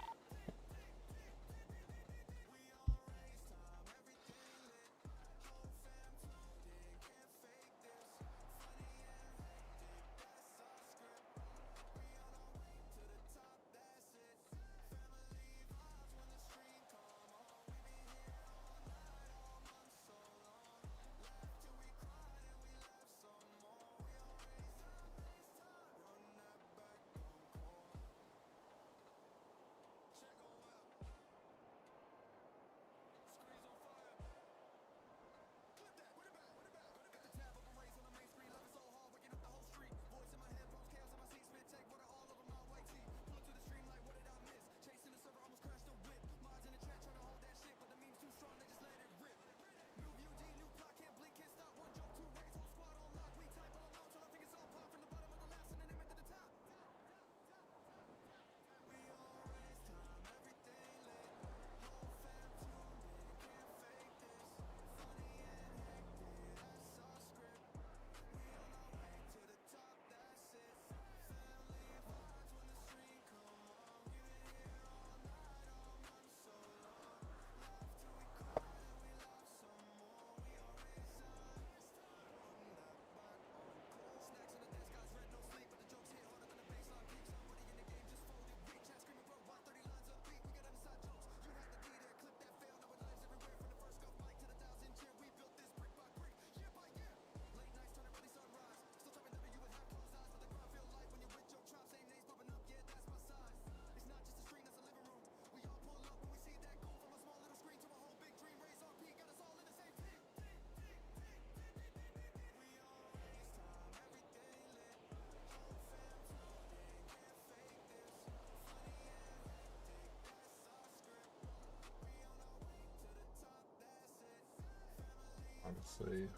honestly,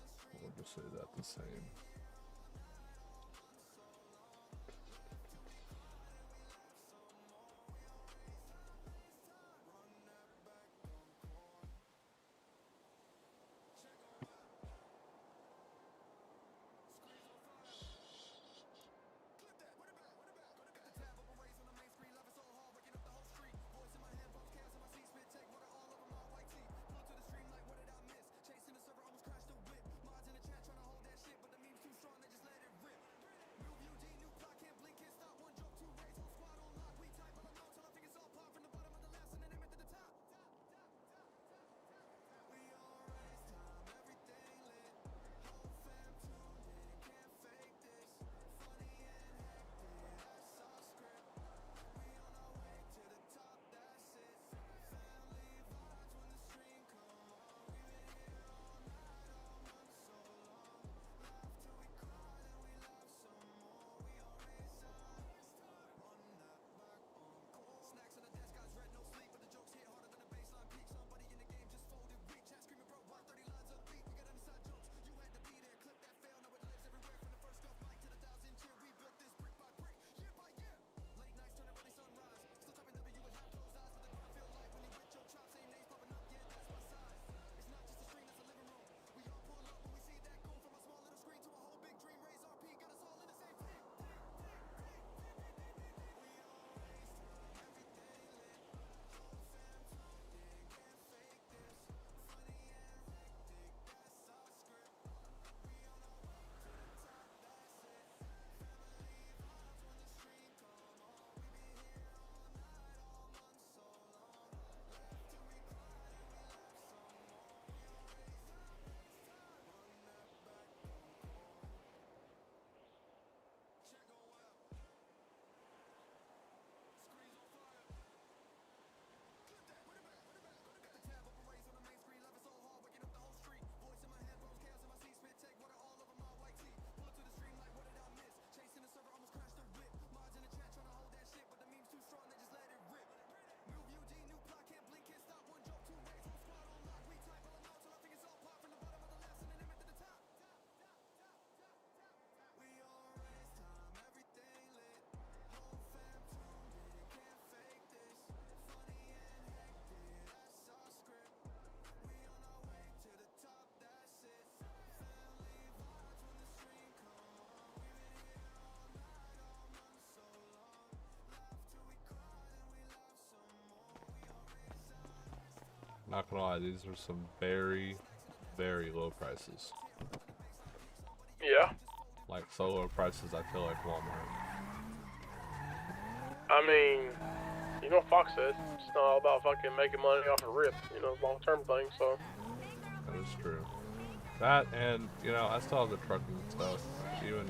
we'll just say that the same. Not gonna lie, these are some very, very low prices. Yeah. Like so low prices, I feel like Walmart. I mean, you know what Fox said. It's not all about fucking making money off a rip. You know, long-term thing. So. That is true. That and you know, I still have the trucking stuff. Even.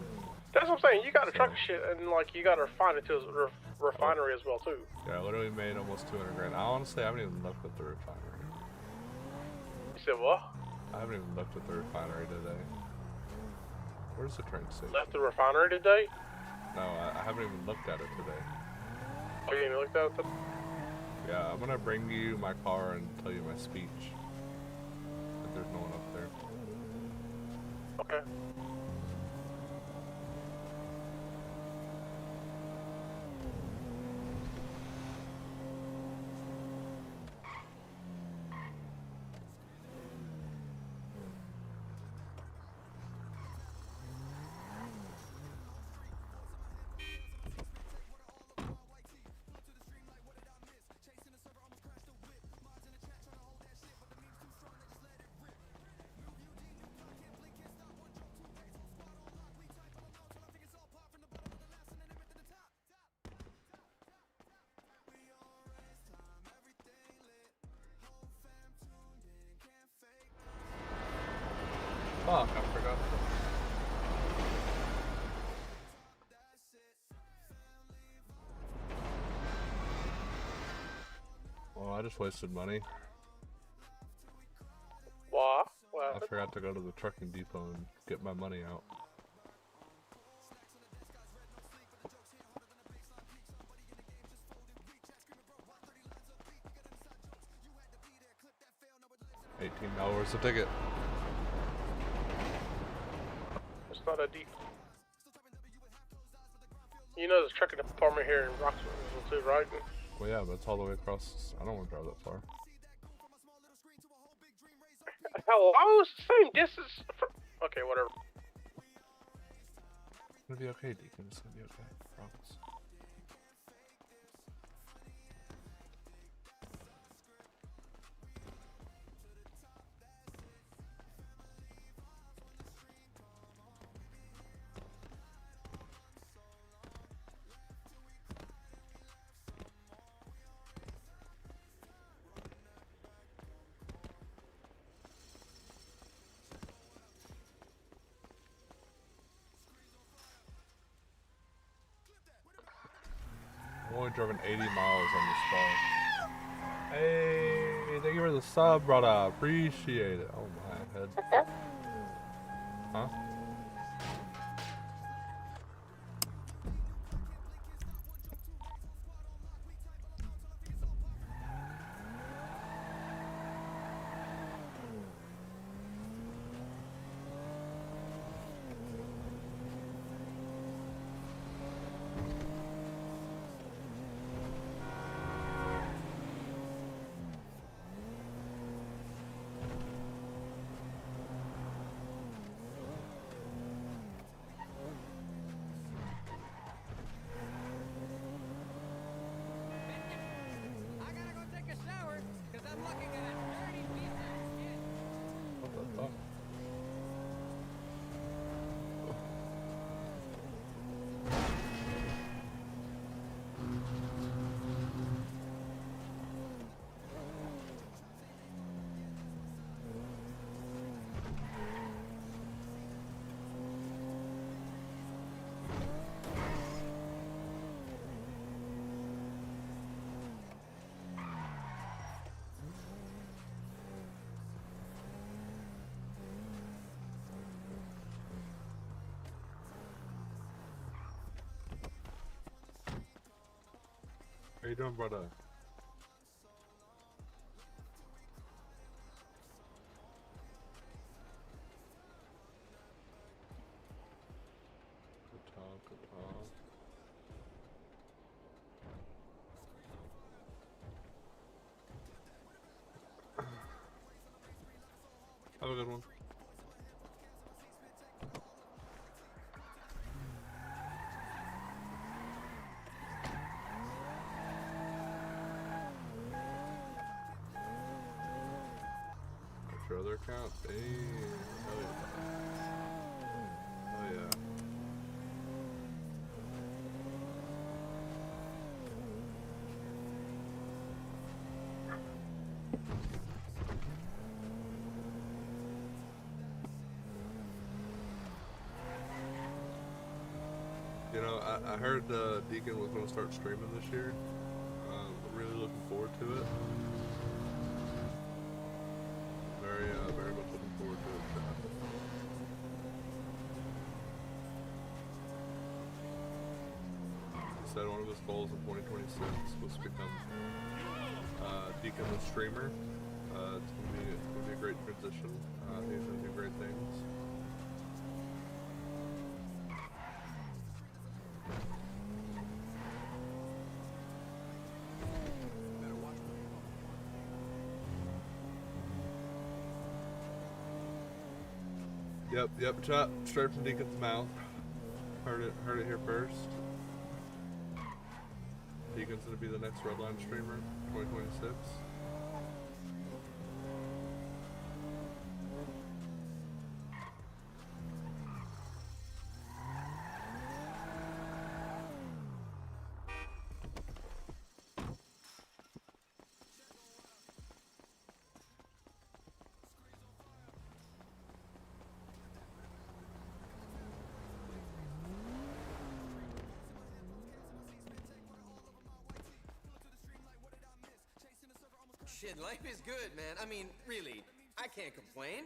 That's what I'm saying. You got to truck shit and like you got to refine it to a refinery as well too. Yeah, I literally made almost 200 grand. I honestly haven't even looked at the refinery. You said what? I haven't even looked at the refinery today. Where's the train station? Left the refinery today? No, I haven't even looked at it today. Oh, you ain't looked at it? Yeah, I'm gonna bring you my car and tell you my speech. But there's no one up there. Okay. Fuck, I forgot. Well, I just wasted money. What? I forgot to go to the trucking depot and get my money out. $18 a ticket. not that deep. You know there's a trucking department here in Roxville too, right? Well, yeah, but it's all the way across. I don't want to drive that far. Hello, it's the same distance. Okay, whatever. It's gonna be okay, Deacon. It's gonna be okay. I promise. I've only driven 80 miles on this car. Hey, thank you for the sub, brother. Appreciate it. Oh my head. What's up? Huh? I gotta go take a shower because I'm looking at a dirty piece of shit. What the fuck? How you doing, brother? Good talk, good talk. Have a good one. What's your other account? Damn. Hell yeah. Oh yeah. You know, I heard Deacon was going to start streaming this year. I'm really looking forward to it. Very much looking forward to it. He said one of his goals in 2026 was to become Deacon the streamer. It's gonna be a great transition. He's gonna do great things. Yep, chat straight from Deacon's mouth. Heard it here first. Deacon's gonna be the next Redline streamer, 2026. Shit, life is good, man. I mean, really, I can't complain.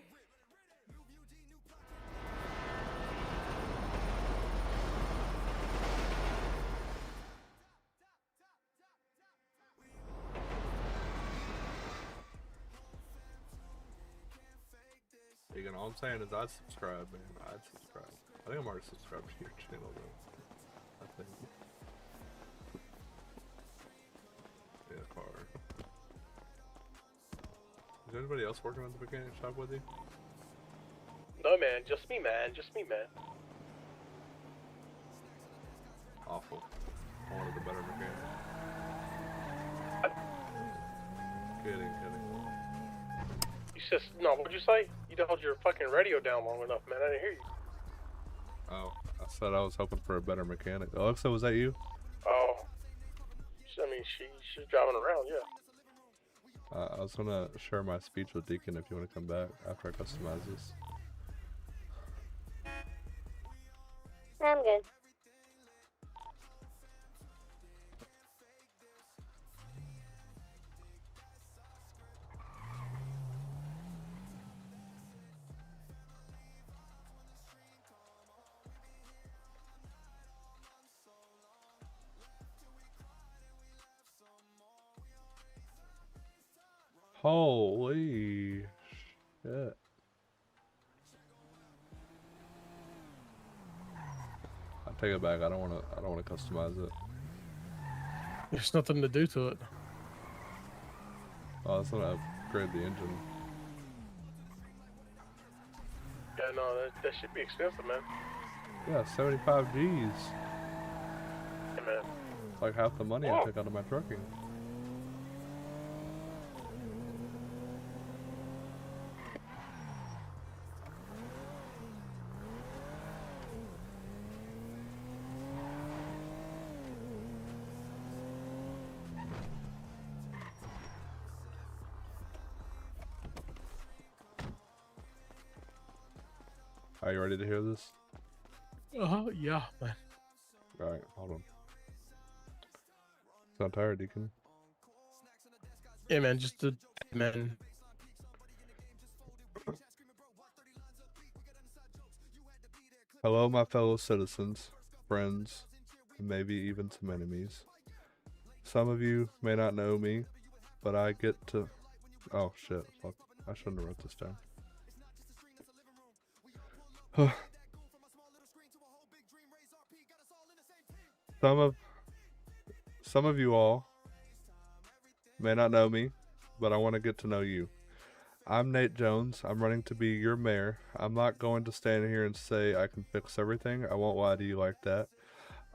Deacon, all I'm saying is I'd subscribe, man. I'd subscribe. I think I'm already subscribed to your channel though. I think. Yeah, car. Is anybody else working at the mechanic shop with you? No, man. Just me, man. Just me, man. Awful. I wanted a better mechanic. Kidding. You said, no, what'd you say? You don't hold your fucking radio down long enough, man. I didn't hear you. Oh, I said I was hoping for a better mechanic. Alexa, was that you? Oh. I mean, she's driving around, yeah. I was gonna share my speech with Deacon if you want to come back after I customize this. I'm good. Holy shit. I take it back. I don't wanna customize it. There's nothing to do to it. Oh, it's gonna upgrade the engine. Yeah, no, that should be expensive, man. Yeah, 75 G's. Yeah, man. It's like half the money I took out of my trucking. Are you ready to hear this? Yeah, man. Alright, hold on. Sound tired, Deacon? Yeah, man. Just a man. Hello, my fellow citizens, friends, and maybe even some enemies. Some of you may not know me, but I get to... Oh, shit. Fuck. I shouldn't have wrote this down. Some of you all may not know me, but I want to get to know you. I'm Nate Jones. I'm running to be your mayor. I'm not going to stand here and say I can fix everything. I won't lie to you like that.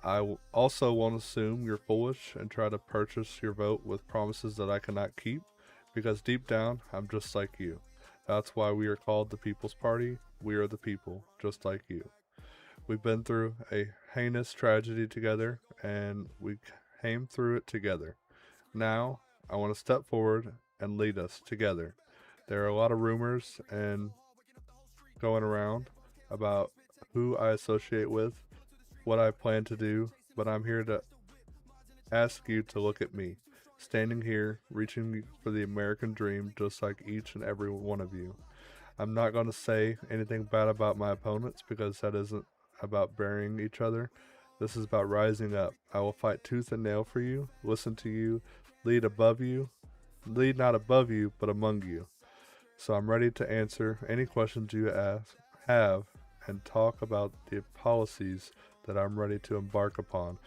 I also won't assume you're foolish and try to purchase your vote with promises that I cannot keep, because deep down, I'm just like you. That's why we are called the People's Party. We are the people, just like you. We've been through a heinous tragedy together, and we came through it together. Now, I want to step forward and lead us together. There are a lot of rumors and going around about who I associate with, what I plan to do, but I'm here to ask you to look at me, standing here, reaching for the American dream, just like each and every one of you. I'm not going to say anything bad about my opponents, because that isn't about burying each other. This is about rising up. I will fight tooth and nail for you, listen to you, lead not above you, but among you. So I'm ready to answer any questions you have and talk about the policies that I'm ready to embark upon.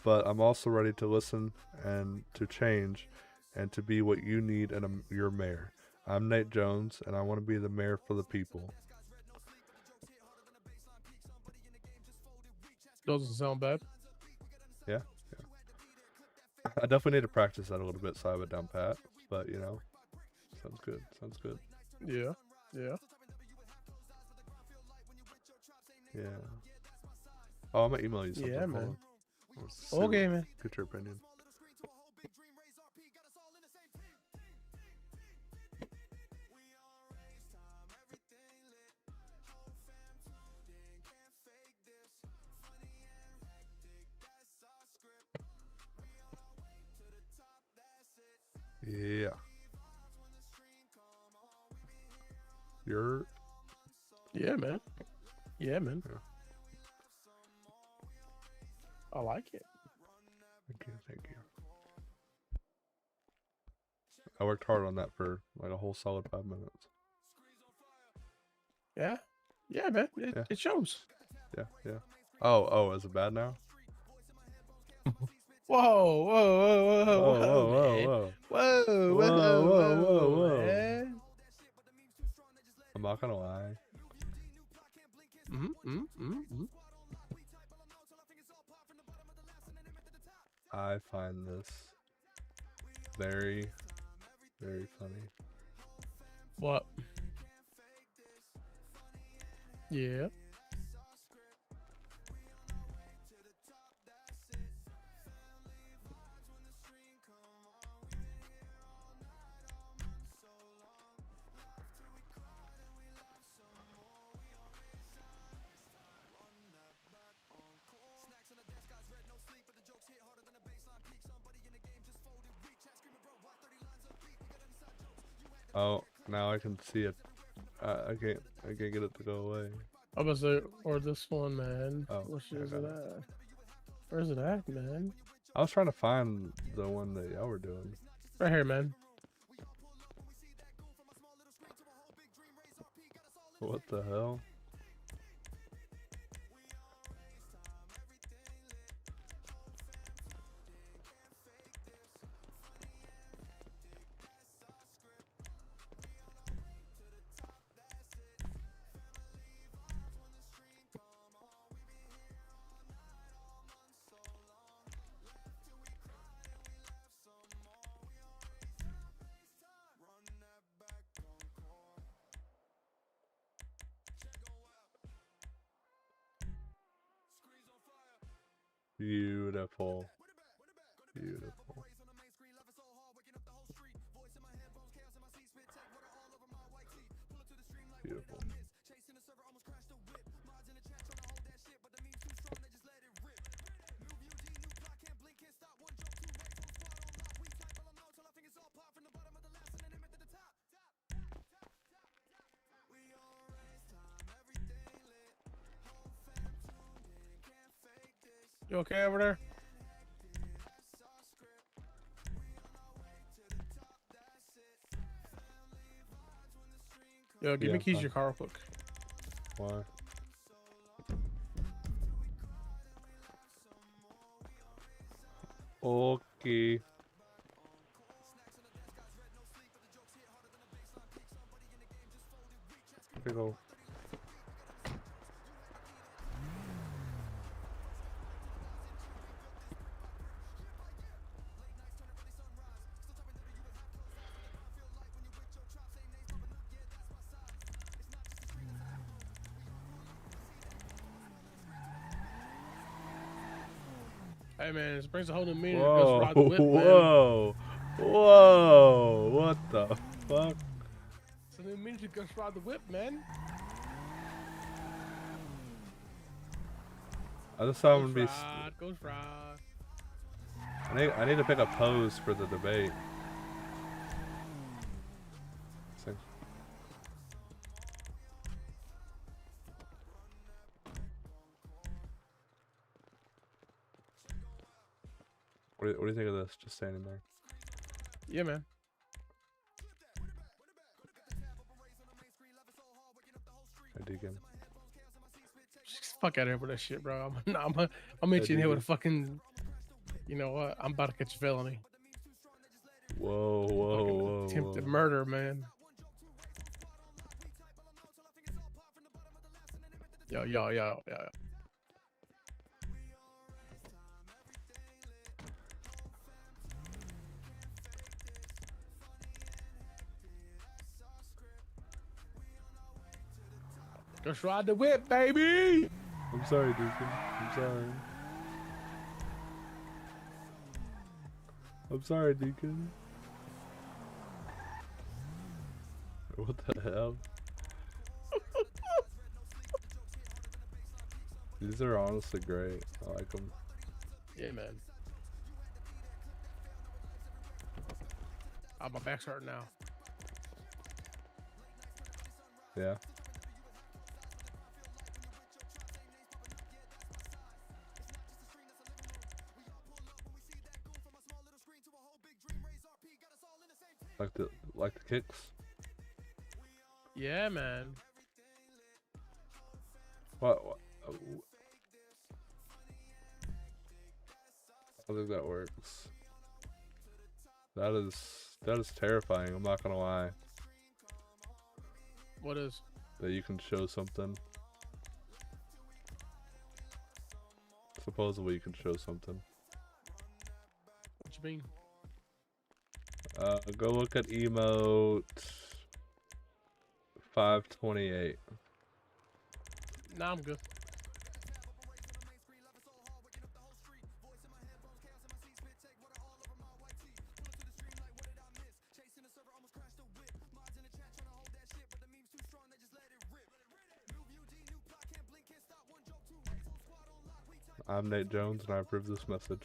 But I'm also ready to listen and to change and to be what you need in your mayor. I'm Nate Jones, and I want to be the mayor for the people. Doesn't sound bad. Yeah. I definitely need to practice that a little bit so I have it down pat, but you know, sounds good. Yeah. Oh, I'm gonna email you something. Yeah, Hold man. on. Okay, man. Get your opinion. Yeah. Yeah, man. Yeah. I like it. Thank you. I worked hard on that for like a whole solid 5 minutes. Yeah, man. It shows. Yeah. Oh, is it bad now? Whoa, whoa, whoa, whoa, Whoa, whoa, whoa, man. whoa. Whoa, Whoa, whoa, whoa, whoa, whoa, whoa. man. I'm not gonna lie. I find this very, very funny. What? Yeah. Oh, now I can see it. I can't get it to go away. I was there, or this one, man. Oh, Which I is got it it. at? Where's it at, man? I was trying to find the one that y'all were doing. Right here, man. What the hell? Beautiful. Beautiful. Beautiful. You okay over there? Yo, give Yeah, me keys to fine. your car real quick. Why? Okay. Okay, go. Hey, man, this brings a whole new meaning to Ghost Ride the Whip, man. Whoa. Whoa. What the fuck? It's a new meaning to Ghost Ride the Whip, man. I just saw him Ghost be. Ride, Ghost Ride. I need to pick a pose for the debate. So- what do you think of this? Just standing there. Yeah, man. I dig him. Fuck out of here with that shit, bro. I'm meet you in here with a fucking. You know what? I'm about to catch a felony. Whoa, whoa, Fucking whoa, attempted whoa. murder, man. Yo. Just ride the whip, baby. I'm sorry, Deacon. I'm sorry. I'm sorry, Deacon. What the hell? These are honestly great. I like them. Yeah, man. Oh, my back's hurting now. Yeah. Like the kicks. Yeah, man. What? I think that works. That is terrifying. I'm not gonna lie. What is? That you can show something. Supposedly you can show something. What you mean? Go look at emote 528. Nah, I'm good. I'm Nate Jones, and I approve this message.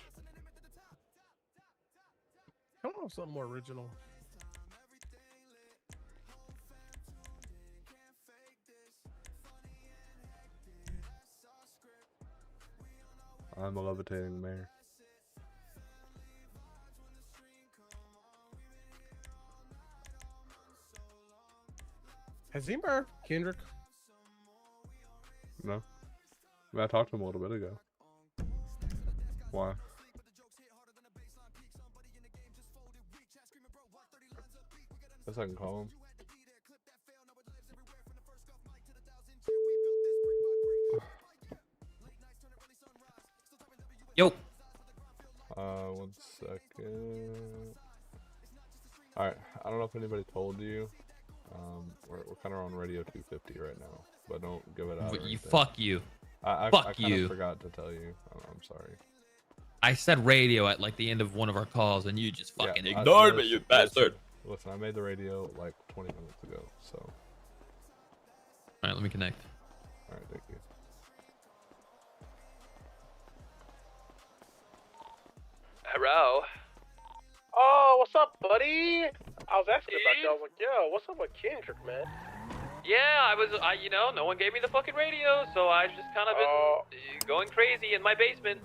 Come on, something more original. I'm a levitating mayor. Has he heard Kendrick? No. I talked to him a little bit ago. Why? Guess I can call him. Yo. 1 second. Alright, I don't know if anybody told you. We're kind of on radio 250 right now, but don't give it out. Or anything. Fuck you. I Fuck kind you. of forgot to tell you. I'm sorry. I said radio at like the end of one of our calls, and you just fucking Yeah, ignored me, you bastard. Listen, I made the radio like 20 minutes ago, so. All right, let me connect. All right, thank you. Hello. Oh, what's up, buddy? I was asking about you. I was like, yo, what's up with Kendrick, man? Yeah, you know, no one gave me the fucking radio, so I just kind of been going crazy in my basement.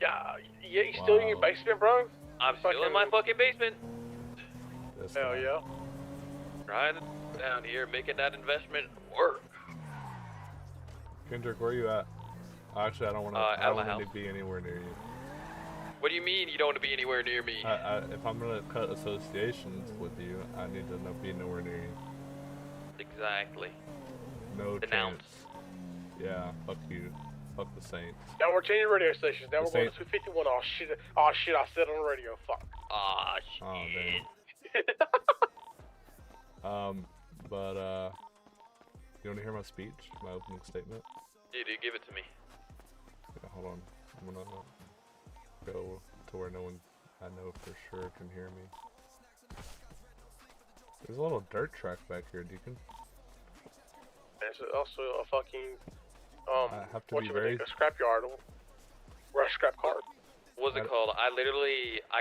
Yeah, you still in your basement, bro? I'm still in my fucking basement. Hell yeah. Trying down here, making that investment work. Kendrick, where are you at? Actually, I don't want to. I don't want to be anywhere near you. What do you mean you don't want to be anywhere near me? If I'm gonna cut associations with you, I need to be nowhere near you. Exactly. No Denounce. chance. Yeah, fuck you. Fuck the Saints. Now we're changing radio stations. Now The we're going to Saints- 251. Oh shit, I said on the radio. Fuck. Ah, shit. Oh, damn. You want to hear my speech? My opening statement? Dude, give it to me. Yeah, hold on. I'm gonna go to where no one I know for sure can hear me. There's a little dirt track back here, Deacon. There's also a fucking I have to be very. a scrapyard or a scrap car. What's it called? I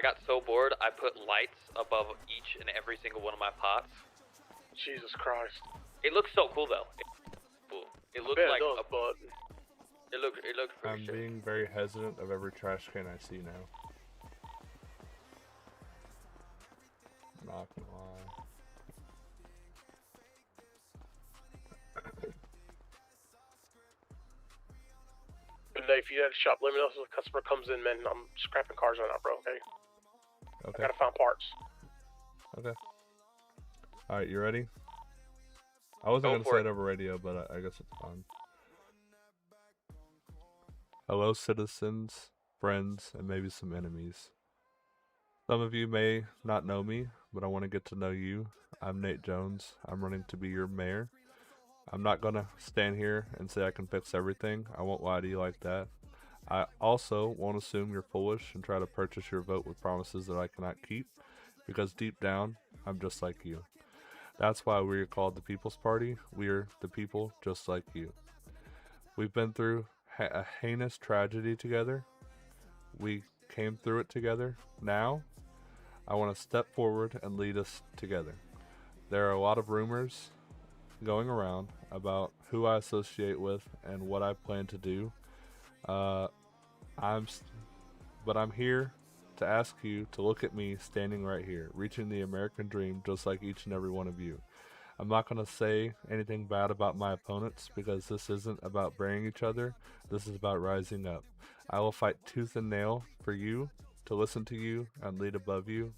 got so bored, I put lights above each and every single one of my pots. Jesus Christ. It looks so cool though. Cool. It looks like it does, it looks pretty I'm shit. being very hesitant of every trash can I see now. Not gonna lie. But if you had a shop, let me know if the customer comes in, man. I'm scrapping cars right now, bro. Okay. Okay. I gotta find parts. Okay. Alright, you ready? I wasn't gonna say it over radio, but I guess it's fine. Hello, citizens, friends, and maybe some enemies. Some of you may not know me, but I want to get to know you. I'm Nate Jones. I'm running to be your mayor. I'm not gonna stand here and say I can fix everything. I won't lie to you like that. I also won't assume you're foolish and try to purchase your vote with promises that I cannot keep, because deep down, I'm just like you. That's why we're called the People's Party. We're the people just like you. We've been through a heinous tragedy together. We came through it together. Now, I want to step forward and lead us together. There are a lot of rumors going around about who I associate with and what I plan to do. But I'm here to ask you to look at me standing right here, reaching the American dream just like each and every one of you. I'm not going to say anything bad about my opponents because this isn't about burying each other. This is about rising up. I will fight tooth and nail for you, to listen to you, and lead above you.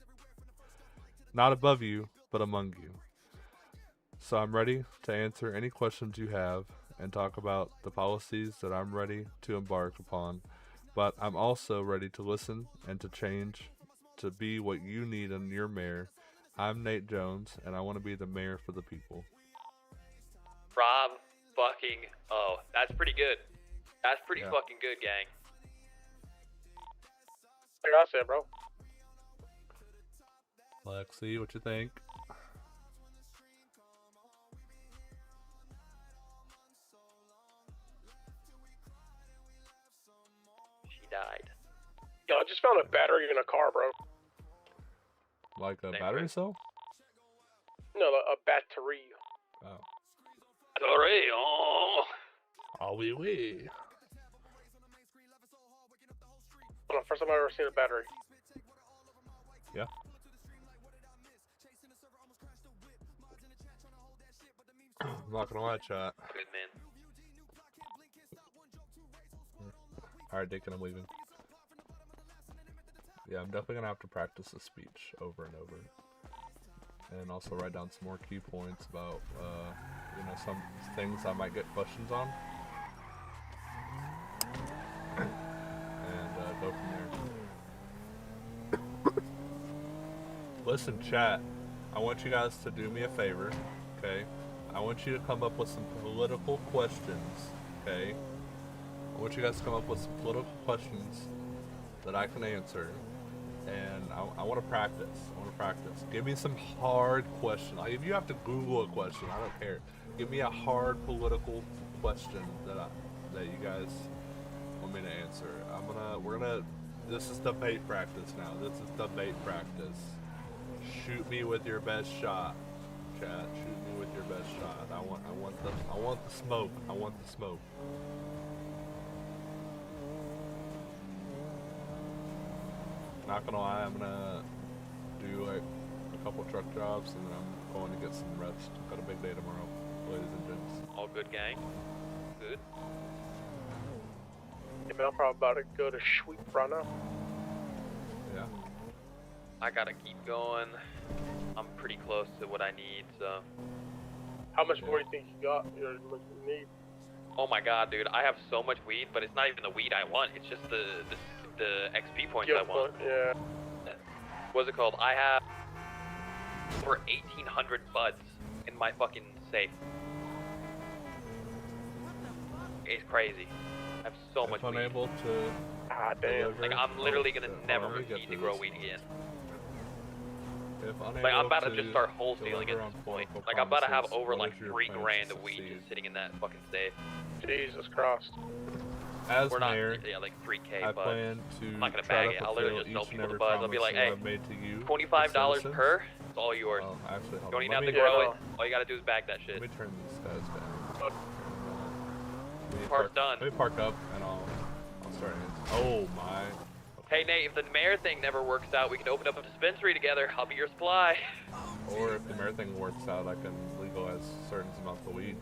Not above you, but among you. So I'm ready to answer any questions you have and talk about the policies that I'm ready to embark upon. But I'm also ready to listen and to change to be what you need in your mayor. I'm Nate Jones, and I want to be the mayor for the people. Rob fucking oh, that's pretty good. That's pretty Yeah. fucking good, gang. Like I said, bro. Lexi, what you think? She died. Yo, I just found a battery in a car, bro. Like a battery cell? No, a battery. Oh. Battery, oh. Oh, oui, oui. Hold on, first time I've ever seen a battery. Yeah. I'm not gonna lie, chat. Good man. Alright, Deacon, I'm leaving. Yeah, I'm definitely gonna have to practice the speech over and over. And also write down some more key points about, you know, some things I might get questions on. And go from there. Listen, chat, I want you guys to do me a favor, okay? I want you to come up with some political questions, okay? I want you guys to come up with some political questions that I can answer. And I want to practice. Give me some hard questions. Like, if you have to Google a question, I don't care. Give me a hard political question that you guys want me to answer. This is debate practice now. This is debate practice. Shoot me with your best shot, chat. Shoot me with your best shot. I want the smoke. I want the smoke. Not gonna lie, I'm gonna do like a couple truck jobs and then I'm going to get some rest. Got a big day tomorrow, ladies and gents. All good, gang. Good. Yeah, man, I'm probably about to go to Sweep right now. Yeah. I gotta keep going. I'm pretty close to what I need, so. How much more do you think you got? You need? Oh my god, dude, I have so much weed, but it's not even the weed I want. It's just the XP points I want. Yeah. What's it called? I have over 1,800 buds in my fucking safe. It's crazy. I have so much weed. Unable to. Ah, damn. Like, I'm literally gonna never need to grow weed again. If Like, I'm about to just start wholesaling at this point. Like, I'm about to have over like 3 grand of weed just sitting in that fucking safe. Jesus Christ. As We're not, mayor, yeah, like 3K I buds. plan to I'm not gonna try bag to it. I'll literally fulfill just tell each and people the every buds. I'll be like, promise hey, I've made to you, $25 the per. It's all yours. Well, actually, hold Don't on. even have Let to me- grow it. All you gotta do is bag that shit. Let me turn these guys down. Part's done. Let me park up and I'll start answering. Oh my. Hey Nate, if the mayor thing never works out, we can open up a dispensary together. I'll be your supply. Or if the mayor thing works out, I can legalize certain amounts of weed.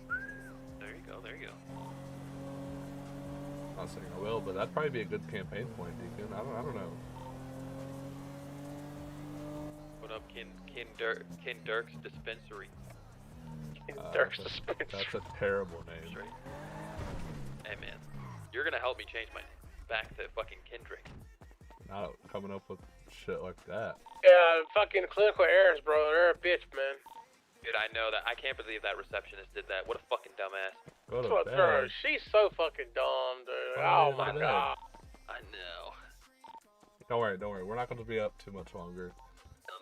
There you go, there you go. Not saying I will, but that'd probably be a good campaign point, Deacon. I don't know. What up, Ken Dirk's dispensary? Dirk's That's dispensary. a terrible name. Straight. Hey man, you're gonna help me change my name back to fucking Kendrick. Not coming up with shit like that. Yeah, fucking clinical errors, bro. They're a bitch, man. Dude, I know that. I can't believe that receptionist did that. What a fucking dumbass. Go to Bro, bed. she's so fucking dumb, dude. Go Oh my to bed. god. I know. Don't worry. We're not going to be up too much longer.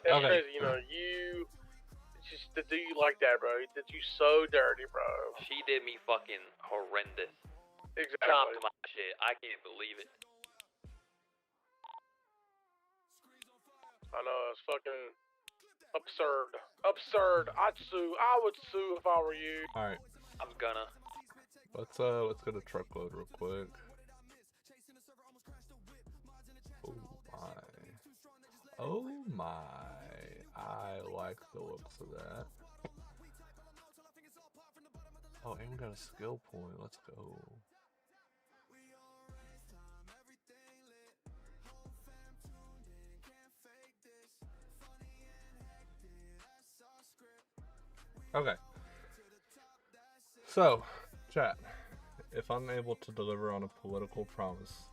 It's Okay. crazy, you know, just to do you like that, bro. He did you so dirty, bro. She did me fucking horrendous. Exactly. Chopped my shit. I can't believe it. I know, it's fucking absurd. Absurd. I would sue if I were you. All right. I'm gonna. Let's get a truckload real quick. Oh my. Oh my. I like the looks of that. Oh, and we got a skill point. Let's go. Okay. So, chat. If unable to deliver on a political promises,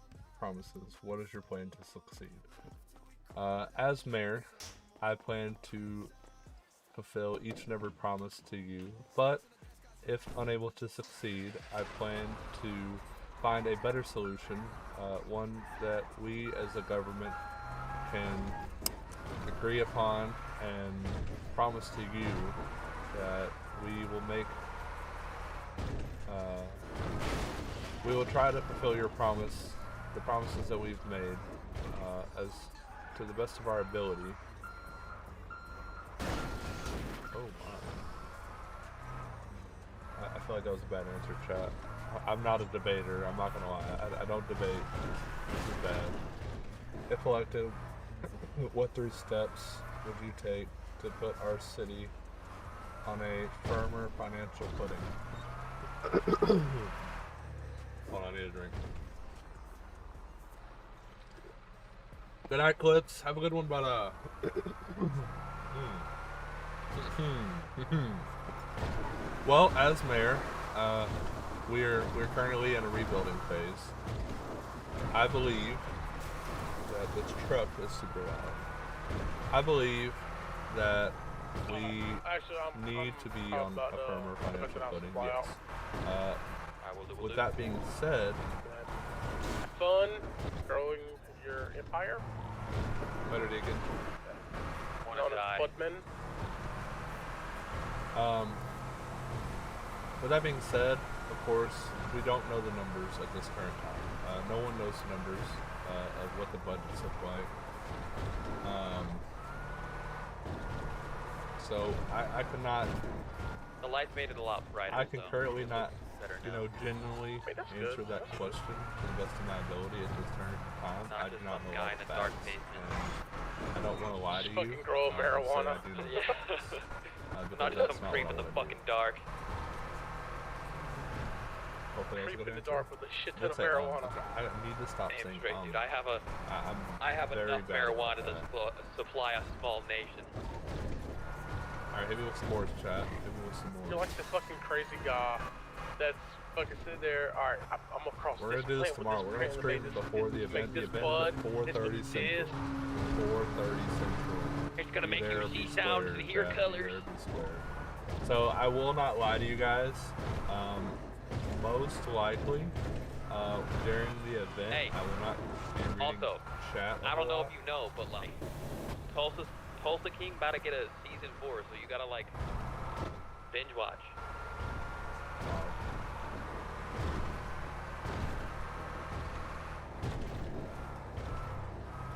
what is your plan to succeed? As mayor, I plan to fulfill each and every promise to you, but if unable to succeed, I plan to find a better solution, one that we as a government can agree upon and promise to you that we will make, we will try to fulfill your promise, the promises that we've made, as to the best of our ability. Oh my. I feel like that was a bad answer, chat. I'm not a debater, I'm not gonna lie. I don't debate. This is bad. If elected, what 3 steps would you take to put our city on a firmer financial footing? Hold on, I need a drink. Good night, Clips. Have a good one, but well, as mayor, we're currently in a rebuilding phase. I believe that this truck is super loud. I believe that we need to be on a firmer financial footing. Yes. With that being said, fun growing your empire. Better Deacon. Known as Footman. With that being said, of course, we don't know the numbers at this current time. No one knows the numbers of what the budgets look like. So I could not. The lights made it a lot brighter. I can currently not, better you know, genuinely answer that question to the best of my ability at this current time. I do not know all the facts, and I don't want to lie to you. Fucking grow marijuana. Not just some creep in the fucking dark. Hopefully Creep in the dark with a shit ton of marijuana. I need to stop saying straight, dude. I have enough marijuana to supply a small nation. Alright, hit me with some more, chat. Hit me with some more. You're like the fucking crazy guy that's fucking sitting there. Alright, I'm gonna cross We're gonna do this tomorrow. We're gonna stream before the event. The event is at 4:30 Central. 4:30 Central. It's gonna make you see sounds and hear colors. So I will not lie to you guys. Most likely, during the event, I will not be reading chat. I don't know if you know, but like, Tulsa King about to get a season 4, so you gotta like binge watch.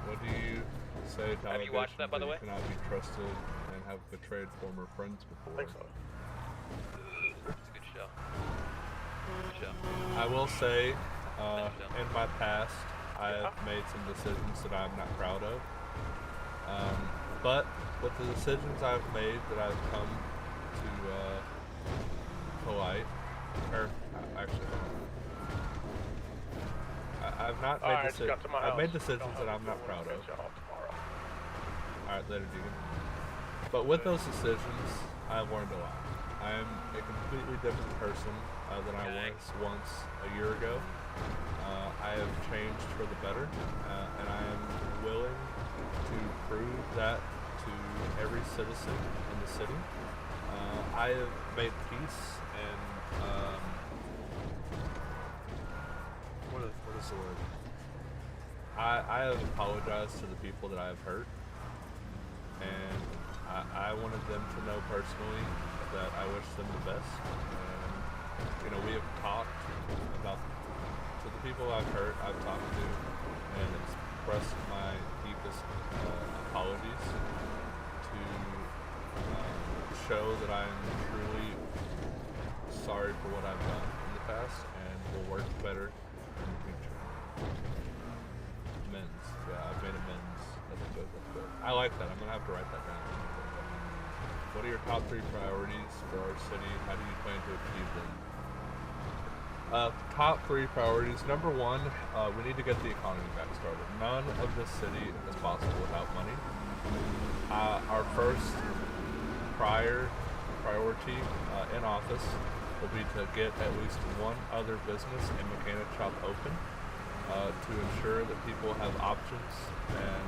What do you say to Have you watched that, by the way? You cannot be trusted and have betrayed former friends before? I think so. It's a good show. I will say, in my past, I have made some decisions that I'm not proud of. But with the decisions I've made that I've come to light, or actually, I've not made decisions. I've made decisions that I'm not proud of. Alright, later, Deacon. But with those decisions, I've learned a lot. I am a completely different person than I was once a year ago. I have changed for the better, and I am willing to prove that to every citizen in the city. I have made peace and what is the word? I have apologized to the people that I have hurt, and I wanted them to know personally that I wish them the best. And you know, we have talked about to the people I've hurt, I've talked to, and expressed my deepest apologies to show that I am truly sorry for what I've done in the past and will work better in the future. Amends. Yeah, I've made amends. That's good. That's good. I like that. I'm gonna have to write that down. What are your top 3 priorities for our city? How do you plan to achieve them? Top 3 priorities. Number 1, we need to get the economy back started. None of this city is possible without money. Our first priority in office will be to get at least one other business and mechanic shop open to ensure that people have options. And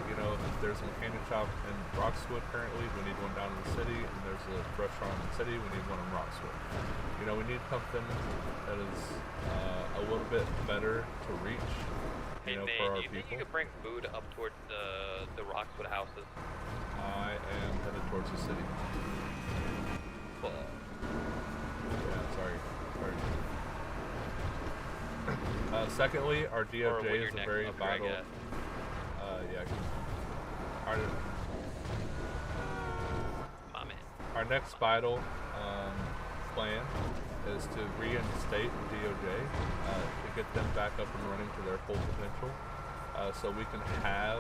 you know, if there's a mechanic shop in Roxwood currently, we need one down in the city, and there's a restaurant in the city, we need one in Roxwood. You know, we need something that is a little bit better to reach, you know, for our do you think people. you could bring food up towards the Roxwood houses? I am headed towards the city. Fuck. Yeah, sorry. Secondly, our DOJ is a very vital. Yeah. Our next vital plan is to reinstate the DOJ to get them back up and running to their full potential, so we can have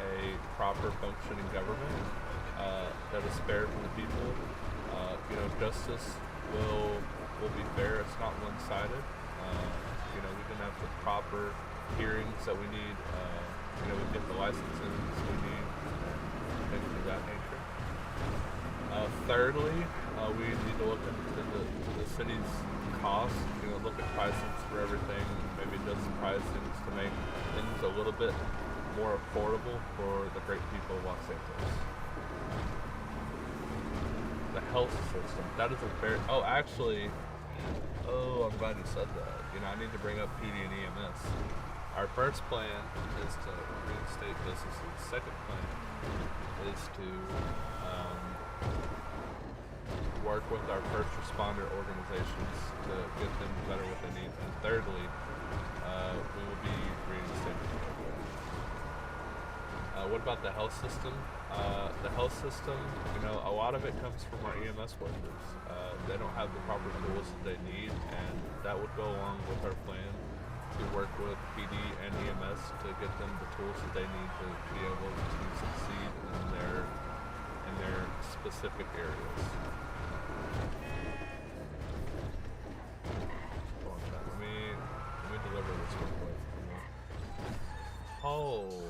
a proper functioning government that is fair to the people. You know, justice will be fair. It's not one-sided. You know, we can have the proper hearings that we need. You know, we get the licenses we need, things of that nature. Thirdly, we need to look into the city's costs. You know, look at pricings for everything. Maybe adjust the pricings to make things a little bit more affordable for the great people of Los Angeles. The health system. That is a very... Oh, actually... Oh, I'm glad you said that. You know, I need to bring up PD and EMS. Our first plan is to reinstate businesses. Second plan is to work with our first responder organizations to get them better what they need. And thirdly, we will be reinstating. What about the health system? The health system, you know, a lot of it comes from our EMS workers. They don't have the proper tools that they need, and that would go along with our plan to work with PD and EMS to get them the tools that they need to be able to succeed in their specific areas. Hold on, chat. Let me deliver this real quick. Holy.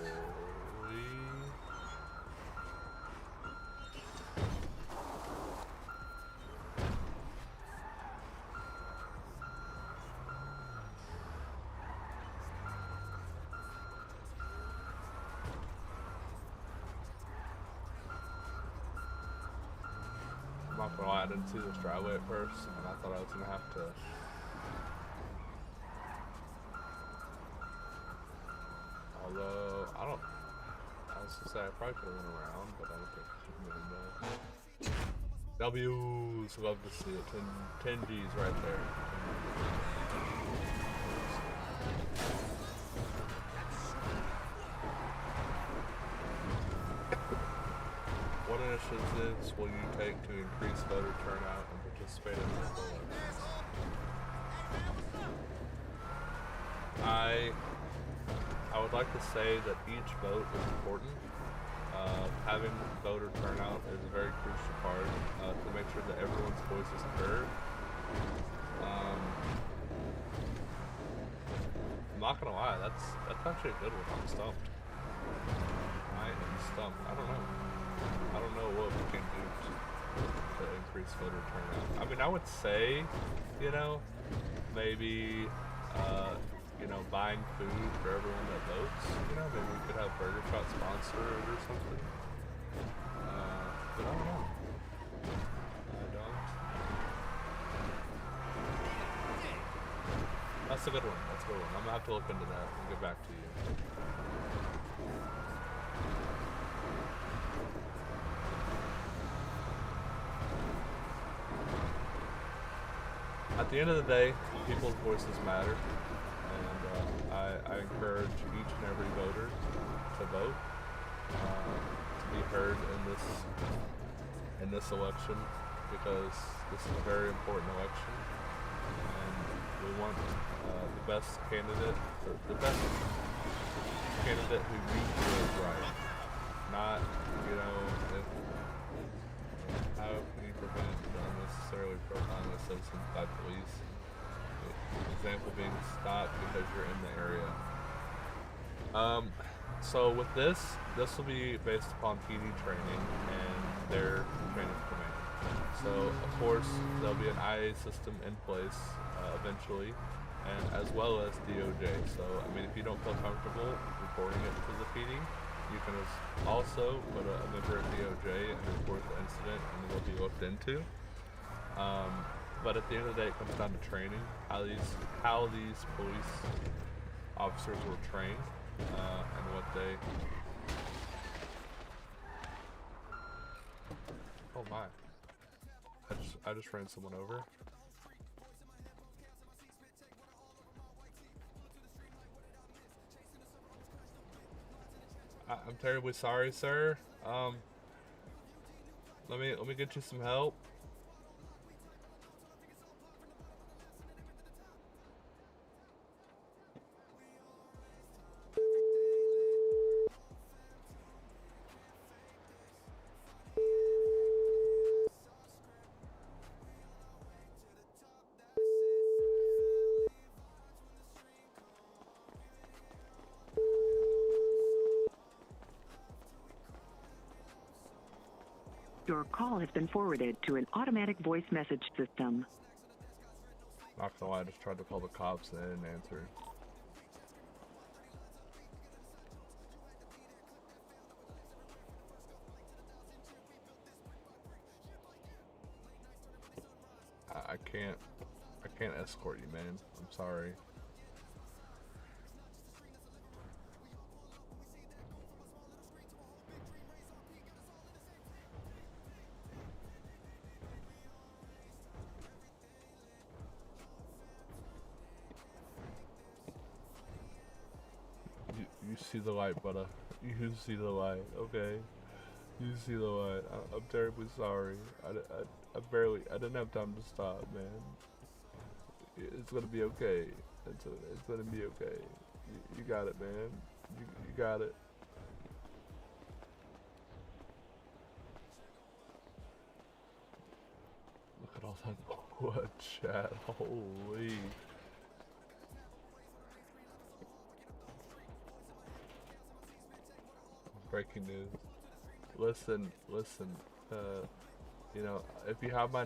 I'm not gonna lie, I didn't see this driveway at first, and I thought I was gonna have to. Although, I was gonna say I probably could have went around, but I don't think I should have. W's, love to see it. 10 G's right there. What initiatives will you take to increase voter turnout and participate in local elections? I would like to say that each vote is important. Having voter turnout is a very crucial part to make sure that everyone's voice is heard. I'm not gonna lie, that's actually a good one. I'm stumped. I am stumped. I don't know what we can do to increase voter turnout. I mean, I would say, you know, maybe you know, buying food for everyone that votes. You know, maybe we could have Burger Shot sponsor it or something. But I don't know. That's a good one. That's a good one. I'm gonna have to look into that and get back to you. At the end of the day, people's voices matter. I encourage each and every voter to vote, to be heard in this election, because this is a very important election, and we want the best candidate who we feel is right. Not, you know, if how can you prevent unnecessarily profiling a citizen by police? Example being stopped because you're in the area. So with this will be based upon PD training and their training command. So of course there'll be an IA system in place eventually, and as well as DOJ. So I mean, if you don't feel comfortable reporting it to the PD, you can also put a member of DOJ and report the incident, and it will be looked into. But at the end of the day, it comes down to training, how these police officers were trained, and what they. Oh my! I just ran someone over. I'm terribly sorry, sir. Let me get you some help. Your call has been forwarded to an automatic voice message system. Not gonna lie, I just tried to call the cops and they didn't answer. I can't escort you, man. I'm sorry. You see the light, brother. You see the light, okay? You see the light. I'm terribly sorry. I didn't have time to stop, man. It's gonna be okay. It's gonna be okay. You got it, man. You got it. Look at all that. What chat? Holy. Breaking news. Listen. You know, if you have my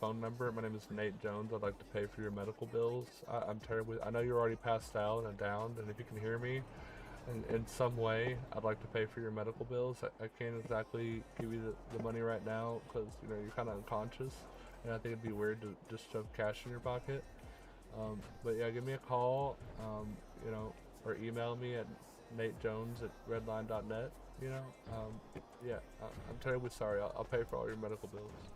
phone number, my name is Nate Jones. I'd like to pay for your medical bills. I'm terribly. I know you're already passed out and down, and if you can hear me, in some way, I'd like to pay for your medical bills. I can't exactly give you the money right now because you know you're kind of unconscious, and I think it'd be weird to just shove cash in your pocket. But yeah, give me a call. You know, or email me at natejones@redline.net. You know, yeah, I'm terribly sorry. I'll pay for all your medical bills.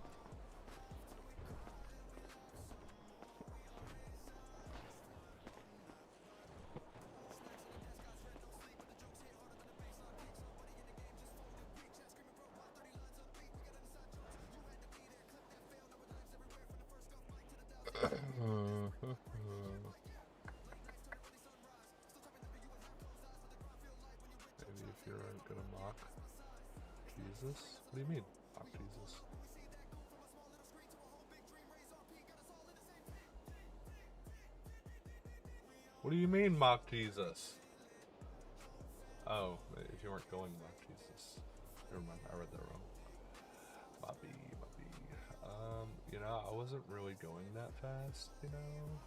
Maybe if you're gonna mock Jesus? What do you mean, mock Jesus? What do you mean, mock Jesus? Oh, if you weren't going mock Jesus. Never mind, I read that wrong. Bobby. You know, I wasn't really going that fast, you know?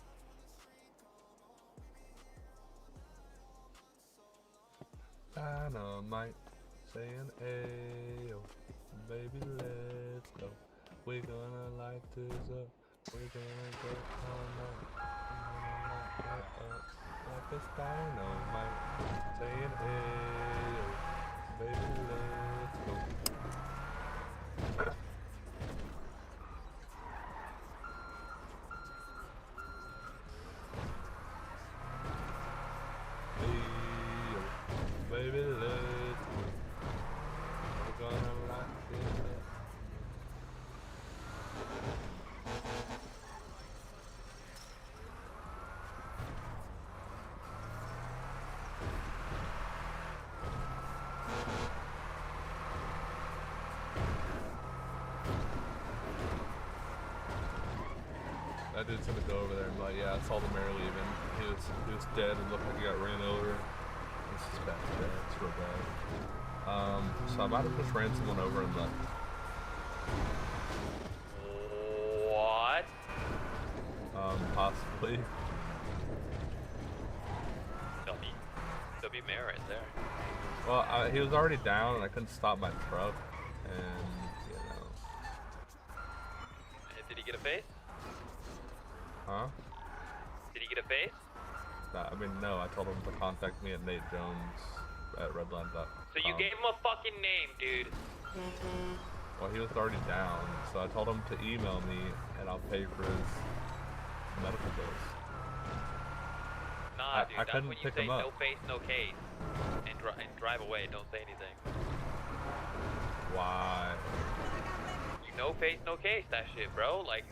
Dynamite saying, ayo, baby, let's go. We're gonna light this up. We're gonna go all night. We're gonna light it up like it's dynamite. Saying, ayo, baby, let's go. Baby, let's go. We're gonna light this up. That dude's gonna go over there and be like, yeah, I saw the mayor leaving. He was dead and looked like he got ran over. This is bad. It's real bad. So I might have just ran someone over and left. What? Possibly. There'll be mayor right there. Well, he was already down and I couldn't stop my truck, and you know. Did he get a face? Huh? Did he get a face? I mean, no. I told him to contact me at Nate Jones at Redline. So you gave him a fucking name, dude. Well, he was already down, so I told him to email me and I'll pay for his medical bills. Nah, dude, I that's couldn't when you pick say him up. no face, no case. And drive away, don't say anything. Why? You no face, no case that shit, bro. Like,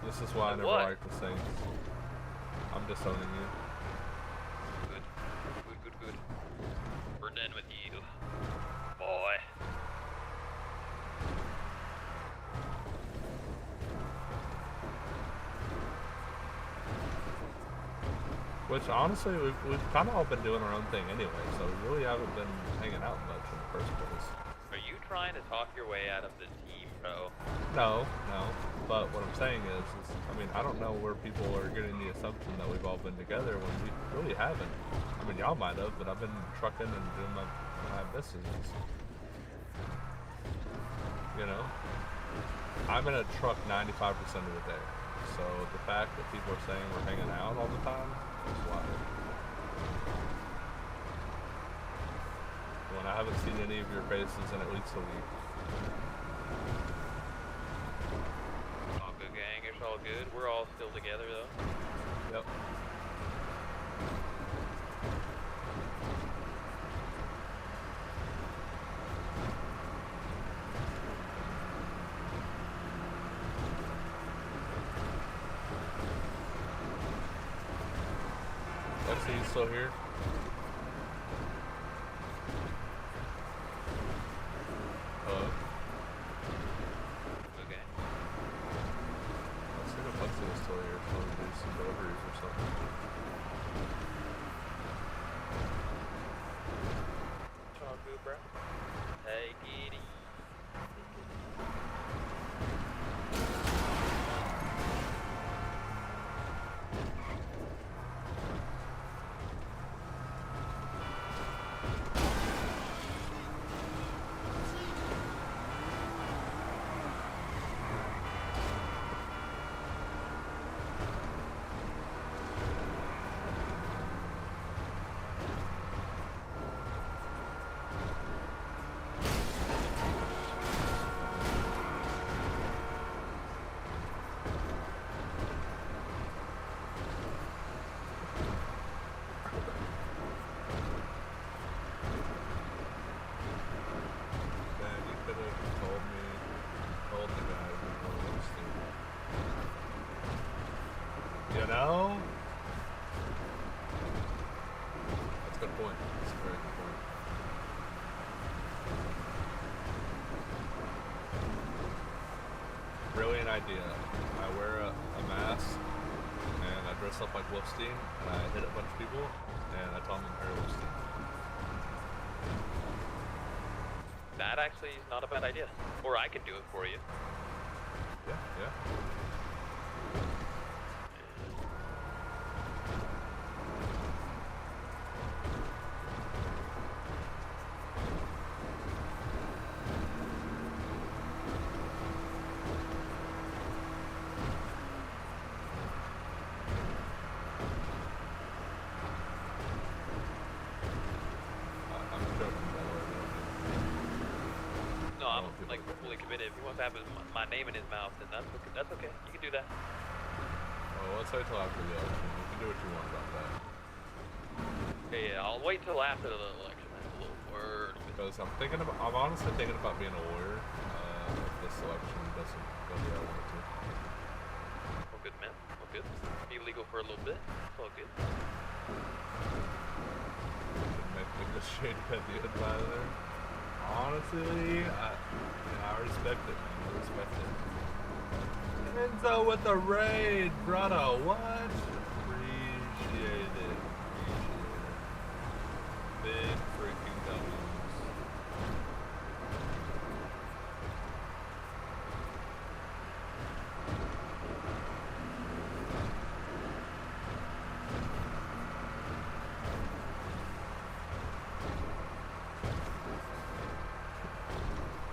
This is why I never what? liked the Saints. I'm disowning you. Good. We're done with you, boy. Which honestly, we've kind of all been doing our own thing anyway, so we really haven't been hanging out much in the first place. Are you trying to talk your way out of the team, bro? No. But what I'm saying is I mean, I don't know where people are getting the assumption that we've all been together when we really haven't. I mean, y'all might have, but I've been trucking and doing my business. You know? I'm in a truck 95% of the day. So the fact that people are saying we're hanging out all the time is wild. When I haven't seen any of your faces in at least a week. All good, gang. It's all good. We're all still together, though. Yep. Lexi, you still here? Hello? Okay. I think Lexi was still here, so we do some deliveries or something. It's all good, bro. Take it easy. Man, you could have told the guy we were roasting. You know? That's a good point. That's a very good point. Brilliant idea. I wear a mask and I dress up like Wolfstein and I hit a bunch of people and I tell them I'm Harry Wolfstein. That actually is not a bad idea. Or I can do it for you. Yeah. I'm joking, by the way. No, I'm like fully committed. If he wants to have my name in his mouth, then that's okay. That's okay. You can do that. Well, let's wait till after the election. You can do what you want about that. Yeah, I'll wait till after the election. That's a little word. Because I'm honestly thinking about being a lawyer if this election doesn't go the way I want it to. All good, man. All good. Be legal for a little bit. It's all good. Make the shady at the end by there. Honestly, I respect it, man. I respect it. Enzo with the raid, brother. What? Appreciate it. Big freaking W's.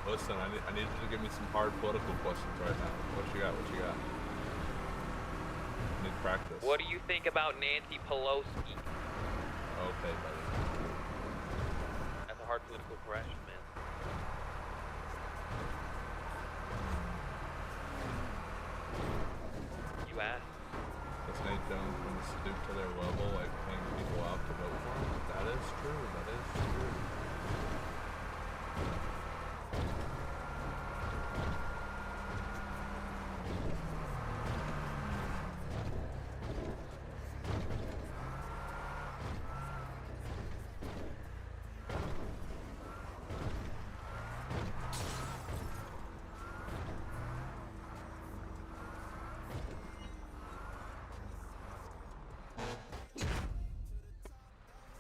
Listen, I need you to give me some hard political questions right now. What you got? What you got? I need practice. What do you think about Nancy Pelosi? Okay, buddy. That's a hard political question, man. You asked. Does Nate Jones want to stoop to their level, like paying people out to vote for him? That is true. That is true.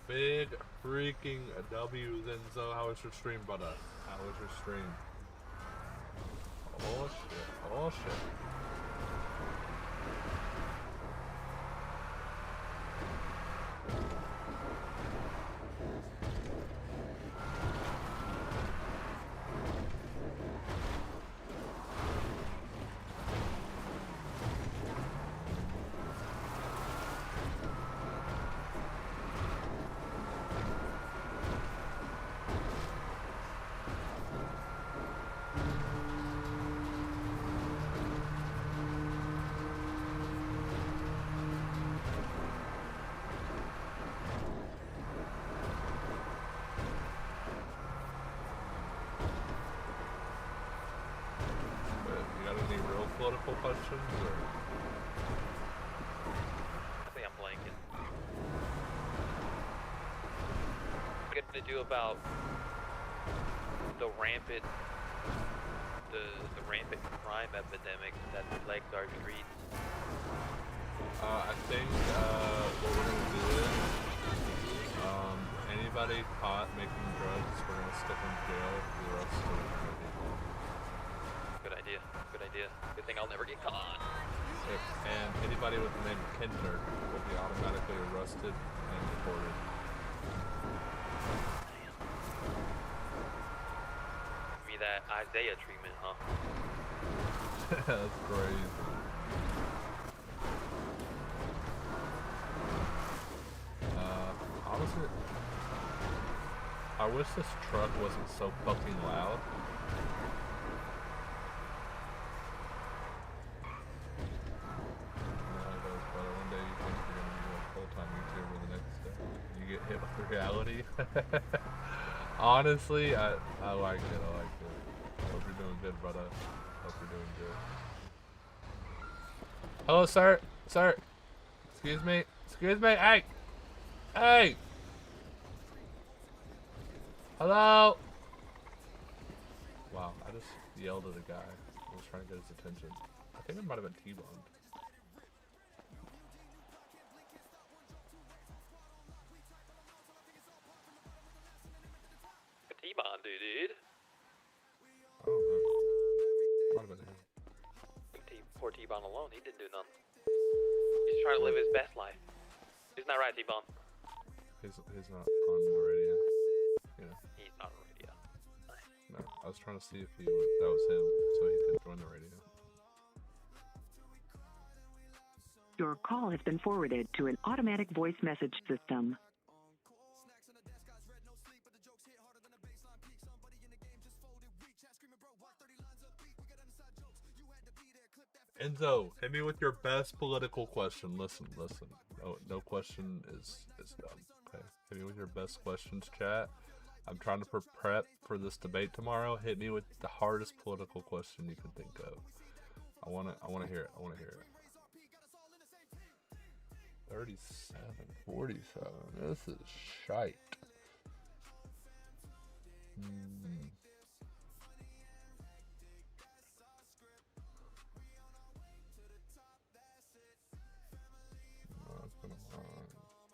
Big freaking W, Zenzo. How was your stream, brother? How was your stream? Oh shit. Oh shit. Political questions, or? I think I'm blanking. What are you gonna do about the rampant crime epidemic that plagues our streets? I think what we're gonna do is anybody caught making drugs, we're gonna stick in jail for the rest of eternity. Good idea. Good idea. Good thing I'll never get caught. And anybody with the name Kinder will be automatically arrested and deported. Give me that Isaiah treatment, huh? That's crazy. Honestly, I wish this truck wasn't so fucking loud. One day you think you're gonna be a full-time YouTuber, the next day you get hit with reality. Honestly, I like it. I like it. Hope you're doing good, brother. Hope you're doing good. Hello, sir. Sir. Excuse me. Excuse me. Hey. Hey. Hello. Wow, I just yelled at a guy. I was trying to get his attention. I think it might have been T-boned. T-Bond, dude. I don't know. Might have been him. Poor T-Bond alone, he didn't do nothing. He's trying to live his best life. Isn't that right, T-Bond? He's not on the radio. You know. He's not on the radio. Nice. No, I was trying to see if that was him, so he could join the radio. Your call has been forwarded to an automatic voice message system. Enzo, hit me with your best political question. Listen. No question is dumb. Okay, hit me with your best questions, chat. I'm trying to prep for this debate tomorrow. Hit me with the hardest political question you can think of. I wanna hear it. I wanna hear it. 37-47. This is shite.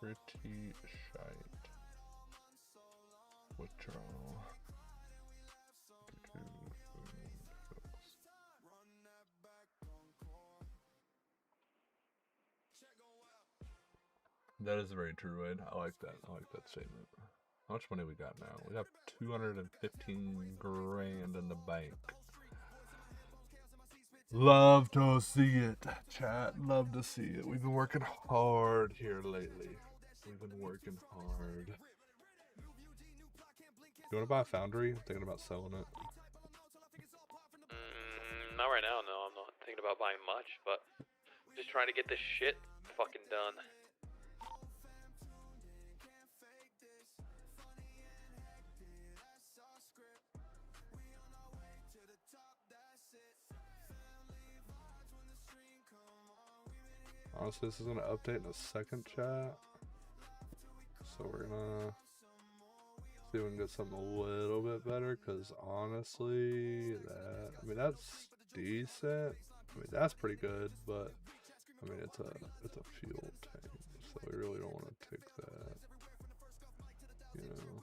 Pretty shite. Withdrawal. That is very true, Wade. I like that. I like that statement. How much money we got now? We got 215 grand in the bank. Love to see it, chat. Love to see it. We've been working hard here lately. We've been working hard. You want to buy a foundry? I'm thinking about selling it. Not right now, no. I'm not thinking about buying much, but just trying to get this shit fucking done. Honestly, this is gonna update in a second, chat. So we're gonna see if we can get something a little bit better. Cause honestly, that's decent. I mean, that's pretty good, but I mean, it's a fuel tank, so we really don't want to take that. You know.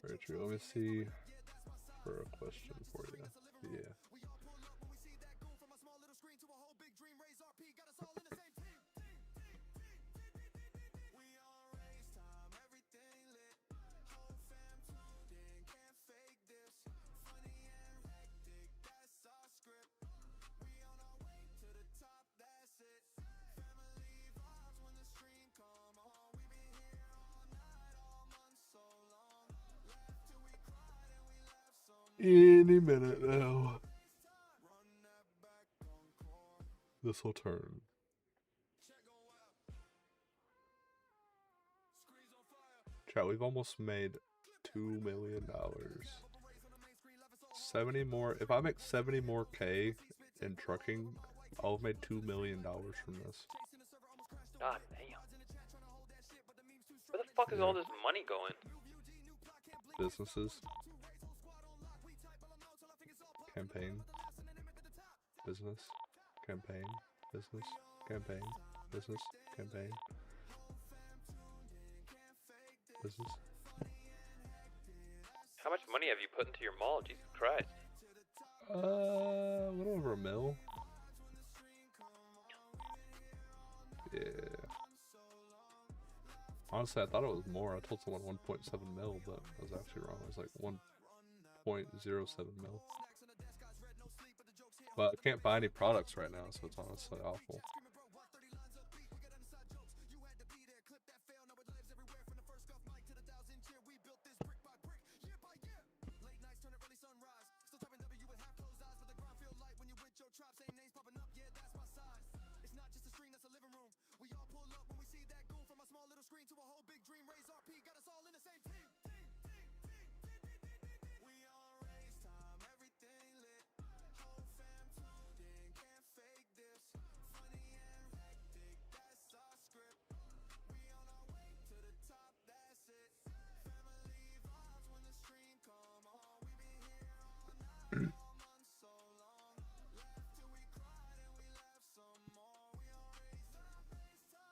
Very true. Let me see for a question for you. Yeah. Any minute now. This will turn. Chat, we've almost made $2 million. 70 more. If I make 70 more K in trucking, I'll have made $2 million from this. God damn. Where the fuck is all this money going? Businesses. Campaign. Business. Campaign. Business. Campaign. Business. Campaign. Business. How much money have you put into your mall? Jesus Christ. A little over $1 million. Yeah. Honestly, I thought it was more. I told someone 1.7 mil, but I was actually wrong. It was like 1.07 mil. But I can't buy any products right now, so it's honestly awful.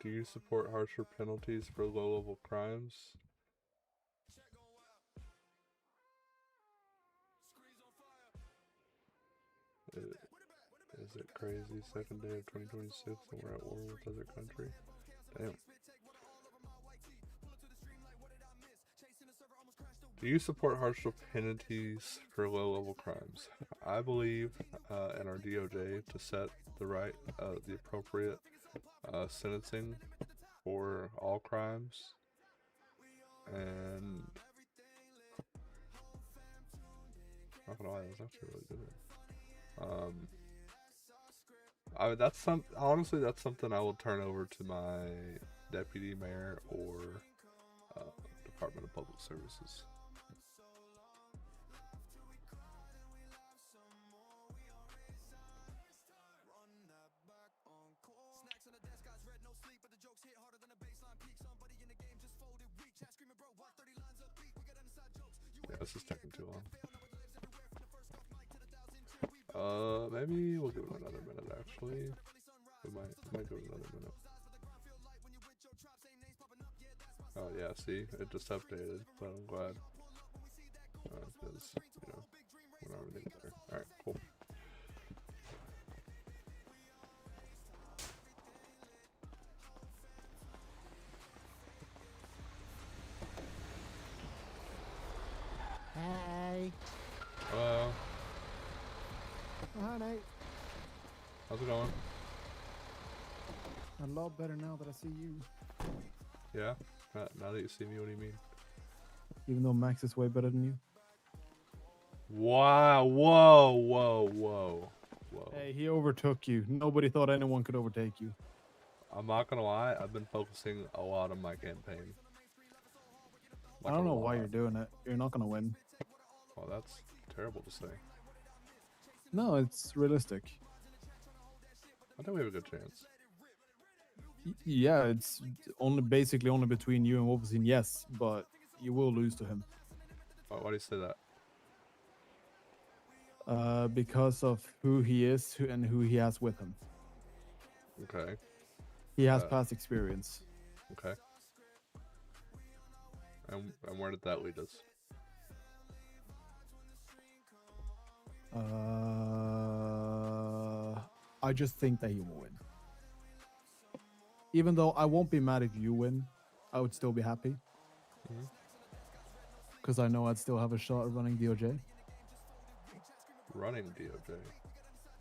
Do you support harsher penalties for low-level crimes? Is it crazy? Second day of 2026 and we're at war with other country? Damn. Do you support harsher penalties for low-level crimes? I believe in our DOJ to set the appropriate sentencing for all crimes, and not gonna lie, that was actually really good. Honestly, that's something I will turn over to my deputy mayor or Department of Public Services. Yeah, this is taking too long. Maybe we'll give it another minute Yeah, see, it just updated, but I'm glad. Because, you know, when everything's there. Alright, cool. Hey. Hello. Oh, hi, Nate. How's it going? A lot better now that I see you. Yeah? Now that you see me, what do you mean? Even though Max is way better than you. Wow, whoa. Hey, he overtook you. Nobody thought anyone could overtake you. I'm not gonna lie, I've been focusing a lot on my campaign. I don't know why you're doing it. You're not gonna win. Well, that's terrible to say. No, it's realistic. I think we have a good chance. Yeah, it's basically only between you and Wolfenstein, yes, but you will lose to him. Why do you say that? Because of who he is and who he has with him. Okay. He has past experience. Okay. And where did that lead us? I just think that he will win. Even though I won't be mad if you win, I would still be happy. Because I know I'd still have a shot at running DOJ. Running DOJ.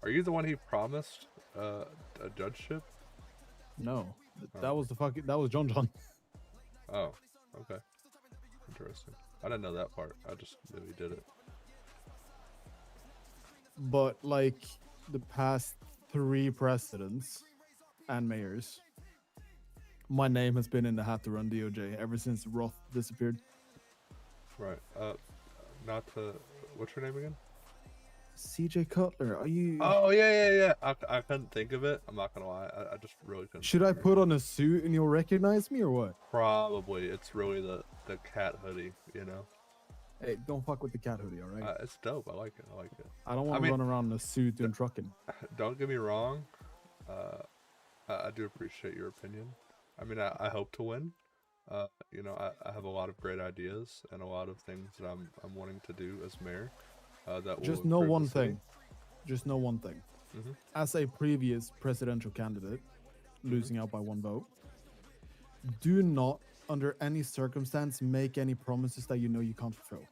Are you the one he promised a judgeship? No, that was that was John John. Oh, okay. Interesting. I didn't know that part. I just knew he did it. But like the past 3 presidents and mayors, my name has been in the hat to run DOJ ever since Roth disappeared. Right. Not to. What's your name again? CJ Cutler, are you? Oh yeah. I couldn't think of it. I'm not gonna lie. I just really couldn't. Should I put on a suit and you'll recognize me or what? Probably. It's really the cat hoodie, you know. Hey, don't fuck with the cat hoodie, all right? It's dope. I like it. I don't want to run around in a suit doing trucking. Don't get me wrong. I do appreciate your opinion. I mean, I hope to win. You know, I have a lot of great ideas and a lot of things that I'm wanting to do as mayor. That Just will know improve one the city. thing. Just know one thing. Mhm. As a previous presidential candidate, losing out by 1 vote, do not, under any circumstance, make any promises that you know you can't fulfill.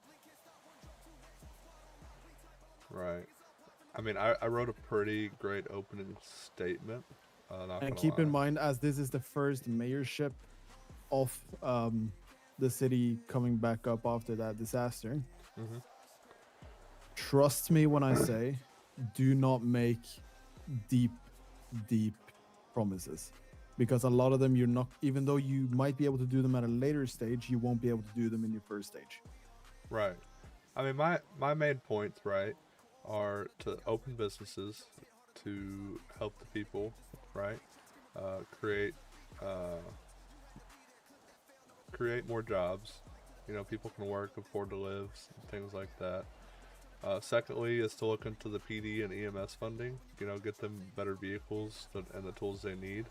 Right. I mean, I wrote a pretty great opening statement. Not And gonna keep lie. in mind, as this is the first mayorship of the city coming back up after that disaster, Mhm. trust me when I say, do not make deep promises. Because a lot of them you're not, even though you might be able to do them at a later stage, you won't be able to do them in your first stage. Right. I mean, my main points, right, are to open businesses, to help the people, right, create more jobs. You know, people can work, afford to live, things like that. Secondly, is to look into the PD and EMS funding. You know, get them better vehicles and the tools they need.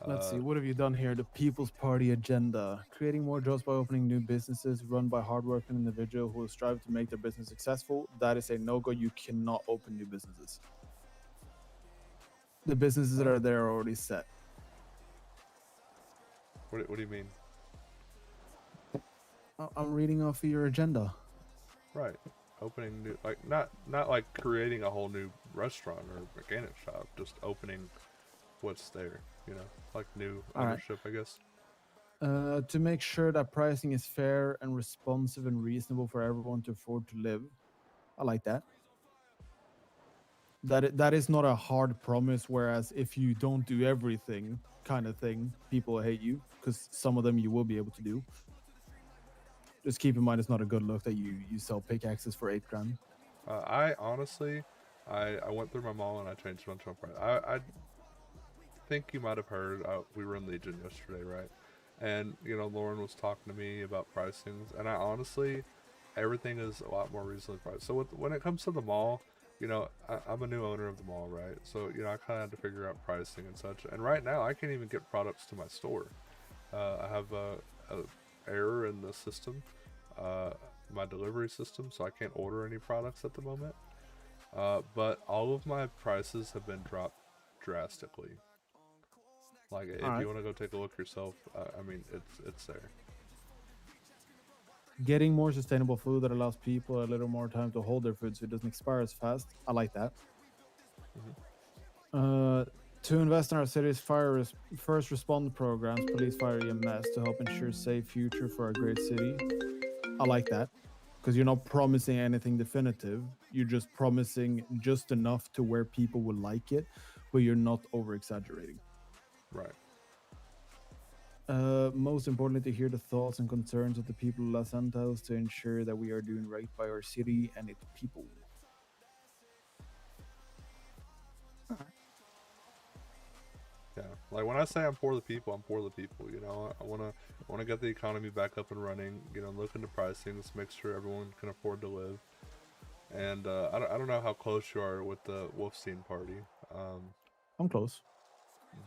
Let's see, what have you done here? The People's Party agenda. Creating more jobs by opening new businesses run by hardworking individuals who will strive to make their business successful. That is a no-go. You cannot open new businesses. The businesses that are there are already set. What do you mean? I'm reading off of your agenda. Right. Opening new, like not like creating a whole new restaurant or mechanic shop, just opening what's there, you know, like new All right. ownership, I guess. To make sure that pricing is fair and responsive and reasonable for everyone to afford to live. I like that. That is not a hard promise, whereas if you don't do everything kind of thing, people hate you, because some of them you will be able to do. Just keep in mind it's not a good look that you sell pickaxes for $8,000. I honestly, I went through my mall and I changed a bunch of my price. I think you might have heard, we were in Legion yesterday, right? And, you know, Lauren was talking to me about pricings, and I honestly, everything is a lot more reasonably priced. So when it comes to the mall, you know, I'm a new owner of the mall, right? So, you know, I kind of had to figure out pricing and such. And right now, I can't even get products to my store. I have error in the system, my delivery system, so I can't order any products at the moment. But all of my prices have been dropped drastically. Like, if Alright. you want to go take a look yourself, I mean, it's there. Getting more sustainable food that allows people a little more time to hold their food so it doesn't expire as fast. I like that. To invest in our city's first responder programs, police, fire, EMS, to help ensure safe future for our great city. I like that, because you're not promising anything definitive. You're just promising just enough to where people will like it, but you're not over exaggerating. Right. Most importantly, to hear the thoughts and concerns of the people of Los Santos to ensure that we are doing right by our city and its people. Yeah, like when I say I'm for the people, I'm for the people. You know, I wanna get the economy back up and running. You know, look into pricings, make sure everyone can afford to live. And I don't know how close you are with the Wolfstein party. I'm close.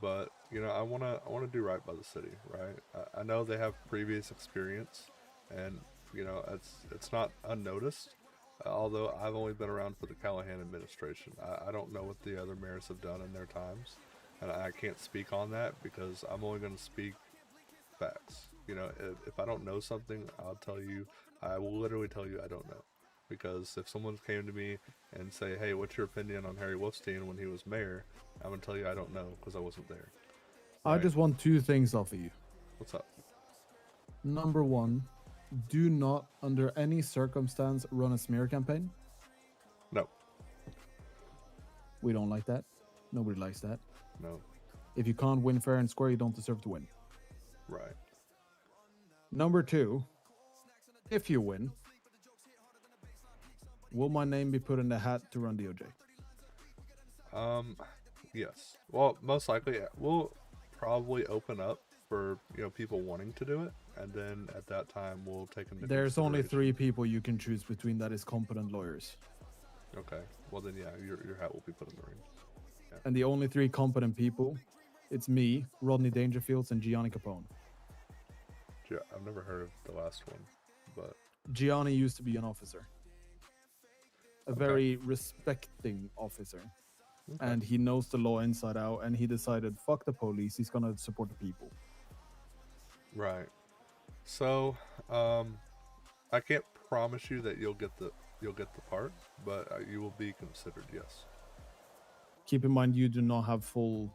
But you know, I wanna do right by the city, right? I know they have previous experience, and you know, it's not unnoticed. Although I've only been around for the Callahan administration, I don't know what the other mayors have done in their times. And I can't speak on that because I'm only going to speak facts. You know, if I don't know something, I'll tell you. I will literally tell you I don't know. Because if someone came to me and say, hey, what's your opinion on Harry Wolfstein when he was mayor? I'm going to tell you I don't know because I wasn't there. I just want two things off of you. What's up? Number one, do not, under any circumstance, run a smear campaign. No. We don't like that. Nobody likes that. No. If you can't win fair and square, you don't deserve to win. Right. Number two, if you win, will my name be put in the hat to run DOJ? Yes. Well, most likely, yeah. We'll probably open up for, you know, people wanting to do it, and then at that time we'll take them. There's only 3 people you can choose between that is competent lawyers. Okay. Well then, yeah, your hat will be put in the ring. Yeah. And the only 3 competent people, it's me, Rodney Dangerfields, and Gianni Capone. I've never heard of the last one, but Gianni used to be an officer. A very respecting officer. Okay. And he knows the law inside out, and he decided, fuck the police, he's gonna support the people. Right. So, I can't promise you that you'll get the part, but you will be considered, yes. Keep in mind, you do not have full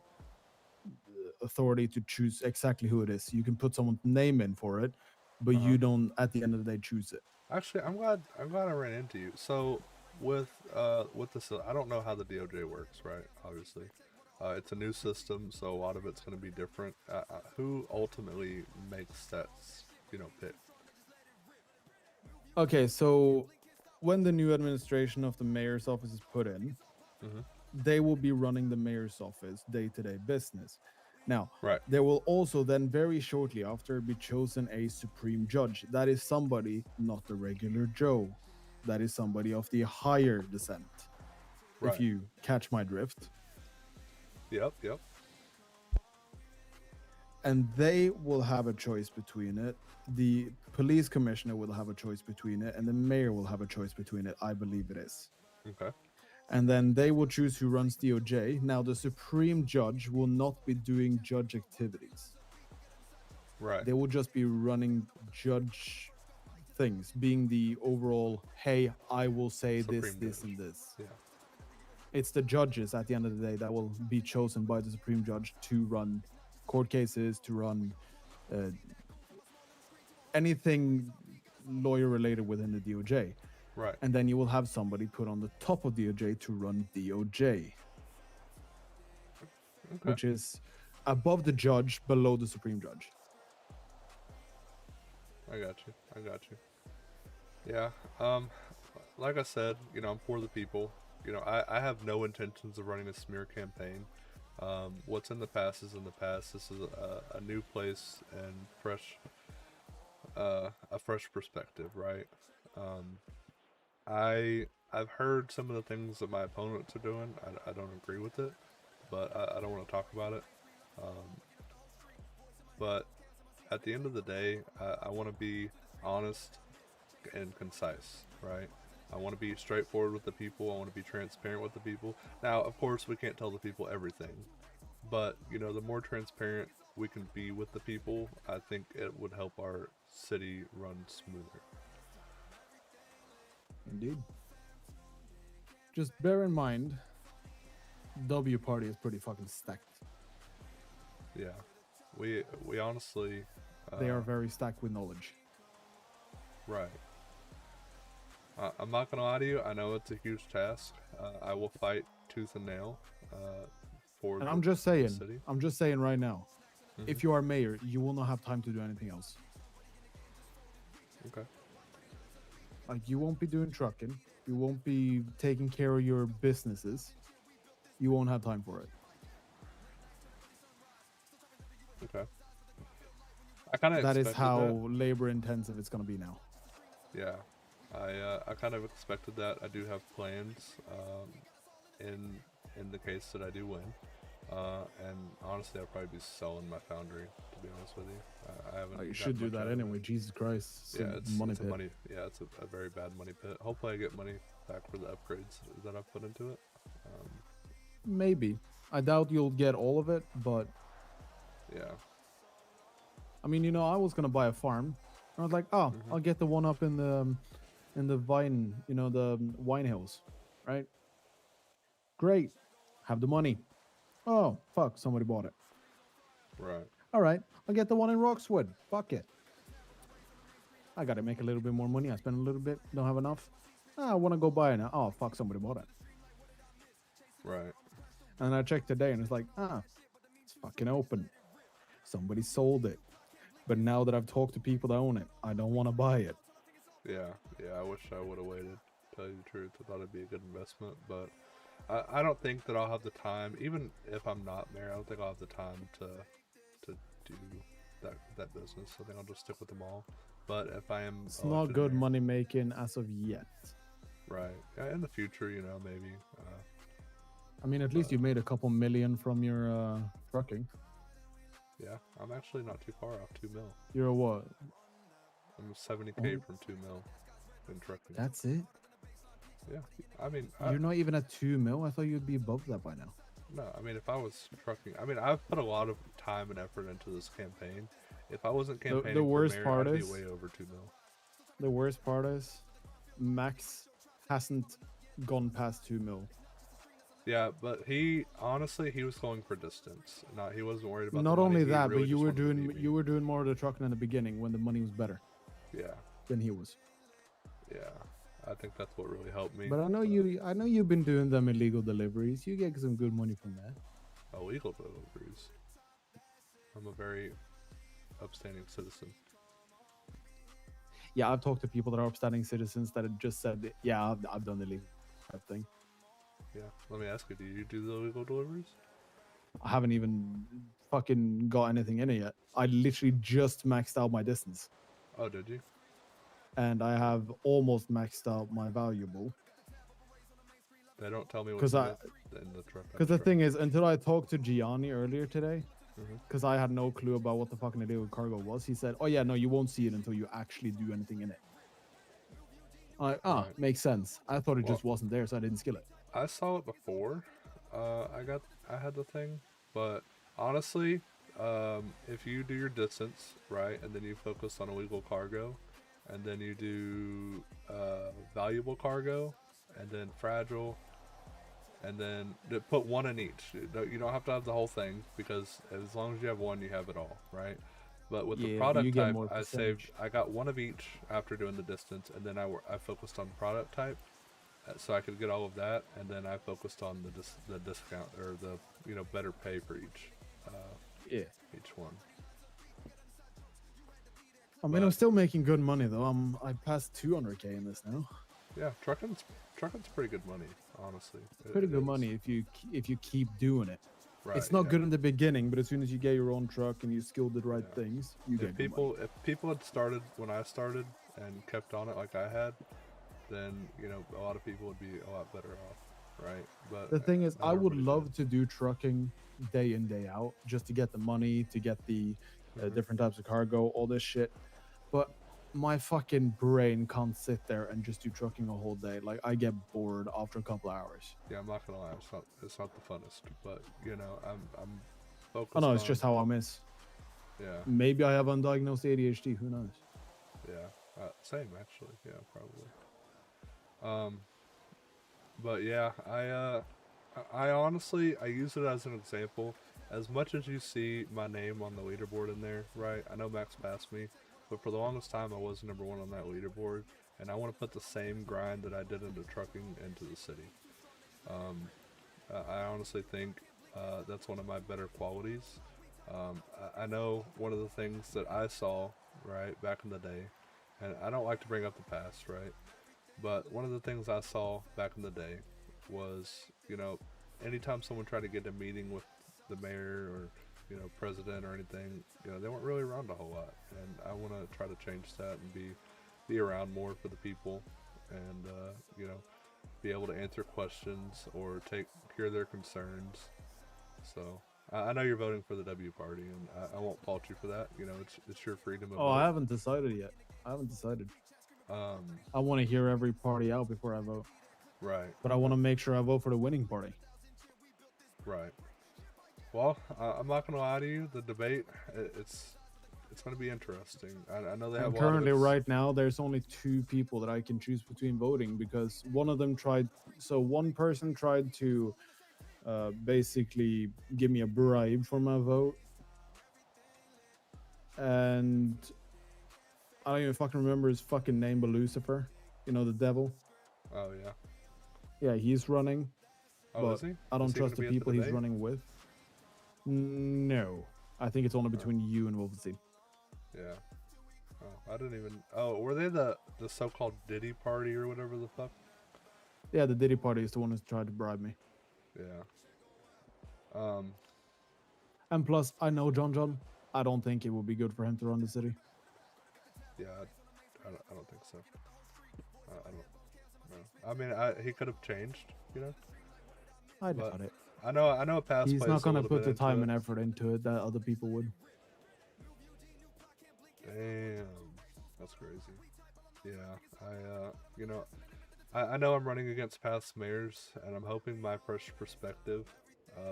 authority to choose exactly who it is. You can put someone's name in for it, but you don't, at the end of the day, choose it. Actually, I'm glad I ran into you. So, with this, I don't know how the DOJ works, right? Obviously, it's a new system, so a lot of it's going to be different. Who ultimately makes that, you know, pick? Okay, so when the new administration of the mayor's office is put in, they will be running the mayor's office day-to-day business. Now, there will also then very shortly after be chosen a supreme judge. That is somebody, not the regular Joe. That is somebody of the higher descent. If you catch my drift. Yep. And they will have a choice between it. The police commissioner will have a choice between it, and the mayor will have a choice between it. I believe it is. Okay. And then they will choose who runs DOJ. Now, the supreme judge will not be doing judge activities. Right. They will just be running judge things, being the overall, hey, I will say this, and this. Yeah. It's the judges at the end of the day that will be chosen by the supreme judge to run court cases, to run anything lawyer related within the DOJ. Right. And then you will have somebody put on the top of DOJ to run DOJ. Which is above the judge, below the supreme judge. I got you. Yeah. Like I said, you know, I'm for the people. You know, I have no intentions of running a smear campaign. What's in the past is in the past. This is a new place and a fresh perspective, right? I've heard some of the things that my opponents are doing. I don't agree with it, but I don't want to talk about it. But at the end of the day, I want to be honest and concise, right? I want to be straightforward with the people. I want to be transparent with the people. Now, of course, we can't tell the people everything, but you know, the more transparent we can be with the people, I think it would help our city run smoother. Indeed. Just bear in mind, W Party is pretty fucking stacked. Yeah, we honestly. They are very stacked with knowledge. Right. I'm not gonna lie to you. I know it's a huge task. I will fight tooth and nail for. And I'm just saying. City. I'm just saying right now. If you are mayor, you will not have time to do anything else. Okay. Like you won't be doing trucking. You won't be taking care of your businesses. You won't have time for it. Okay. I kind of. That is how labor intensive it's gonna be now. Yeah, I kind of expected that. I do have plans, in the case that I do win, and honestly, I'll probably be selling my foundry. To be honest with you, I haven't. Oh, you got should do much that out of anyway. it. Jesus Christ. Yeah, it's money it's a pit. money. Yeah, it's a very bad money pit. Hopefully, I get money back for the upgrades that I've put into it. Maybe. I doubt you'll get all of it, but Yeah. I mean, you know, I was gonna buy a farm. I was like, oh, I'll get the one up in the vine, you know, the wine hills, right? Great. Have the money. Oh, fuck, somebody bought it. Right. All right, I'll get the one in Roxwood. Fuck it. I gotta make a little bit more money. I spent a little bit, don't have enough. I want to go buy it now. Oh, fuck, somebody bought it. Right. And I checked today and it's like, it's fucking open. Somebody sold it. But now that I've talked to people that own it, I don't want to buy it. Yeah, I wish I would have waited, to tell you the truth. I thought it'd be a good investment, but I don't think that I'll have the time, even if I'm not mayor, I don't think I'll have the time to do that business. I think I'll just stick with them all. But if I am It's not good money making as of yet. Right. Yeah, in the future, you know, maybe. I mean, at least you made a couple million from your trucking. Yeah, I'm actually not too far off 2 mil. You're what? I'm 70K from 2 mil in trucking. That's it? Yeah, I mean... You're not even at 2 mil? I thought you'd be above that by now. No, I mean, if I was trucking... I mean, I've put a lot of time and effort into this campaign. If I wasn't campaigning the worst for mayor, part I'd is, be way over 2 mil. The worst part is, Max hasn't gone past 2 mil. Yeah, but he honestly was going for distance. He wasn't worried about. Not the money. only He that, really but you just were wanted to doing beat me. you were doing more of the trucking in the beginning when the money was better. Yeah. Than he was. Yeah, I think that's what really helped me. But I know you've been doing them illegal deliveries. You get some good money from that. Illegal deliveries. I'm a very upstanding citizen. Yeah, I've talked to people that are upstanding citizens that have just said, yeah, I've done the illegal thing. Yeah, let me ask you, do you do the illegal deliveries? I haven't even fucking got anything in it yet. I literally just maxed out my distance. Oh, did you? And I have almost maxed out my valuable. They don't tell me what Because in the truck. Because the thing is, until I talked to Gianni earlier today, Mhm. because I had no clue about what the fucking illegal cargo was, he said, oh yeah, no, you won't see it until you actually do anything in it. I'm like, Right. Makes sense. I thought it just wasn't there, so I didn't skill it. I saw it before. I had the thing, but honestly, if you do your distance right, and then you focus on illegal cargo, and then you do valuable cargo, and then fragile, and then put one in each. You don't have to have the whole thing, because as long as you have one, you have it all, right? But with the Yeah, product you get type, more I got one of each after doing the distance, and then I focused on product type, so I could get all of that, and then I focused on the discount, or the better pay for each each one. I mean, I'm still making good money though. I passed 200K in this now. Yeah, trucking's pretty good money, honestly. Pretty good money if you keep doing it. Right, it's not yeah. good in the beginning, but as soon as you get your own truck and you skill the right things, you get good money. If people had started when I started and kept on it like I had, then a lot of people would be a lot better off, right? But The thing is, not I would everybody love to do trucking day in, day out, just to get the money, to get the different types of cargo, all this shit. But my fucking brain can't sit there and just do trucking a whole day. Like, I get bored after a couple hours. Yeah, I'm not gonna lie, it's not the funnest, but you know, I'm focused. Oh no, it's on, just how I miss. Yeah. Maybe I have undiagnosed ADHD. Who knows? Yeah, same actually. Yeah, probably. But yeah, I honestly I use it as an example. As much as you see my name on the leaderboard in there, right? I know Max passed me, but for the longest time I was number 1 on that leaderboard, and I want to put the same grind that I did into trucking into the city. I honestly think that's one of my better qualities. I know one of the things that I saw, right, back in the day, and I don't like to bring up the past, right, but one of the things I saw back in the day was, you know, anytime someone tried to get a meeting with the mayor or, you know, president or anything, you know, they weren't really around a whole lot, and I want to try to change that and be around more for the people, and you know, be able to answer questions or hear their concerns. So I know you're voting for the W party, and I won't fault you for that. You know, it's your freedom of Oh, vote. I haven't decided yet. I haven't decided. I want to hear every party out before I vote. Right. But I want to make sure I vote for the winning party. Right. Well, I'm not gonna lie to you. The debate, it's going to be interesting. I know they have. And currently, right now, there's only 2 people that I can choose between voting because one of them tried. So one person tried to basically give me a bribe for my vote, and I don't even fucking remember his fucking name, but Lucifer, you know, the devil. Oh yeah. Yeah, he's running. Oh, but is he? I don't Is he trust the gonna be at the people he's debate? running with. No, I think it's only between you and Wolfenstein. Yeah. Oh, I didn't even. Oh, were they the so-called Diddy party or whatever the fuck? Yeah, the Diddy party is the one who's tried to bribe me. Yeah. And plus, I know John. I don't think it would be good for him to run the city. Yeah, I don't think so. I don't. No. I mean, he could have changed, you know. I doubt it. I know. Past He's plays not a gonna little put bit the time into and it. effort into it that other people would. Damn, that's crazy. Yeah, you know, I know I'm running against past mayors, and I'm hoping my fresh perspective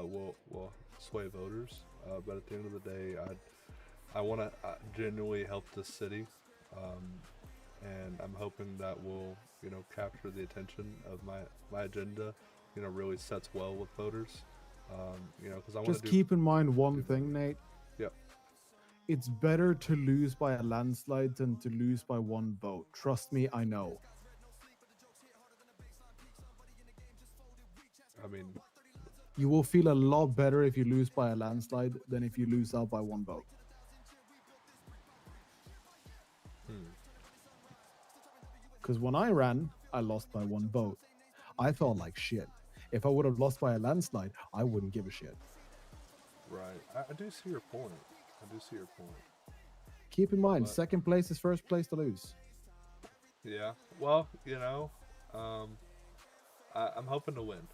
will sway voters. But at the end of the day, I want to genuinely help this city, and I'm hoping that will, you know, capture the attention of my agenda. You know, really sets well with voters. You know, because I want to Just keep in mind one thing, Nate. Yep. It's better to lose by a landslide than to lose by 1 vote. Trust me, I know. I mean, you will feel a lot better if you lose by a landslide than if you lose out by 1 vote. Because when I ran, I lost by 1 vote. I felt like shit. If I would have lost by a landslide, I wouldn't give a shit. Right. I do see your point. Keep in mind, But- second place is first place to lose. Yeah. Well, you know, I'm hoping to win.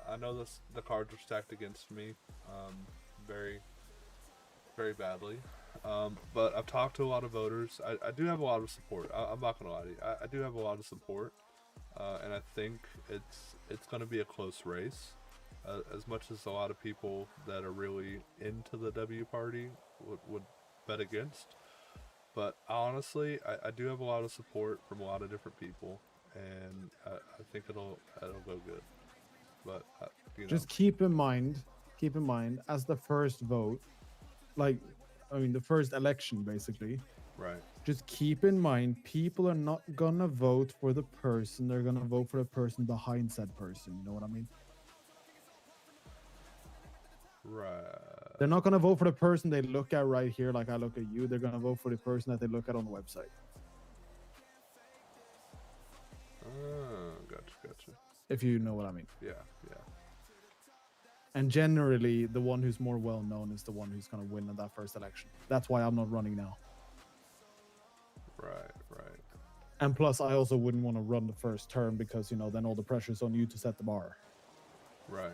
I know the cards are stacked against me, very, very badly. But I've talked to a lot of voters. I do have a lot of support. I'm not gonna lie to you. I do have a lot of support, and I think it's gonna be a close race. As much as a lot of people that are really into the W party would bet against. But honestly, I do have a lot of support from a lot of different people, and I think it'll go good. But you know, Just keep in mind, as the first vote, the first election, basically. right. Just keep in mind, people are not gonna vote for the person, they're gonna vote for the person behind said person. You know what I mean? Right. They're not gonna vote for the person they look at right here, like I look at you. They're gonna vote for the person that they look at on the website. Gotcha. If you know what I mean. Yeah. And generally, the one who's more well known is the one who's gonna win in that first election. That's why I'm not running now. Right. And plus, I also wouldn't want to run the first term because, you know, then all the pressure's on you to set the bar. Right.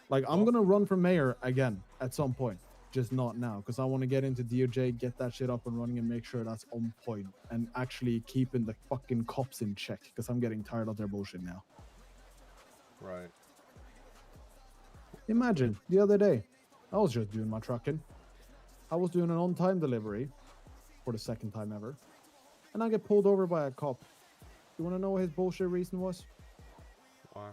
Like, I'm gonna run for mayor again at some point. just not now, because I want to get into DOJ, get that shit up and running, and make sure that's on point, and actually keeping the fucking cops in check, because I'm getting tired of their bullshit now. Right. Imagine the other day, I was just doing my trucking. I was doing an on-time delivery for the second time ever, and I get pulled over by a cop. You want to know what his bullshit reason was? Why?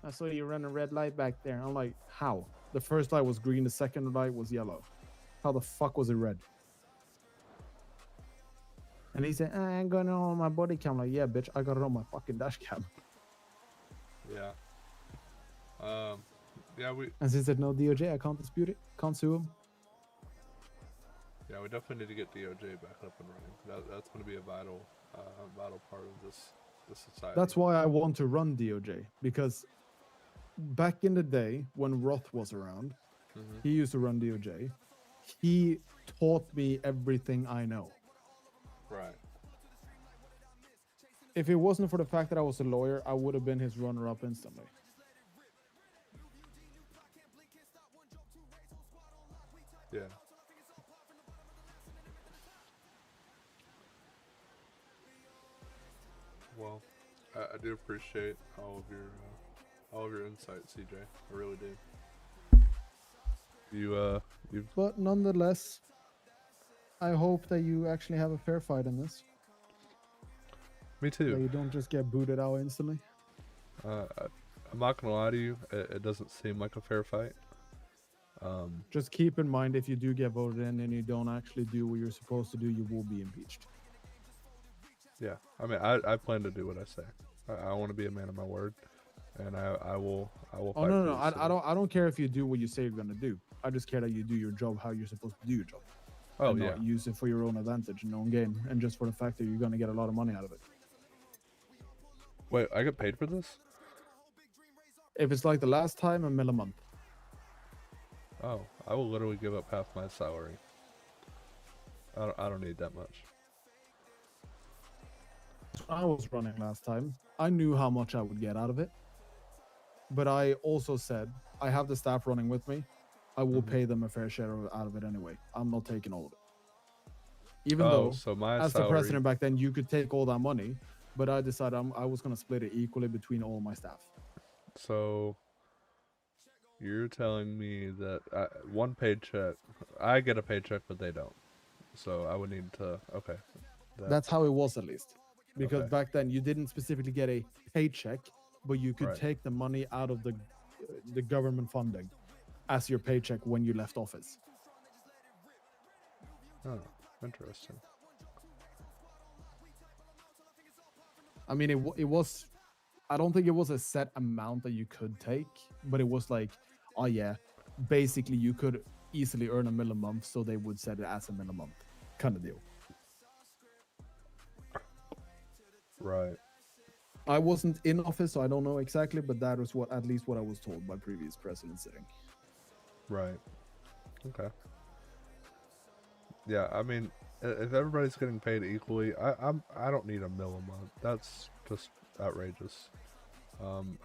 I saw you run a red light back there. I'm like, how? The first light was green, the second light was yellow. How the fuck was it red? And he said, I ain't got it on my body cam. I'm like, yeah, bitch, I got it on my fucking dash cam. Yeah. Yeah, we. And since there's no DOJ, I can't dispute it. Can't sue him. Yeah, we definitely need to get DOJ back up and running. That's going to be a vital part of this society. That's why I want to run DOJ, because back in the day when Roth was around, he used to run DOJ. He taught me everything I know. Right. If it wasn't for the fact that I was a lawyer, I would have been his runner-up instantly. Yeah. Well, I do appreciate all of your insights, CJ. I really do. You've. But nonetheless, I hope that you actually have a fair fight in this. Me too. That you don't just get booted out instantly. I'm not gonna lie to you. It doesn't seem like a fair fight. Just keep in mind, if you do get voted in and you don't actually do what you're supposed to do, you will be impeached. Yeah, I mean, I plan to do what I say. I want to be a man of my word, and I will. Oh fight no, for no, this I don't care if you do what you say you're gonna do. I just care that you do your job how you're supposed to do your job. Oh, and yeah. not use it for your own advantage and own gain, and just for the fact that you're gonna get a lot of money out of it. Wait, I get paid for this? If it's like the last time, $1 million a month. Oh, I will literally give up half my salary. I don't need that much. When I was running last time, I knew how much I would get out of it. But I also said, I have the staff running with me. I will pay them a fair share out of it anyway. I'm not taking all of it. Even though, so my as salary... the president back then, you could take all that money. But I decided I was going to split it equally between all my staff. So you're telling me that one paycheck, I get a paycheck, but they don't. So I would need to, okay. That's how it was, at least. Because back then you didn't specifically get a paycheck, but you could take the money out of the government funding as your paycheck when you left office. Oh, interesting. I mean, it was, I don't think it was a set amount that you could take, but it was like, oh yeah, basically you could easily earn $1 million a month, so they would set it as $1 million a month kind of deal. Right. I wasn't in office, so I don't know exactly, but that was at least what I was told by previous presidents sitting. Right. Okay. Yeah, I mean, if everybody's getting paid equally, I don't need $1 million a month. That's just outrageous.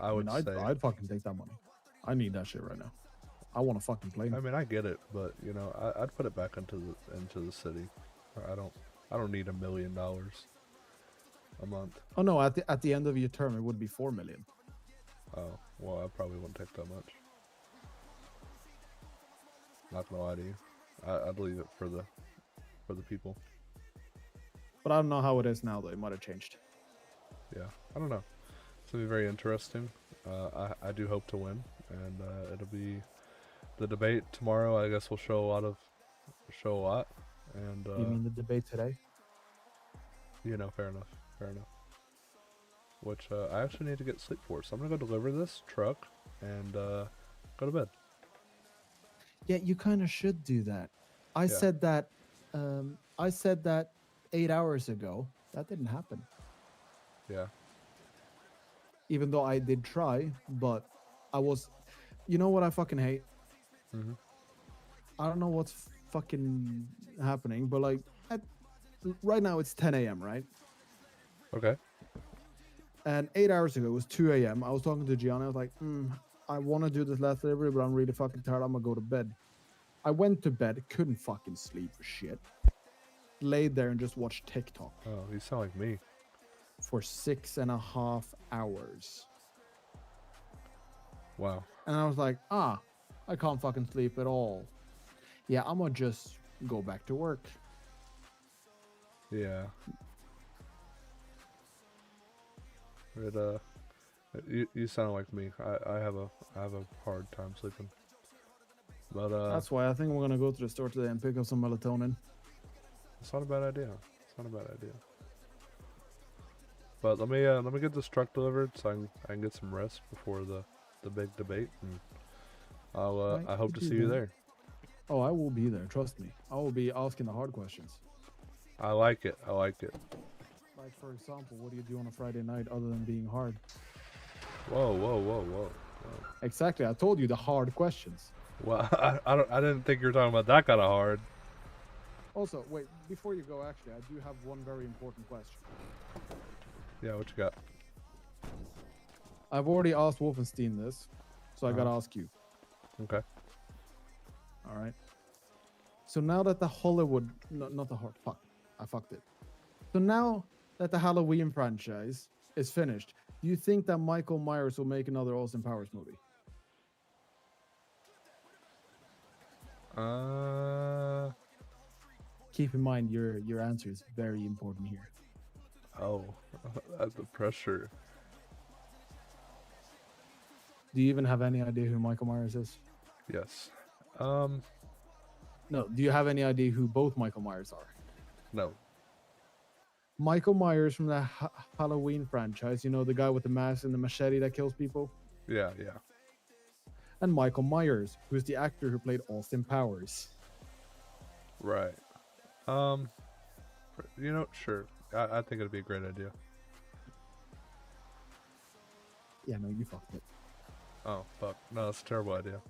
I would say I'd fucking take that money. I need that shit right now. I want to fucking plane. I mean, I get it, but you know, I'd put it back into the city. I don't need $1 million a month. Oh no, at the end of your term, it would be 4 million. Oh well, I probably wouldn't take that much. Not gonna lie to you, I'd leave it for the people. But I don't know how it is now, though. It might have changed. Yeah, I don't know. It's gonna be very interesting. I do hope to win, and it'll be the debate tomorrow. I guess will show a lot. And You mean the debate today? You know, fair enough. Which I actually need to get sleep for, so I'm gonna go deliver this truck and go to bed. Yeah, you kind of should do that. I said that 8 hours ago. That didn't happen. Yeah. Even though I did try, but I was, you know what I fucking hate? I don't know what's fucking happening, but like right now it's 10 a.m., right? Okay. And 8 hours ago it was 2 a.m. I was talking to Gianna. I was like, I want to do this last delivery, but I'm really fucking tired. I'm gonna go to bed. I went to bed, couldn't fucking sleep for shit. Laid there and just watched TikTok. Oh, you sound like me. For 6.5 hours. Wow. And I was like, I can't fucking sleep at all. Yeah, I'm gonna just go back to work. Yeah. You sound like me. I have a hard time sleeping. But That's why I think we're gonna go to the store today and pick up some melatonin. it's not a bad idea. It's not a bad idea. But let me get this truck delivered so I can get some rest before the big debate, and I hope to see you there. Oh, I will be there. Trust me. I will be asking the hard questions. I like it. I like it. Like, for example, what do you do on a Friday night other than being hard? Whoa, whoa, whoa, whoa. Exactly. I told you the hard questions. Well, I didn't think you were talking about that kind of hard. Also, wait, before you go, actually, I do have one very important question. Yeah, what you got? I've already asked Wolfenstein this, so I gotta ask you. Okay. All right. So now that the Hollywood, not the hard, fuck, I fucked it. So now that the Halloween franchise is finished, do you think that Michael Myers will make another Austin Powers movie? Keep in mind your answer is very important here. Oh, the pressure. Do you even have any idea who Michael Myers is? Yes. No. Do you have any idea who both Michael Myers are? No. Michael Myers from the Halloween franchise, you know, the guy with the mask and the machete that kills people? Yeah, yeah. And Michael Myers, who's the actor who played Austin Powers. Right. You know, sure. I think it'd be a great idea. Yeah, no, you fucked it. Oh, fuck. No, that's a terrible idea.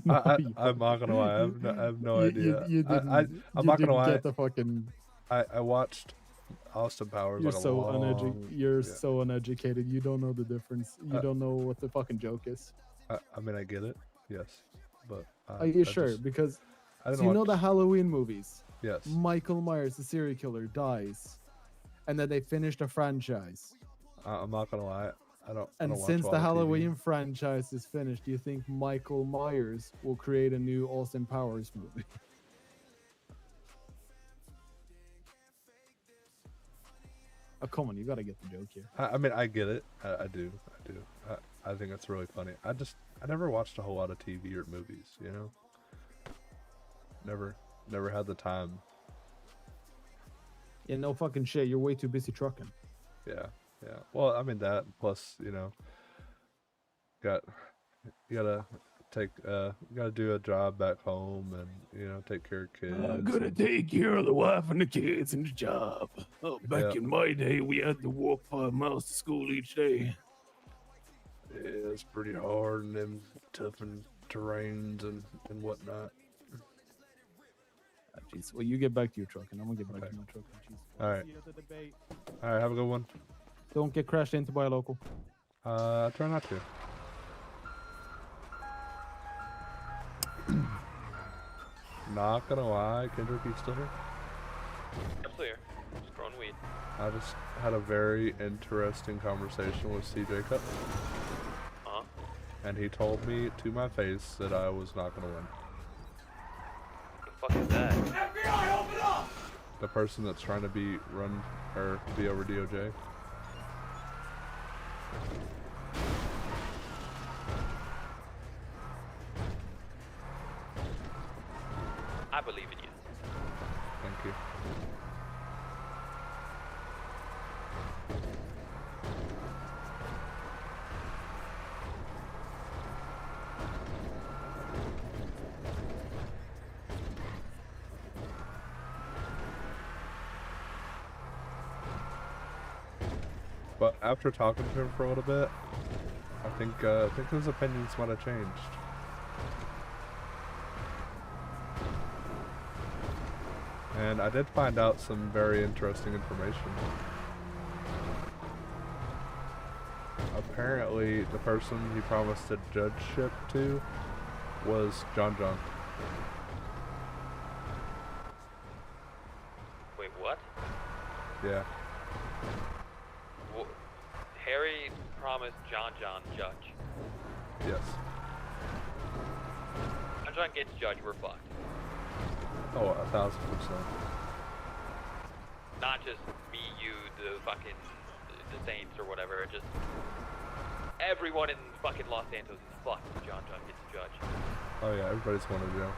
No, I'm not gonna lie. I have no idea. You didn't, I'm not gonna lie. Get the fucking... I watched Austin Powers. You're like so long... so uneducated. You don't know the difference. You don't know what the fucking joke is. I mean, I get it. Yes, but are you sure? Because so you know the Halloween movies. Yes. Michael Myers, the serial killer, dies, and then they finish the franchise. I'm not gonna lie. I don't And watch since a lot the of TV. Halloween franchise is finished, do you think Michael Myers will create a new Austin Powers movie? Oh, come on, you gotta get the joke here. I mean, I get it. I do. I think it's really funny. I never watched a whole lot of TV or movies. You know. Never had the time. Yeah, no fucking shit. You're way too busy trucking. Yeah. Well, I mean that. Plus, you know, you gotta do a job back home, and you know, take care of kids. I'm gonna take care of the wife and the kids and the job. Oh, back in my day, we had to walk 5 miles to school each day. Yeah, it's pretty hard in them tough and terrains and whatnot. Jeez, well, you get back to your truck, and I'm gonna get back to my truck. All right. See you at the debate. All right. Have a good one. Don't get crashed into by a local. I try not to. Not gonna lie, Kendrick, you still here? I'm still here. Just growing weed. I just had a very interesting conversation with CJ Cup. And he told me to my face that I was not gonna win. What the fuck is that? FBI, open up! The person that's trying to be over DOJ. I believe in you. Thank you. But after talking to him for a little bit, I think his opinions might have changed. And I did find out some very interesting information. Apparently, the person he promised a judgeship to was John. Yeah. Well, Harry promised John judge. Yes. If John gets judge, we're fucked. Oh, 1,000%. Not just me, you, the fucking the Saints or whatever. Just everyone in fucking Los Santos is fucked if John gets judge. Oh yeah, everybody's going to jail.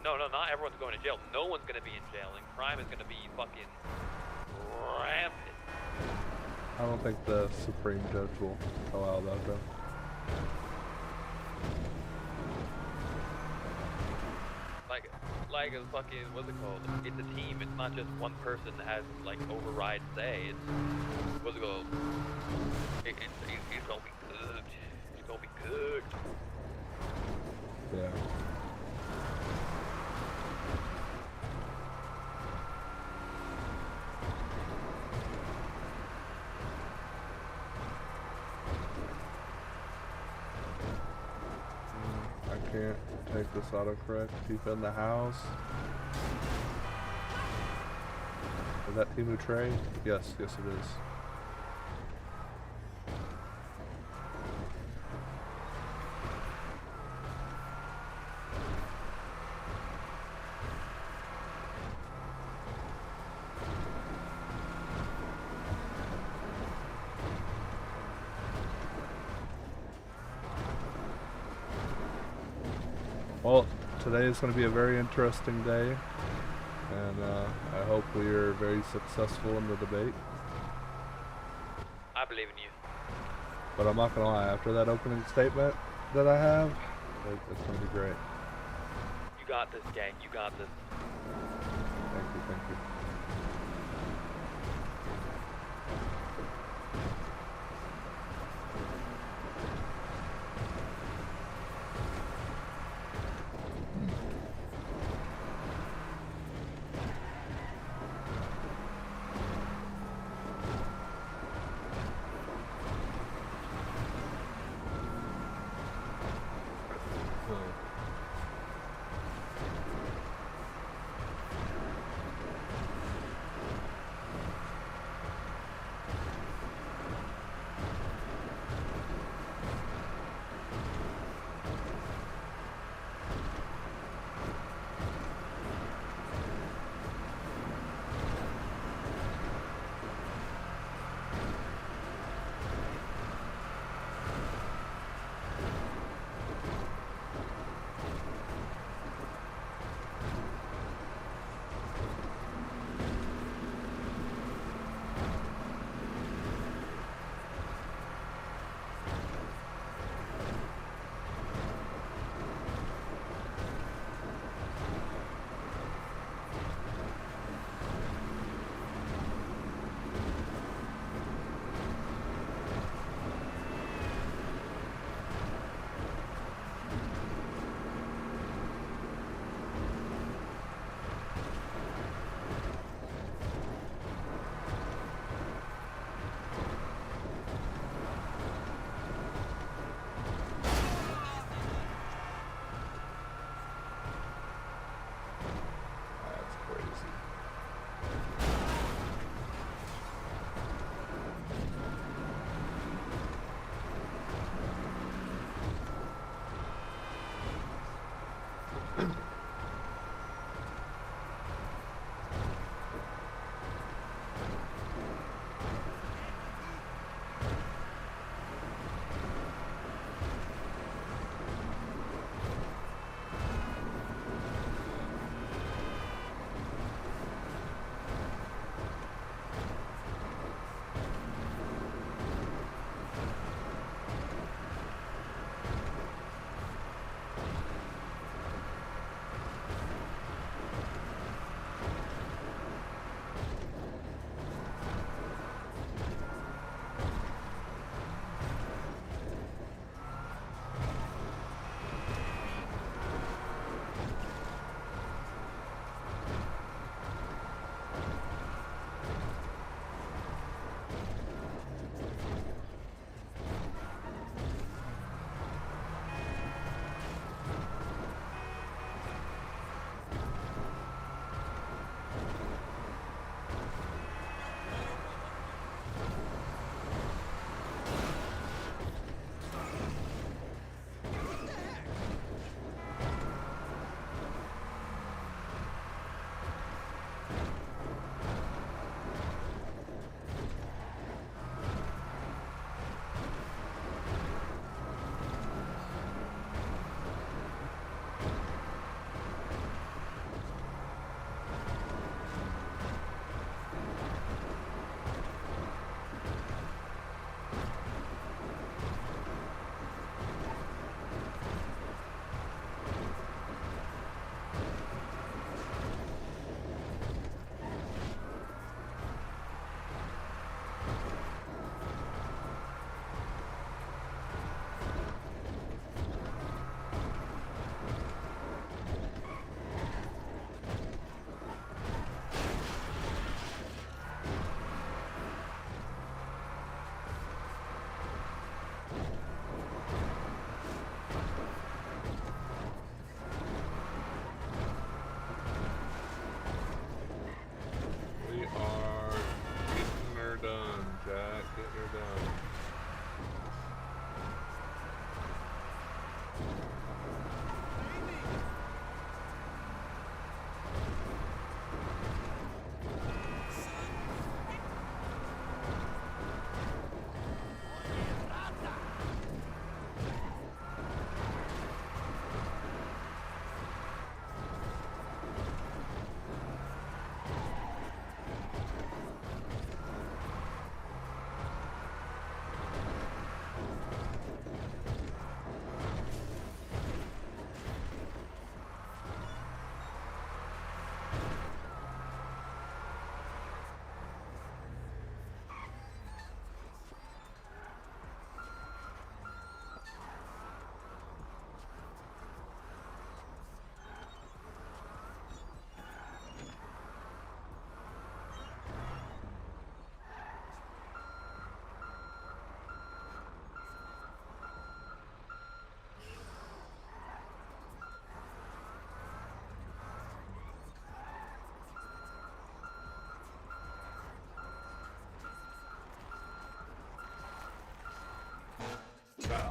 No, not everyone's going to jail. No one's gonna be in jail, and crime is gonna be fucking rampant. I don't think the Supreme Judge will allow that though. Like a fucking, what's it called? It's a team. It's not just one person that has like override say. It's what's it called? It's gonna be good. It's gonna be good. Yeah. I can't take this autocorrect. Keep in the house. Is that Timu Trey? Yes, it is. Well, today is going to be a very interesting day, and I hope we are very successful in the debate. I believe in you. But I'm not going to lie, after that opening statement that I have, it's going to be great. You got this, gang. You got this. Thank you.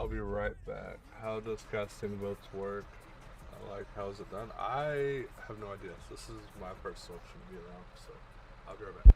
I'll be right back. How does casting votes work? Like, how is it done? I have no idea. This is my first selection to be around, so I'll be right back.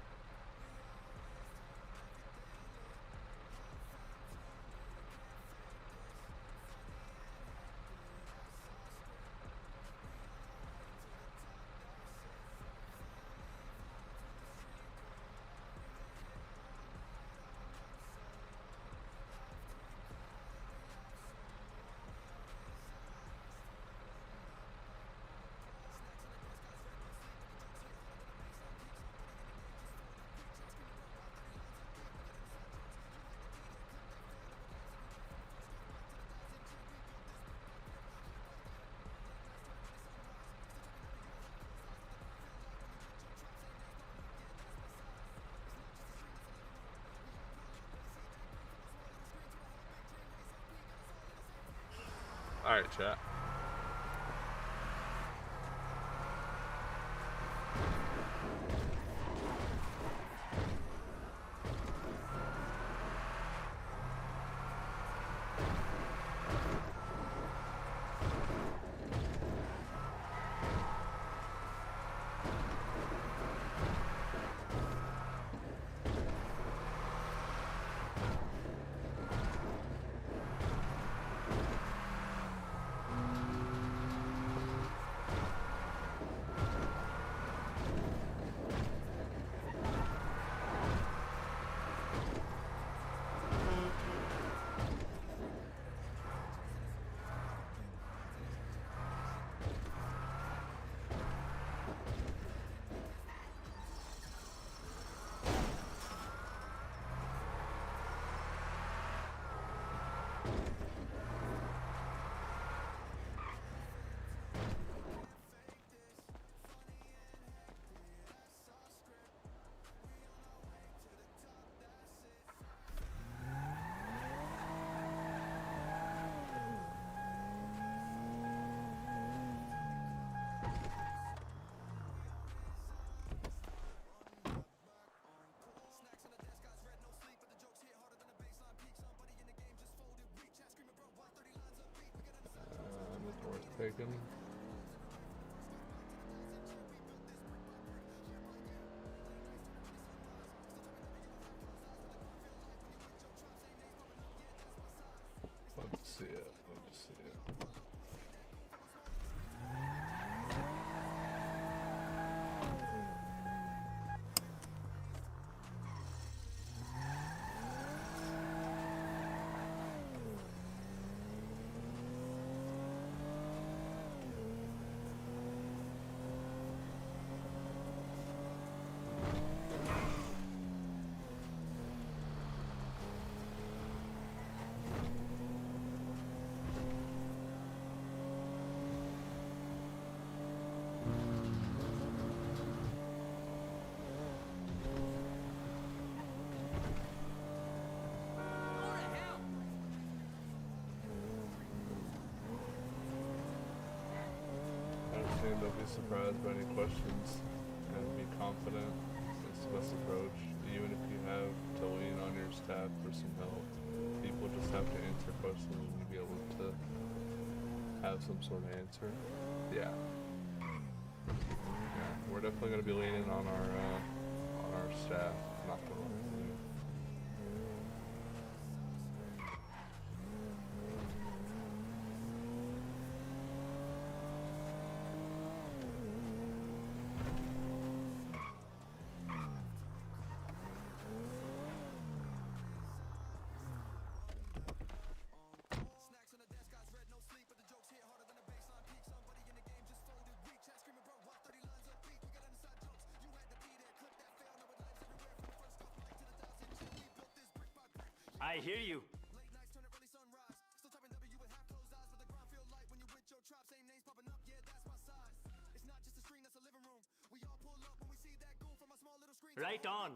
Alright, chat. The door's taken. Let's see it. Let's see it. Don't be surprised by any questions and be confident. It's the best approach. Even if you have to lean on your staff for some help, people just have to answer questions and you'll be able to have some sort of answer. Yeah. Yeah, we're definitely going to be leaning on our staff, not the wrong thing. I hear you. Right on.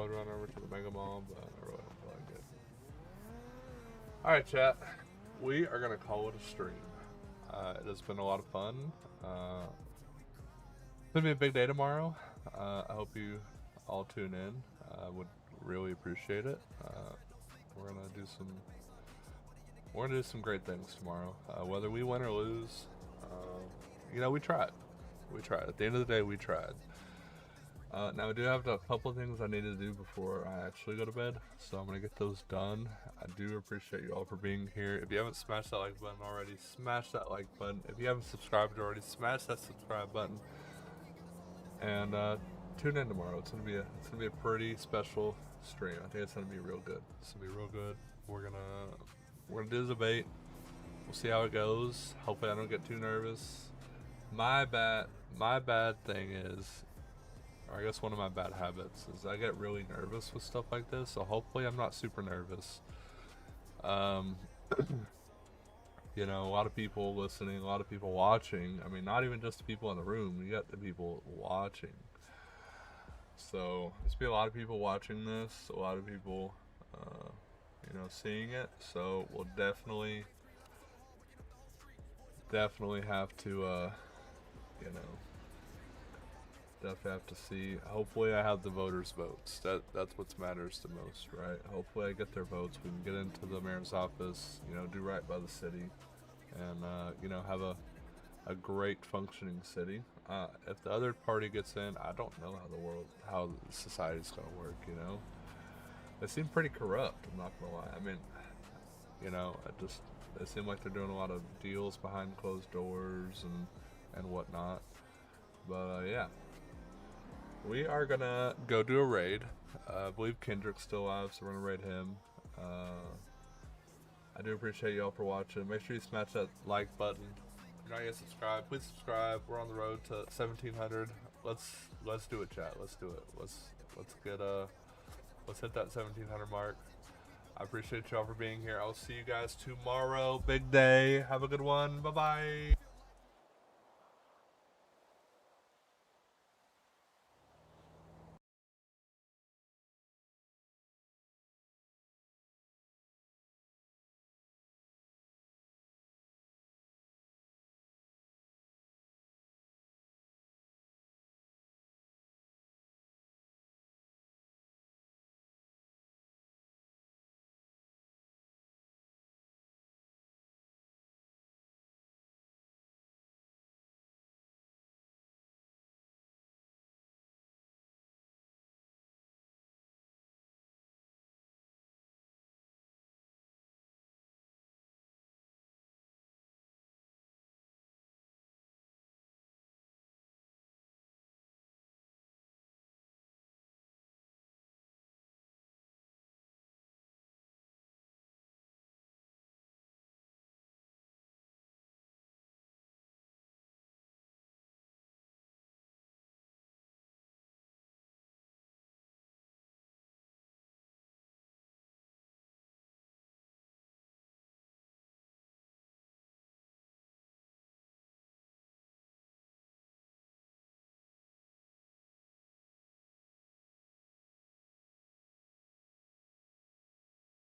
would run over to the Mega Mall, but I really don't feel like it. Alright, chat. We are going to call it a stream. It has been a lot of fun. It's going to be a big day tomorrow. I hope you all tune in. I would really appreciate it. We're going to do some great things tomorrow. Whether we win or lose, you know, we tried. We tried. At the end of the day, we tried. Now, I do have a couple of things I need to do before I actually go to bed, so I'm going to get those done. I do appreciate you all for being here. If you haven't smashed that like button already, smash that like button. If you haven't subscribed already, smash that subscribe button. And tune in tomorrow. It's gonna be a pretty special stream. I think it's gonna be real good. It's gonna be real good. We're gonna do the debate. We'll see how it goes. Hopefully I don't get too nervous. My bad thing is, or I guess one of my bad habits is I get really nervous with stuff like this. So hopefully I'm not super nervous. You know, a lot of people listening, a lot of people watching. I mean, not even just the people in the room. You got the people watching. So there's be a lot of people watching this, a lot of people, you know, seeing it. So we'll definitely have to, you know, definitely have to see. Hopefully, I have the voters' votes. That's what matters the most, right? Hopefully, I get their votes. We can get into the mayor's office. You know, do right by the city, and you know, have a great functioning city. If the other party gets in, I don't know how the society's gonna work. You know, they seem pretty corrupt. I'm not gonna lie. I mean, you know, they seem like they're doing a lot of deals behind closed doors and whatnot. But yeah, we are gonna go do a raid. I believe Kendrick's still alive, so we're gonna raid him. I do appreciate y'all for watching. Make sure you smash that like button. If you're not yet subscribed, please subscribe. We're on the road to 1,700. Let's do it, chat. Let's do it. Let's hit that 1,700 mark. I appreciate y'all for being here. I'll see you guys tomorrow. Big day. Have a good one. Bye bye.